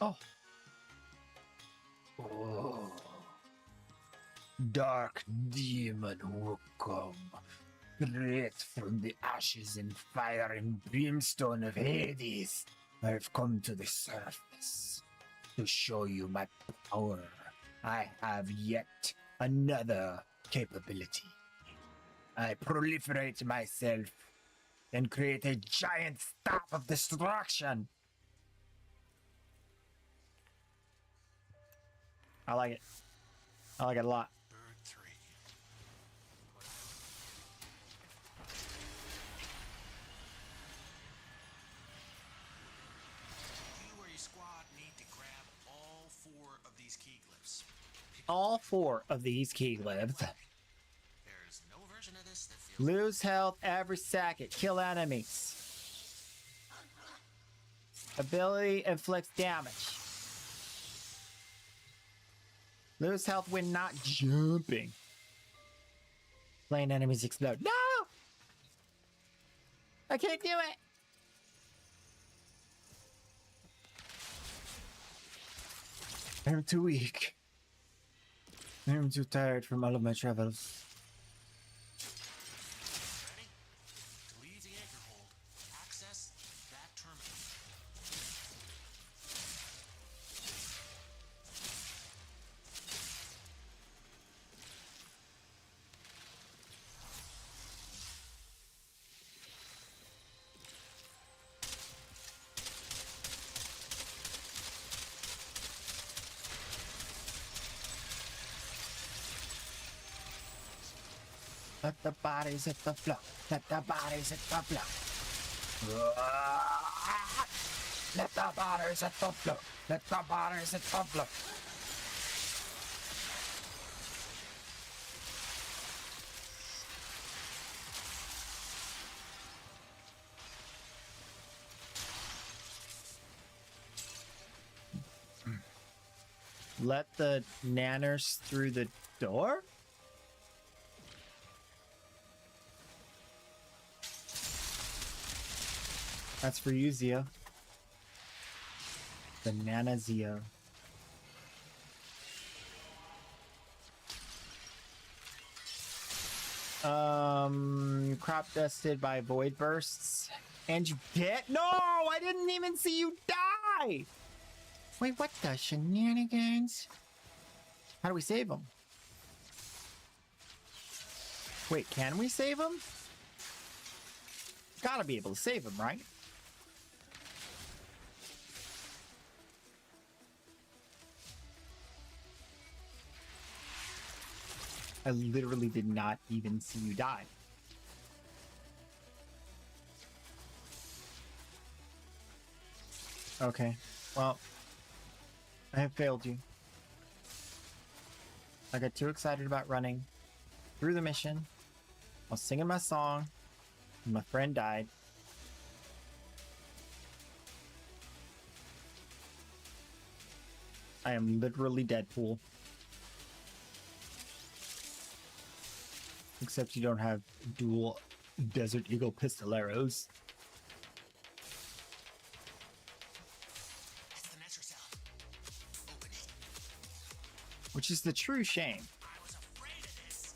Oh. Oh. Dark demon Wukong. Straight from the ashes and fire and brimstone of Hades, I have come to the surface to show you my power. I have yet another capability. I proliferate myself and create a giant staff of destruction. I like it. I like it a lot. Bird 3. You or your squad need to grab all 4 of these key glyphs. All 4 of these key glyphs. There's no version of this that feels Lose health every second. Kill enemies. Ability inflicts damage. Lose health when not jumping. Playing enemies explode. No! I can't do it! I'm too weak. I'm too tired from all of my travels. ready to leave the anchor hold. Access that terminal. Let the bodies hit the floor. Let the bodies hit the floor. Let the bodies hit the floor. Let the bodies hit the floor. Let the nanners through the door? That's for you, Zio. Banana Zio. Crop dusted by void bursts. And you dead? No! I didn't even see you die! Wait, what the shenanigans? How do we save him? Wait, can we save him? Gotta be able to save him, right? I literally did not even see you die. Okay, well, I have failed you. I got too excited about running through the mission. I was singing my song, and my friend died. I am literally Deadpool. Except you don't have dual Desert Eagle pistoleros. That's the master cell. Open it. Which is the true shame. I was afraid of this.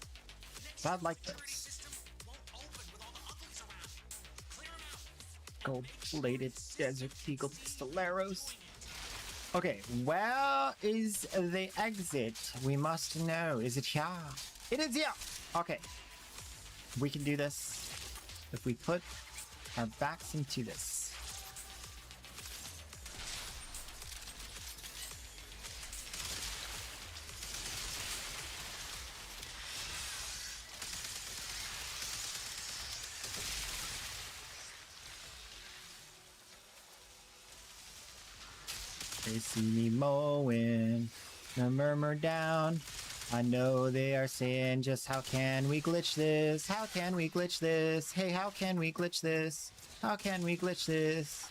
So I'd like Security this. system won't open with all the uglies around. Clear them out. Gold-plated Desert Eagle pistoleros. Okay, where is the exit? We must know. Is it here? It is here! Okay. We can do this if we put our backs into this. They see me mowing the murmur down. I know they are saying just how can we glitch this? How can we glitch this? Hey, how can we glitch this? How can we glitch this?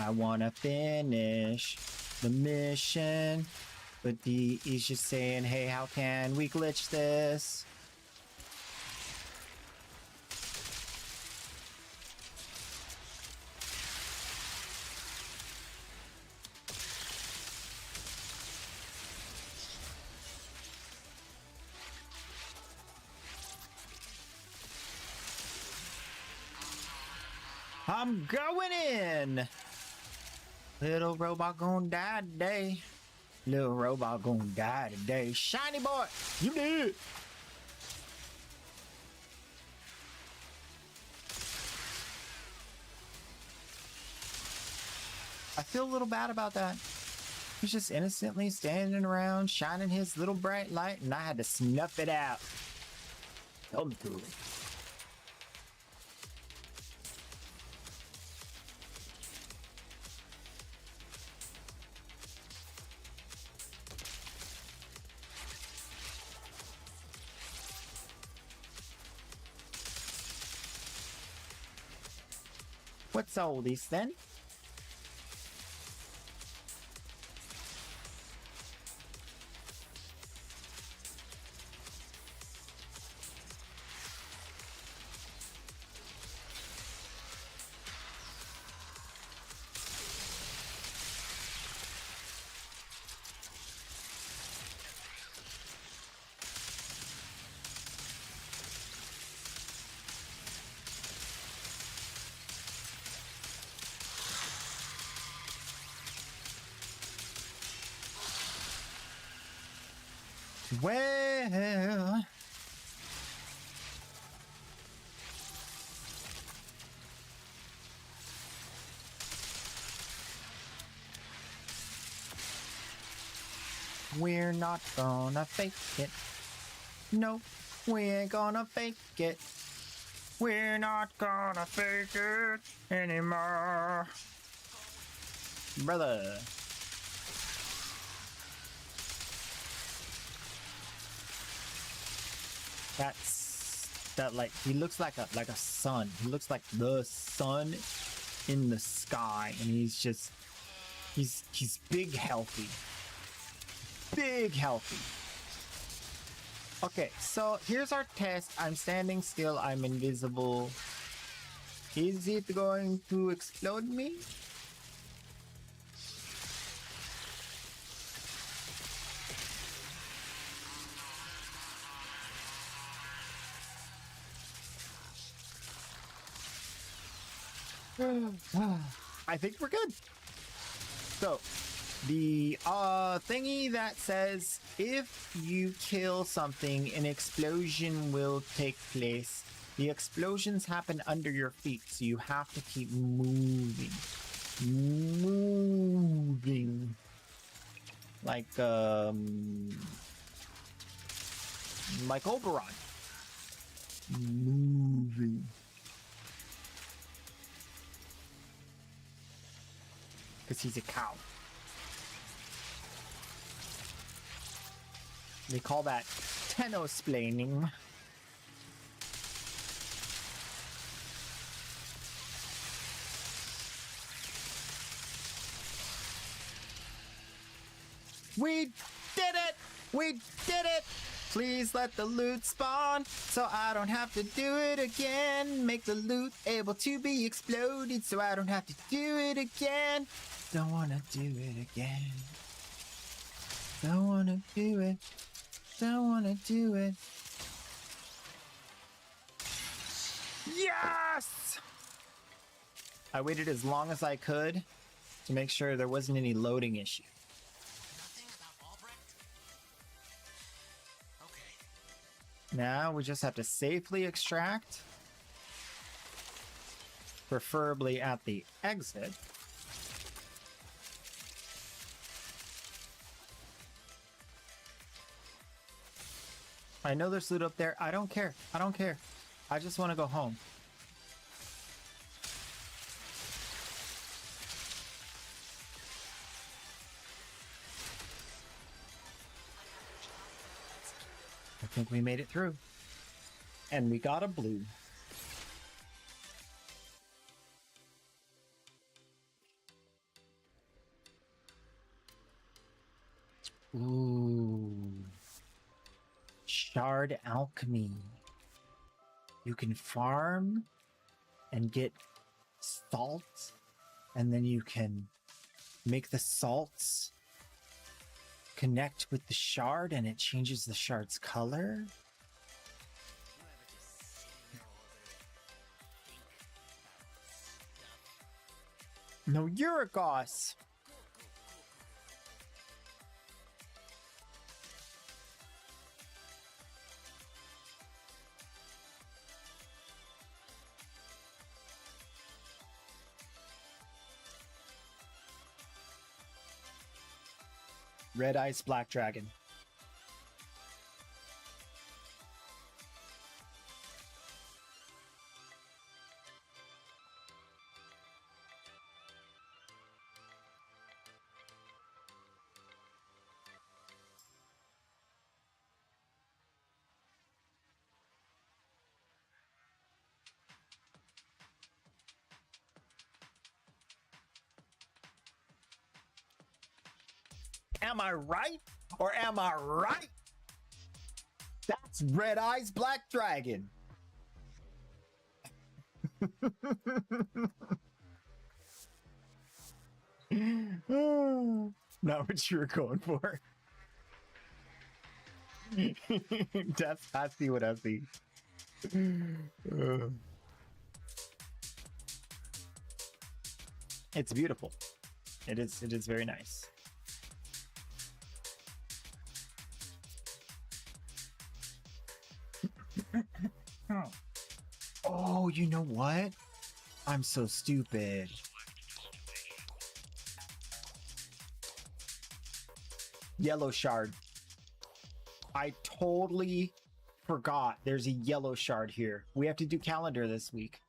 I wanna finish the mission, but D is just saying, hey, how can we glitch this? I'm going in. Little robot gonna die today. Little robot gonna die today. Shiny boy, you did. I feel a little bad about that. He's just innocently standing around, shining his little bright light, and I had to snuff it out. Come through. What's all this then? Well, we're not gonna fake it. No, we ain't gonna fake it. We're not gonna fake it anymore. Brother. That like he looks like a sun. He looks like the sun in the sky, and he's big healthy. Big healthy. Okay, so here's our test. I'm standing still, I'm invisible. Is it going to explode me? I think we're good. So, the thingy that says if you kill something, an explosion will take place. The explosions happen under your feet, so you have to keep moving. Moving. Like Oberon. Moving. Because he's a cow. They call that tenno-splaining. We did it! We did it! Please let the loot spawn so I don't have to do it again. Make the loot able to be exploded so I don't have to do it again. Don't wanna do it again. Don't wanna do it. Don't wanna do it. Yes! I waited as long as I could to make sure there wasn't any loading issue. Nothing about Albrecht? Okay. Now we just have to safely extract. Preferably at the exit. I know there's loot up there. I don't care. I don't care. I just want to go home. I think we made it through. And we got a blue. Ooh. Shard alchemy. You can farm and get salt, and then you can make the salts connect with the shard and it changes the shard's color. No, you're a goss. Red Ice Black Dragon. Am I right? Or am I right? That's Red Eyes Black Dragon. Not what you were going for. I see what I see. It's beautiful. It is very nice. Oh, you know what? I'm so stupid. Yellow shard. I totally forgot there's a yellow shard here. We have to do calendar this week.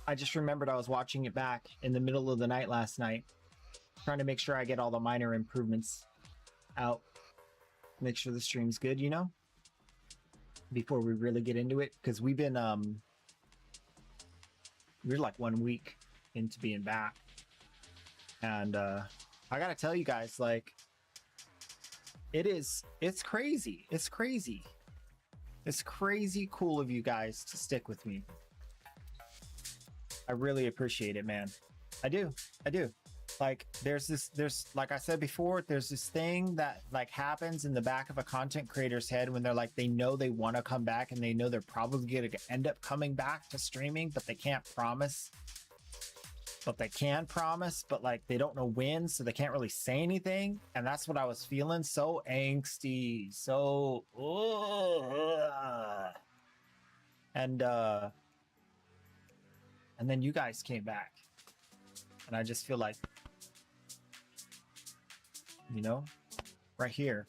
I just remembered I was watching it back in the middle of the night last night, trying to make sure I get all the minor improvements out. Make sure the stream's good, you know, before we really get into it, because we've been we're like 1 week into being back, and I gotta tell you guys, like, it's crazy. It's crazy cool of you guys to stick with me. I really appreciate it, man. I do. Like there's like I said before, there's this thing that like happens in the back of a content creator's head when they're like, they know they want to come back and they know they're probably going to end up coming back to streaming, but they can't promise. But they can promise, but like they don't know when, so they can't really say anything. And that's what I was feeling. So angsty, so and then you guys came back. And I just feel like, you know, right here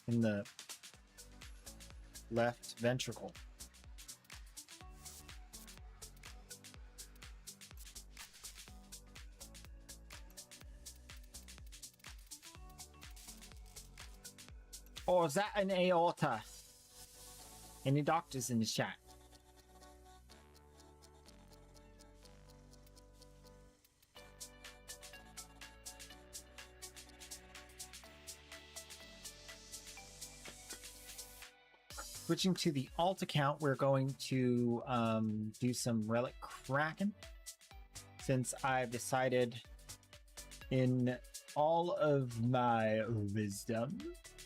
in the left ventricle. Or is that an aorta? Any doctors in the chat? Switching to the alt account, we're going to do some relic cracking, since I've decided in all of my wisdom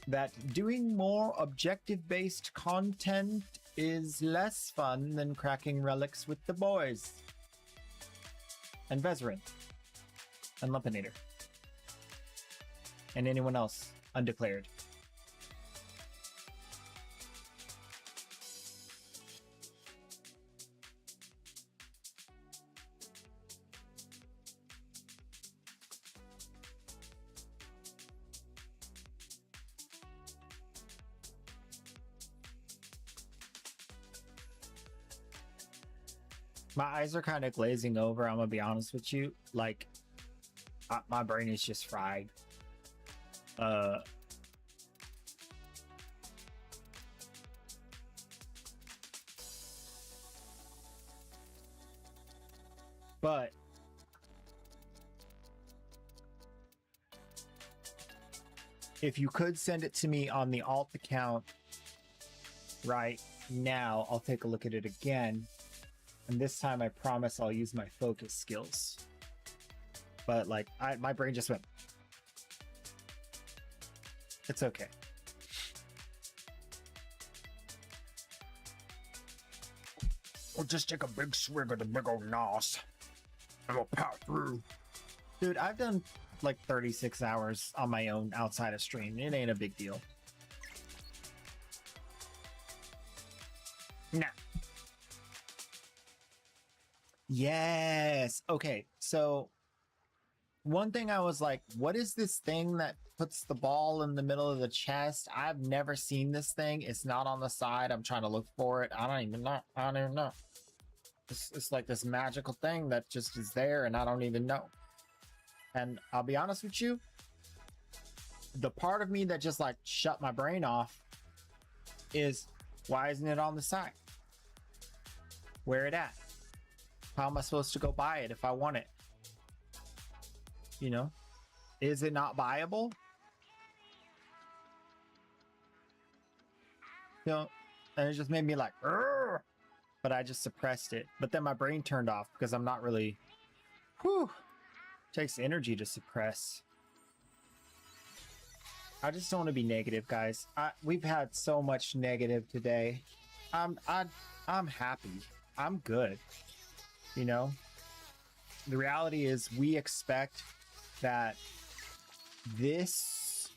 that doing more objective-based content is less fun than cracking relics with the boys. And Vezerin. And Lumpinator. And anyone else undeclared. My eyes are kind of glazing over, I'm gonna be honest with you. Like, my brain is just fried. But if you could send it to me on the alt account right now, I'll take a look at it again. And this time I promise I'll use my focus skills. But like, my brain just went. It's okay. We'll just take a big swig of the big old nos. And we'll power through. Dude, I've done like 36 hours on my own outside of stream. It ain't a big deal. Nah. Yes. Okay. So one thing I was like, what is this thing that puts the ball in the middle of the chest? I've never seen this thing. It's not on the side. I'm trying to look for it. I don't even know. It's like this magical thing that just is there and I don't even know. And I'll be honest with you, the part of me that just like shut my brain off is, why isn't it on the side? Where it at? How am I supposed to go buy it if I want it? You know? Is it not buyable? You know, and it just made me like, "Urgh!" But I just suppressed it. But then my brain turned off because I'm not really, takes energy to suppress. I just don't want to be negative, guys. We've had so much negative today. I'm happy. I'm good. You know, the reality is we expect that this,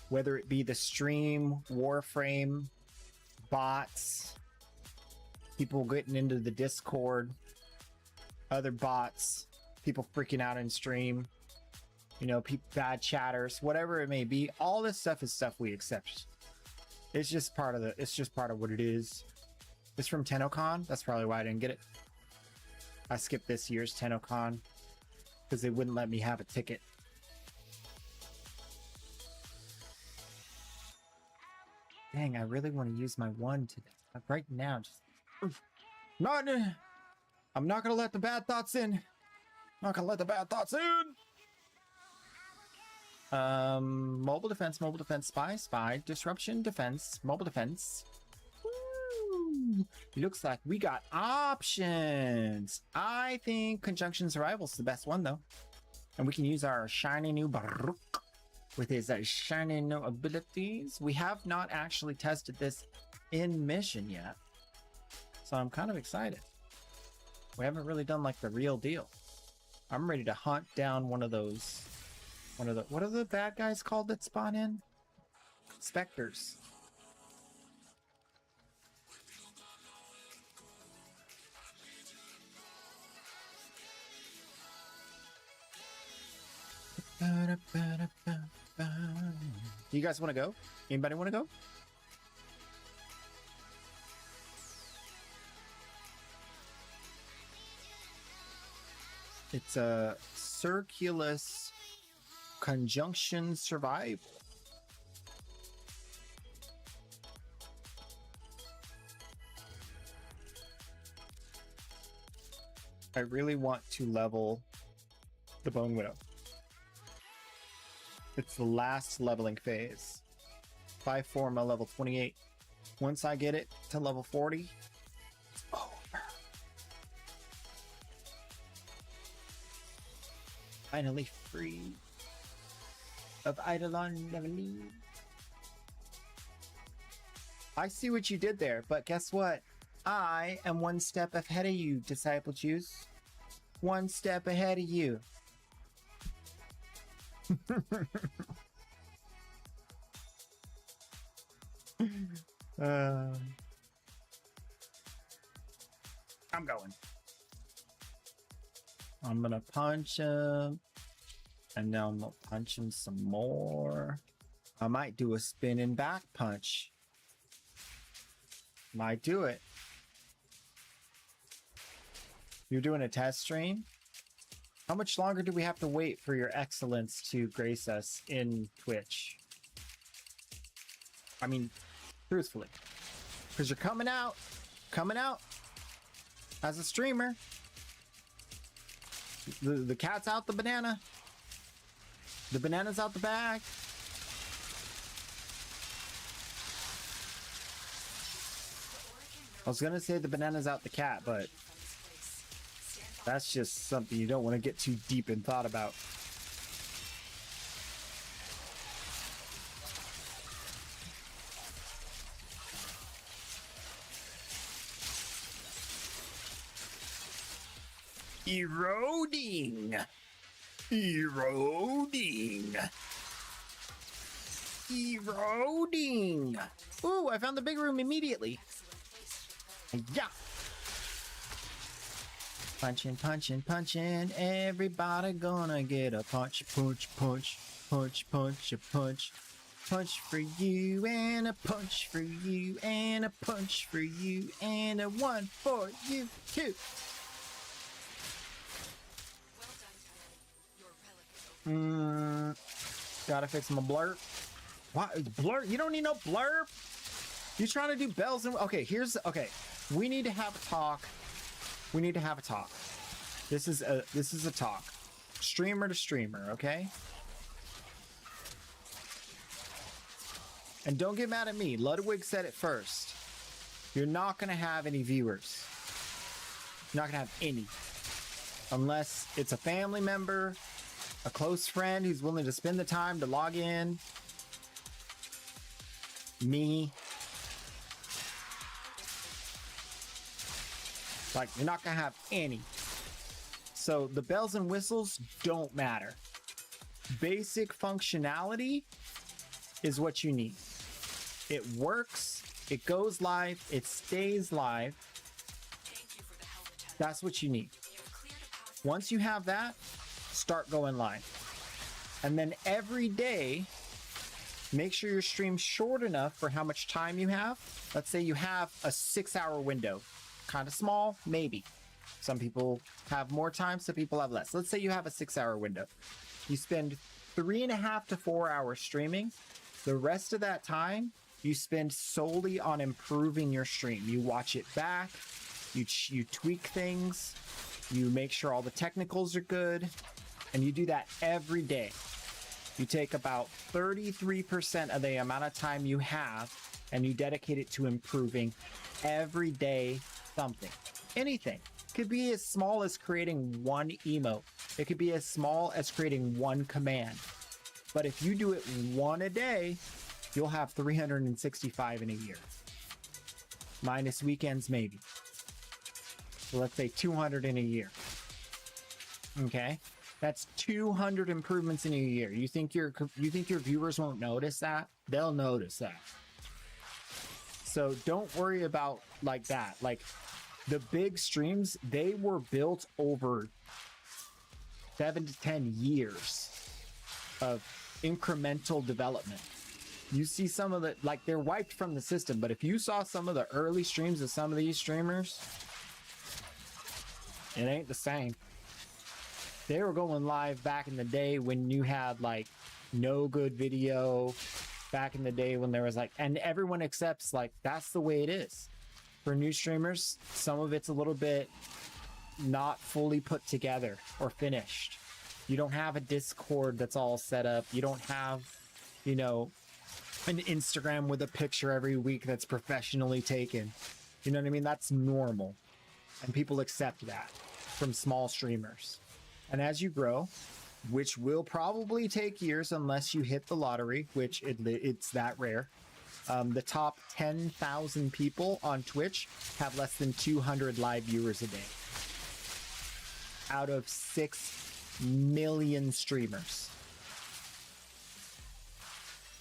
whether it be the stream, Warframe, bots, people getting into the Discord, other bots, people freaking out in stream, you know, bad chatters, whatever it may be, all this stuff is stuff we accept. It's just part of what it is. It's from TennoCon. That's probably why I didn't get it. I skipped this year's TennoCon because they wouldn't let me have a ticket. Dang, I really want to use my one today. Right now, just I'm not gonna let the bad thoughts in. Not gonna let the bad thoughts in. Mobile defense, spy, disruption, defense, mobile defense. Woo! Looks like we got options. I think conjunction survival's the best one though. And we can use our shiny new Baruch with his shiny new abilities. We have not actually tested this in mission yet. So I'm kind of excited. We haven't really done like the real deal. I'm ready to hunt down one of those. What are the bad guys called that spawn in? Specters. Do you guys want to go? Anybody want to go? It's a circulus conjunction survival. I really want to level the Bone Widow. It's the last leveling phase. 5-4, my level 28. Once I get it to level 40, it's over. Finally free of Eidolon Neverly. I see what you did there, but guess what? I am one step ahead of you, Disciple Juice. One step ahead of you. I'm going. I'm gonna punch him, and then I'm gonna punch him some more. I might do a spinning back punch. Might do it. You're doing a test stream? How much longer do we have to wait for your excellence to grace us in Twitch? I mean, truthfully. Because you're coming out as a streamer. The cat's out the banana. The banana's out the bag. I was gonna say the banana's out the cat, but that's just something you don't want to get too deep in thought about. Eroding. Ooh, I found the big room immediately. Yeah. Punching. Everybody gonna get a punch. Punch for you, and a punch for you, and a punch for you, and a one for you too. Gotta fix my blurb. What? Blurb? You don't need no blurb? You trying to do bells and... Okay, okay. We need to have a talk. This is a talk. Streamer to streamer, okay? And don't get mad at me. Ludwig said it first. You're not gonna have any viewers. You're not gonna have any. Unless it's a family member, a close friend who's willing to spend the time to log in. Me. Like, you're not gonna have any. So the bells and whistles don't matter. Basic functionality is what you need. It works, it goes live, it stays live. That's what you need. Once you have that, start going live. And then every day, make sure your stream's short enough for how much time you have. Let's say you have a 6-hour window. Kind of small, maybe. Some people have more time, some people have less. Let's say you have a 6-hour window. You spend 3.5 to 4 hours streaming. The rest of that time, you spend solely on improving your stream. You watch it back, you tweak things, you make sure all the technicals are good, and you do that every day. You take about 33% of the amount of time you have and you dedicate it to improving every day something. Anything. Could be as small as creating one emote. It could be as small as creating one command. But if you do it one a day, you'll have 365 in a year. Minus weekends, maybe. So let's say 200 in a year. Okay? That's 200 improvements in a year. You think your viewers won't notice that? They'll notice that. So don't worry about like that. Like the big streams, they were built over 7 to 10 years of incremental development. You see some of the, like they're wiped from the system, but if you saw some of the early streams of some of these streamers, it ain't the same. They were going live back in the day when you had like no good video, back in the day when there was like, and everyone accepts like that's the way it is. For new streamers, some of it's a little bit not fully put together or finished. You don't have a Discord that's all set up. You don't have, you know, an Instagram with a picture every week that's professionally taken. You know what I mean? That's normal. And people accept that from small streamers. And as you grow, which will probably take years unless you hit the lottery, which it's that rare. The top 10,000 people on Twitch have less than 200 live viewers a day. Out of 6 million streamers.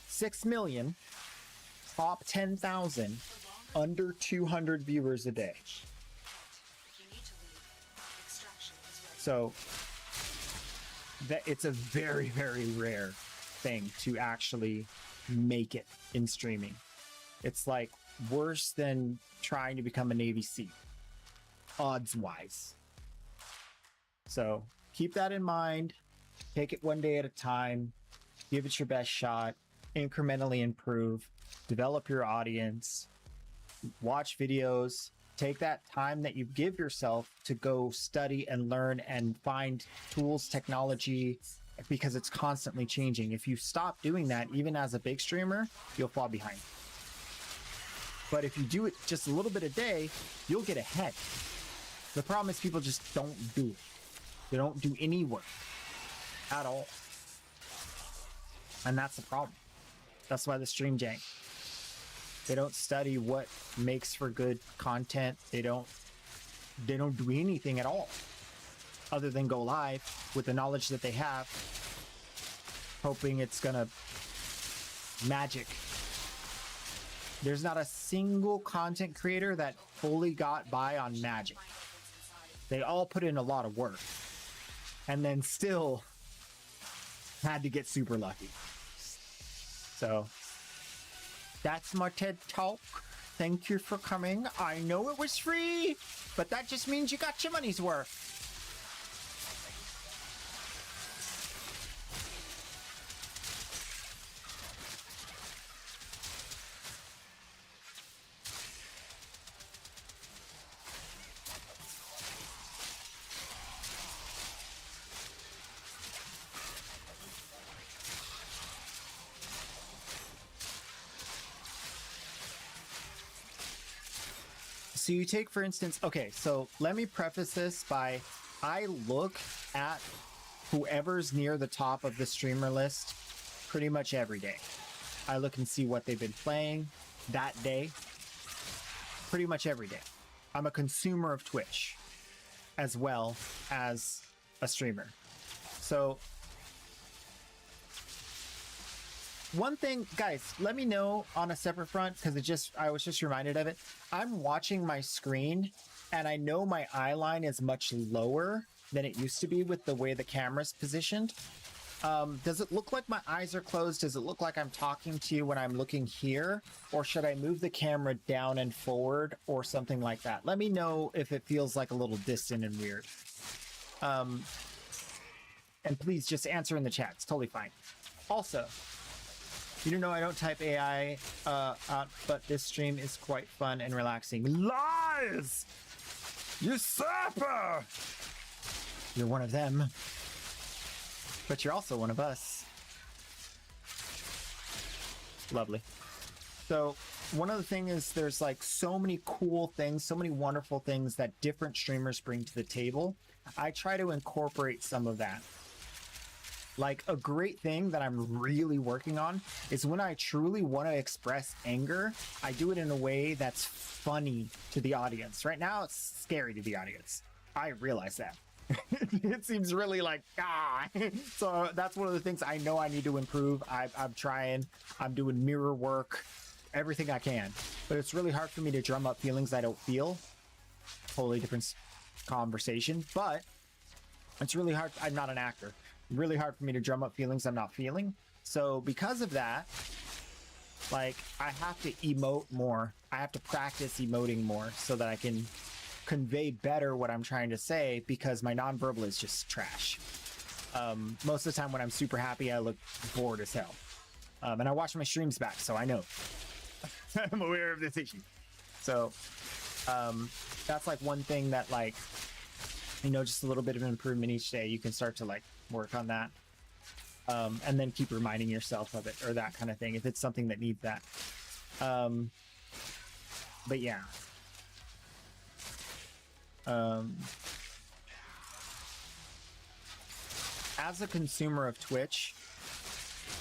6 million, top 10,000, under 200 viewers a day. So that it's a very, very rare thing to actually make it in streaming. It's like worse than trying to become a Navy SEAL, odds wise. So keep that in mind. Take it one day at a time. Give it your best shot. Incrementally improve. Develop your audience. Watch videos. Take that time that you give yourself to go study and learn and find tools, technology, because it's constantly changing. If you stop doing that, even as a big streamer, you'll fall behind. But if you do it just a little bit a day, you'll get ahead. The problem is people just don't do it. They don't do any work at all. And that's the problem. That's why the stream jank. They don't study what makes for good content. They don't do anything at all other than go live with the knowledge that they have, hoping it's gonna magic. There's not a single content creator that fully got by on magic. They all put in a lot of work and then still had to get super lucky. So that's my TED Talk. Thank you for coming. I know it was free, but that just means you got your money's worth. So you take, for instance, okay, so let me preface this by, I look at whoever's near the top of the streamer list pretty much every day. I look and see what they've been playing that day, pretty much every day. I'm a consumer of Twitch as well as a streamer. So one thing, guys, let me know on a separate front, because I was just reminded of it. I'm watching my screen and I know my eye line is much lower than it used to be with the way the camera's positioned. Does it look like my eyes are closed? Does it look like I'm talking to you when I'm looking here? Or should I move the camera down and forward or something like that? Let me know if it feels like a little distant and weird. And please just answer in the chat. It's totally fine. Also, you know I don't type AI out, but this stream is quite fun and relaxing. Lies! Usurper! You're one of them. But you're also one of us. Lovely. So one of the things is there's like so many cool things, so many wonderful things that different streamers bring to the table. I try to incorporate some of that. Like a great thing that I'm really working on is when I truly want to express anger, I do it in a way that's funny to the audience. Right now, it's scary to the audience. I realize that. It seems really like, ah. So that's one of the things I know I need to improve. I'm trying. I'm doing mirror work, everything I can. But it's really hard for me to drum up feelings I don't feel. Totally different conversation. But it's really hard. I'm not an actor. Really hard for me to drum up feelings I'm not feeling. So because of that, like I have to emote more. I have to practice emoting more so that I can convey better what I'm trying to say, because my nonverbal is just trash. Most of the time when I'm super happy, I look bored as hell. And I watch my streams back, so I know. I'm aware of this issue. So that's like one thing that, like, you know, just a little bit of improvement each day. You can start to like work on that. And then keep reminding yourself of it, or that kind of thing, if it's something that needs that. But yeah. As a consumer of Twitch,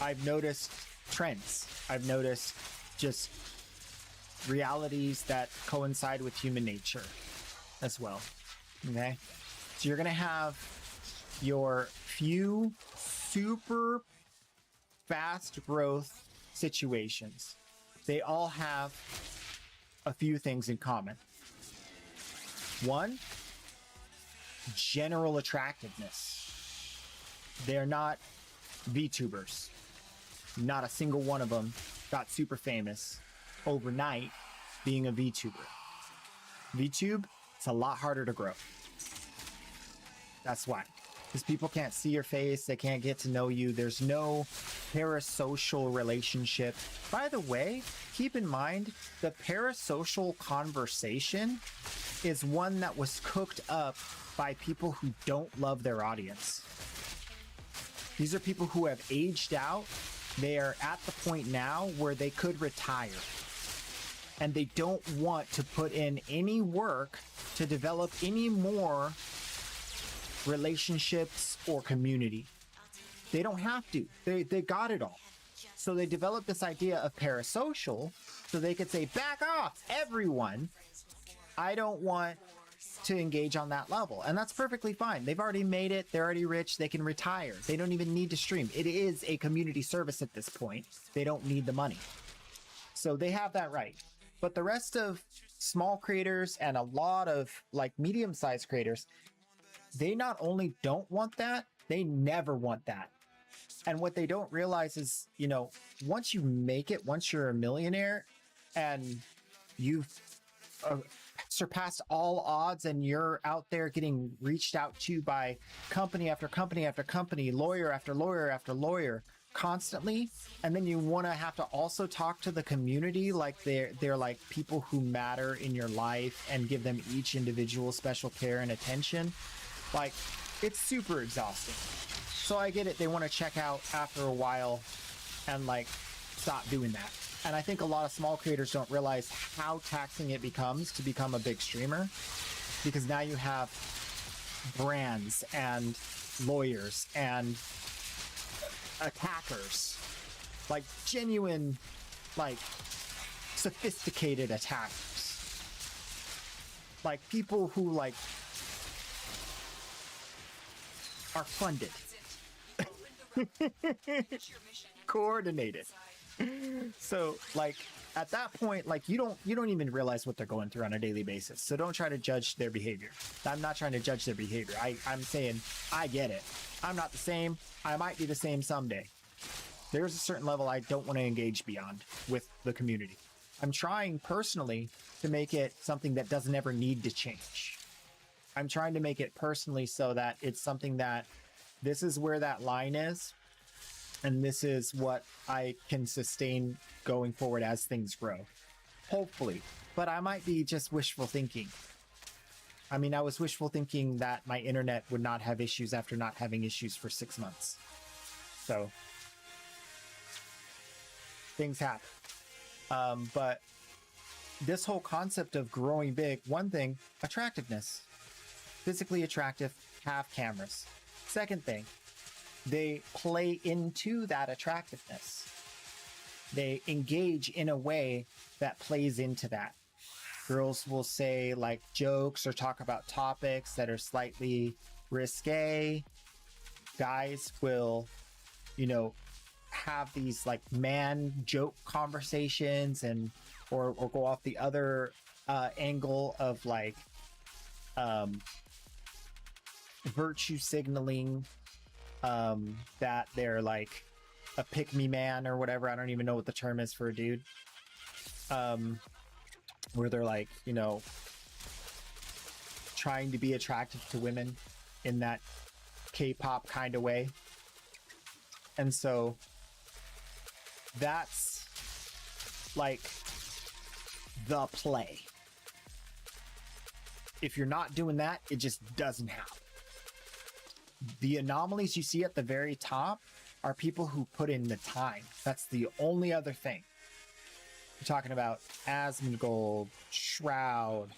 I've noticed trends. I've noticed just realities that coincide with human nature as well. Okay? So you're going to have your few super fast growth situations. They all have a few things in common. One, general attractiveness. They're not VTubers. Not a single one of them got super famous overnight being a VTuber. VTube, it's a lot harder to grow. That's why. Because people can't see your face, they can't get to know you. There's no parasocial relationship. By the way, keep in mind, the parasocial conversation is one that was cooked up by people who don't love their audience. These are people who have aged out. They are at the point now where they could retire. And they don't want to put in any work to develop any more relationships or community. They don't have to. They got it all. So they developed this idea of parasocial so they could say, back off, everyone. I don't want to engage on that level. And that's perfectly fine. They've already made it. They're already rich. They can retire. They don't even need to stream. It is a community service at this point. They don't need the money. So they have that right. But the rest of small creators and a lot of like medium-sized creators, they not only don't want that, they never want that. And what they don't realize is, you know, once you make it, once you're a millionaire and you've surpassed all odds and you're out there getting reached out to by company after company after company, lawyer after lawyer after lawyer constantly, and then you want to have to also talk to the community like they're like people who matter in your life and give them each individual special care and attention. Like, it's super exhausting. So I get it. They want to check out after a while and like stop doing that. And I think a lot of small creators don't realize how taxing it becomes to become a big streamer, because now you have brands and lawyers and attackers, like genuine, like sophisticated attackers, like people who like are funded, coordinated. So like at that point, like you don't even realize what they're going through on a daily basis. So don't try to judge their behavior. I'm not trying to judge their behavior. I'm saying I get it. I'm not the same. I might be the same someday. There's a certain level I don't want to engage beyond with the community. I'm trying personally to make it something that doesn't ever need to change. I'm trying to make it personally so that it's something that this is where that line is, and this is what I can sustain going forward as things grow. Hopefully. But I might be just wishful thinking. I mean, I was wishful thinking that my internet would not have issues after not having issues for 6 months. So things happen. But this whole concept of growing big, one thing, attractiveness. Physically attractive, have cameras. Second thing, they play into that attractiveness. They engage in a way that plays into that. Girls will say like jokes or talk about topics that are slightly risque. Guys will, you know, have these like man joke conversations and or go off the other angle of like virtue signaling, that they're like a pick-me man or whatever. I don't even know what the term is for a dude. Where they're like, you know, trying to be attractive to women in that K-pop kind of way. And so that's like the play. If you're not doing that, it just doesn't happen. The anomalies you see at the very top are people who put in the time. That's the only other thing. You're talking about Asmongold, Shroud,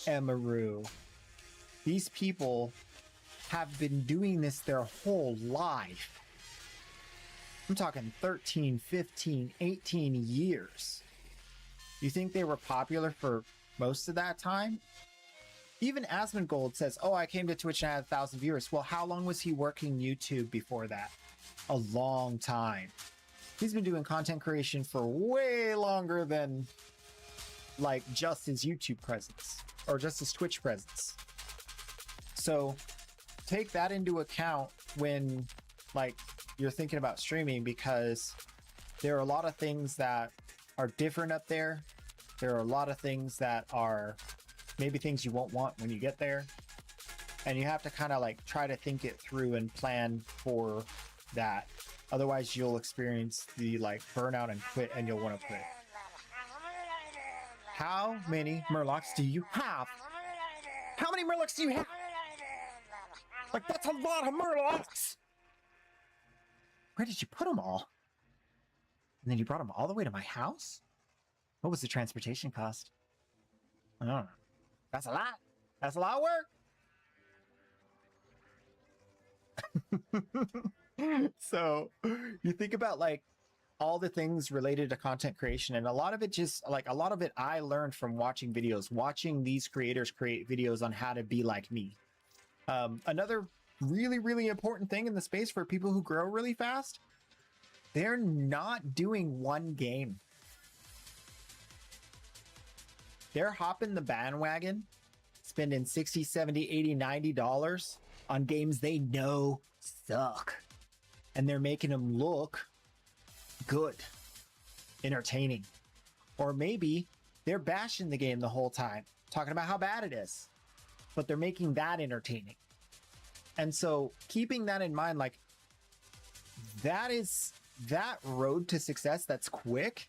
Emaru. These people have been doing this their whole life. I'm talking 13, 15, 18 years. You think they were popular for most of that time? Even Asmongold says, oh, I came to Twitch and I had 1,000 viewers. Well, how long was he working YouTube before that? A long time. He's been doing content creation for way longer than like just his YouTube presence or just his Twitch presence. So take that into account when like you're thinking about streaming, because there are a lot of things that are different up there. There are a lot of things that are maybe things you won't want when you get there. And you have to kind of like try to think it through and plan for that. Otherwise you'll experience the like burnout and quit, and you'll want to quit. How many Murlocs do you have? How many Murlocs do you have? Like, that's a lot of Murlocs! Where did you put them all? And then you brought them all the way to my house? What was the transportation cost? I don't know. That's a lot. That's a lot of work. So you think about like all the things related to content creation, and a lot of it just like a lot of it I learned from watching videos, watching these creators create videos on how to be like me. Another really, really important thing in the space for people who grow really fast, they're not doing one game. They're hopping the bandwagon, spending $60, $70, $80, $90 on games they know suck. And they're making them look good, entertaining. Or maybe they're bashing the game the whole time, talking about how bad it is, but they're making that entertaining. And so keeping that in mind, like that road to success that's quick.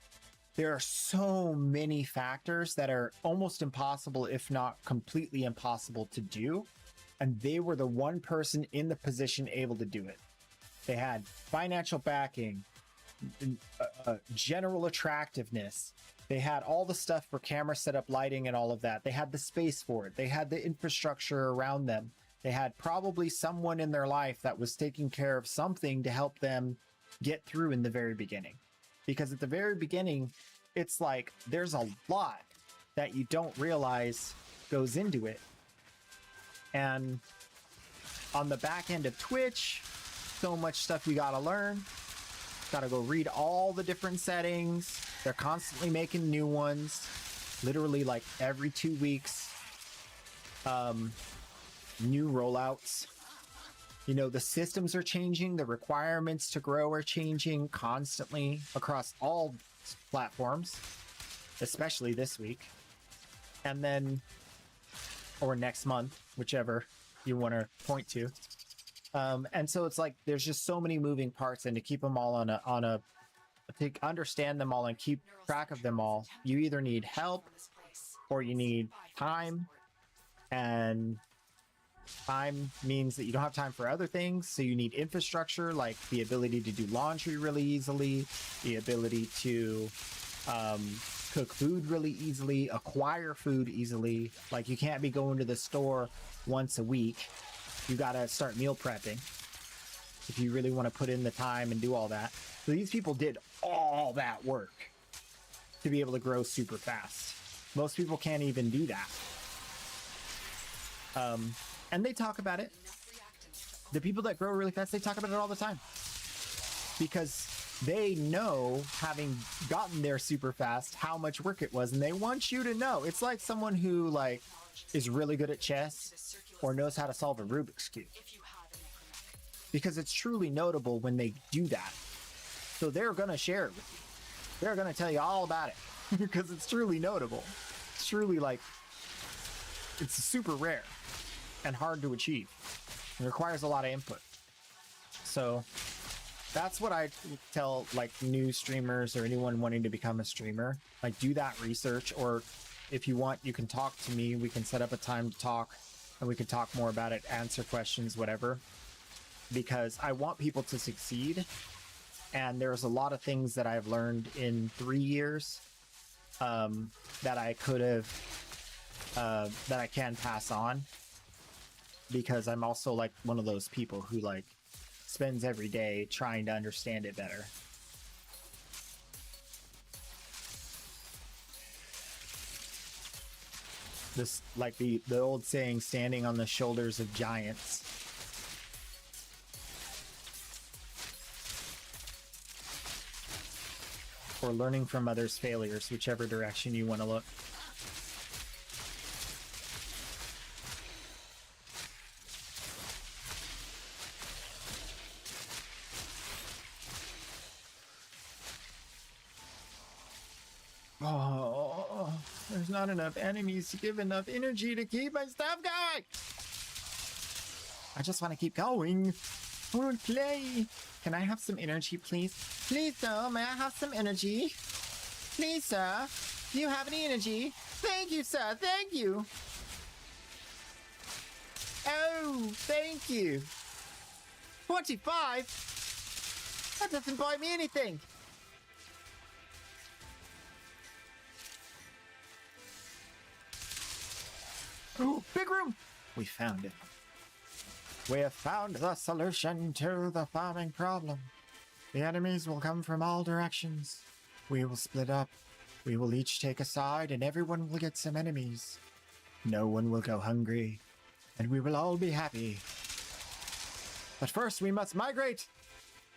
There are so many factors that are almost impossible, if not completely impossible to do. And they were the one person in the position able to do it. They had financial backing, general attractiveness. They had all the stuff for camera setup, lighting, and all of that. They had the space for it. They had the infrastructure around them. They had probably someone in their life that was taking care of something to help them get through in the very beginning. Because at the very beginning, it's like there's a lot that you don't realize goes into it. And on the back end of Twitch, so much stuff you gotta learn. Gotta go read all the different settings. They're constantly making new ones. Literally like every 2 weeks. New rollouts. You know, the systems are changing. The requirements to grow are changing constantly across all platforms, especially this week. And then, or next month, whichever you want to point to. And so it's like, there's just so many moving parts, and to keep them all to understand them all and keep track of them all, you either need help or you need time. And Time means that you don't have time for other things, so you need infrastructure, like the ability to do laundry really easily, the ability to cook food really easily, acquire food easily. Like, you can't be going to the store once a week. You gotta start meal prepping if you really want to put in the time and do all that. So these people did all that work to be able to grow super fast. Most people can't even do that. And they talk about it. The people that grow really fast, they talk about it all the time. Because they know, having gotten there super fast, how much work it was, and they want you to know. It's like someone who, like, is really good at chess or knows how to solve a Rubik's Cube. Because it's truly notable when they do that. So they're going to share it with you. They're going to tell you all about it. Because it's truly notable. It's truly, like, it's super rare and hard to achieve. It requires a lot of input. So that's what I tell, like, new streamers or anyone wanting to become a streamer. Like, do that research, or if you want, you can talk to me. We can set up a time to talk, and we can talk more about it, answer questions, whatever. Because I want people to succeed, and there's a lot of things that I've learned in 3 years that I could have, that I can pass on. Because I'm also, like, one of those people who, like, spends every day trying to understand it better. This, like, the old saying, standing on the shoulders of giants. Or learning from others' failures, whichever direction you want to look. Oh, there's not enough enemies to give enough energy to keep my stuff going. I just want to keep going. I want to play. Can I have some energy, please? Please, sir, may I have some energy? Please, sir, do you have any energy? Thank you, sir, thank you. Oh, thank you. 25? That doesn't buy me anything. Oh, big room! We found it. We have found the solution to the farming problem. The enemies will come from all directions. We will split up. We will each take a side, and everyone will get some enemies. No one will go hungry, and we will all be happy. But first, we must migrate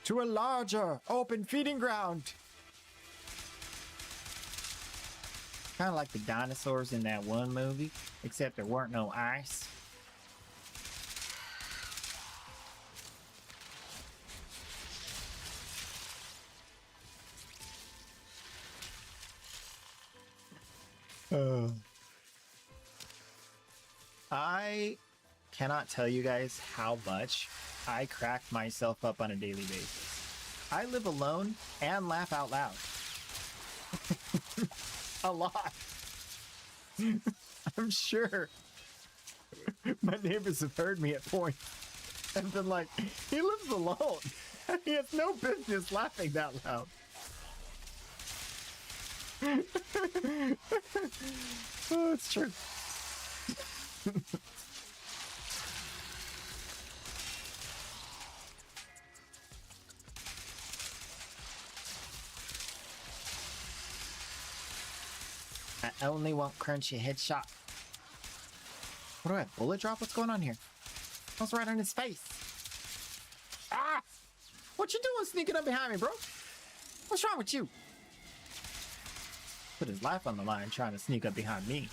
to a larger, open feeding ground. Kind of like the dinosaurs in that one movie, except there weren't no ice. I cannot tell you guys how much I crack myself up on a daily basis. I live alone and laugh out loud. A lot. I'm sure my neighbors have heard me at points and been like, he lives alone. He has no business laughing that loud. Oh, it's true. I only want crunchy headshot. What do I have? Bullet drop? What's going on here? I was right on his face. Ah! What you doing sneaking up behind me, bro? What's wrong with you? Put his life on the line trying to sneak up behind me.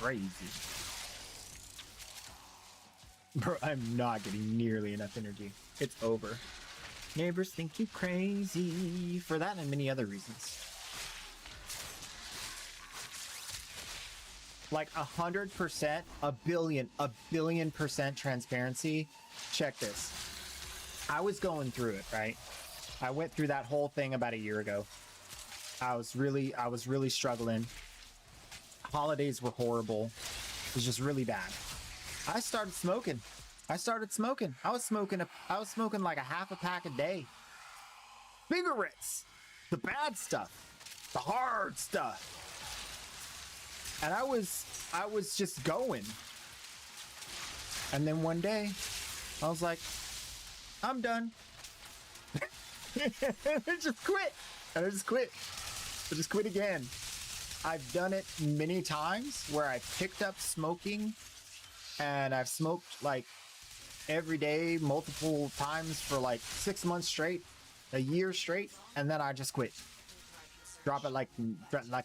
Crazy. Bro, I'm not getting nearly enough energy. It's over. Neighbors think you crazy for that and many other reasons. Like 100%, a billion percent transparency. Check this. I was going through it, right? I went through that whole thing about a year ago. I was really struggling. Holidays were horrible. It was just really bad. I started smoking. I was smoking like a half a pack a day. Cigarettes, the bad stuff, the hard stuff. And I was just going. And then one day, I was like, I'm done. And I just quit. I just quit again. I've done it many times where I picked up smoking and I've smoked like every day, multiple times for like 6 months straight, a year straight, and then I just quit. Drop it like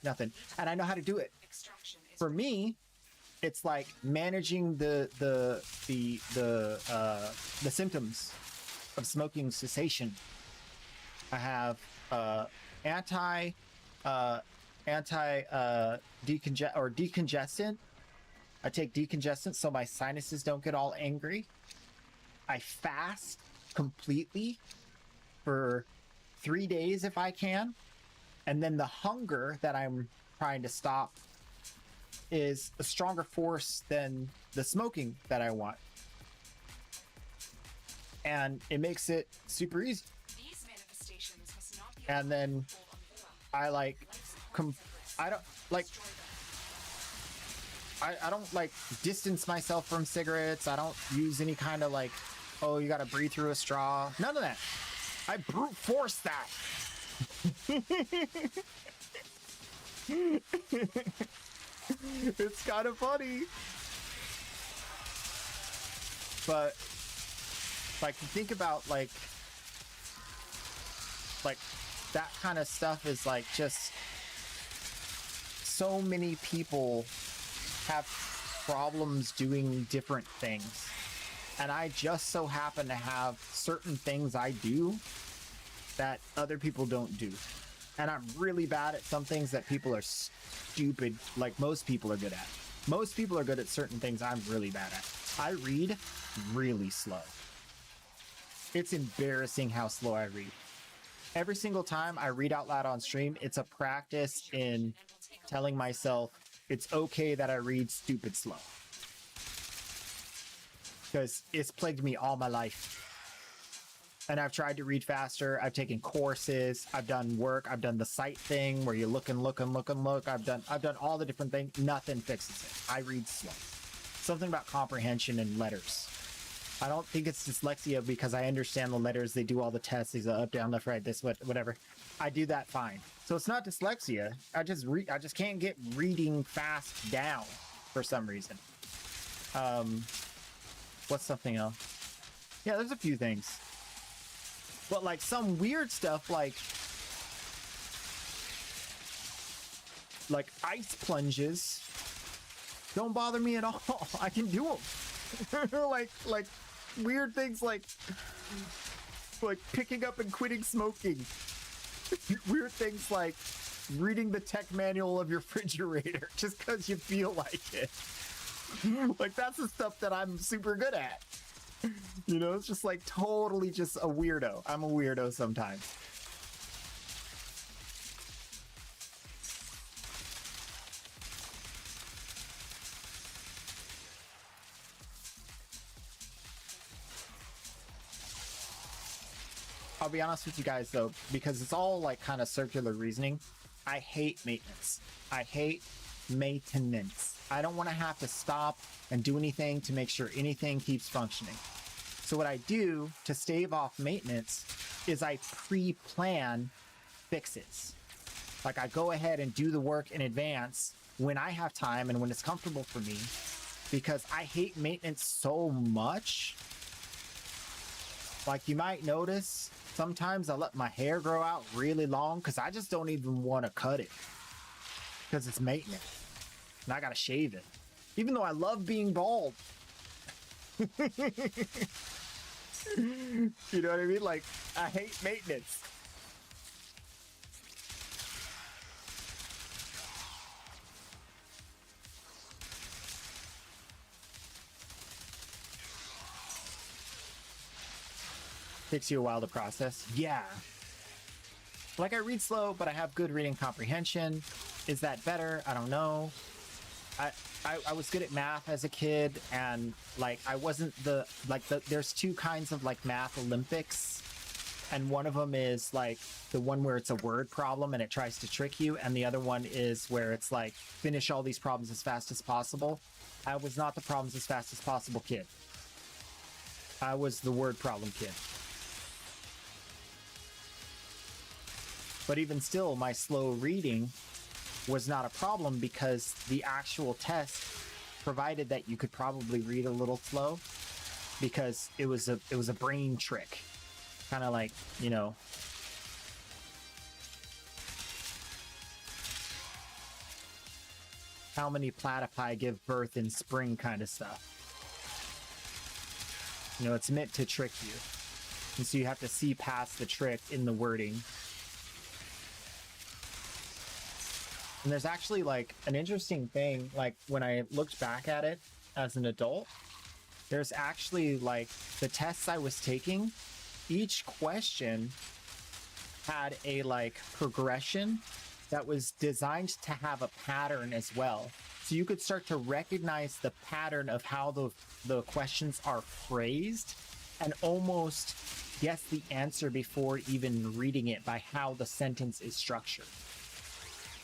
nothing. And I know how to do it. For me, it's like managing the symptoms of smoking cessation. I have decongestant. I take decongestant so my sinuses don't get all angry. I fast completely for 3 days if I can. And then the hunger that I'm trying to stop is a stronger force than the smoking that I want. And it makes it super easy. These manifestations must not be And then I like, I don't like distance myself from cigarettes. I don't use any kind of like, oh, you gotta breathe through a straw. None of that. I brute force that. It's kind of funny. But like think about like that kind of stuff is like just so many people have problems doing different things. And I just so happen to have certain things I do that other people don't do. And I'm really bad at some things that people are stupid, like most people are good at. Most people are good at certain things I'm really bad at. I read really slow. It's embarrassing how slow I read. Every single time I read out loud on stream, it's a practice in telling myself it's okay that I read stupid slow. Because it's plagued me all my life. And I've tried to read faster. I've taken courses. I've done work. I've done the sight thing where you look and look and look and look. I've done all the different things. Nothing fixes it. I read slow. Something about comprehension and letters. I don't think it's dyslexia because I understand the letters. They do all the tests. These are up, down, left, right, this, whatever. I do that fine. So it's not dyslexia. I just can't get reading fast down for some reason. What's something else? Yeah, there's a few things. But like some weird stuff like ice plunges don't bother me at all. I can do them. like weird things like picking up and quitting smoking. Weird things like reading the tech manual of your refrigerator just because you feel like it. Like that's the stuff that I'm super good at. You know, it's just like totally just a weirdo. I'm a weirdo sometimes. I'll be honest with you guys though, because it's all like kind of circular reasoning. I hate maintenance. I hate maintenance. I don't want to have to stop and do anything to make sure anything keeps functioning. So what I do to stave off maintenance is I pre-plan fixes. Like I go ahead and do the work in advance when I have time and when it's comfortable for me, because I hate maintenance so much. Like you might notice, sometimes I let my hair grow out really long because I just don't even want to cut it because it's maintenance. And I gotta shave it, even though I love being bald. You know what I mean? Like, I hate maintenance. Takes you a while to process. Yeah. Like I read slow, but I have good reading comprehension. Is that better? I don't know. I was good at math as a kid, and like I wasn't there's two kinds of like math Olympics, and one of them is like the one where it's a word problem and it tries to trick you, and the other one is where it's like finish all these problems as fast as possible. I was not the problems as fast as possible kid. I was the word problem kid. But even still, my slow reading was not a problem because the actual test provided that you could probably read a little slow because it was a brain trick, kind of like, you know, how many platypi give birth in spring kind of stuff. You know, it's meant to trick you, and so you have to see past the trick in the wording. And there's actually like an interesting thing, like when I looked back at it as an adult, there's actually like the tests I was taking, each question had a like progression that was designed to have a pattern as well. So you could start to recognize the pattern of how the questions are phrased and almost guess the answer before even reading it by how the sentence is structured.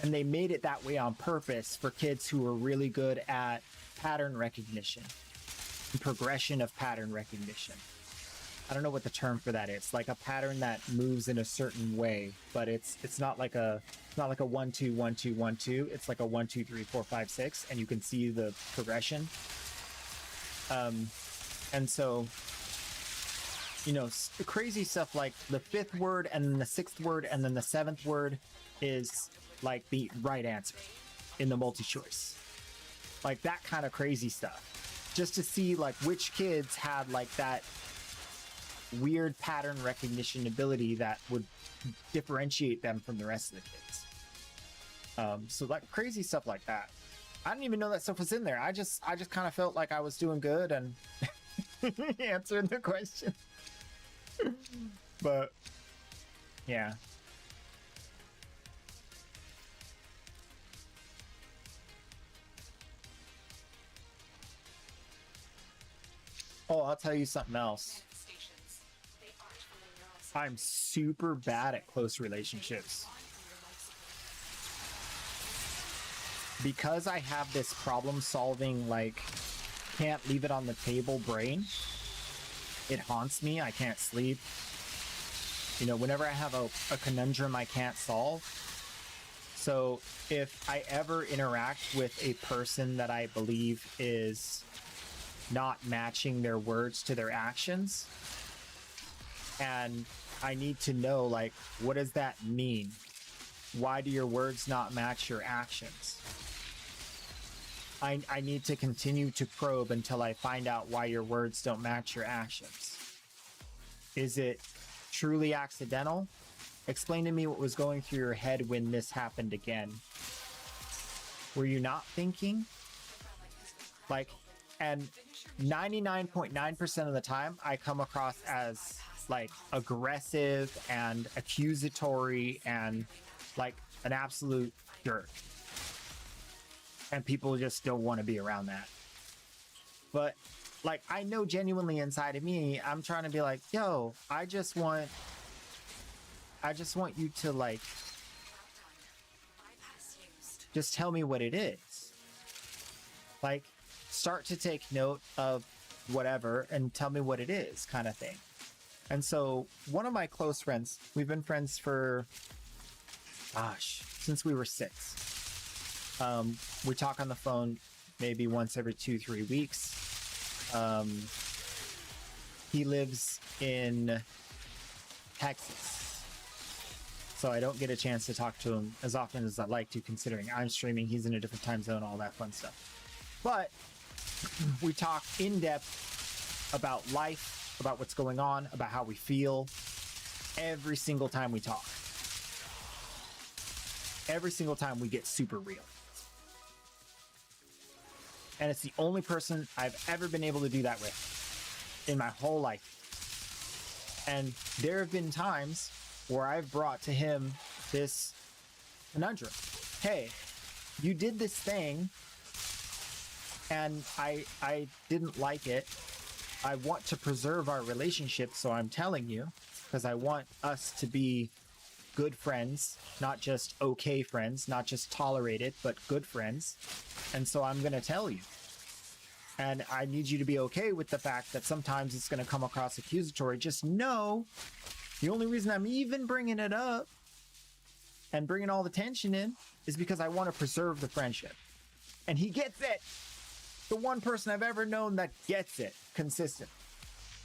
And they made it that way on purpose for kids who are really good at pattern recognition and progression of pattern recognition. I don't know what the term for that is. Like a pattern that moves in a certain way, but it's not like a 1 2 1 2 1 2. It's like a 1 2 3 4 5 6, and you can see the progression. And so, you know, crazy stuff like the 5th word and then the 6th word and then the 7th word is like the right answer in the multi-choice, like that kind of crazy stuff, just to see like which kids had like that weird pattern recognition ability that would differentiate them from the rest of the kids. So like crazy stuff like that. I didn't even know that stuff was in there. I just kind of felt like I was doing good and answering the question. But yeah. Oh, I'll tell you something else. I'm super bad at close relationships. Because I have this problem solving, like, can't leave it on the table brain, it haunts me. I can't sleep. You know, whenever I have a conundrum I can't solve. So if I ever interact with a person that I believe is not matching their words to their actions, and I need to know, like, what does that mean? Why do your words not match your actions? I need to continue to probe until I find out why your words don't match your actions. Is it truly accidental? Explain to me what was going through your head when this happened again. Were you not thinking? Like, and 99.9% of the time, I come across as like aggressive and accusatory and like an absolute jerk. And people just don't want to be around that. But like, I know genuinely inside of me, I'm trying to be like, yo, I just want you to like, just tell me what it is. Like, start to take note of whatever and tell me what it is, kind of thing. And so one of my close friends, we've been friends for, since we were 6. We talk on the phone maybe once every 2-3 weeks. He lives in Texas, so I don't get a chance to talk to him as often as I'd like to, considering I'm streaming, he's in a different time zone, all that fun stuff. But we talk in depth about life, about what's going on, about how we feel every single time we talk. Every single time we get super real. And it's the only person I've ever been able to do that with in my whole life. And there have been times where I've brought to him this conundrum. Hey, you did this thing and I didn't like it. I want to preserve our relationship, so I'm telling you, because I want us to be good friends, not just okay friends, not just tolerated, but good friends. And so I'm going to tell you. And I need you to be okay with the fact that sometimes it's going to come across accusatory. Just know the only reason I'm even bringing it up and bringing all the tension in is because I want to preserve the friendship. And he gets it. The one person I've ever known that gets it consistent.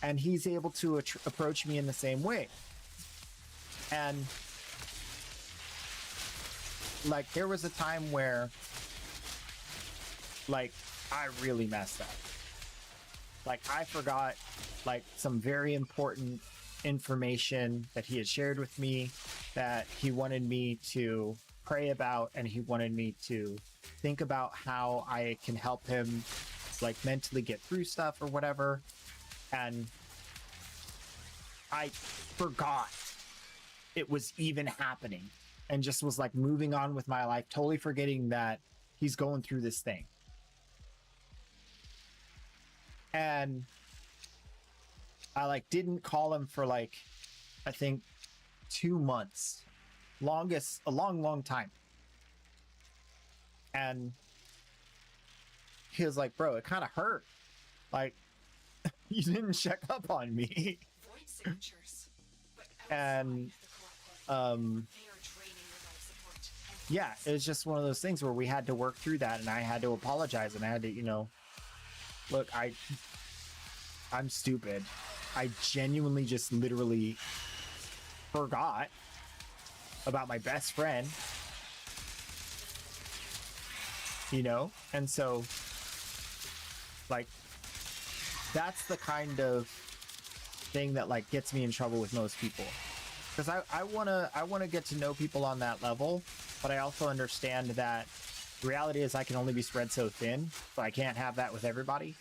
And he's able to approach me in the same way. And like, there was a time where, like, I really messed up. Like, I forgot, like, some very important information that he had shared with me that he wanted me to pray about, and he wanted me to think about how I can help him, like, mentally get through stuff or whatever. And I forgot it was even happening and just was, like, moving on with my life, totally forgetting that he's going through this thing. And I, like, didn't call him for, like, I think 2 months. Longest, a long time. And he was like, bro, it kind of hurt. Like, you didn't check up on me. Void signatures. And, yeah, it was just one of those things where we had to work through that, and I had to apologize, and I had to, you know, look, I'm stupid. I genuinely just literally forgot about my best friend, you know? And so, like, that's the kind of thing that, like, gets me in trouble with most people. Because I wanna get to know people on that level, but I also understand that the reality is I can only be spread so thin, so I can't have that with everybody.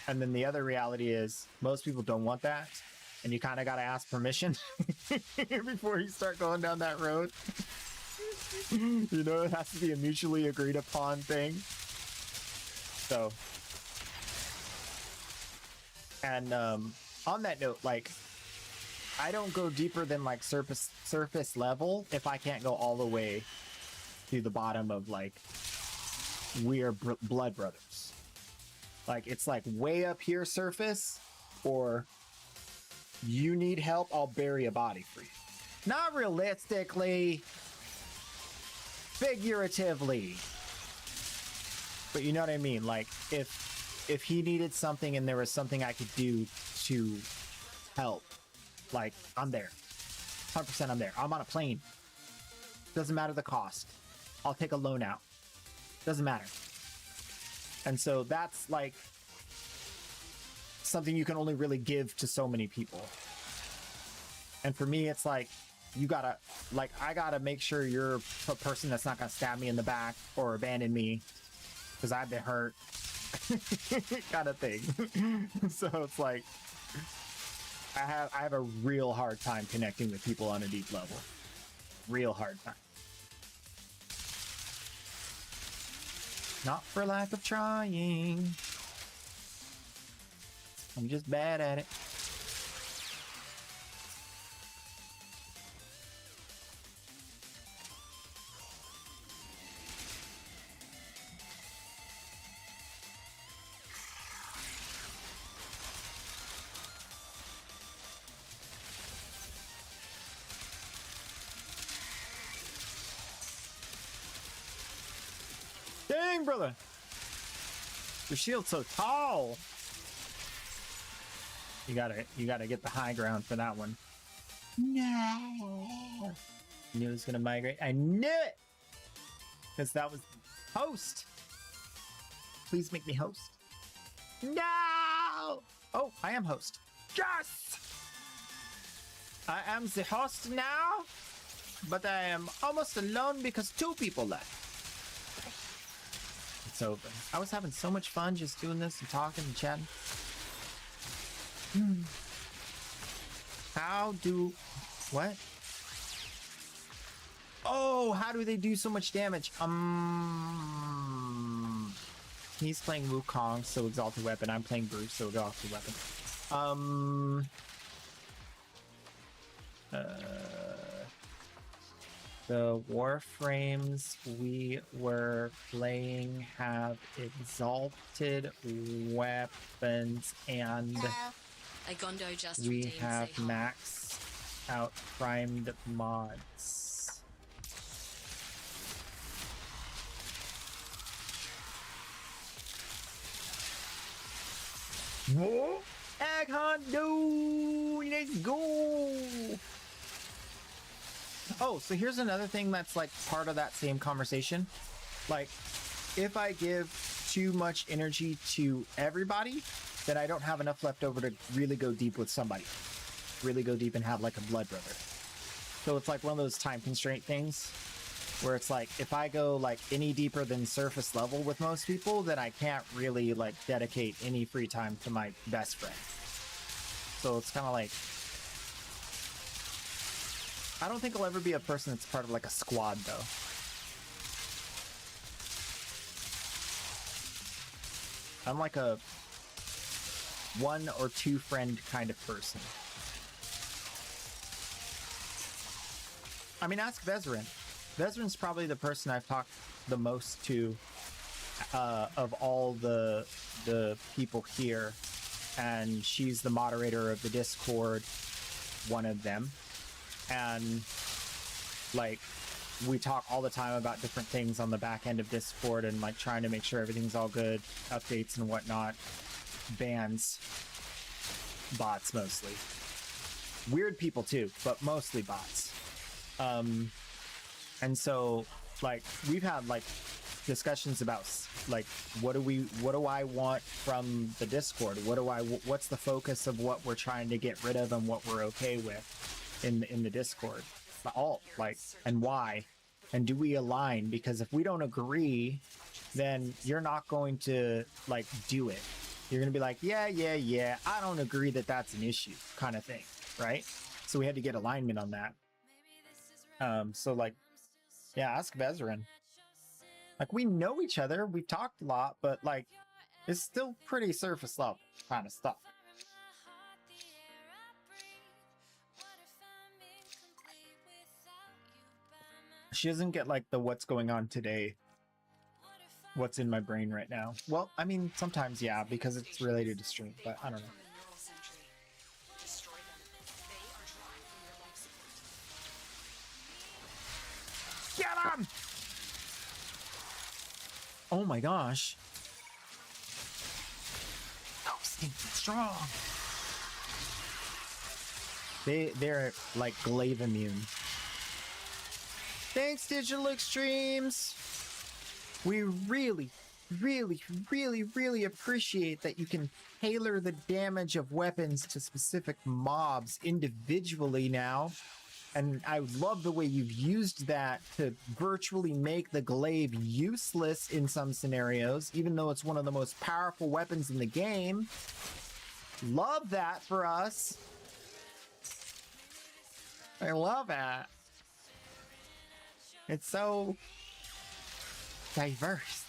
And then the other reality is most people don't want that, and you kind of got to ask permission before you start going down that road. You know, it has to be a mutually agreed upon thing. So, and on that note, like, I don't go deeper than, like, surface level if I can't go all the way to the bottom of, like, we are blood brothers. Like, it's like way up here surface, or you need help, I'll bury a body for you. Not realistically, figuratively. But you know what I mean? Like, if he needed something and there was something I could do to help, like, I'm there. 100% I'm there. I'm on a plane. Doesn't matter the cost. I'll take a loan out. Doesn't matter. And so that's, like, something you can only really give to so many people. And for me, it's like, you gotta, like, I gotta make sure you're a person that's not gonna stab me in the back or abandon me because I've been hurt. Kind of thing. So it's like, I have a real hard time connecting with people on a deep level. Real hard time. Not for lack of trying. I'm just bad at it. Dang, brother! Your shield's so tall! You gotta get the high ground for that one. No! Knew it was gonna migrate. I knew it! Because that was host! Please make me host. No! Oh, I am host. Yes! I am the host now, but I am almost alone because 2 people left. It's over. I was having so much fun just doing this and talking and chatting. How do... What? Oh, how do they do so much damage? He's playing Wukong, so Exalted Weapon. I'm playing Bruce, so Exalted Weapon. The Warframes we were playing have Exalted Weapons, and Agondo just we redeemed have say hi. max out primed mods. Whoa! Egg hunt, dude! Let's go! Oh, so here's another thing that's like part of that same conversation. Like, if I give too much energy to everybody, then I don't have enough left over to really go deep with somebody. Really go deep and have like a blood brother. So it's like one of those time constraint things where it's like, if I go like any deeper than surface level with most people, then I can't really like dedicate any free time to my best friend. So it's kind of like, I don't think I'll ever be a person that's part of like a squad though. I'm like a 1 or 2 friend kind of person. I mean, ask Vezrin. Vezrin's probably the person I've talked the most to of all the people here, and she's the moderator of the Discord, one of them. And like, we talk all the time about different things on the back end of Discord and like trying to make sure everything's all good, updates and whatnot. Bans, bots mostly. Weird people too, but mostly bots. And so like we've had like discussions about like what do I want from the Discord? What's the focus of what we're trying to get rid of and what we're okay with in the Discord? All like, and why? And do we align? Because if we don't agree, then you're not going to like do it. You're gonna be like, yeah, I don't agree that that's an issue, kind of thing, right? So we had to get alignment on that. So like, yeah, ask Vezrin. Like, we know each other, we've talked a lot, but like, it's still pretty surface level kind of stuff. She doesn't get like the what's going on today, what's in my brain right now. Well, I mean, sometimes yeah, because it's related to stream, but I don't know. Get him! Oh my gosh. So stinking strong. They're like glaive immune. Thanks, Digital Extremes. We really appreciate that you can tailor the damage of weapons to specific mobs individually now. And I love the way you've used that to virtually make the glaive useless in some scenarios, even though it's one of the most powerful weapons in the game. Love that for us. I love it. It's so diverse.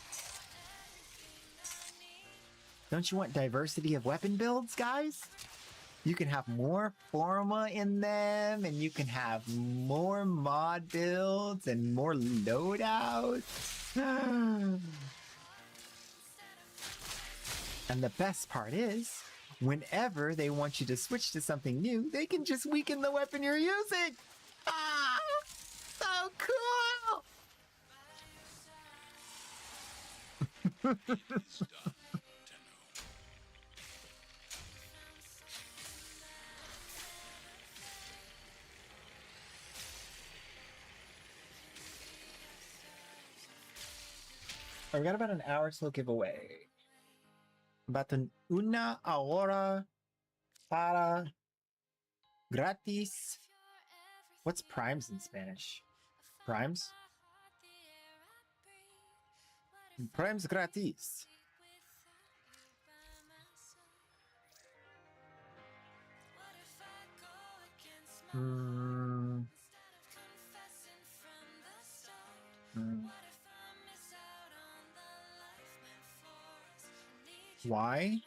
Don't you want diversity of weapon builds, guys? You can have more Forma in them, and you can have more mod builds and more loadouts. And the best part is, whenever they want you to switch to something new, they can just weaken the weapon you're using. Ah, so cool! We got about an hour till giveaway. About una hora para gratis. What's primes in Spanish? Primes? Primes gratis. Why?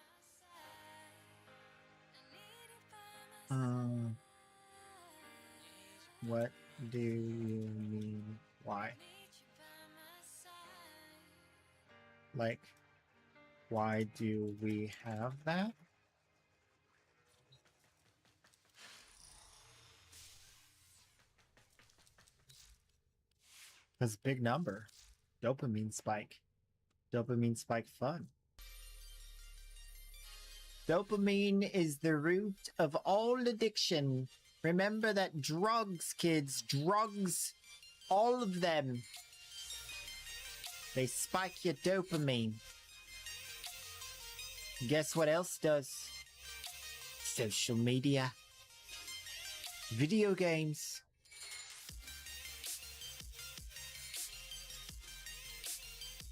What do you mean? Why? Like, why do we have that? Because big number. Dopamine spike. Dopamine spike fun. Dopamine is the root of all addiction. Remember that drugs, kids, drugs, all of them, they spike your dopamine. Guess what else does? Social media. Video games.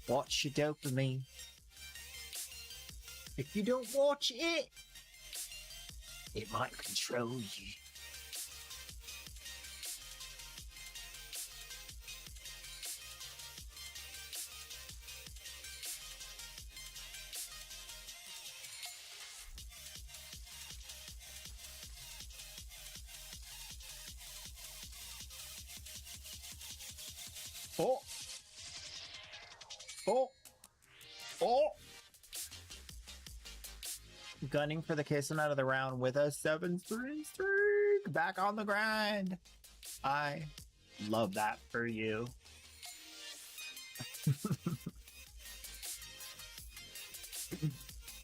Watch your dopamine. If you don't watch it, it might control you. Oh. Oh. Oh. Gunning for the Queso Nut of the round with a 7-3 streak. Back on the grind. I love that for you.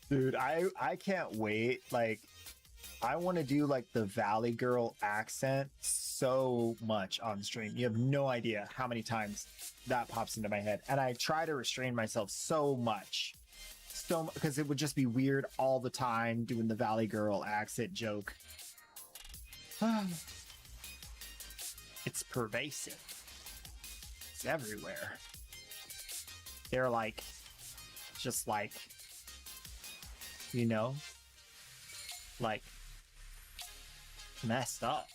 Dude, I can't wait. Like, I want to do like the Valley Girl accent so much on stream. You have no idea how many times that pops into my head. And I try to restrain myself so much. Because it would just be weird all the time doing the Valley Girl accent joke. It's pervasive. It's everywhere. They're like, just like, you know, like messed up.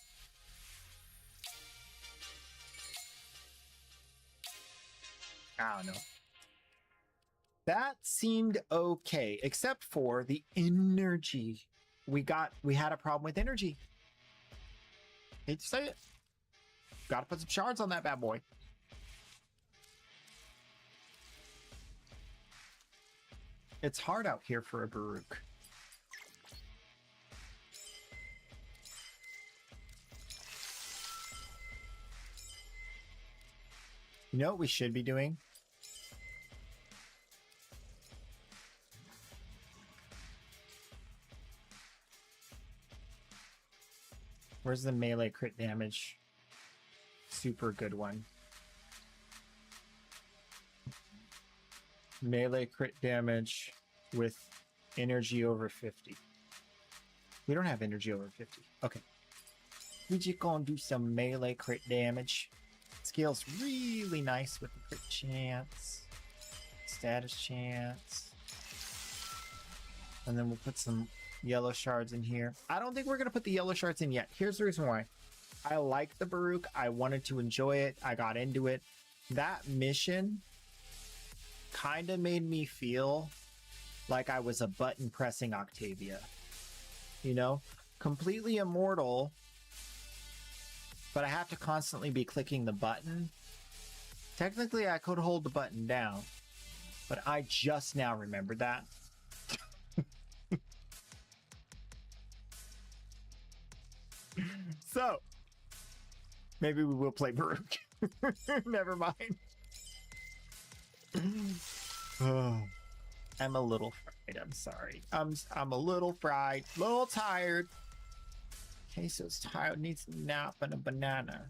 I don't know. That seemed okay, except for the energy. We had a problem with energy. Hate to say it. Gotta put some shards on that bad boy. It's hard out here for a Baruch. You know what we should be doing? Where's the melee crit damage? Super good one. Melee crit damage with energy over 50. We don't have energy over 50. Okay. We just gonna do some melee crit damage. Scales really nice with the crit chance. Status chance. And then we'll put some yellow shards in here. I don't think we're going to put the yellow shards in yet. Here's the reason why. I like the Baruch. I wanted to enjoy it. I got into it. That mission kind of made me feel like I was a button pressing Octavia. You know? Completely immortal, but I have to constantly be clicking the button. Technically, I could hold the button down, but I just now remembered that. So, maybe we will play Baruch. Never mind. Oh, I'm a little fried. I'm sorry. I'm a little fried. A little tired. Queso's tired. Needs a nap and a banana.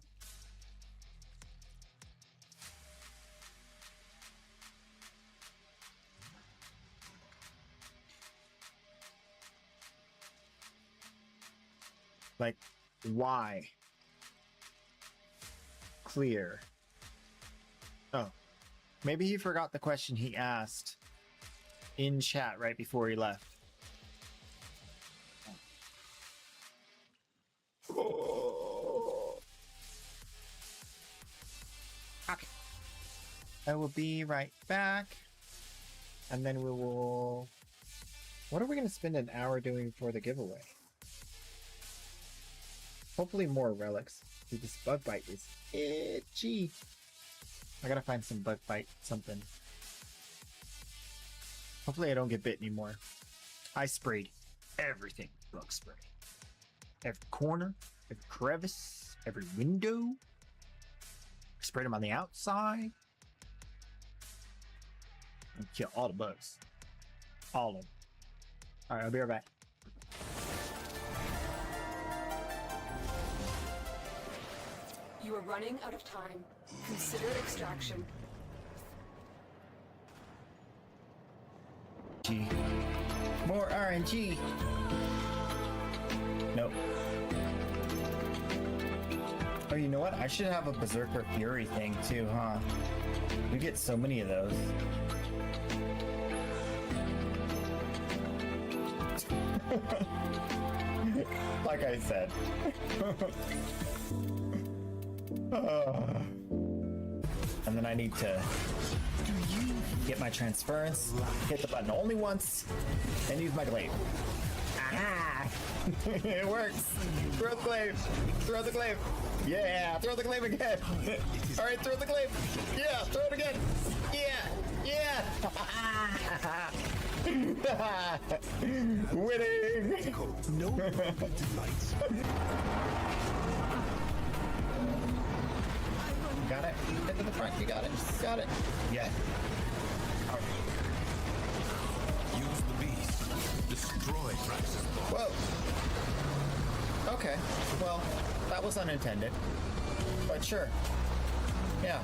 Like, why? Clear. Oh. Maybe he forgot the question he asked in chat right before he left. Oh. Okay. I will be right back. And then we will What are we going to spend an hour doing for the giveaway? Hopefully more relics. Dude, this bug bite is itchy. I gotta find some bug bite something. Hopefully I don't get bit anymore. I sprayed everything with bug spray. Every corner, every crevice, every window. Sprayed them on the outside. And kill all the bugs. All of them. Alright, I'll be right back. You are running out of time. Consider extraction. G. More RNG. Nope. Oh, you know what? I should have a Berserker Fury thing too, huh? We get so many of those. Like I said. And then I need to get my transference, hit the button only once, and use my glaive. Aha! It works! Throw the glaive! Throw the glaive! Yeah! Throw the glaive again! Alright, throw the glaive! Yeah! Throw it again! Yeah! Yeah! Winning! No delights. Got it. Get to the front. You got it. Got it. Yeah. Use the beast. Destroy Praxis. Whoa. Okay. Well, that was unintended. But sure. Yeah.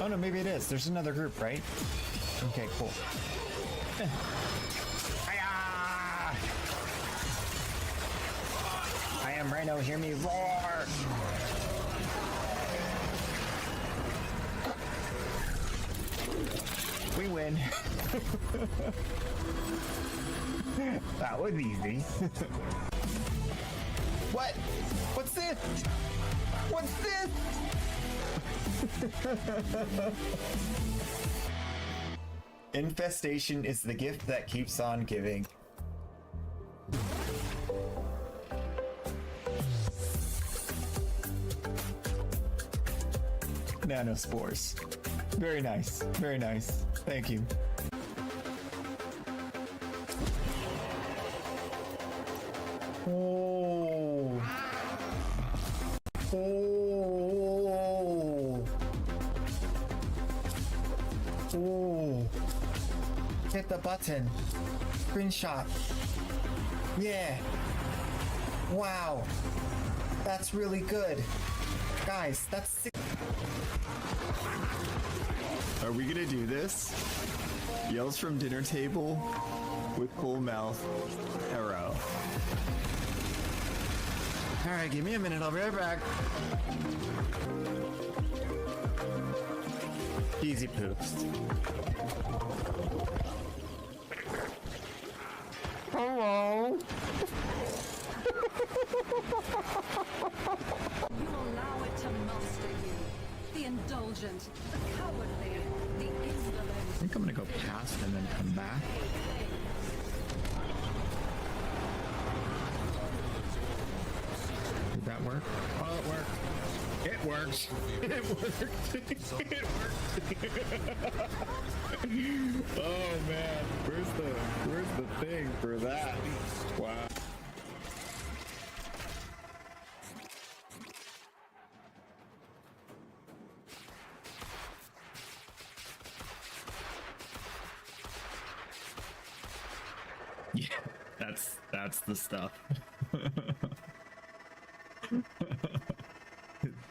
Oh no, maybe it is. There's another group, right? Okay, cool. I am Rhino, hear me roar! We win. That was easy. What? What's this? What's this? Infestation is the gift that keeps on giving. Nanospores. Very nice. Very nice. Thank you. Oh. Oh. Oh. Hit the button. Screenshot. Yeah. Wow. That's really good. Guys, that's sick. Are we gonna do this? Yells from dinner table with full mouth arrow. Alright, give me a minute, I'll be right back. Easy poops. Hello. You allow it to master you. The indulgent, the cowardly, the I indolent. think I'm gonna go past and then come back. Did that work? Oh, it worked. It works. It worked. It worked. Oh man, where's the thing for that? Wow. Yeah, that's the stuff.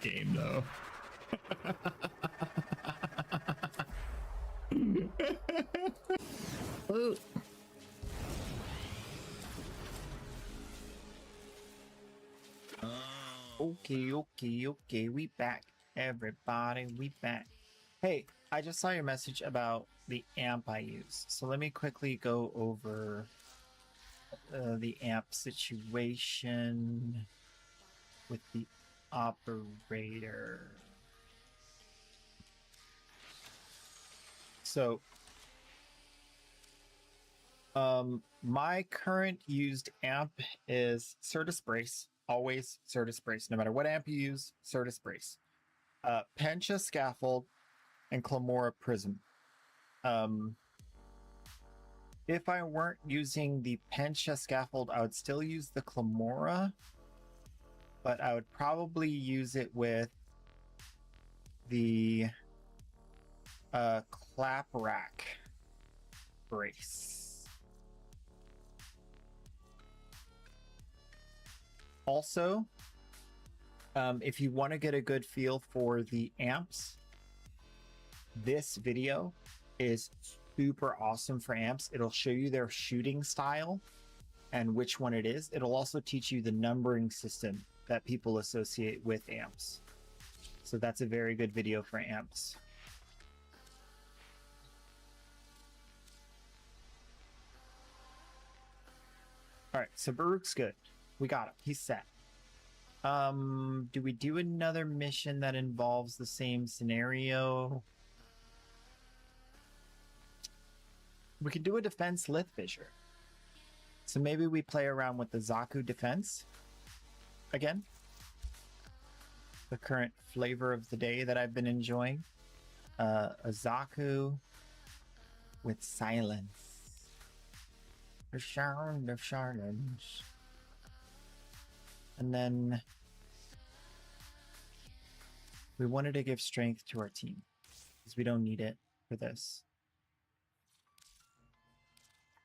Game though. Ooh. Okay, we back. Everybody, we back. Hey, I just saw your message about the amp I use. So let me quickly go over the amp situation with the operator. So my current used amp is Certus Brace. Always Certus Brace. No matter what amp you use, Certus Brace. Pencha Scaffold and Clamora Prism. If I weren't using the Pencha Scaffold, I would still use the Clamora, but I would probably use it with the Clap Rack Brace. Also, if you want to get a good feel for the amps, this video is super awesome for amps. It'll show you their shooting style and which one it is. It'll also teach you the numbering system that people associate with amps. So that's a very good video for amps. All right, so Baruch's good. We got him. He's set. Do we do another mission that involves the same scenario? We could do a defense Lith Fissure. So maybe we play around with the Zaku defense again. The current flavor of the day that I've been enjoying. A Zaku with silence. The sound of silence. And then we wanted to give strength to our team because we don't need it for this.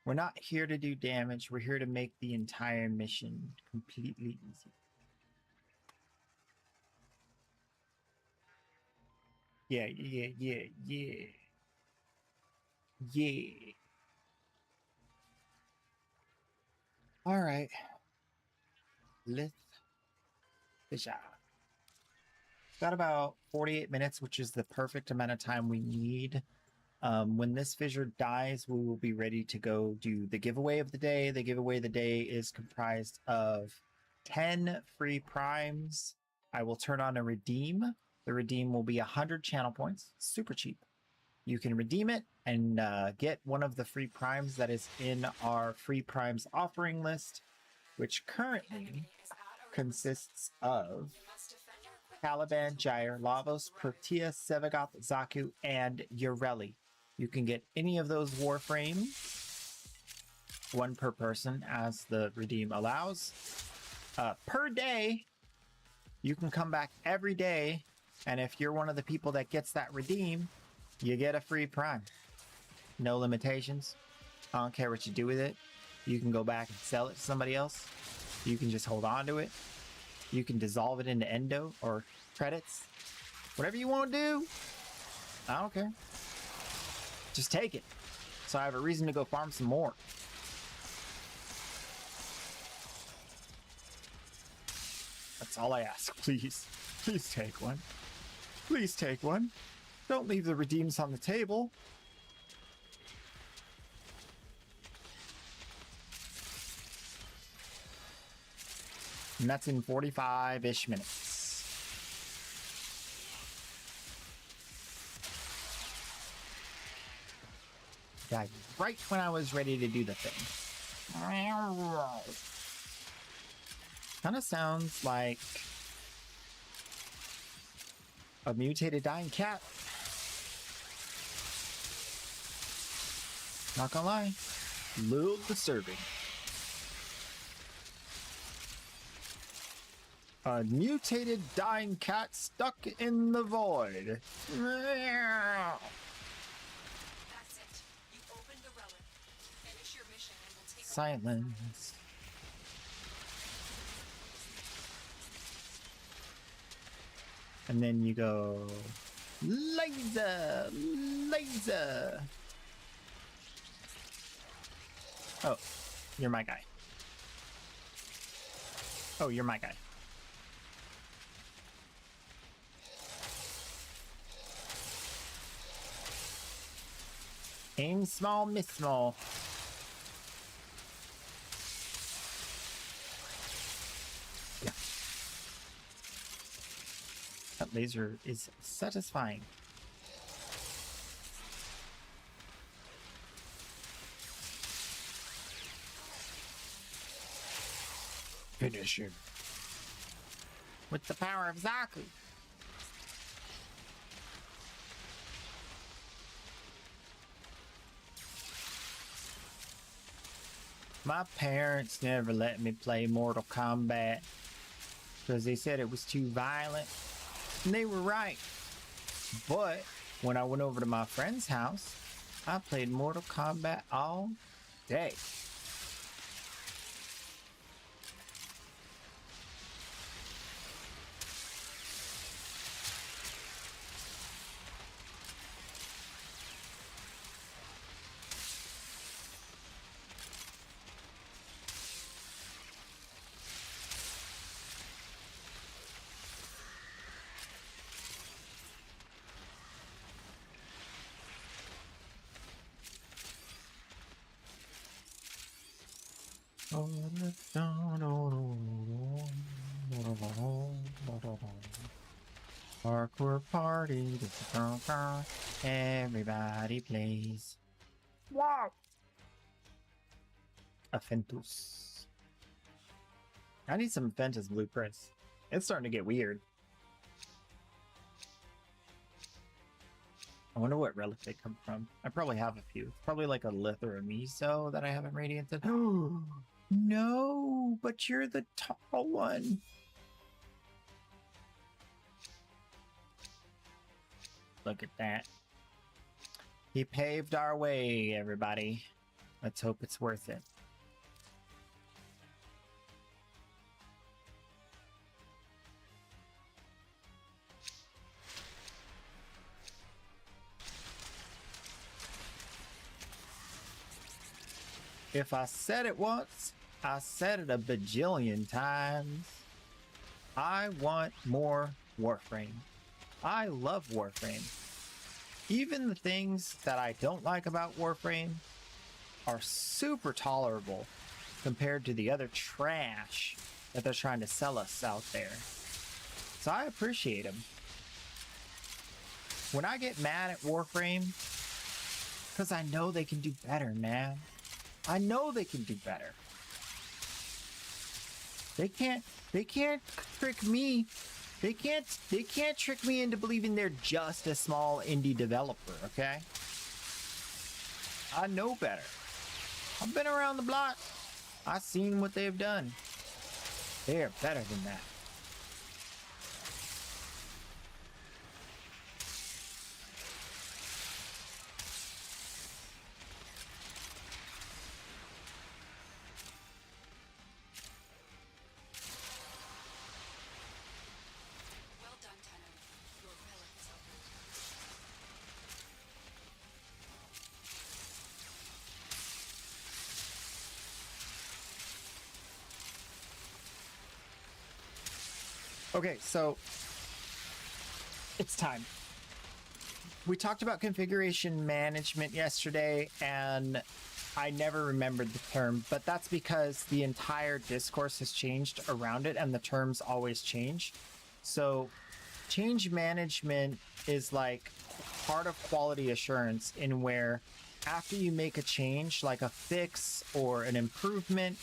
We're not here to do damage. We're here to make the entire mission completely easy. Yeah. All right. Lith Fissure. Got about 48 minutes, which is the perfect amount of time we need. When this fissure dies, we will be ready to go do the giveaway of the day. The giveaway of the day is comprised of 10 free primes. I will turn on a redeem. The redeem will be 100 channel points. Super cheap. You can redeem it and get one of the free primes that is in our free primes offering list, which currently consists of Caliban, Gyre, Lavos, Protea, Sevagoth, Zaku, and Ureli. You can get any of those Warframes, one per person as the redeem allows. Per day, you can come back every day, and if you're one of the people that gets that redeem, you get a free prime. No limitations. I don't care what you do with it. You can go back and sell it to somebody else. You can just hold on to it. You can dissolve it into endo or credits. Whatever you want to do. I don't care. Just take it. So I have a reason to go farm some more. That's all I ask. Please. Please take one. Please take one. Don't leave the redeems on the table. And that's in 45-ish minutes. Died right when I was ready to do the thing. Kind of sounds like a mutated dying cat. Not gonna lie. Little disturbing. A mutated dying cat stuck in the void. That's it. You opened the relic. Finish your mission and we'll take Silence. And then you go laser, laser. Oh, you're my guy. Oh, you're my guy. Aim small, miss small. Yeah. That laser is satisfying. Finish him. With the power of Zaku. My parents never let me play Mortal Kombat because they said it was too violent. And they were right. But when I went over to my friend's house, I played Mortal Kombat all day. Parkour party, everybody plays. Wow. A Fentus. I need some Fentus blueprints. It's starting to get weird. I wonder what relic they come from. I probably have a few. It's probably like a Lith or a Miso that I haven't radianted. No, but you're the tall one. Look at that. He paved our way, everybody. Let's hope it's worth it. If I said it once, I said it a bajillion times. I want more Warframe. I love Warframe. Even the things that I don't like about Warframe are super tolerable compared to the other trash that they're trying to sell us out there. So I appreciate them. When I get mad at Warframe, because I know they can do better, man. I know they can do better. They can't trick me. They can't trick me into believing they're just a small indie developer, okay? I know better. I've been around the block. I've seen what they've done. They are better than that. Well done, Tenno. Your relic is opened. Okay, so it's time. We talked about configuration management yesterday, and I never remembered the term, but that's because the entire discourse has changed around it, and the terms always change. So change management is like part of quality assurance, in where after you make a change, like a fix or an improvement,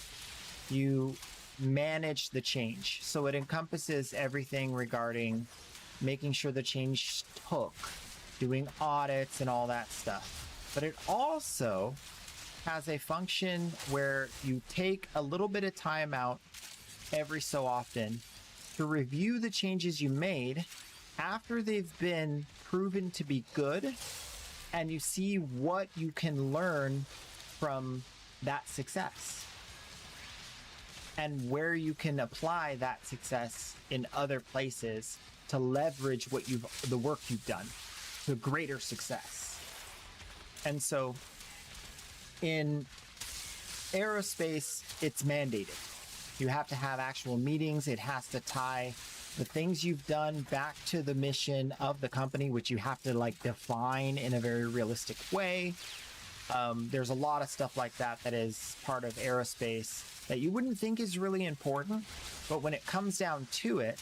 you manage the change. So it encompasses everything regarding making sure the change took, doing audits and all that stuff. But it also has a function where you take a little bit of time out every so often to review the changes you made after they've been proven to be good, and you see what you can learn from that success and where you can apply that success in other places to leverage the work you've done to greater success. And so in aerospace, it's mandated. You have to have actual meetings. It has to tie the things you've done back to the mission of the company, which you have to like define in a very realistic way. There's a lot of stuff like that that is part of aerospace that you wouldn't think is really important, but when it comes down to it,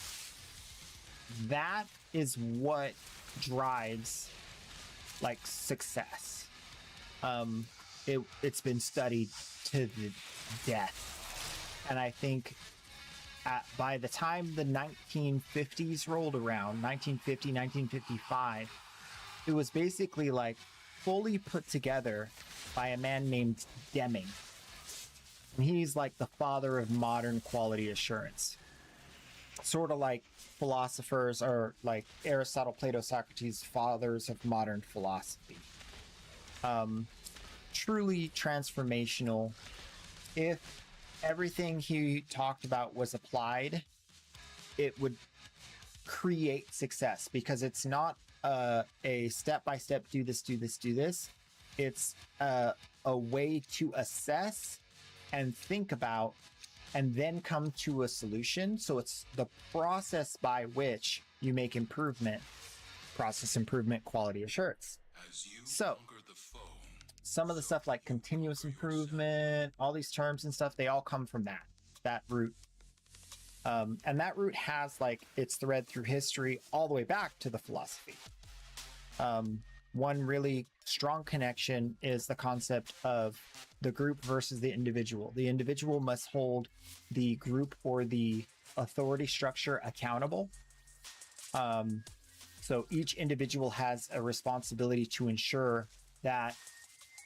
that is what drives like success. It's been studied to the death, and I think by the time the 1950s rolled around, 1950, 1955, it was basically like fully put together by a man named Deming. And he's like the father of modern quality assurance. Sort of like philosophers are like Aristotle, Plato, Socrates, fathers of modern philosophy. Truly transformational. If everything he talked about was applied, it would create success, because it's not a step-by-step do this, do this, do this. It's a way to assess and think about and then come to a solution. So it's the process by which you make improvement, process improvement, quality assurance. So some of the stuff like continuous improvement, all these terms and stuff, they all come from that root. And that root has like its thread through history all the way back to the philosophy. One really strong connection is the concept of the group versus the individual. The individual must hold the group or the authority structure accountable. So each individual has a responsibility to ensure that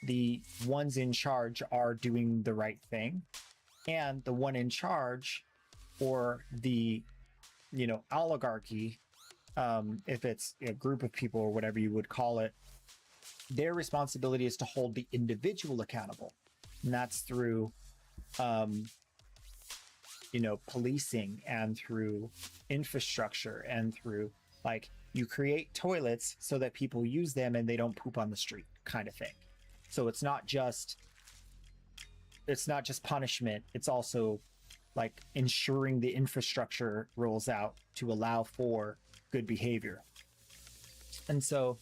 the ones in charge are doing the right thing, and the one in charge, or the oligarchy, if it's a group of people or whatever you would call it, their responsibility is to hold the individual accountable. And that's through policing, and through infrastructure, and through like you create toilets so that people use them and they don't poop on the street kind of thing. So it's not just punishment, it's also like ensuring the infrastructure rolls out to allow for good behavior. And so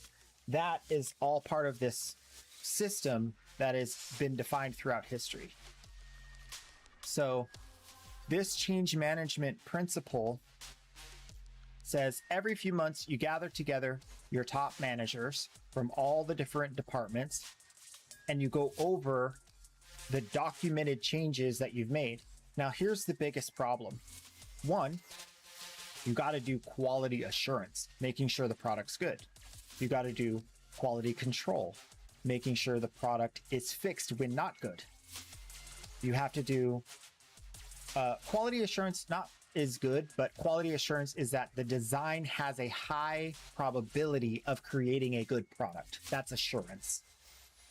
that is all part of this system that has been defined throughout history. So this change management principle says every few months you gather together your top managers from all the different departments and you go over the documented changes that you've made. Now, here's the biggest problem. One, you got to do quality assurance, making sure the product's good. You got to do quality control, making sure the product is fixed when not good. You have to do quality assurance, not is good, but quality assurance is that the design has a high probability of creating a good product. That's assurance.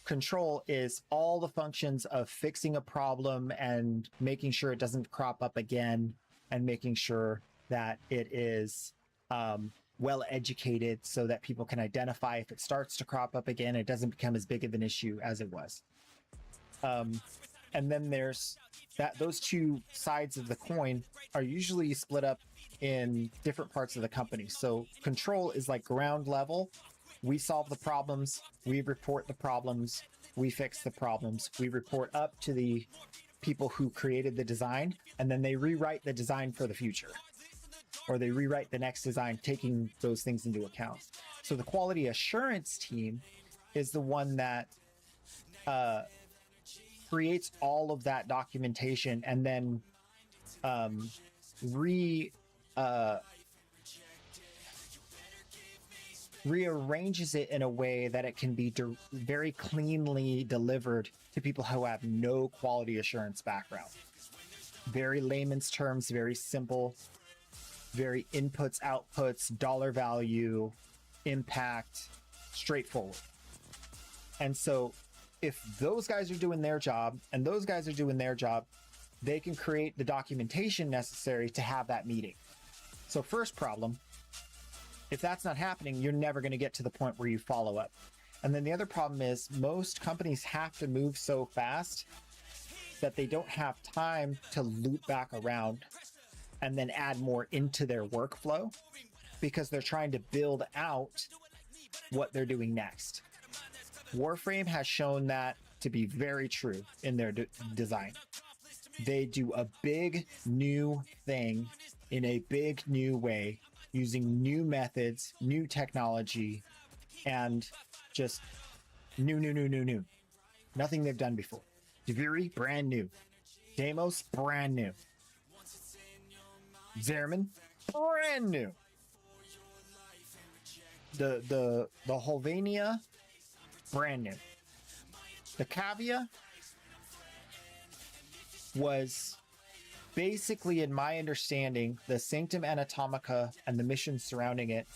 Control is all the functions of fixing a problem and making sure it doesn't crop up again, and making sure that it is well educated so that people can identify if it starts to crop up again, it doesn't become as big of an issue as it was. And then there's those two sides of the coin are usually split up in different parts of the company. So control is like ground level. We solve the problems, we report the problems, we fix the problems, we report up to the people who created the design, and then they rewrite the design for the future, or they rewrite the next design, taking those things into account. So the quality assurance team is the one that creates all of that documentation and then rearranges it in a way that it can be very cleanly delivered to people who have no quality assurance background. Very layman's terms, very simple, very inputs, outputs, dollar value, impact, straightforward. And so if those guys are doing their job and those guys are doing their job, they can create the documentation necessary to have that meeting. So first problem, if that's not happening, you're never going to get to the point where you follow up. And then the other problem is most companies have to move so fast that they don't have time to loop back around and then add more into their workflow, because they're trying to build out what they're doing next. Warframe has shown that to be very true in their design. They do a big new thing in a big new way, using new methods, new technology, and just new. Nothing they've done before. Deviri, brand new. Deimos, brand new. Zerman, brand new. The Holvania, brand new. The Cavia was basically, in my understanding, the Sanctum Anatomica and the missions surrounding it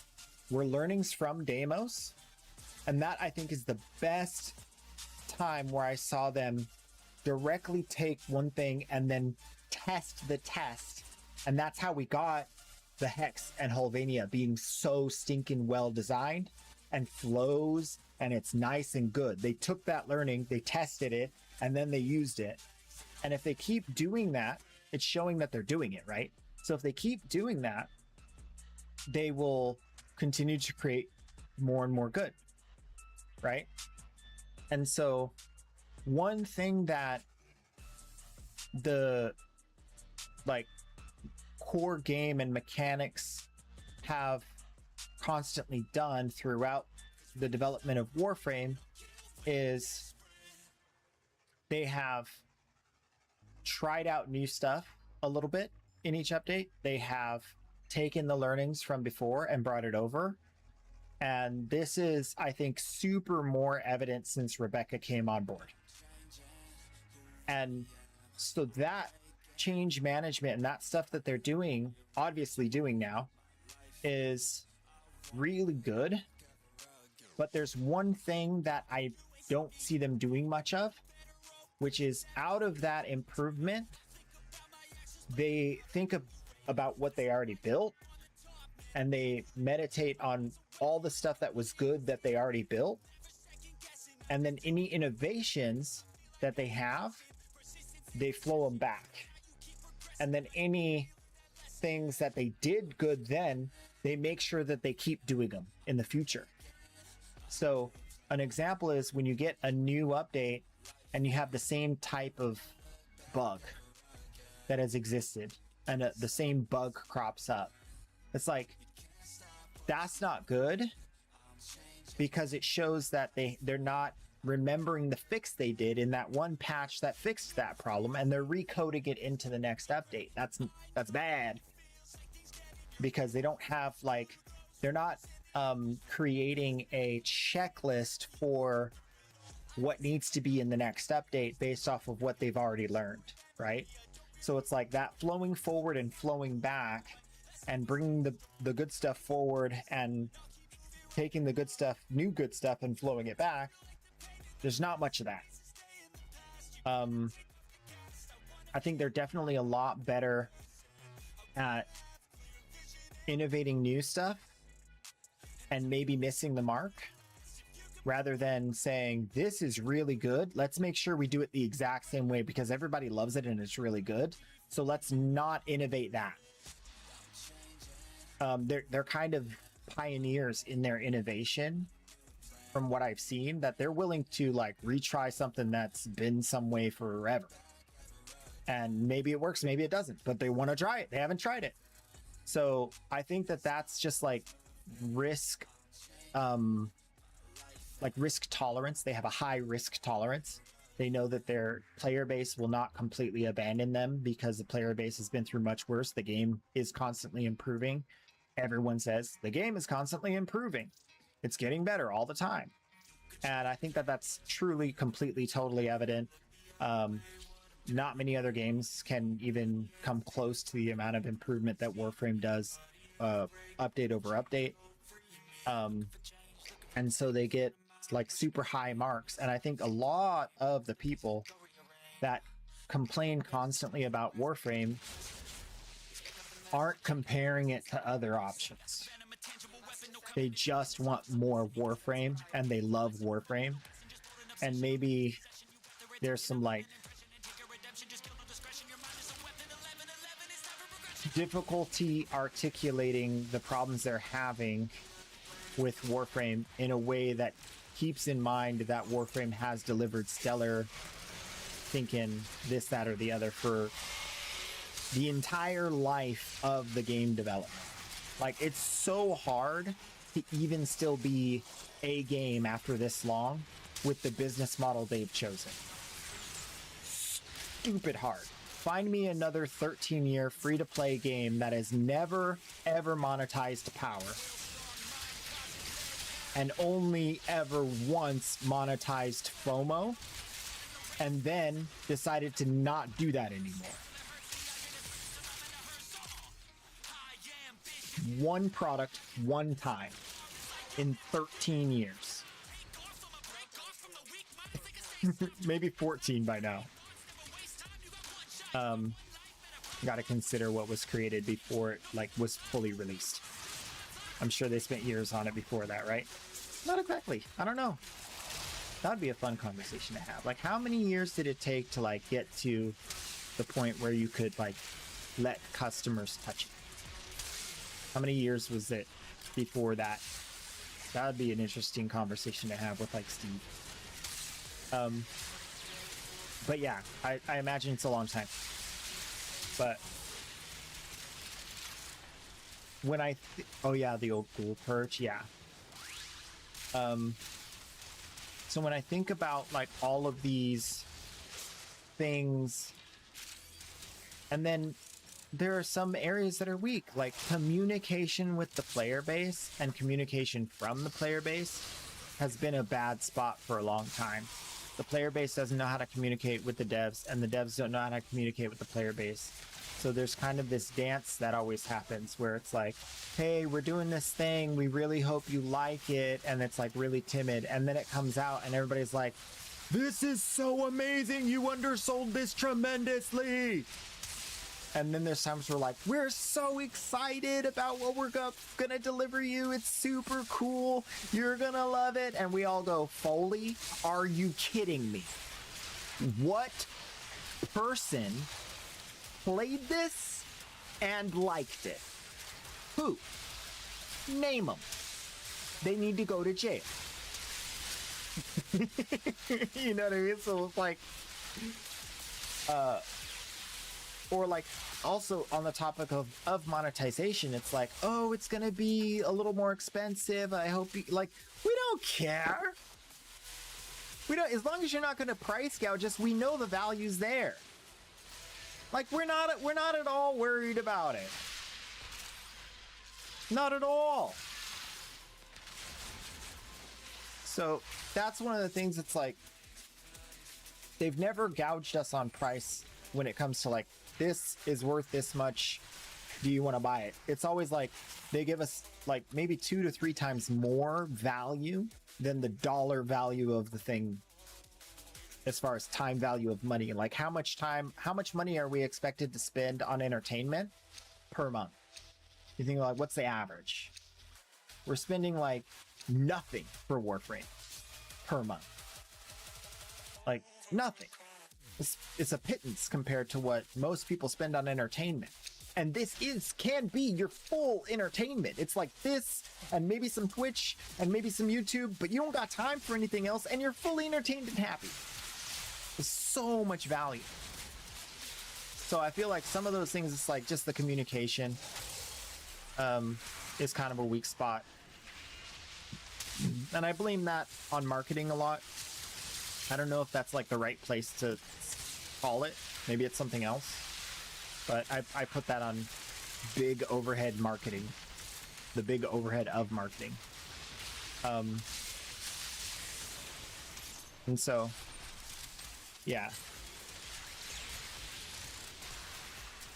were learnings from Deimos. And that, I think, is the best time where I saw them directly take one thing and then test the test. And that's how we got the Hex and Holvania being so stinking well designed and flows, and it's nice and good. They took that learning, they tested it, and then they used it. And if they keep doing that, it's showing that they're doing it, right? So if they keep doing that, they will continue to create more and more good, right? And so one thing that the like core game and mechanics have constantly done throughout the development of Warframe is they have tried out new stuff a little bit in each update. They have taken the learnings from before and brought it over. And this is, I think, super more evident since Rebecca came on board. And so that change management and that stuff that they're doing, obviously doing now, is really good. But there's one thing that I don't see them doing much of, which is out of that improvement, they think about what they already built, and they meditate on all the stuff that was good that they already built. And then any innovations that they have, they flow them back. And then any things that they did good then, they make sure that they keep doing them in the future. So an example is when you get a new update and you have the same type of bug that has existed and the same bug crops up. It's like, that's not good, because it shows that they're not remembering the fix they did in that one patch that fixed that problem, and they're recoding it into the next update. That's bad, because they don't have, like, they're not creating a checklist for what needs to be in the next update based off of what they've already learned, right? So it's like that flowing forward and flowing back and bringing the good stuff forward and taking the good stuff, new good stuff, and flowing it back. There's not much of that. I think they're definitely a lot better at innovating new stuff and maybe missing the mark, rather than saying, this is really good, let's make sure we do it the exact same way because everybody loves it and it's really good, so let's not innovate that. They're kind of pioneers in their innovation, from what I've seen, that they're willing to like retry something that's been some way forever. And maybe it works, maybe it doesn't, but they want to try it. They haven't tried it. So I think that that's just like risk, risk tolerance. They have a high risk tolerance. They know that their player base will not completely abandon them because the player base has been through much worse. The game is constantly improving. Everyone says the game is constantly improving. It's getting better all the time. And I think that that's truly, completely, totally evident. Not many other games can even come close to the amount of improvement that Warframe does, update over update. And so they get like super high marks. And I think a lot of the people that complain constantly about Warframe aren't comparing it to other options. They just want more Warframe, and they love Warframe. And maybe there's some like difficulty articulating the problems they're having with Warframe in a way that keeps in mind that Warframe has delivered stellar thinking, this, that, or the other for the entire life of the game development. Like, it's so hard to even still be a game after this long with the business model they've chosen. Stupid hard. find me another 13-year free-to-play game that has never, ever monetized power. And only ever once monetized FOMO. And then decided to not do that anymore. One product, one time. In 13 years. Maybe 14 by now. Got to consider what was created before it like was fully released. I'm sure they spent years on it before that, right? Not exactly. I don't know. That would be a fun conversation to have. Like, how many years did it take to like get to the point where you could like let customers touch it? How many years was it before that? That would be an interesting conversation to have with like Steve. But yeah, I imagine it's a long time. But when oh yeah, the old Ghoul Purge, yeah. So when I think about like all of these things, and then there are some areas that are weak, like communication with the player base and communication from the player base has been a bad spot for a long time. The player base doesn't know how to communicate with the devs, and the devs don't know how to communicate with the player base. So there's kind of this dance that always happens where it's like, hey, we're doing this thing, we really hope you like it, and it's like really timid, and then it comes out and everybody's like, this is so amazing, you undersold this tremendously. And then there's times where like, we're so excited about what we're gonna deliver you. It's super cool. You're gonna love it. And we all go, Foley, are you kidding me? What person played this and liked it? Who? Name them. They need to go to jail. You know what I mean? So it's like, or like also on the topic of monetization, it's like, oh, it's gonna be a little more expensive. I hope you like, we don't care. We don't, as long as you're not gonna price gouge us, we know the value's there. Like we're not at all worried about it. Not at all. So that's one of the things that's like, they've never gouged us on price when it comes to like, this is worth this much, do you want to buy it? It's always like they give us like maybe 2 to 3 times more value than the dollar value of the thing as far as time value of money. Like how much money are we expected to spend on entertainment per month? You think like, what's the average? We're spending like nothing for Warframe per month. Like nothing. It's a pittance compared to what most people spend on entertainment. And this can be your full entertainment. It's like this, and maybe some Twitch, and maybe some YouTube, but you don't got time for anything else, and you're fully entertained and happy. There's so much value. So I feel like some of those things, it's like just the communication is kind of a weak spot. And I blame that on marketing a lot. I don't know if that's like the right place to call it. Maybe it's something else. But I put that on big overhead marketing. The big overhead of marketing. And so, yeah.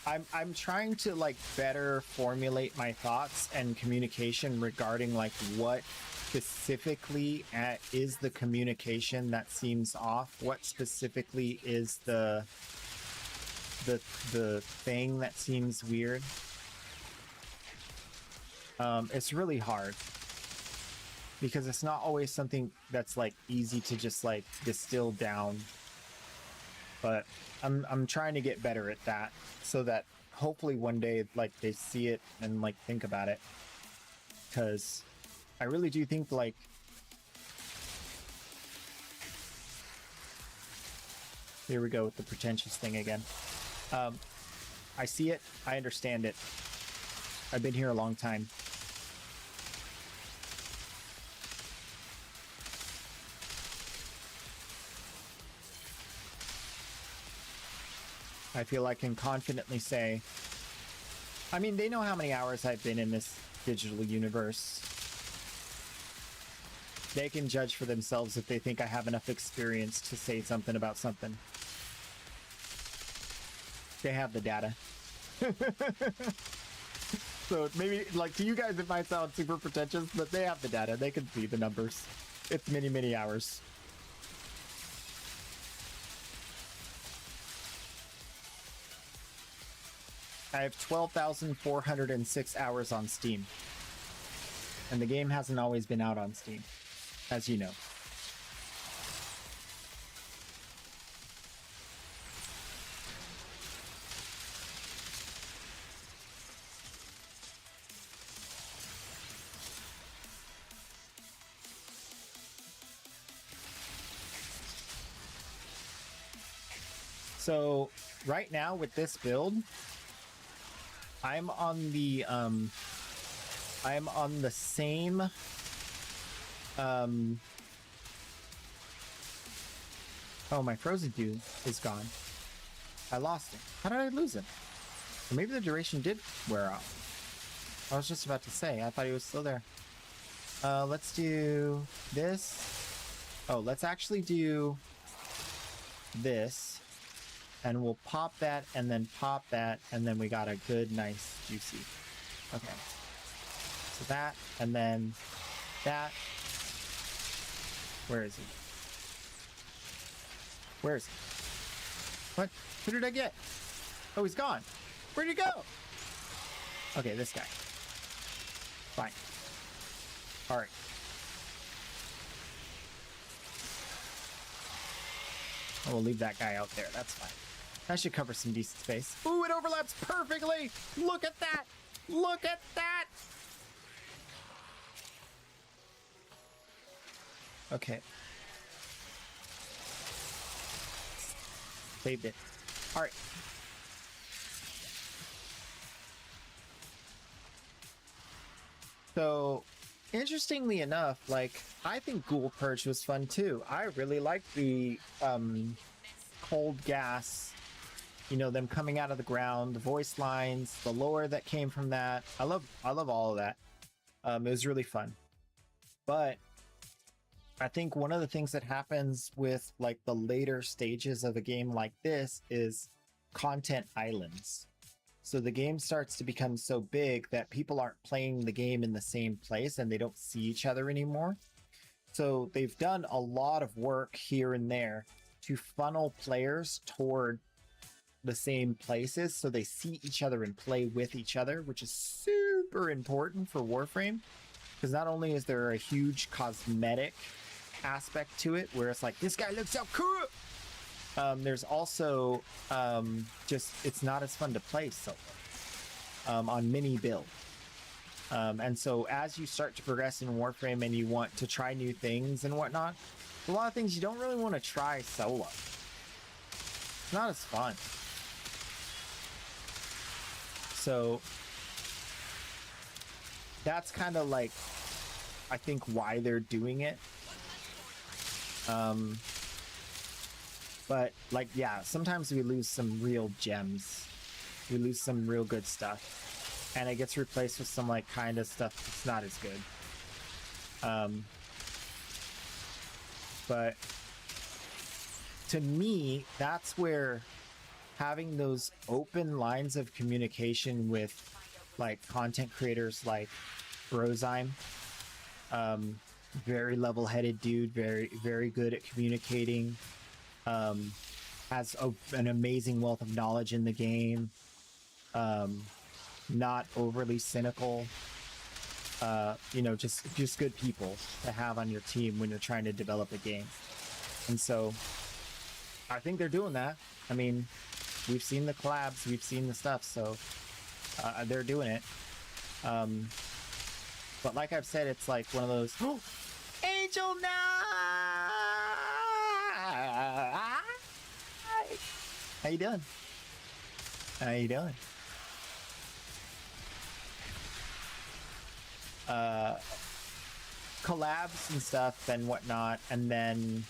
I'm trying to like better formulate my thoughts and communication regarding like what specifically is the communication that seems off? What specifically is the thing that seems weird? It's really hard because it's not always something that's like easy to just like distill down. But I'm trying to get better at that so that hopefully one day like they see it and like think about it, because I really do think like here we go with the pretentious thing again. I see it, I understand it. I've been here a long time. I feel I can confidently say, I mean, they know how many hours I've been in this digital universe. They can judge for themselves if they think I have enough experience to say something about something. They have the data. So maybe, like, to you guys it might sound super pretentious, but they have the data. They can see the numbers. It's many, many hours. I have 12,406 hours on Steam. And the game hasn't always been out on Steam, as you know. So right now with this build, I'm on the same oh, my frozen dude is gone. I lost him. How did I lose him? Or maybe the duration did wear off. I was just about to say, I thought he was still there. Let's do this. Oh, let's actually do this. And we'll pop that, and then pop that, and then we got a good, nice, juicy. Okay. So that, and then that. Where is he? Where is he? What? Who did I get? Oh, he's gone. Where'd he go? Okay, this guy. Fine. Alright. We'll leave that guy out there. That's fine. That should cover some decent space. Ooh, it overlaps perfectly! Look at that! Look at that! Okay. Saved it. Alright. So, interestingly enough, like, I think Ghoul Purge was fun too. I really liked the cold gas, you know, them coming out of the ground, the voice lines, the lore that came from that. I love all of that. It was really fun. But I think one of the things that happens with like the later stages of a game like this is content islands. So the game starts to become so big that people aren't playing the game in the same place and they don't see each other anymore. So they've done a lot of work here and there to funnel players toward the same places so they see each other and play with each other, which is super important for Warframe, because not only is there a huge cosmetic aspect to it where it's like, this guy looks so cool, there's also just, it's not as fun to play solo on mini build. And so as you start to progress in Warframe and you want to try new things and whatnot, a lot of things you don't really want to try solo. It's not as fun. So that's kind of like, I think, why they're doing it. But like, yeah, sometimes we lose some real gems. We lose some real good stuff. And it gets replaced with some like kind of stuff that's not as good. But to me, that's where having those open lines of communication with like content creators like Roseim, very level-headed dude, very good at communicating, has an amazing wealth of knowledge in the game, not overly cynical, you know, just good people to have on your team when you're trying to develop a game. And so I think they're doing that. I mean, we've seen the collabs, we've seen the stuff, so they're doing it. But like I've said, it's like one of those, oh, Angel, no! How you doing? How you doing? Collabs and stuff and whatnot, and then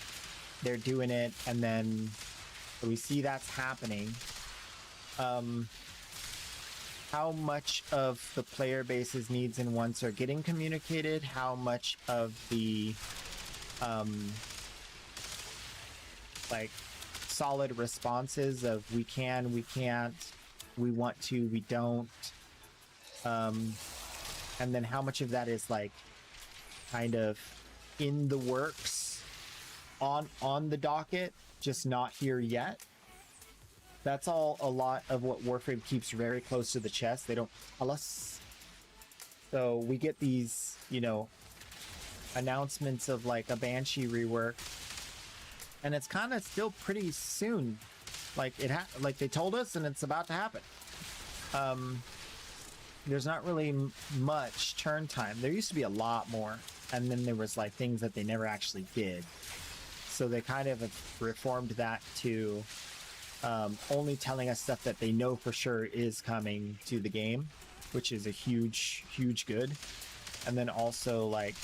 they're doing it, and then we see that's happening, how much of the player base's needs and wants are getting communicated, how much of the like solid responses of we can, we can't, we want to, we don't, and then how much of that is like kind of in the works on the docket, just not here yet. That's all a lot of what Warframe keeps very close to the chest. They don't tell us. So we get these, you know, announcements of like a Banshee rework, and it's kind of still pretty soon. Like like they told us, and it's about to happen. There's not really much turn time. There used to be a lot more, and then there was like things that they never actually did. So they kind of have reformed that to only telling us stuff that they know for sure is coming to the game, which is a huge, huge good. And then also like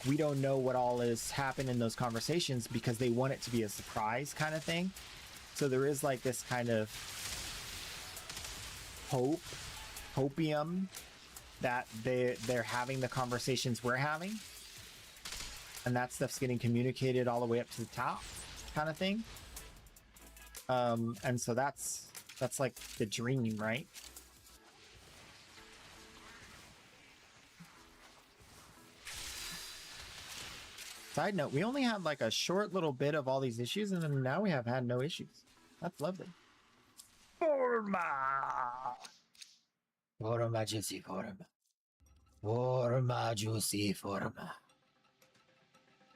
we don't know what all is happening in those conversations because they want it to be a surprise kind of thing. So there is like this kind of hopium that they're having the conversations we're having, and that stuff's getting communicated all the way up to the top kind of thing. And so that's like the dream, right? Side note, we only had like a short little bit of all these issues, and then now we have had no issues. That's lovely. Forma! Forma, juicy forma. Forma, juicy forma.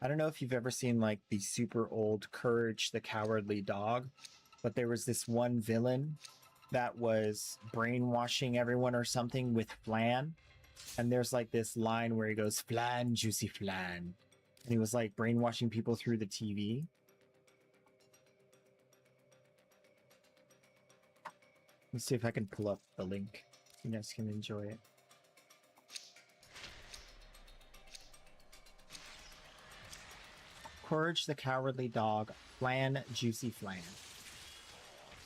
I don't know if you've ever seen like the super old Courage the Cowardly Dog, but there was this one villain that was brainwashing everyone or something with flan. And there's like this line where he goes, flan, juicy flan. And he was like brainwashing people through the TV. Let's see if I can pull up the link. You guys can enjoy it. Courage the Cowardly Dog, Flan, Juicy Flan.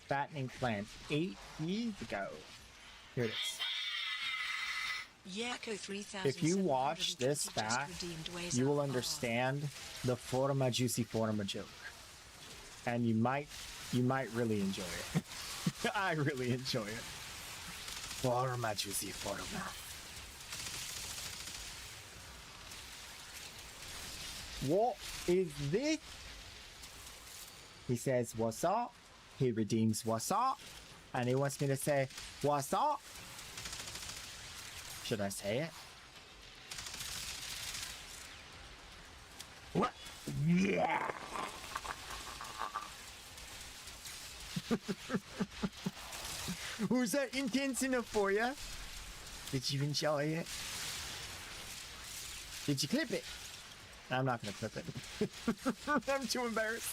Fattening Flan, 8 years ago. Here it is. If you watch this back, you will understand the Forma Juicy Forma joke. And you might really enjoy it. I really enjoy it. Forma Juicy Forma. What is this? He says, what's up? He redeems what's up. And he wants me to say, what's up? Should I say it? What? Yeah. Was that intense enough for you? Did you enjoy it? Did you clip it? I'm not gonna clip it. I'm too embarrassed.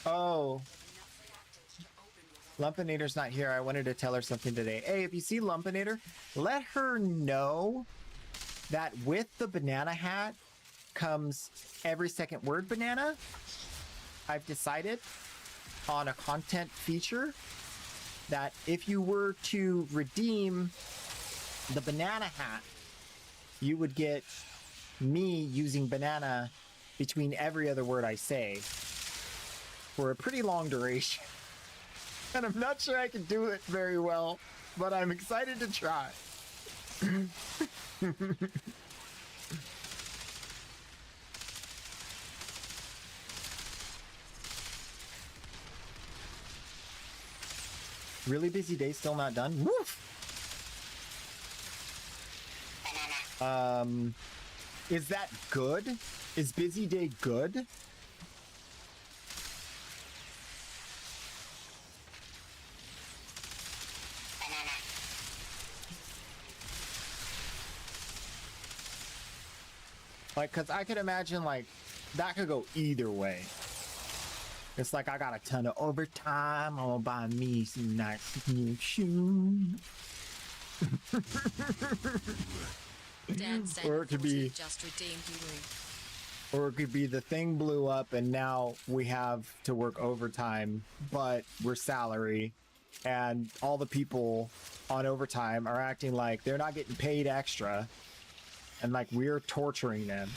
Oh. Lumpinator's not here. I wanted to tell her something today. Hey, if you see Lumpinator, let her know that with the banana hat comes every second word banana. I've decided on a content feature that if you were to redeem the banana hat, you would get me using banana between every other word I say for a pretty long duration. And I'm not sure I can do it very well, but I'm excited to try. Really busy day, still not done? Woof! Is that good? Is busy day good? Like, cause I could imagine like that could go either way. It's like I got a ton of overtime. I'm gonna buy me some nice new shoes. Dad said Or it could be- just redeemed you. Or it could be the thing blew up and now we have to work overtime, but we're salary, and all the people on overtime are acting like they're not getting paid extra, and like we're torturing them.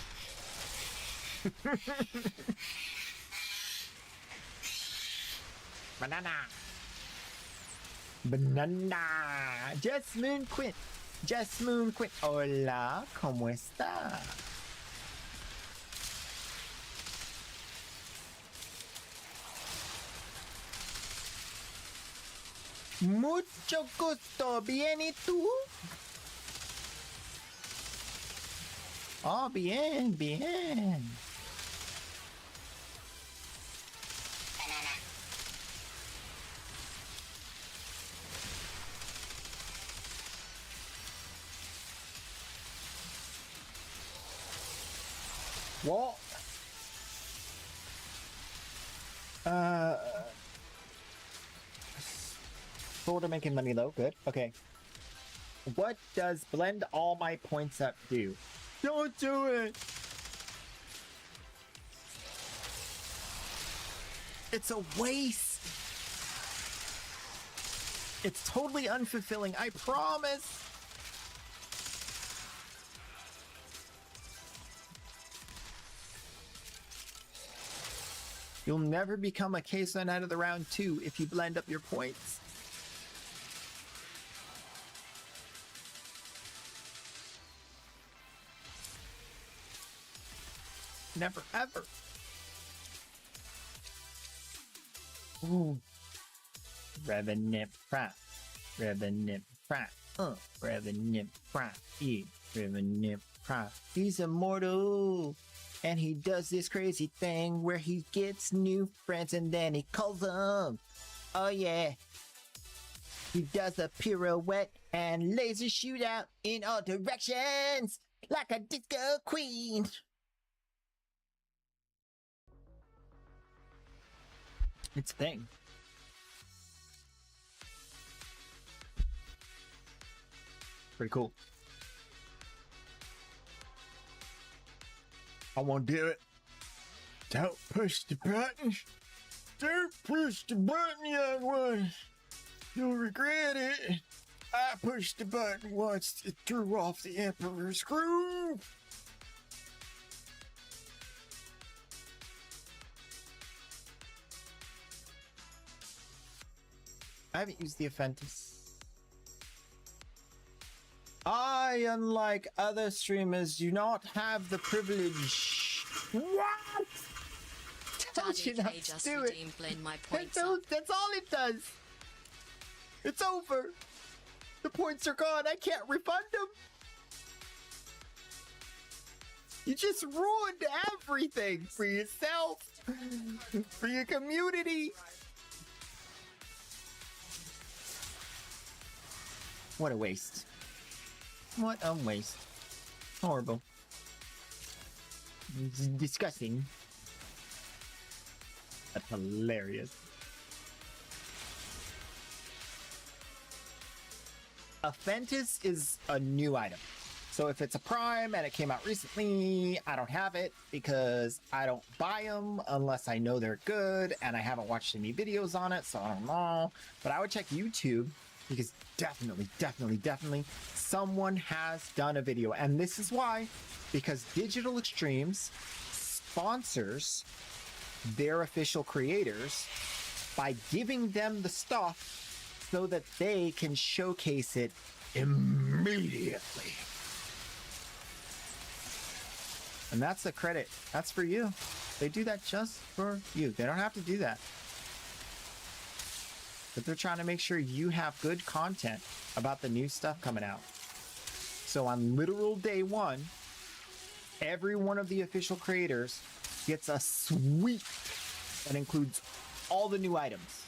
Banana. Banana. Jasmine Quint. Jasmine Quint. Hola, ¿cómo está? Mucho gusto. ¿Bien y tú? Oh, bien, bien. Well, sort of making money though. Good. Okay. What does blend all my points up do? Don't do it. It's a waste. It's totally unfulfilling. I promise. You'll never become a Queso Knight of the round 2 if you blend up your points. Never ever. Ooh. Revenant Prime. Revenant Prime. Revenant Prime. Yeah. Revenant Prime. He's immortal. And he does this crazy thing where he gets new friends and then he calls them. Oh yeah. He does a pirouette and laser shootout in all directions like a disco queen. It's a thing. Pretty cool. I won't do it. Don't push the button. Don't push the button, young one. You'll regret it. I pushed the button once. It threw off the Emperor's screw. I haven't used the Aphentis. I, unlike other streamers, do not have the privilege. What? Told you not to do it. Blend my points up. That's all it does. It's over. The points are gone. I can't refund them. You just ruined everything for yourself, for your community. What a waste. What a waste. Horrible. It's disgusting. That's hilarious. Aphentis is a new item. So if it's a prime and it came out recently, I don't have it because I don't buy them unless I know they're good and I haven't watched any videos on it, so I don't know. But I would check YouTube because definitely someone has done a video. And this is why, because Digital Extremes sponsors their official creators by giving them the stuff so that they can showcase it immediately. And that's the credit. That's for you. They do that just for you. They don't have to do that. But they're trying to make sure you have good content about the new stuff coming out. So on literal day one, every one of the official creators gets a sweep that includes all the new items.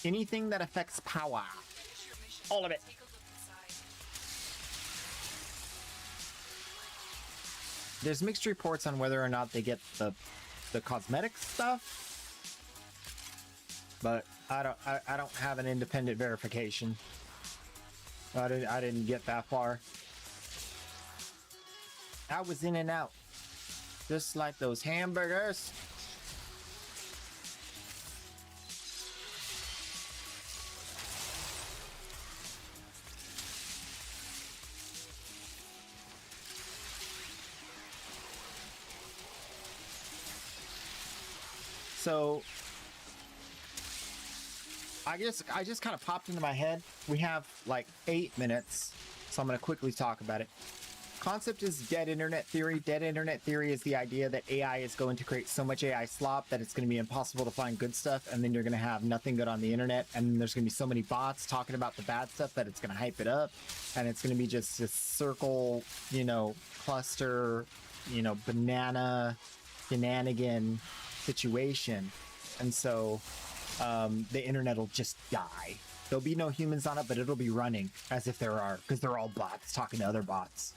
Anything that affects power. All of it. There's mixed reports on whether or not they get the cosmetic stuff. But I don't have an independent verification. I didn't get that far. I was in and out. Just like those hamburgers. So I just kind of popped into my head. We have like 8 minutes, so I'm going to quickly talk about it. Concept is dead internet theory. Dead internet theory is the idea that AI is going to create so much AI slop that it's going to be impossible to find good stuff, and then you're going to have nothing good on the internet, and then there's going to be so many bots talking about the bad stuff that it's going to hype it up, and it's going to be just this circle, you know, cluster, you know, banana shenanigan situation. And so the internet will just die. There'll be no humans on it, but it'll be running as if there are, because they're all bots talking to other bots.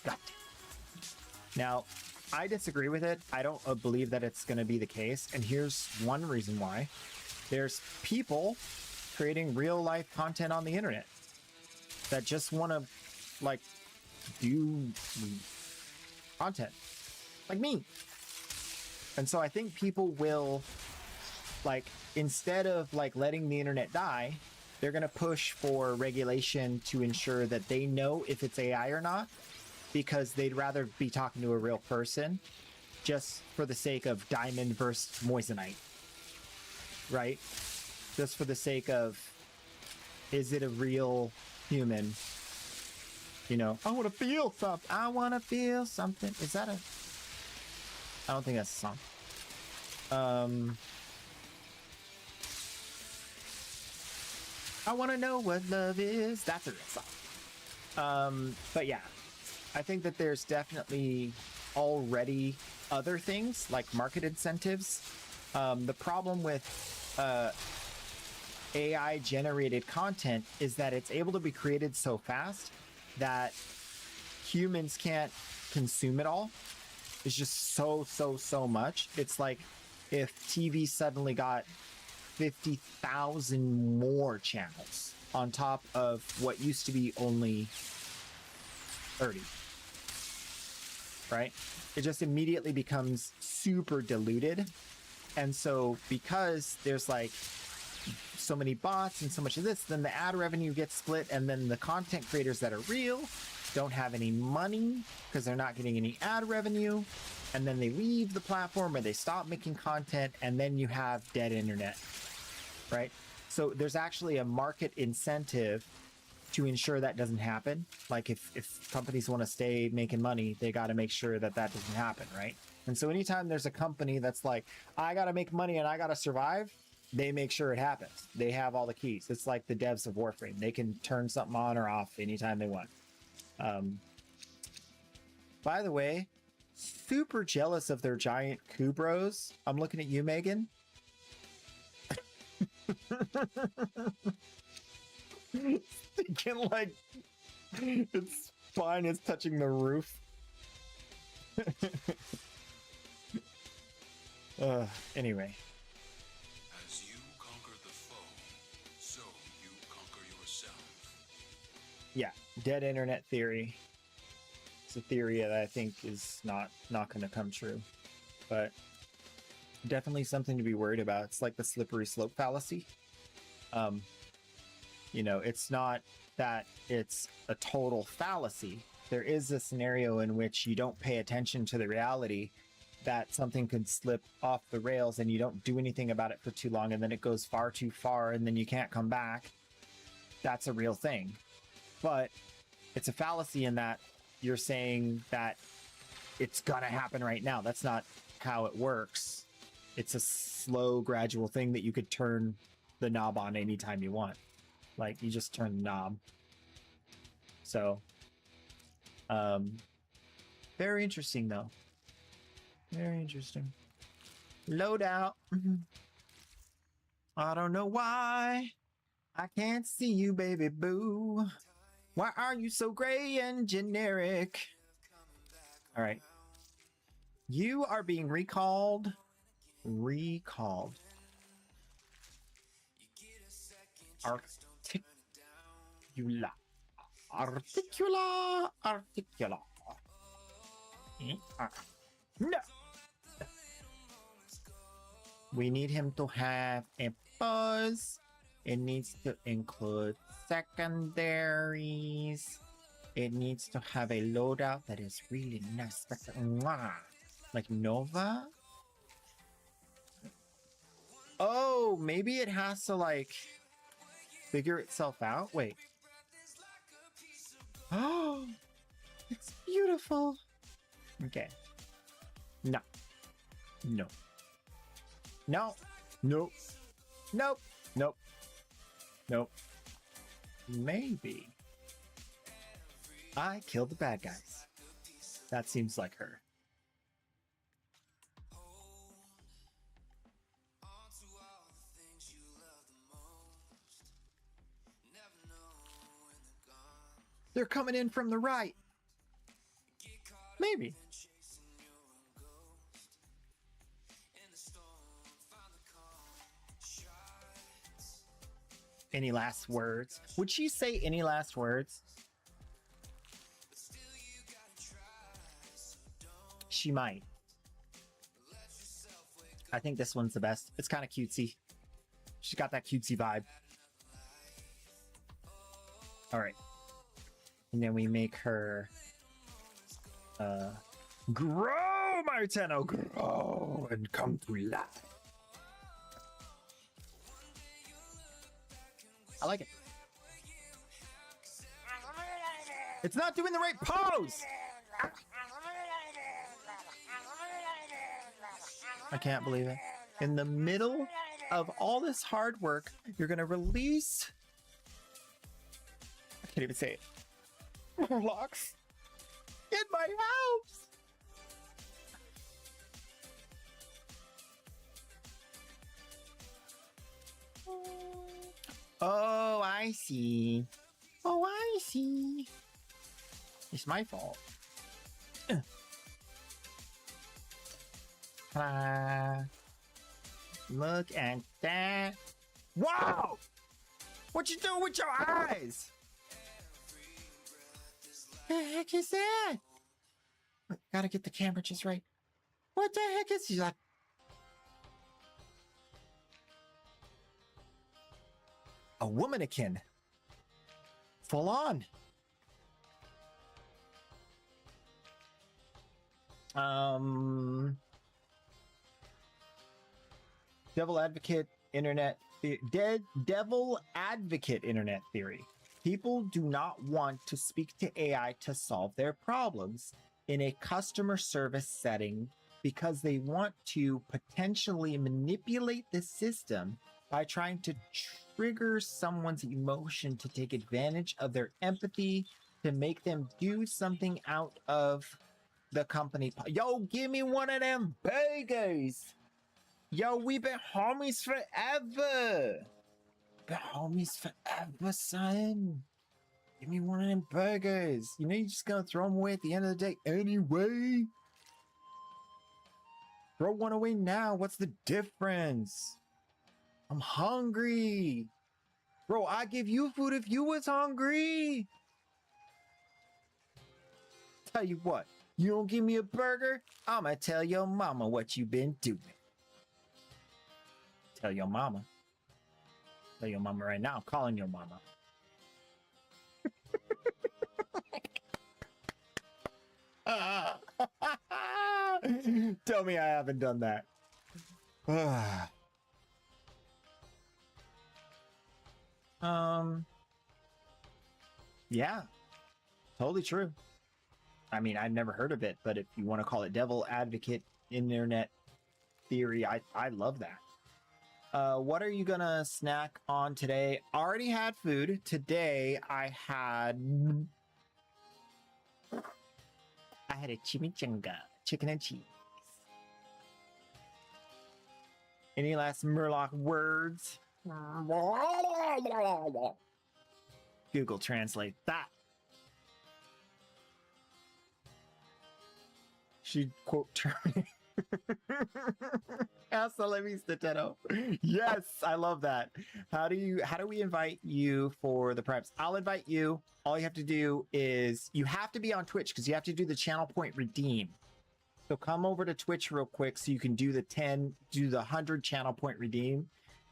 God. Now, I disagree with it. I don't believe that it's going to be the case. And here's one reason why. There's people creating real life content on the internet that just want to like do content like me. And so I think people will, like, instead of like letting the internet die, they're going to push for regulation to ensure that they know if it's AI or not, because they'd rather be talking to a real person just for the sake of diamond versus moissanite, right? Just for the sake of, is it a real human? You know, I want to feel something. I want to feel something. Is that a... I don't think that's a song. I want to know what love is. That's a real song. But yeah, I think that there's definitely already other things like market incentives. The problem with AI generated content is that it's able to be created so fast that humans can't consume it all. It's just so much. It's like if TV suddenly got 50,000 more channels on top of what used to be only 30, right? It just immediately becomes super diluted. And so because there's like so many bots and so much of this, then the ad revenue gets split, and then the content creators that are real don't have any money because they're not getting any ad revenue, and then they leave the platform or they stop making content, and then you have dead internet, right? So there's actually a market incentive to ensure that doesn't happen. Like if companies want to stay making money, they got to make sure that that doesn't happen, right? And so anytime there's a company that's like, I got to make money and I got to survive, they make sure it happens. They have all the keys. It's like the devs of Warframe. They can turn something on or off anytime they want. By the way, super jealous of their giant Kubros. I'm looking at you, Megan. Thinking like its spine is touching the roof. Anyway. As you conquer the foe, so you conquer yourself. Yeah, dead internet theory. It's a theory that I think is not going to come true, but definitely something to be worried about. It's like the slippery slope fallacy. You know, it's not that it's a total fallacy. There is a scenario in which you don't pay attention to the reality that something could slip off the rails and you don't do anything about it for too long, and then it goes far too far and then you can't come back. That's a real thing. But it's a fallacy in that you're saying that it's gonna happen right now. That's not how it works. It's a slow, gradual thing that you could turn the knob on anytime you want. Like, you just turn the knob. So, very interesting though. Very interesting. Loadout. I don't know why I can't see you, baby boo. Why are you so gray and generic? All right. You are being recalled. Recalled. Articula. Articula. Articula. No. We need him to have a buzz. It needs to include secondaries. It needs to have a loadout that is really nice. Like Nova? Oh, maybe it has to like figure itself out. Wait. Oh, it's beautiful. Okay. No. No. No. Nope. Nope. Nope. Nope. Maybe I killed the bad guys. That seems like her. They're coming in from the right. Maybe. Any last words? Would she say any last words? She might. I think this one's the best. It's kind of cutesy. She's got that cutesy vibe. All right. And then we make her grow, Marteno, grow and come to life. I like it. It's not doing the right pose. I can't believe it. In the middle of all this hard work, you're gonna release. I can't even say it. Murlocs in my house. Oh, I see. Oh, I see. It's my fault. Look at that. Wow! What you doing with your eyes? The heck is that? Gotta get the camera just right. What the heck is that? A womanikin. Full on. Devil advocate internet devil advocate internet theory. People do not want to speak to AI to solve their problems in a customer service setting because they want to potentially manipulate the system by trying to trigger someone's emotion to take advantage of their empathy to make them do something out of the company. Yo, give me one of them burgers. Yo, we've been homies forever. Been homies forever, son. Give me one of them burgers. You know you're just gonna throw them away at the end of the day anyway. Throw one away now. What's the difference? I'm hungry. Bro, I give you food if you was hungry. Tell you what, you don't give me a burger, I'ma tell your mama what you been doing. Tell your mama. Tell your mama right now. I'm calling your mama. Tell me I haven't done that. Yeah, totally true. I mean, I've never heard of it, but if you want to call it devil advocate internet theory, I love that. What are you gonna snack on today? Already had food. Today I had a chimichanga, chicken and cheese. Any last Murloc words? Google Translate that. She'd quote Terminator. Hasta la vista, Teno. Yes, I love that. How do we invite you for the preps? I'll invite you. All you have to do is you have to be on Twitch because you have to do the channel point redeem. So come over to Twitch real quick so you can do the 100 channel point redeem.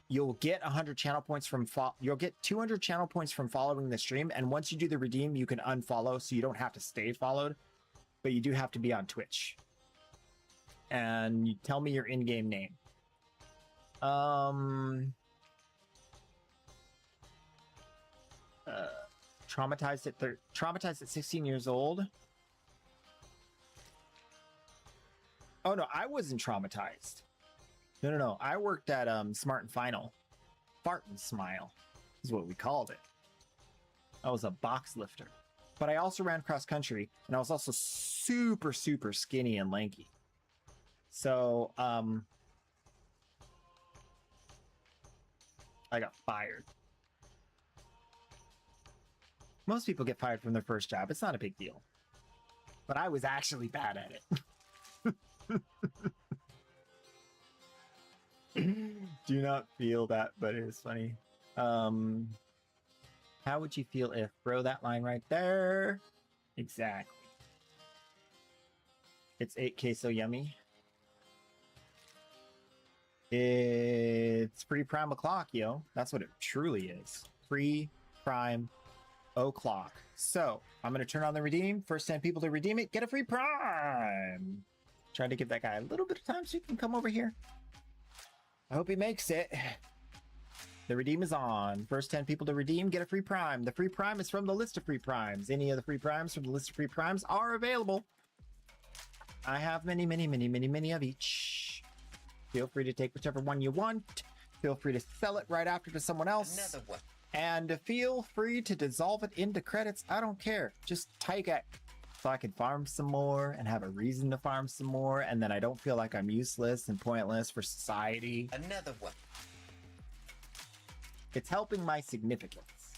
You'll get 100 channel points from you'll get 200 channel points from following the stream, and once you do the redeem, you can unfollow, so you don't have to stay followed, but you do have to be on Twitch. And you tell me your in-game name. Traumatized at 16 years old. Oh no, I wasn't traumatized. No. I worked at Smart and Final. Fart and Smile is what we called it. I was a box lifter. But I also ran cross country, and I was also super, super skinny and lanky. So, I got fired. Most people get fired from their first job. It's not a big deal. But I was actually bad at it. Do not feel that, but it is funny. How would you feel if, bro, that line right there? Exactly. It's 8K so yummy. It's free prime o'clock, yo. That's what it truly is. Free prime o'clock. So I'm gonna turn on the redeem. First 10 people to redeem it get a free prime. Trying to give that guy a little bit of time so he can come over here. I hope he makes it. The redeem is on. First 10 people to redeem get a free prime. The free prime is from the list of free primes. Any of the free primes from the list of free primes are available. I have many, many, many, many, many of each. Feel free to take whichever one you want. Feel free to sell it right after to someone else. Another one. And feel free to dissolve it into credits. I don't care. Just take it so I can farm some more and have a reason to farm some more. And then I don't feel like I'm useless and pointless for society. Another one. It's helping my significance.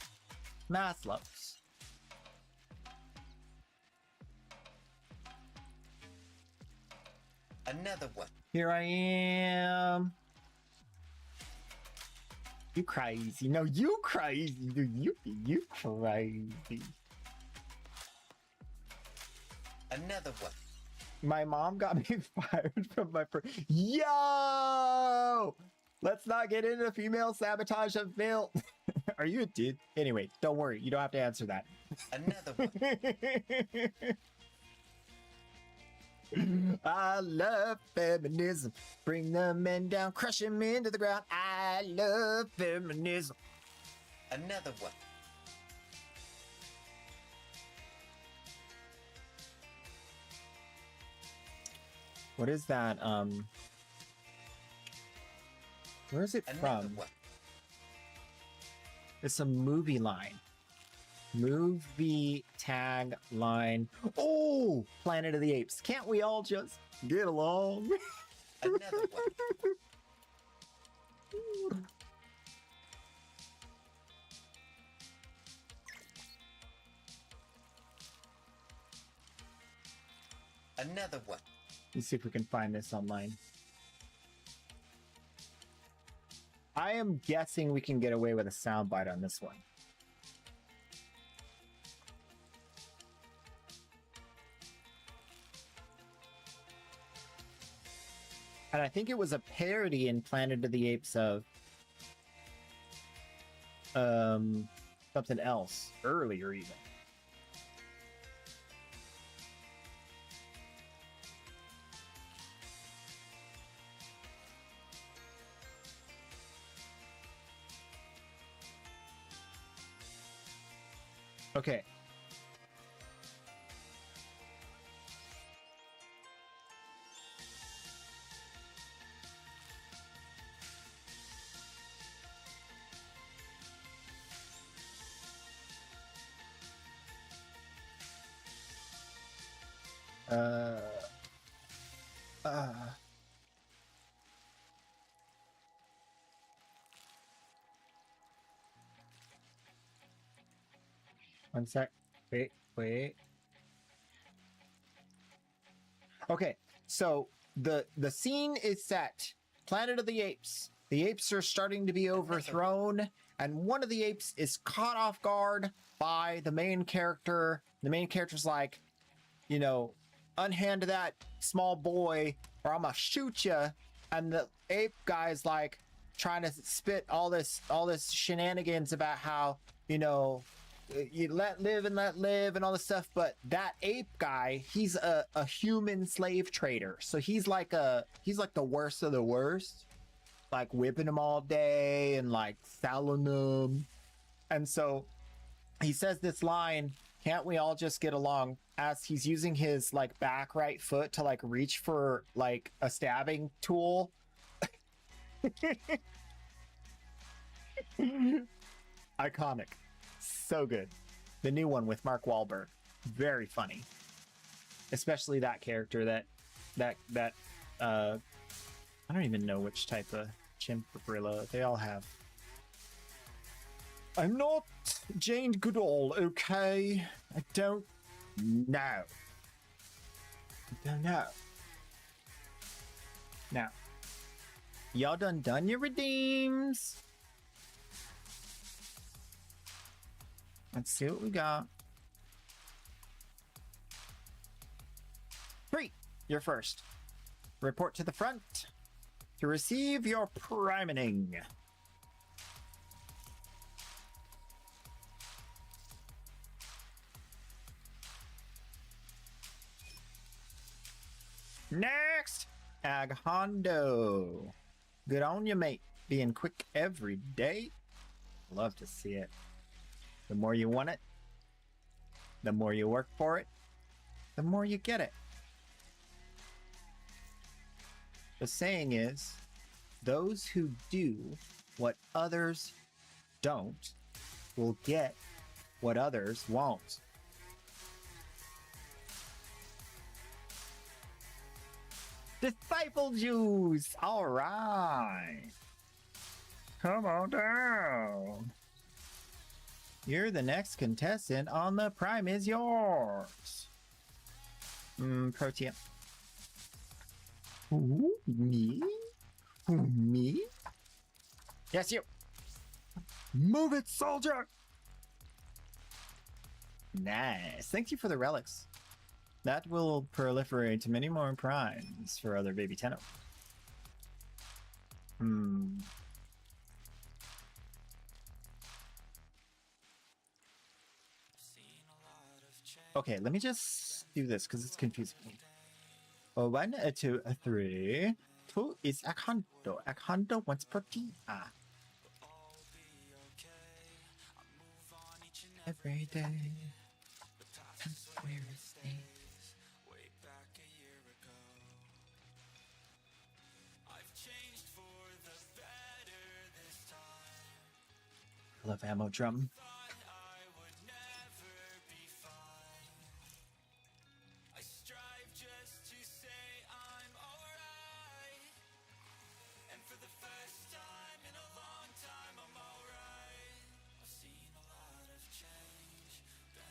Maslow's. Another one. Here I am. You crazy. No, you crazy. You crazy. Another one. My mom got me fired from my Yo! Let's not get into female sabotage of Phil. Are you a dude? Anyway, don't worry. You don't have to answer that. Another one. I love feminism. Bring the men down, crush them into the ground. I love feminism. Another one. What is that? Where is it Another from? one. It's a movie line. Movie tag line. Oh, Planet of the Apes. Can't we all just get along? Another one. Another one. Let's see if we can find this online. I am guessing we can get away with a soundbite on this one. And I think it was a parody in Planet of the Apes of something else earlier even. Okay. One sec. Wait. Okay, so the scene is set. Planet of the Apes. The apes are starting to be overthrown, and one of the apes is caught off guard by the main character. The main character's like, you know, unhand that small boy or I'm gonna shoot you. And the ape guy's like trying to spit all this shenanigans about how, you know, you let live and all this stuff. But that ape guy, he's a human slave trader. So he's like the worst of the worst, like whipping them all day and like selling them. And so he says this line, can't we all just get along, as he's using his like back right foot to like reach for like a stabbing tool. Iconic. So good. The new one with Mark Wahlberg. Very funny. Especially that character that I don't even know which type of chimp or gorilla they all have. I'm not Jane Goodall, okay? I don't know. I don't know. Now, y'all done your redeems. Let's see what we got. 3, you're first. Report to the front to receive your priming. Next, Ag Hondo. Good on you, mate. Being quick every day. Love to see it. The more you want it, the more you work for it, the more you get it. The saying is, those who do what others don't will get what others won't. Disciple juice! Alright. Come on down. You're the next contestant on the Prime is yours. Protein. Ooh, me? Ooh, me? Yes, you. Move it, soldier! Nice. Thank you for the relics. That will proliferate to many more primes for other baby Tenno. Okay, let me just do this because it's confusing me. 1, 2, 3. 2 is Akando. Akando wants protein. Every day. Where is it? I love ammo drum.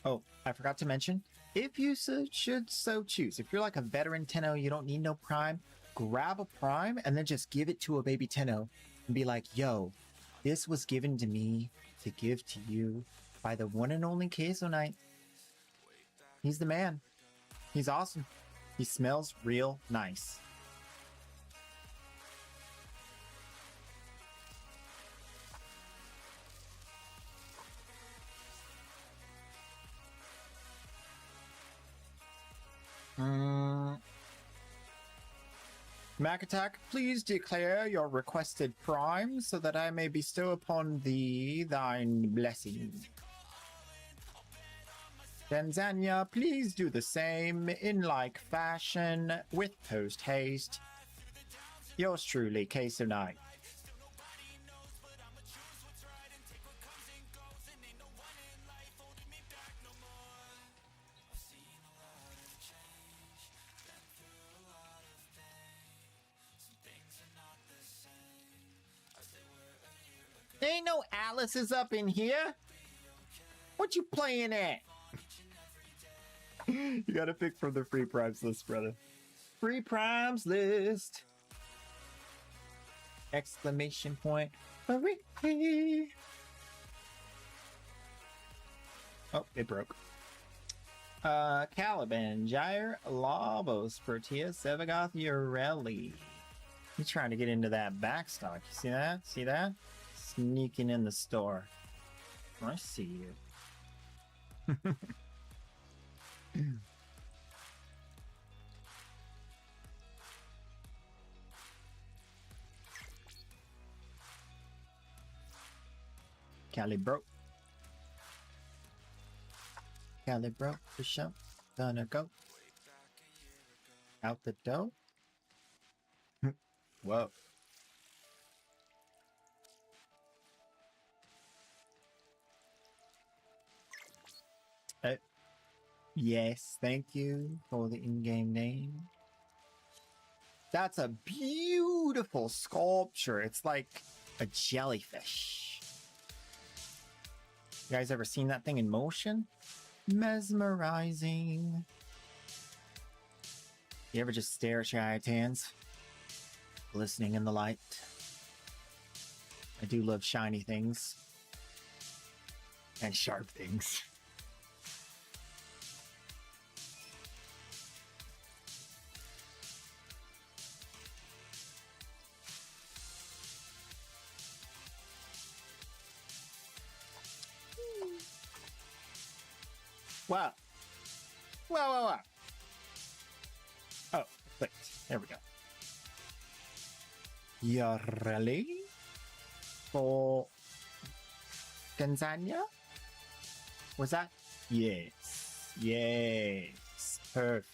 Oh, I forgot to mention, if you should so choose, if you're like a veteran Tenno, you don't need no Prime, grab a Prime and then just give it to a baby Tenno and be like, yo, this was given to me to give to you by the one and only Queso Knight. He's the man. He's awesome. He smells real nice. Mac Attack, please declare your requested prime so that I may bestow upon thee thine blessing. Tanzania, please do the same in like fashion with post haste. Yours truly, Queso Knight. Ain't no Alice's up in here. What you playing at? You gotta pick from the free primes list, brother. Free primes list. Exclamation point. Free. Oh, it broke. Caliban, Gyre, Labos, Proteus, Sevagoth, Urelli. He's trying to get into that backstock. You see that? See that? Sneaking in the store. I see you. Calibro. Calibro, for sure. Gonna go. Out the door. Whoa. Yes, thank you for the in-game name. That's a beautiful sculpture. It's like a jellyfish. You guys ever seen that thing in motion? Mesmerizing. You ever just stare at your eye-tans? Glistening in the light. I do love shiny things. And sharp things. Wow. Wow. Oh, clicked. There we go. Yareli for Tanzania? Was that? Yes. Yes. Perfect.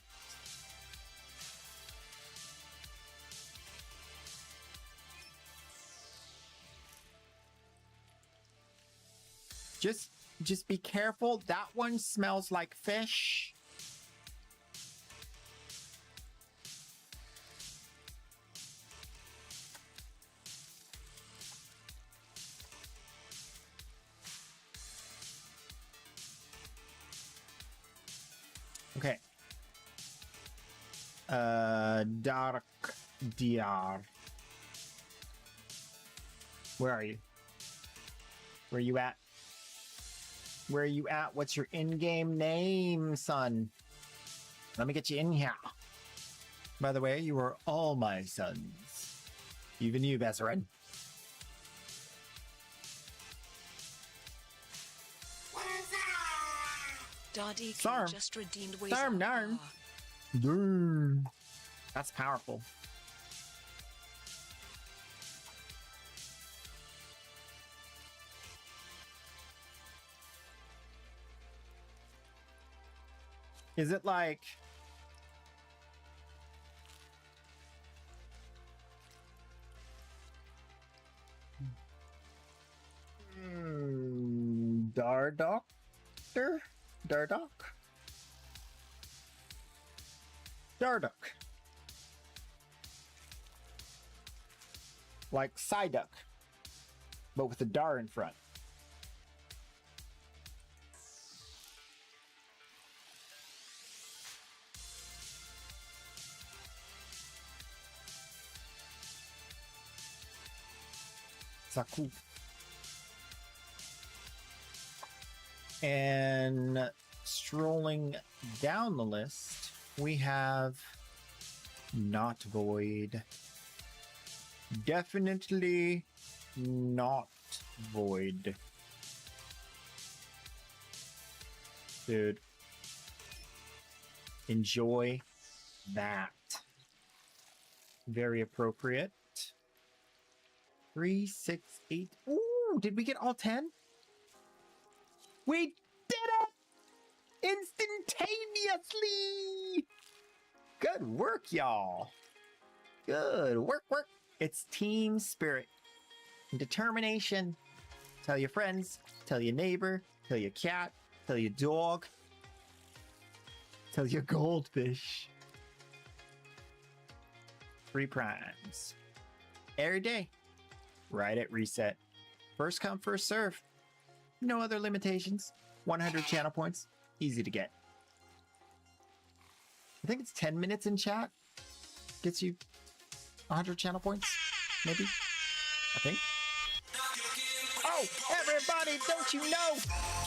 Just be careful. That one smells like fish. Okay. Dark DR. Where are you? Where you at? Where are you at? What's your in-game name, son? Let me get you in here. By the way, you are all my sons. Even you, Besserin. Daddy Sarm. just redeemed Sarm, darn. Darn. That's powerful. Is it like... Dardoctor? Dardoc? Dardoc. Like Psyduck, but with a dar in front. Saku. And strolling down the list, we have not void. Definitely not void. Dude. Enjoy that. Very appropriate. 3, 6, 8. Ooh, did we get all 10? We did it! Instantaneously! Good work, y'all. Good work. It's team spirit and determination. Tell your friends, tell your neighbor, tell your cat, tell your dog, tell your goldfish. 3 primes. Every day. Right at reset. First come, first serve. No other limitations. 100 channel points. Easy to get. I think it's 10 minutes in chat. Gets you 100 channel points. Maybe. I think. Everybody, don't you know?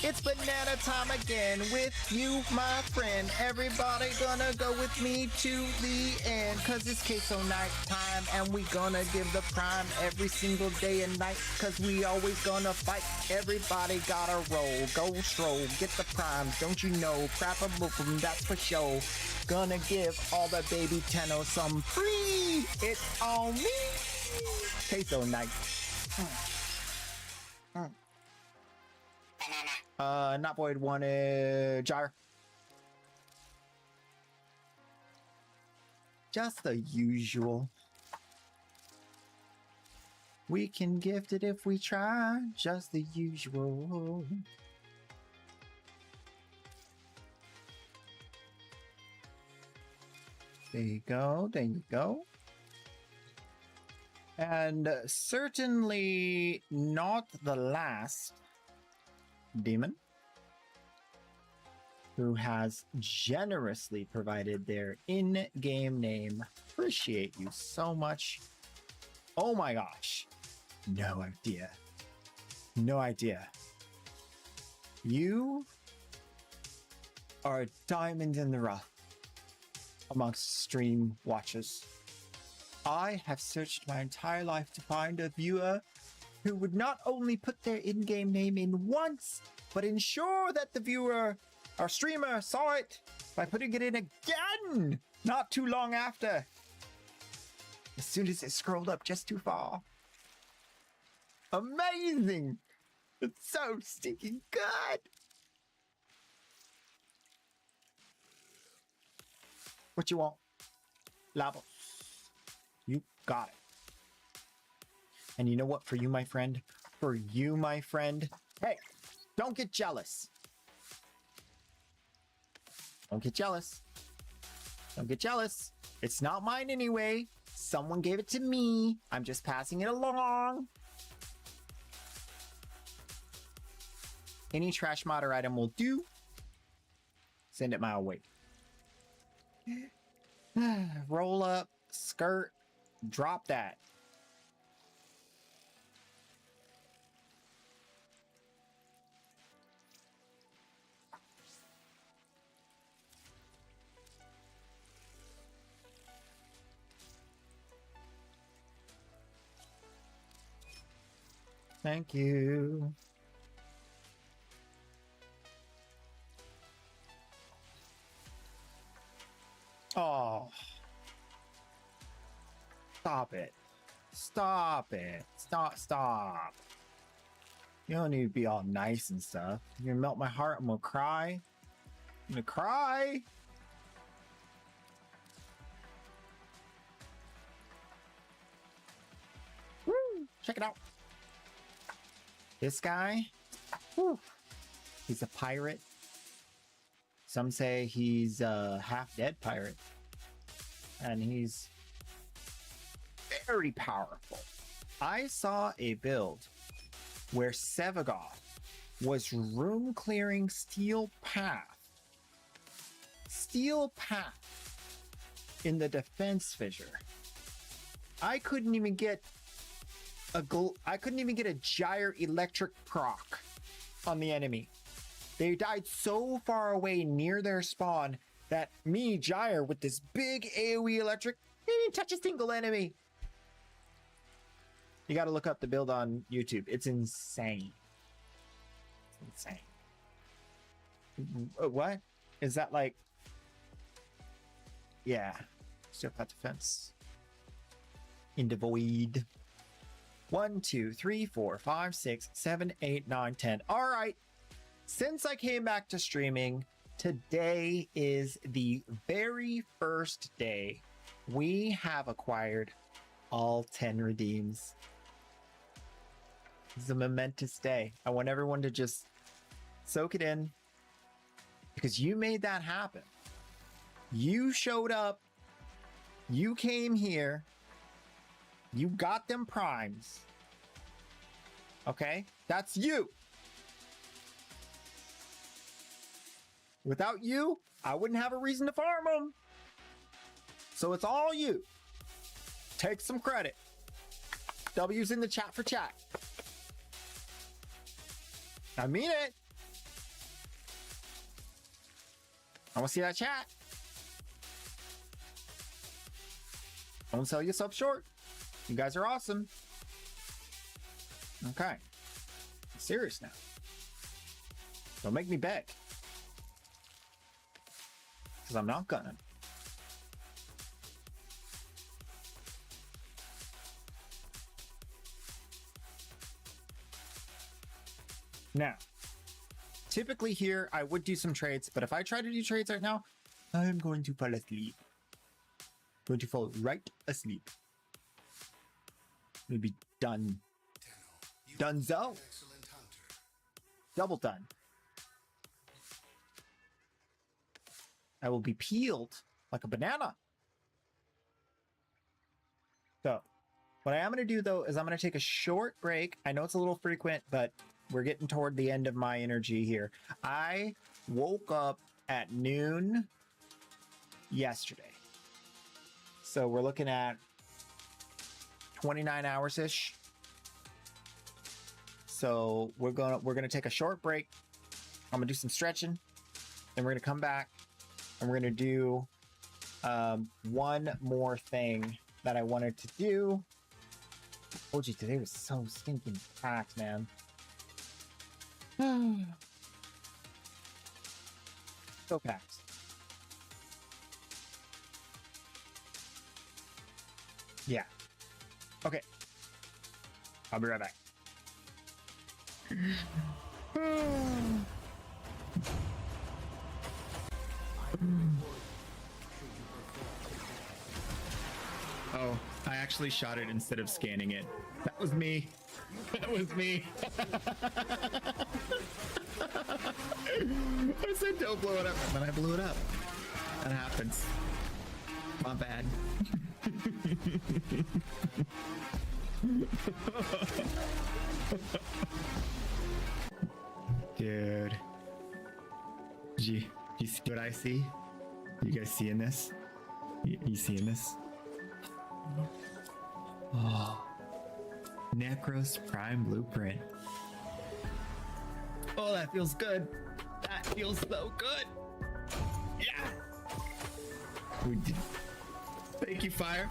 It's banana time again with you, my friend. Everybody gonna go with me to the end. Cause it's queso night time and we gonna give the prime every single day and night. Cause we always gonna fight. Everybody gotta roll. Go stroll. Get the primes. Don't you know? Crap a boom, that's for show. Gonna give all the baby tenno some free. It's on me. Queso night. Not void wanted jar. Just the usual. We can gift it if we try. Just the usual. There you go. There you go. And certainly not the last demon who has generously provided their in-game name. Appreciate you so much. Oh my gosh. No idea. No idea. You are a diamond in the rough amongst stream watchers. I have searched my entire life to find a viewer who would not only put their in-game name in once, but ensure that the viewer or streamer saw it by putting it in again not too long after. As soon as it scrolled up just too far. Amazing! It's so stinking good! What you want? Lava. You got it. And you know what? For you, my friend. For you, my friend. Hey, don't get jealous. Don't get jealous. Don't get jealous. It's not mine anyway. Someone gave it to me. I'm just passing it along. Any trash modder item will do. Send it my way. Roll up, skirt, drop that. Thank you. Oh. Stop it. Stop it. Stop. You don't need to be all nice and stuff. You're gonna melt my heart. I'm gonna cry. I'm gonna cry. Woo! Check it out. This guy, whew, he's a pirate. Some say he's a half-dead pirate. And he's very powerful. I saw a build where Sevagoth was room clearing Steel Path. Steel Path in the defense fissure. I couldn't even get a gyre electric proc on the enemy. They died so far away near their spawn that me, Gyre, with this big AoE electric, didn't touch a single enemy. You gotta look up the build on YouTube. It's insane. It's insane. What? Is that like... Yeah. Still got defense. Into void. 1, 2, 3, 4, 5, 6, 7, 8, 9, 10. All right. Since I came back to streaming, today is the very first day we have acquired all 10 redeems. It's a momentous day. I want everyone to just soak it in because you made that happen. You showed up. You came here. You got them primes. Okay? That's you. Without you, I wouldn't have a reason to farm them. So it's all you. Take some credit. W's in the chat for chat. I mean it. I want to see that chat. Don't sell yourself short. You guys are awesome. Okay. I'm serious now. Don't make me beg. Because I'm not gonna. Now, typically here, I would do some trades, but if I try to do trades right now, I'm going to fall asleep. Going to fall right asleep. Maybe done. Donezo. Double done. I will be peeled like a banana. So, what I am going to do though is I'm going to take a short break. I know it's a little frequent, but we're getting toward the end of my energy here. I woke up at noon yesterday. So we're looking at 29 hours ish. So we're gonna take a short break. I'm gonna do some stretching, then we're gonna come back and we're gonna do one more thing that I wanted to do. Oh gee, today was so stinking packed, man. So packed. Yeah. Okay. I'll be right back. Oh, I actually shot it instead of scanning it. That was me. That was me. I said don't blow it up, but I blew it up. That happens. My bad. Dude. You see what I see? You guys seeing this? You seeing this? Oh. Necros Prime Blueprint. Oh, that feels good. That feels so good. Yeah. We did. Thank you, Fire.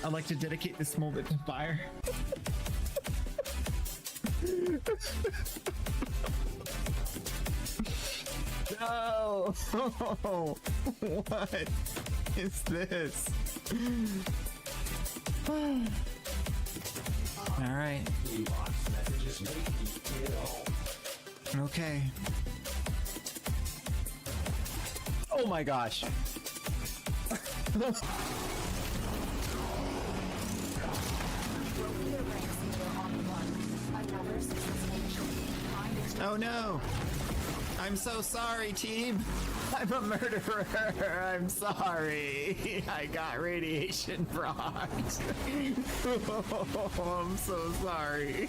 I'd like to dedicate this moment to Fire. No! What is this? All right. Okay. Oh my gosh. Oh no! I'm so sorry, team. I'm a murderer. I'm sorry. I got radiation frogs. Oh, I'm so sorry.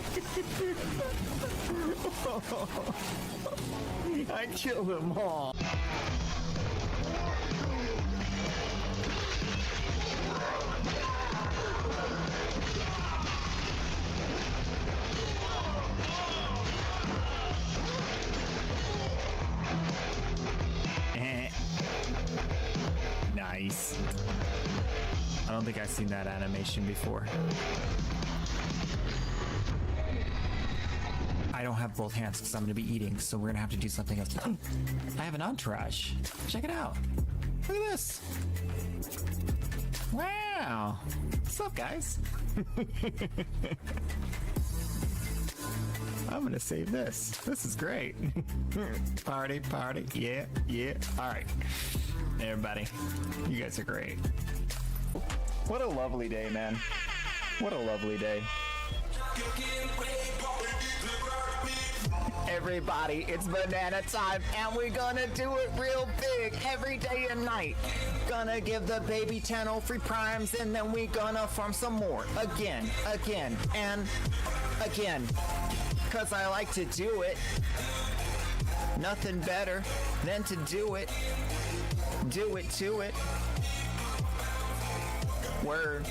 I killed them all. Nice. I don't think I've seen that animation before. I don't have both hands because I'm going to be eating, so we're going to have to do something else. I have an entourage. Check it out. Look at this. Wow. What's up, guys? I'm going to save this. This is great. Party, party. Yeah, yeah. All right. Everybody, you guys are great. What a lovely day, man. What a lovely day. Everybody, it's banana time, and we're gonna do it real big every day and night. Gonna give the baby 10 free primes, and then we gonna farm some more. Again, and again. Cause I like to do it. Nothing better than to do it. Do it to it. Word.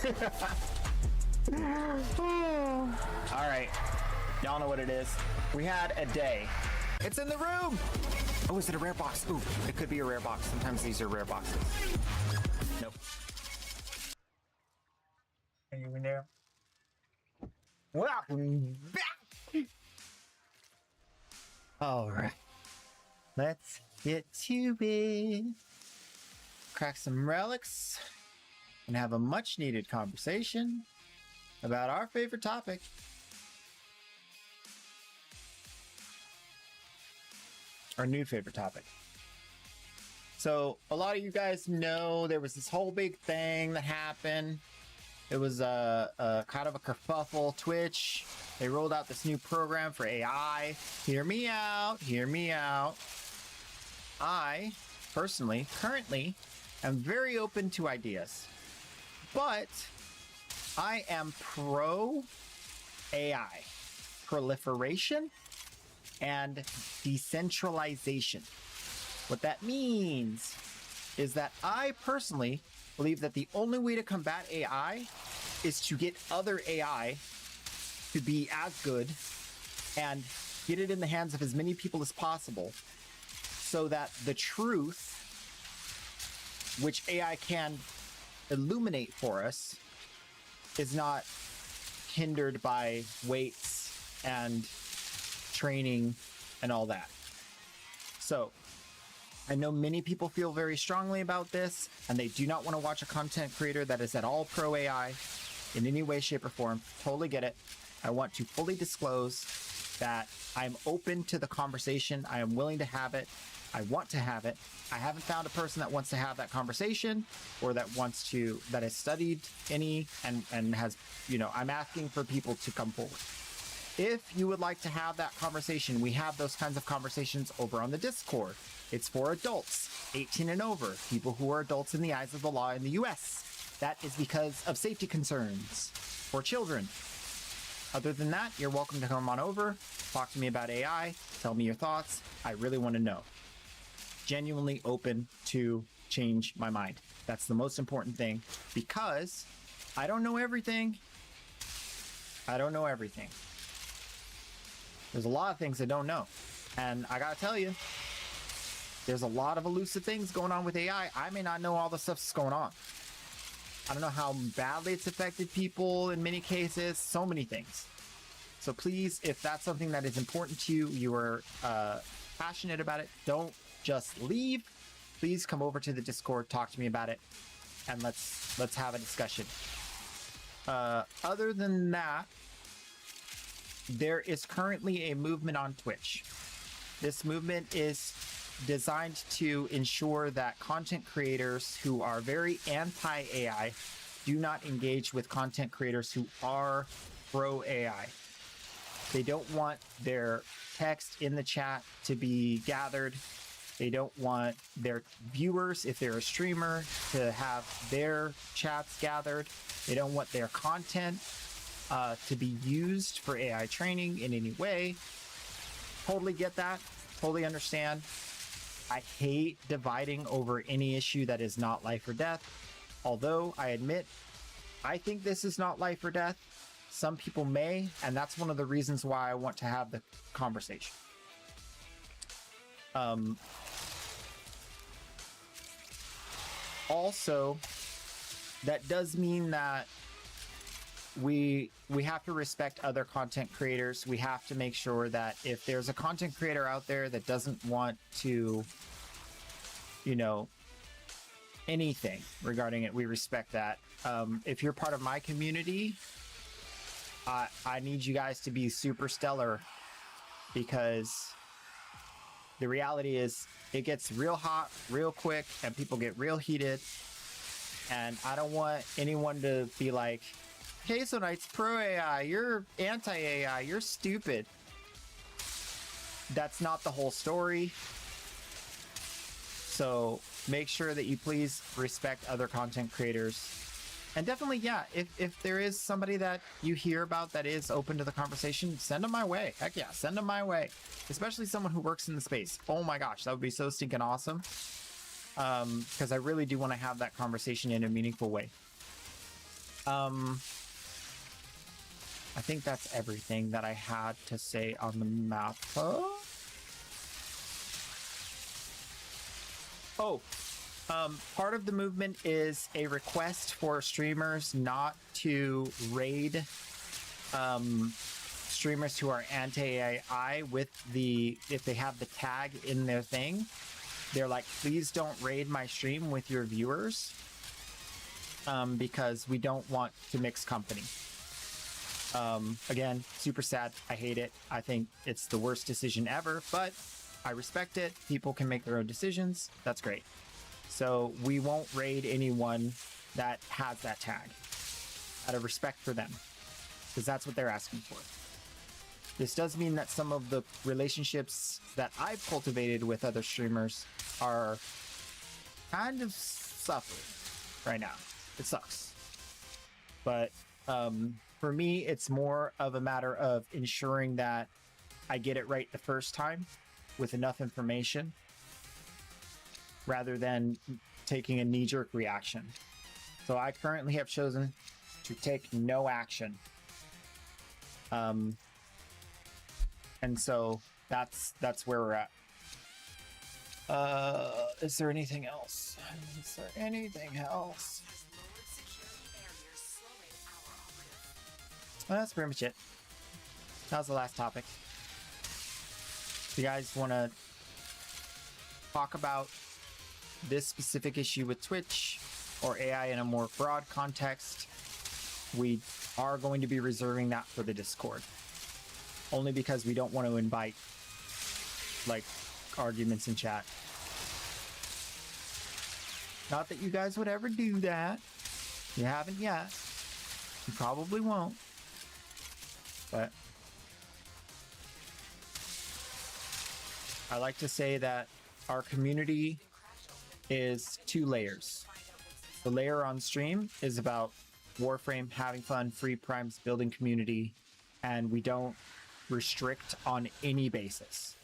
All right, y'all know what it is. We had a day. It's in the room. Oh, is it a rare box? Ooh, it could be a rare box. Sometimes these are rare boxes. Nope. Are you in there? Welcome back. All right, let's get to it. Crack some relics and have a much needed conversation about our favorite topic. Our new favorite topic. So a lot of you guys know there was this whole big thing that happened. It was a kind of a kerfuffle. Twitch, they rolled out this new program for AI. Hear me out, hear me out. I personally, currently, am very open to ideas, but I am pro AI proliferation and decentralization. What that means is that I personally believe that the only way to combat AI is to get other AI to be as good and get it in the hands of as many people as possible so that the truth, which AI can illuminate for us, is not hindered by weights and training and all that. So I know many people feel very strongly about this, and they do not want to watch a content creator that is at all pro AI in any way, shape, or form. Totally get it. I want to fully disclose that I'm open to the conversation. I am willing to have it. I want to have it. I haven't found a person that wants to have that conversation or that has studied any and has, I'm asking for people to come forward. If you would like to have that conversation, we have those kinds of conversations over on the Discord. It's for adults, 18 and over, people who are adults in the eyes of the law in the US. That is because of safety concerns for children. Other than that, you're welcome to come on over, talk to me about AI, tell me your thoughts. I really want to know. Genuinely open to change my mind. That's the most important thing, because I don't know everything. I don't know everything. There's a lot of things I don't know. And I gotta tell you, there's a lot of elusive things going on with AI. I may not know all the stuff that's going on. I don't know how badly it's affected people in many cases, so many things. So please, if that's something that is important to you, you are passionate about it, don't just leave. Please come over to the Discord, talk to me about it, and let's have a discussion. Other than that, there is currently a movement on Twitch. This movement is designed to ensure that content creators who are very anti-AI do not engage with content creators who are pro-AI. They don't want their text in the chat to be gathered. They don't want their viewers, if they're a streamer, to have their chats gathered. They don't want their content to be used for AI training in any way. Totally get that. Totally understand. I hate dividing over any issue that is not life or death. Although I admit, I think this is not life or death. Some people may, and that's one of the reasons why I want to have the conversation. Also, that does mean that we have to respect other content creators. We have to make sure that if there's a content creator out there that doesn't want to, anything regarding it, we respect that. If you're part of my community, I need you guys to be super stellar, because the reality is it gets real hot real quick and people get real heated, and I don't want anyone to be like, Queso Knight's pro AI, you're anti AI, you're stupid. That's not the whole story. So make sure that you please respect other content creators. And definitely, yeah, if there is somebody that you hear about that is open to the conversation, send them my way. Heck yeah, send them my way. Especially someone who works in the space. Oh my gosh, that would be so stinking awesome. Because I really do want to have that conversation in a meaningful way. I think that's everything that I had to say on the map. Part of the movement is a request for streamers not to raid streamers who are anti-AI with if they have the tag in their thing. They're like, please don't raid my stream with your viewers because we don't want to mix company. Again, super sad. I hate it. I think it's the worst decision ever, but I respect it. People can make their own decisions. That's great. So we won't raid anyone that has that tag out of respect for them, because that's what they're asking for. This does mean that some of the relationships that I've cultivated with other streamers are kind of suffering right now. It sucks. But for me, it's more of a matter of ensuring that I get it right the first time with enough information rather than taking a knee-jerk reaction. So I currently have chosen to take no action. And so that's where we're at. Is there anything else? Is there anything else? Well, that's pretty much it. That was the last topic. If you guys want to talk about this specific issue with Twitch or AI in a more broad context, we are going to be reserving that for the Discord. Only because we don't want to invite, like, arguments in chat. Not that you guys would ever do that. You haven't yet. You probably won't. But I like to say that our community is 2 layers. The layer on stream is about Warframe, having fun, free primes, building community, and we don't restrict on any basis.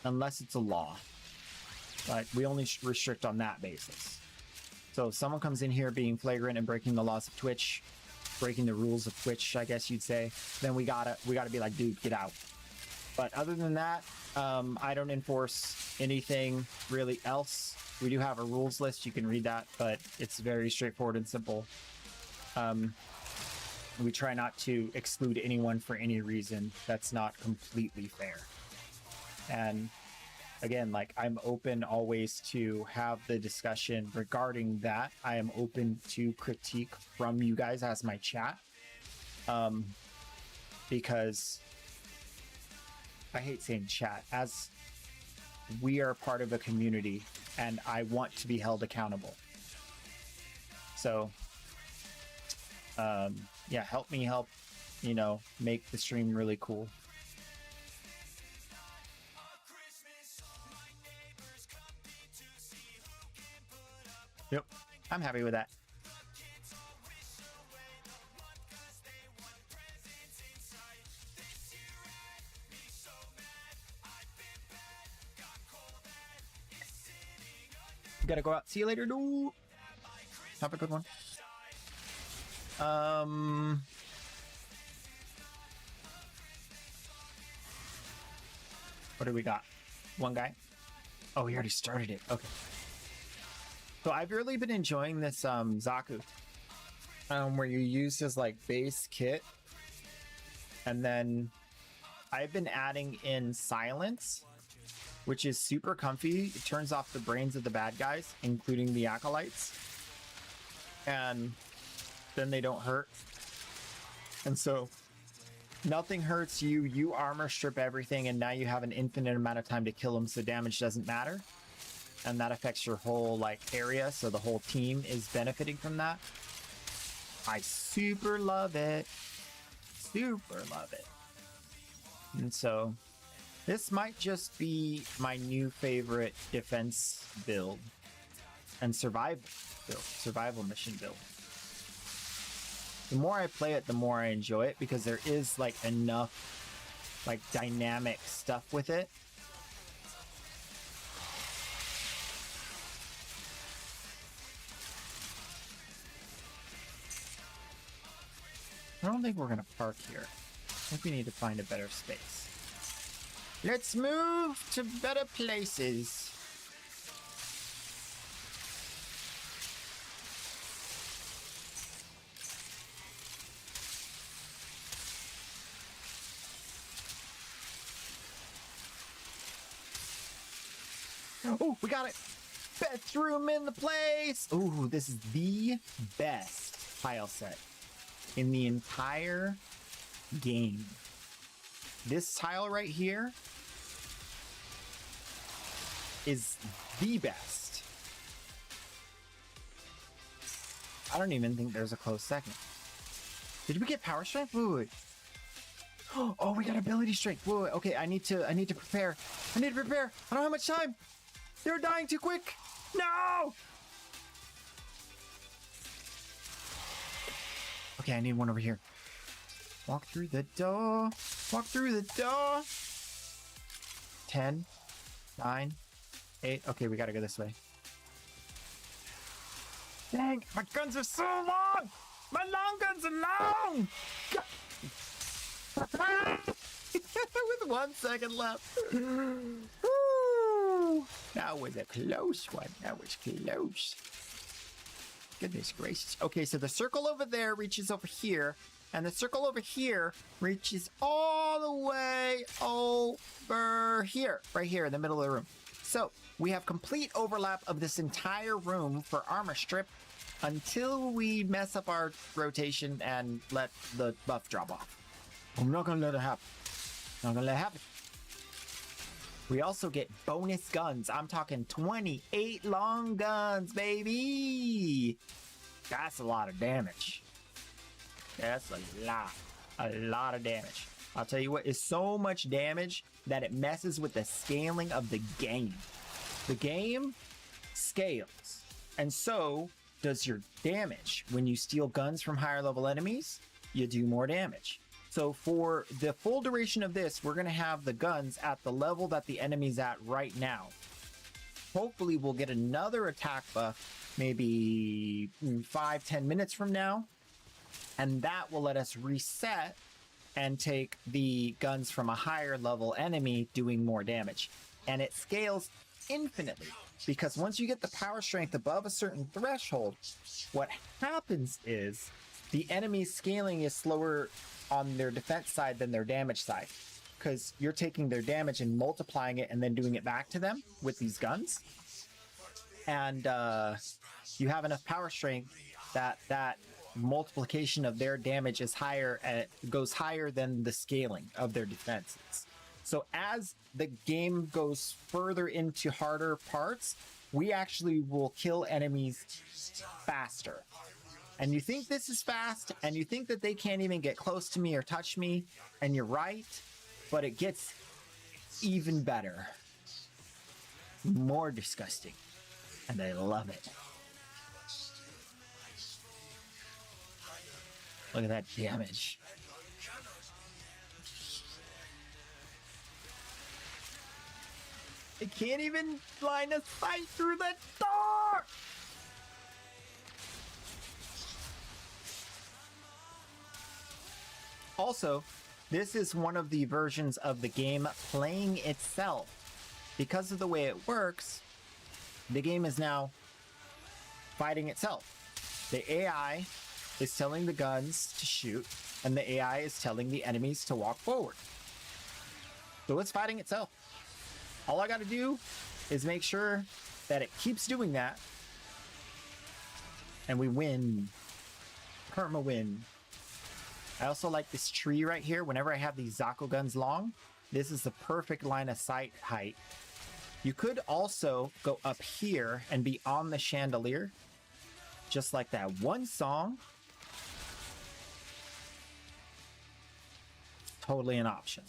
Unless it's a law. But we only restrict on that basis. So if someone comes in here being flagrant and breaking the laws of Twitch, breaking the rules of Twitch, I guess you'd say, then we gotta be like, dude, get out. But other than that, I don't enforce anything really else. We do have a rules list, you can read that, but it's very straightforward and simple. We try not to exclude anyone for any reason that's not completely fair. And again, like, I'm open always to have the discussion regarding that. I am open to critique from you guys as my chat. Because I hate saying chat, as we are part of a community and I want to be held accountable. So, yeah, help me help, make the stream really cool. Yep, I'm happy with that. Gotta go out. See you later, dude. Have a good one. What do we got? One guy? Oh, we already started it. Okay. So I've really been enjoying this Zaku, where you use his like base kit, and then I've been adding in silence, which is super comfy. It turns off the brains of the bad guys, including the acolytes, and then they don't hurt. And so nothing hurts you. You armor strip everything, and now you have an infinite amount of time to kill them, so damage doesn't matter. And that affects your whole like area, so the whole team is benefiting from that. I super love it. Super love it. And so this might just be my new favorite defense build and survival mission build. The more I play it, the more I enjoy it, because there is like enough like dynamic stuff with it. don't think we're gonna park here. I think we need to find a better space. Let's move to better places. Oh, we got it. Best room in the place. Oh, this is the best tile set in the entire game. This tile right here is the best. I don't even think there's a close second. Did we get power strength? Wait, wait. Oh, we got ability strength. Wait, wait. Okay, I need to prepare. I need to prepare. I don't have much time. They're dying too quick. No! Okay, I need one over here. Walk through the door. Walk through the door. 10, 9, 8. Okay, we gotta go this way. Dang, my guns are so long! My long guns are long! With 1 second left. Woo! That was a close one. That was close. Goodness gracious. Okay, so the circle over there reaches over here, and the circle over here reaches all the way over here, right here in the middle of the room. So we have complete overlap of this entire room for armor strip until we mess up our rotation and let the buff drop off. I'm not gonna let it happen. Not gonna let it happen. We also get bonus guns. I'm talking 28 long guns, baby. That's a lot of damage. That's a lot of damage. I'll tell you what, it's so much damage that it messes with the scaling of the game. The game scales, and so does your damage. When you steal guns from higher level enemies, you do more damage. So for the full duration of this, we're going to have the guns at the level that the enemy's at right now. Hopefully we'll get another attack buff maybe 5-10 minutes from now, and that will let us reset and take the guns from a higher level enemy doing more damage. And it scales infinitely, because once you get the power strength above a certain threshold, what happens is the enemy's scaling is slower on their defense side than their damage side, because you're taking their damage and multiplying it and then doing it back to them with these guns. And you have enough power strength that multiplication of their damage is higher, and it goes higher than the scaling of their defenses. So as the game goes further into harder parts, we actually will kill enemies faster. And you think this is fast, and you think that they can't even get close to me or touch me, and you're right, but it gets even better. More disgusting. And I love it. Look at that damage. I can't even line of sight through the door! Also, this is one of the versions of the game playing itself. Because of the way it works, the game is now fighting itself. The AI is telling the guns to shoot, and the AI is telling the enemies to walk forward. So it's fighting itself. All I gotta do is make sure that it keeps doing that, and we win. Perma win. I also like this tree right here. Whenever I have these Zako guns long, this is the perfect line of sight height. You could also go up here and be on the chandelier, just like that one song. Totally an option.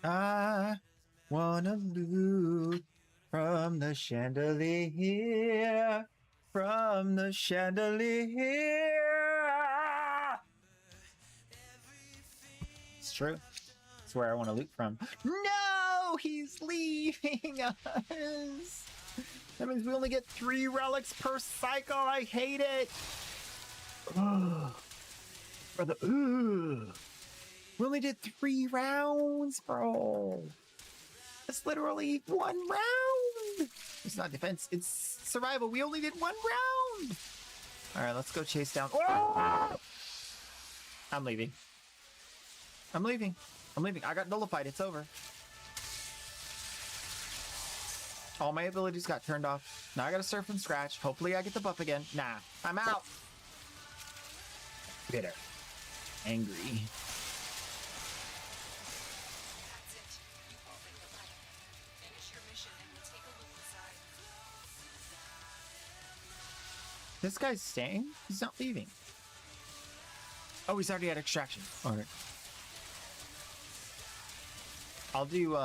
I wanna loot from the chandelier, from the chandelier. It's true. That's where I want to loot from. No! He's leaving us! That means we only get 3 relics per cycle. I hate it! Ugh. Brother, ugh. We only did 3 rounds, bro. That's literally 1 round. It's not defense, it's survival. We only did 1 round. All right, let's go chase down. Oh! I'm leaving. I'm leaving. I'm leaving. I got nullified. It's over. All my abilities got turned off. Now I gotta start from scratch. Hopefully I get the buff again. Nah, I'm out. Bitter. Angry. That's it. You opened the letter. Finish your mission and we'll take a look inside. This guy's staying? He's not leaving. Oh, he's already at extraction. All right. I'll do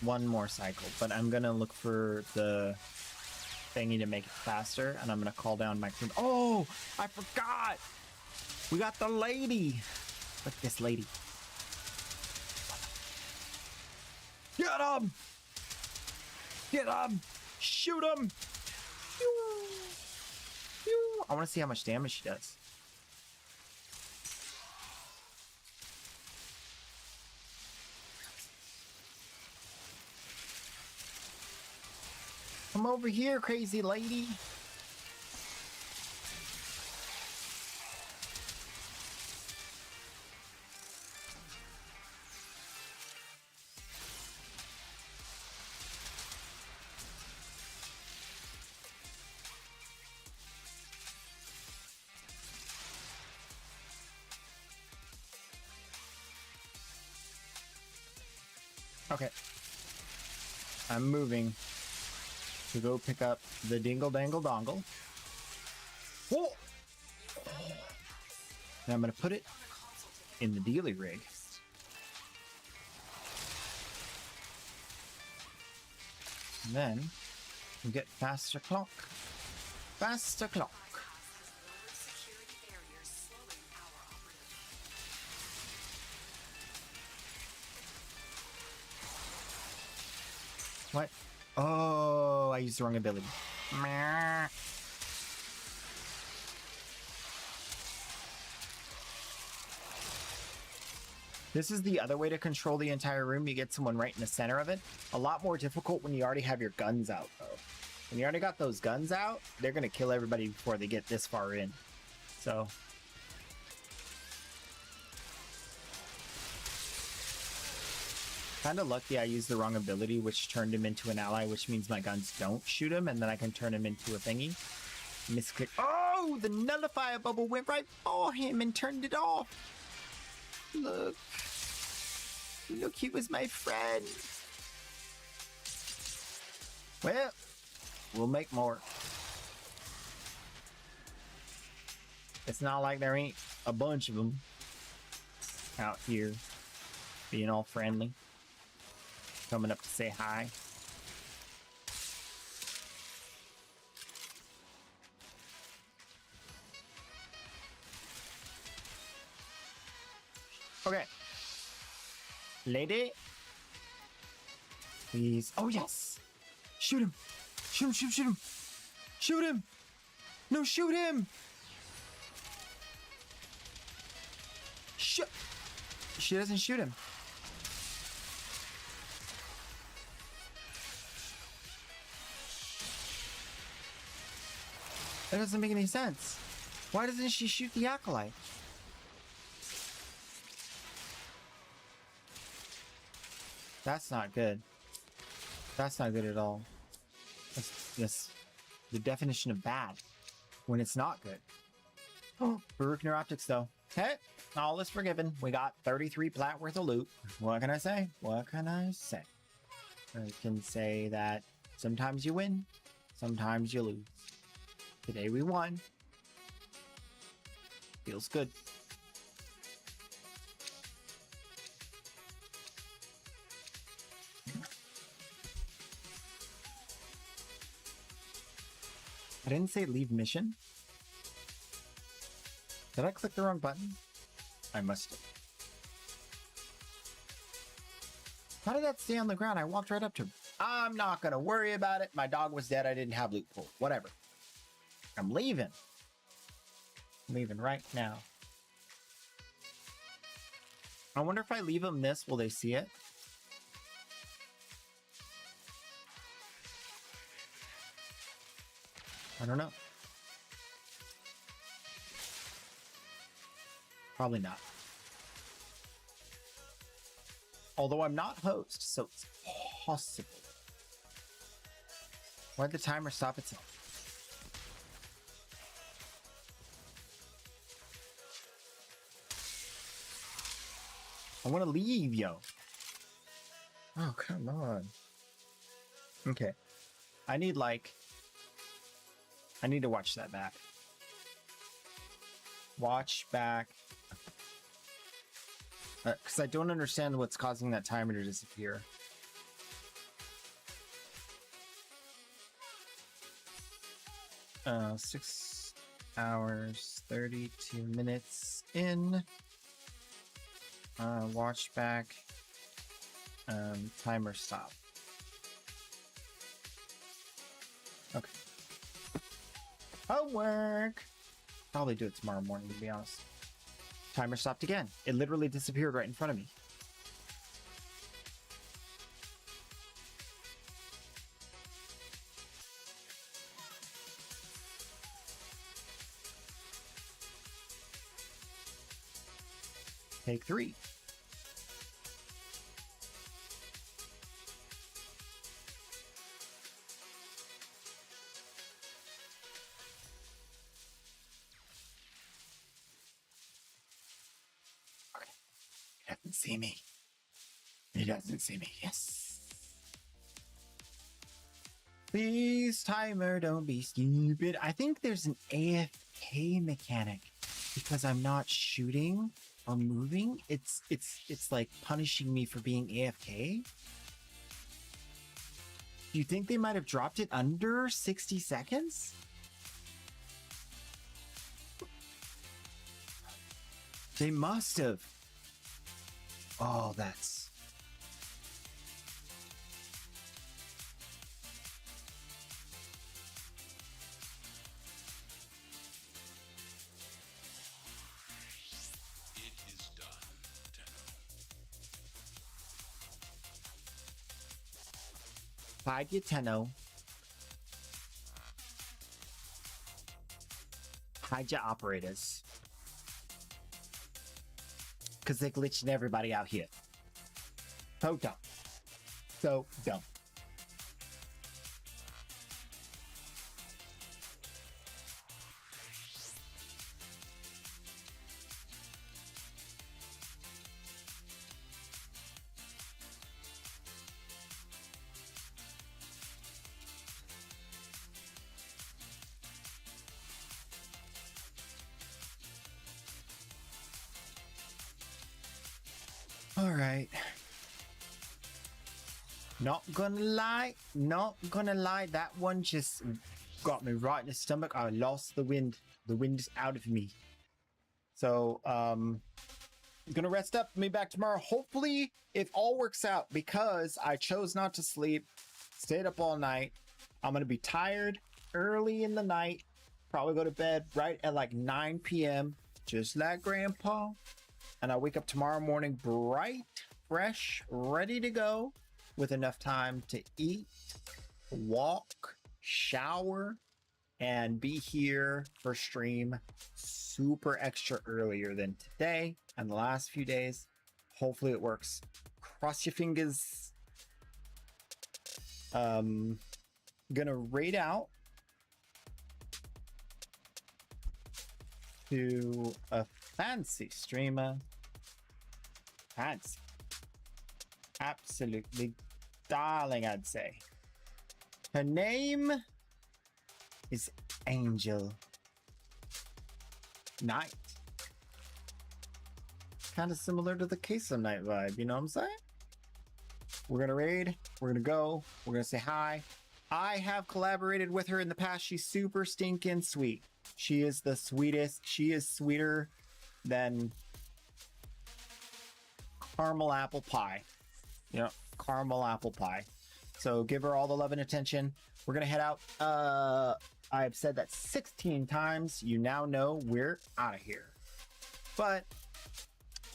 1 more cycle, but I'm gonna look for the thingy to make it faster, and I'm gonna call down my crew. Oh, I forgot! We got the lady! Look at this lady. Get him! Get him! Shoot him! Pew! Pew! I want to see how much damage she does. Come over here, crazy lady. Okay. I'm moving to go pick up the dingle dangle dongle. Whoa! And I'm gonna put it in the dealy rig. And then we get faster clock. Faster clock. Security barriers slowing our operative. What? Oh, I used the wrong ability. Meh. This is the other way to control the entire room. You get someone right in the center of it. A lot more difficult when you already have your guns out, though. When you already got those guns out, they're gonna kill everybody before they get this far in. So... kind of lucky I used the wrong ability, which turned him into an ally, which means my guns don't shoot him, and then I can turn him into a thingy. Misclick. Oh, the nullifier bubble went right for him and turned it off. Look. Look, he was my friend. Well, we'll make more. It's not like there ain't a bunch of them out here being all friendly. Coming up to say hi. Okay. Lady. Please. Oh, yes. Shoot him. Shoot him, shoot him. Shoot him. No, shoot him. Shoot. She doesn't shoot him. That doesn't make any sense. Why doesn't she shoot the acolyte? That's not good. That's not good at all. That's the definition of bad. When it's not good. Oh, Baruch Neuroptics though. Hey, all is forgiven. We got 33 plat worth of loot. What can I say? What can I say? I can say that sometimes you win, sometimes you lose. Today we won. Feels good. I didn't say leave mission. Did I click the wrong button? I must have. How did that stay on the ground? I walked right up to him. I'm not gonna worry about it. My dog was dead. I didn't have loot pool. Whatever. I'm leaving. I'm leaving right now. I wonder if I leave them this, will they see it? I don't know. Probably not. Although I'm not host, so it's possible. Why'd the timer stop itself? I want to leave, yo. Oh, come on. Okay. I need to watch that back. Watch back. Because I don't understand what's causing that timer to disappear. Uh, 6 hours, 32 minutes in. Watch back. Timer stop. Okay. Homework! Probably do it tomorrow morning, to be honest. Timer stopped again. It literally disappeared right in front of me. Take 3. He doesn't see me. He doesn't see me. Yes. Please, timer, don't be stupid. I think there's an AFK mechanic because I'm not shooting or moving. It's like punishing me for being AFK. Do you think they might have dropped it under 60 seconds? They must have. Oh, that's... It is done, Tenno. Hide your Tenno. Hide your operators. Because they're glitching everybody out here. So dumb. So dumb. All right. Not gonna lie, that one just got me right in the stomach. I lost the wind. The wind is out of me. So, I'm gonna rest up, be back tomorrow. Hopefully, it all works out because I chose not to sleep, stayed up all night. I'm gonna be tired early in the night, probably go to bed right at like 9 p.m., just like Grandpa. And I'll wake up tomorrow morning bright, fresh, ready to go with enough time to eat, walk, shower, and be here for stream super extra earlier than today and the last few days. Hopefully it works. Cross your fingers. Gonna raid out to a fancy streamer. Fancy. Absolutely darling, I'd say. Her name is Angel Knight. Kind of similar to the Queso Knight vibe, you know what I'm saying? We're gonna raid, we're gonna go, we're gonna say hi. I have collaborated with her in the past. She's super stinking sweet. She is the sweetest. She is sweeter than caramel apple pie. You know, caramel apple pie. So give her all the love and attention. We're gonna head out. I've said that 16 times. You now know we're out of here. But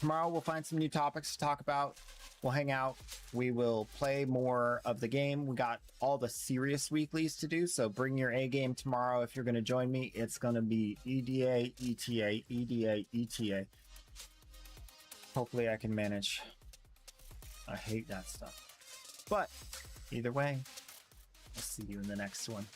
tomorrow we'll find some new topics to talk about. We'll hang out. We will play more of the game. We got all the serious weeklies to do, so bring your A game tomorrow if you're going to join me. It's going to be EDA, ETA, EDA, ETA. Hopefully I can manage. I hate that stuff. But either way, I'll see you in the next one.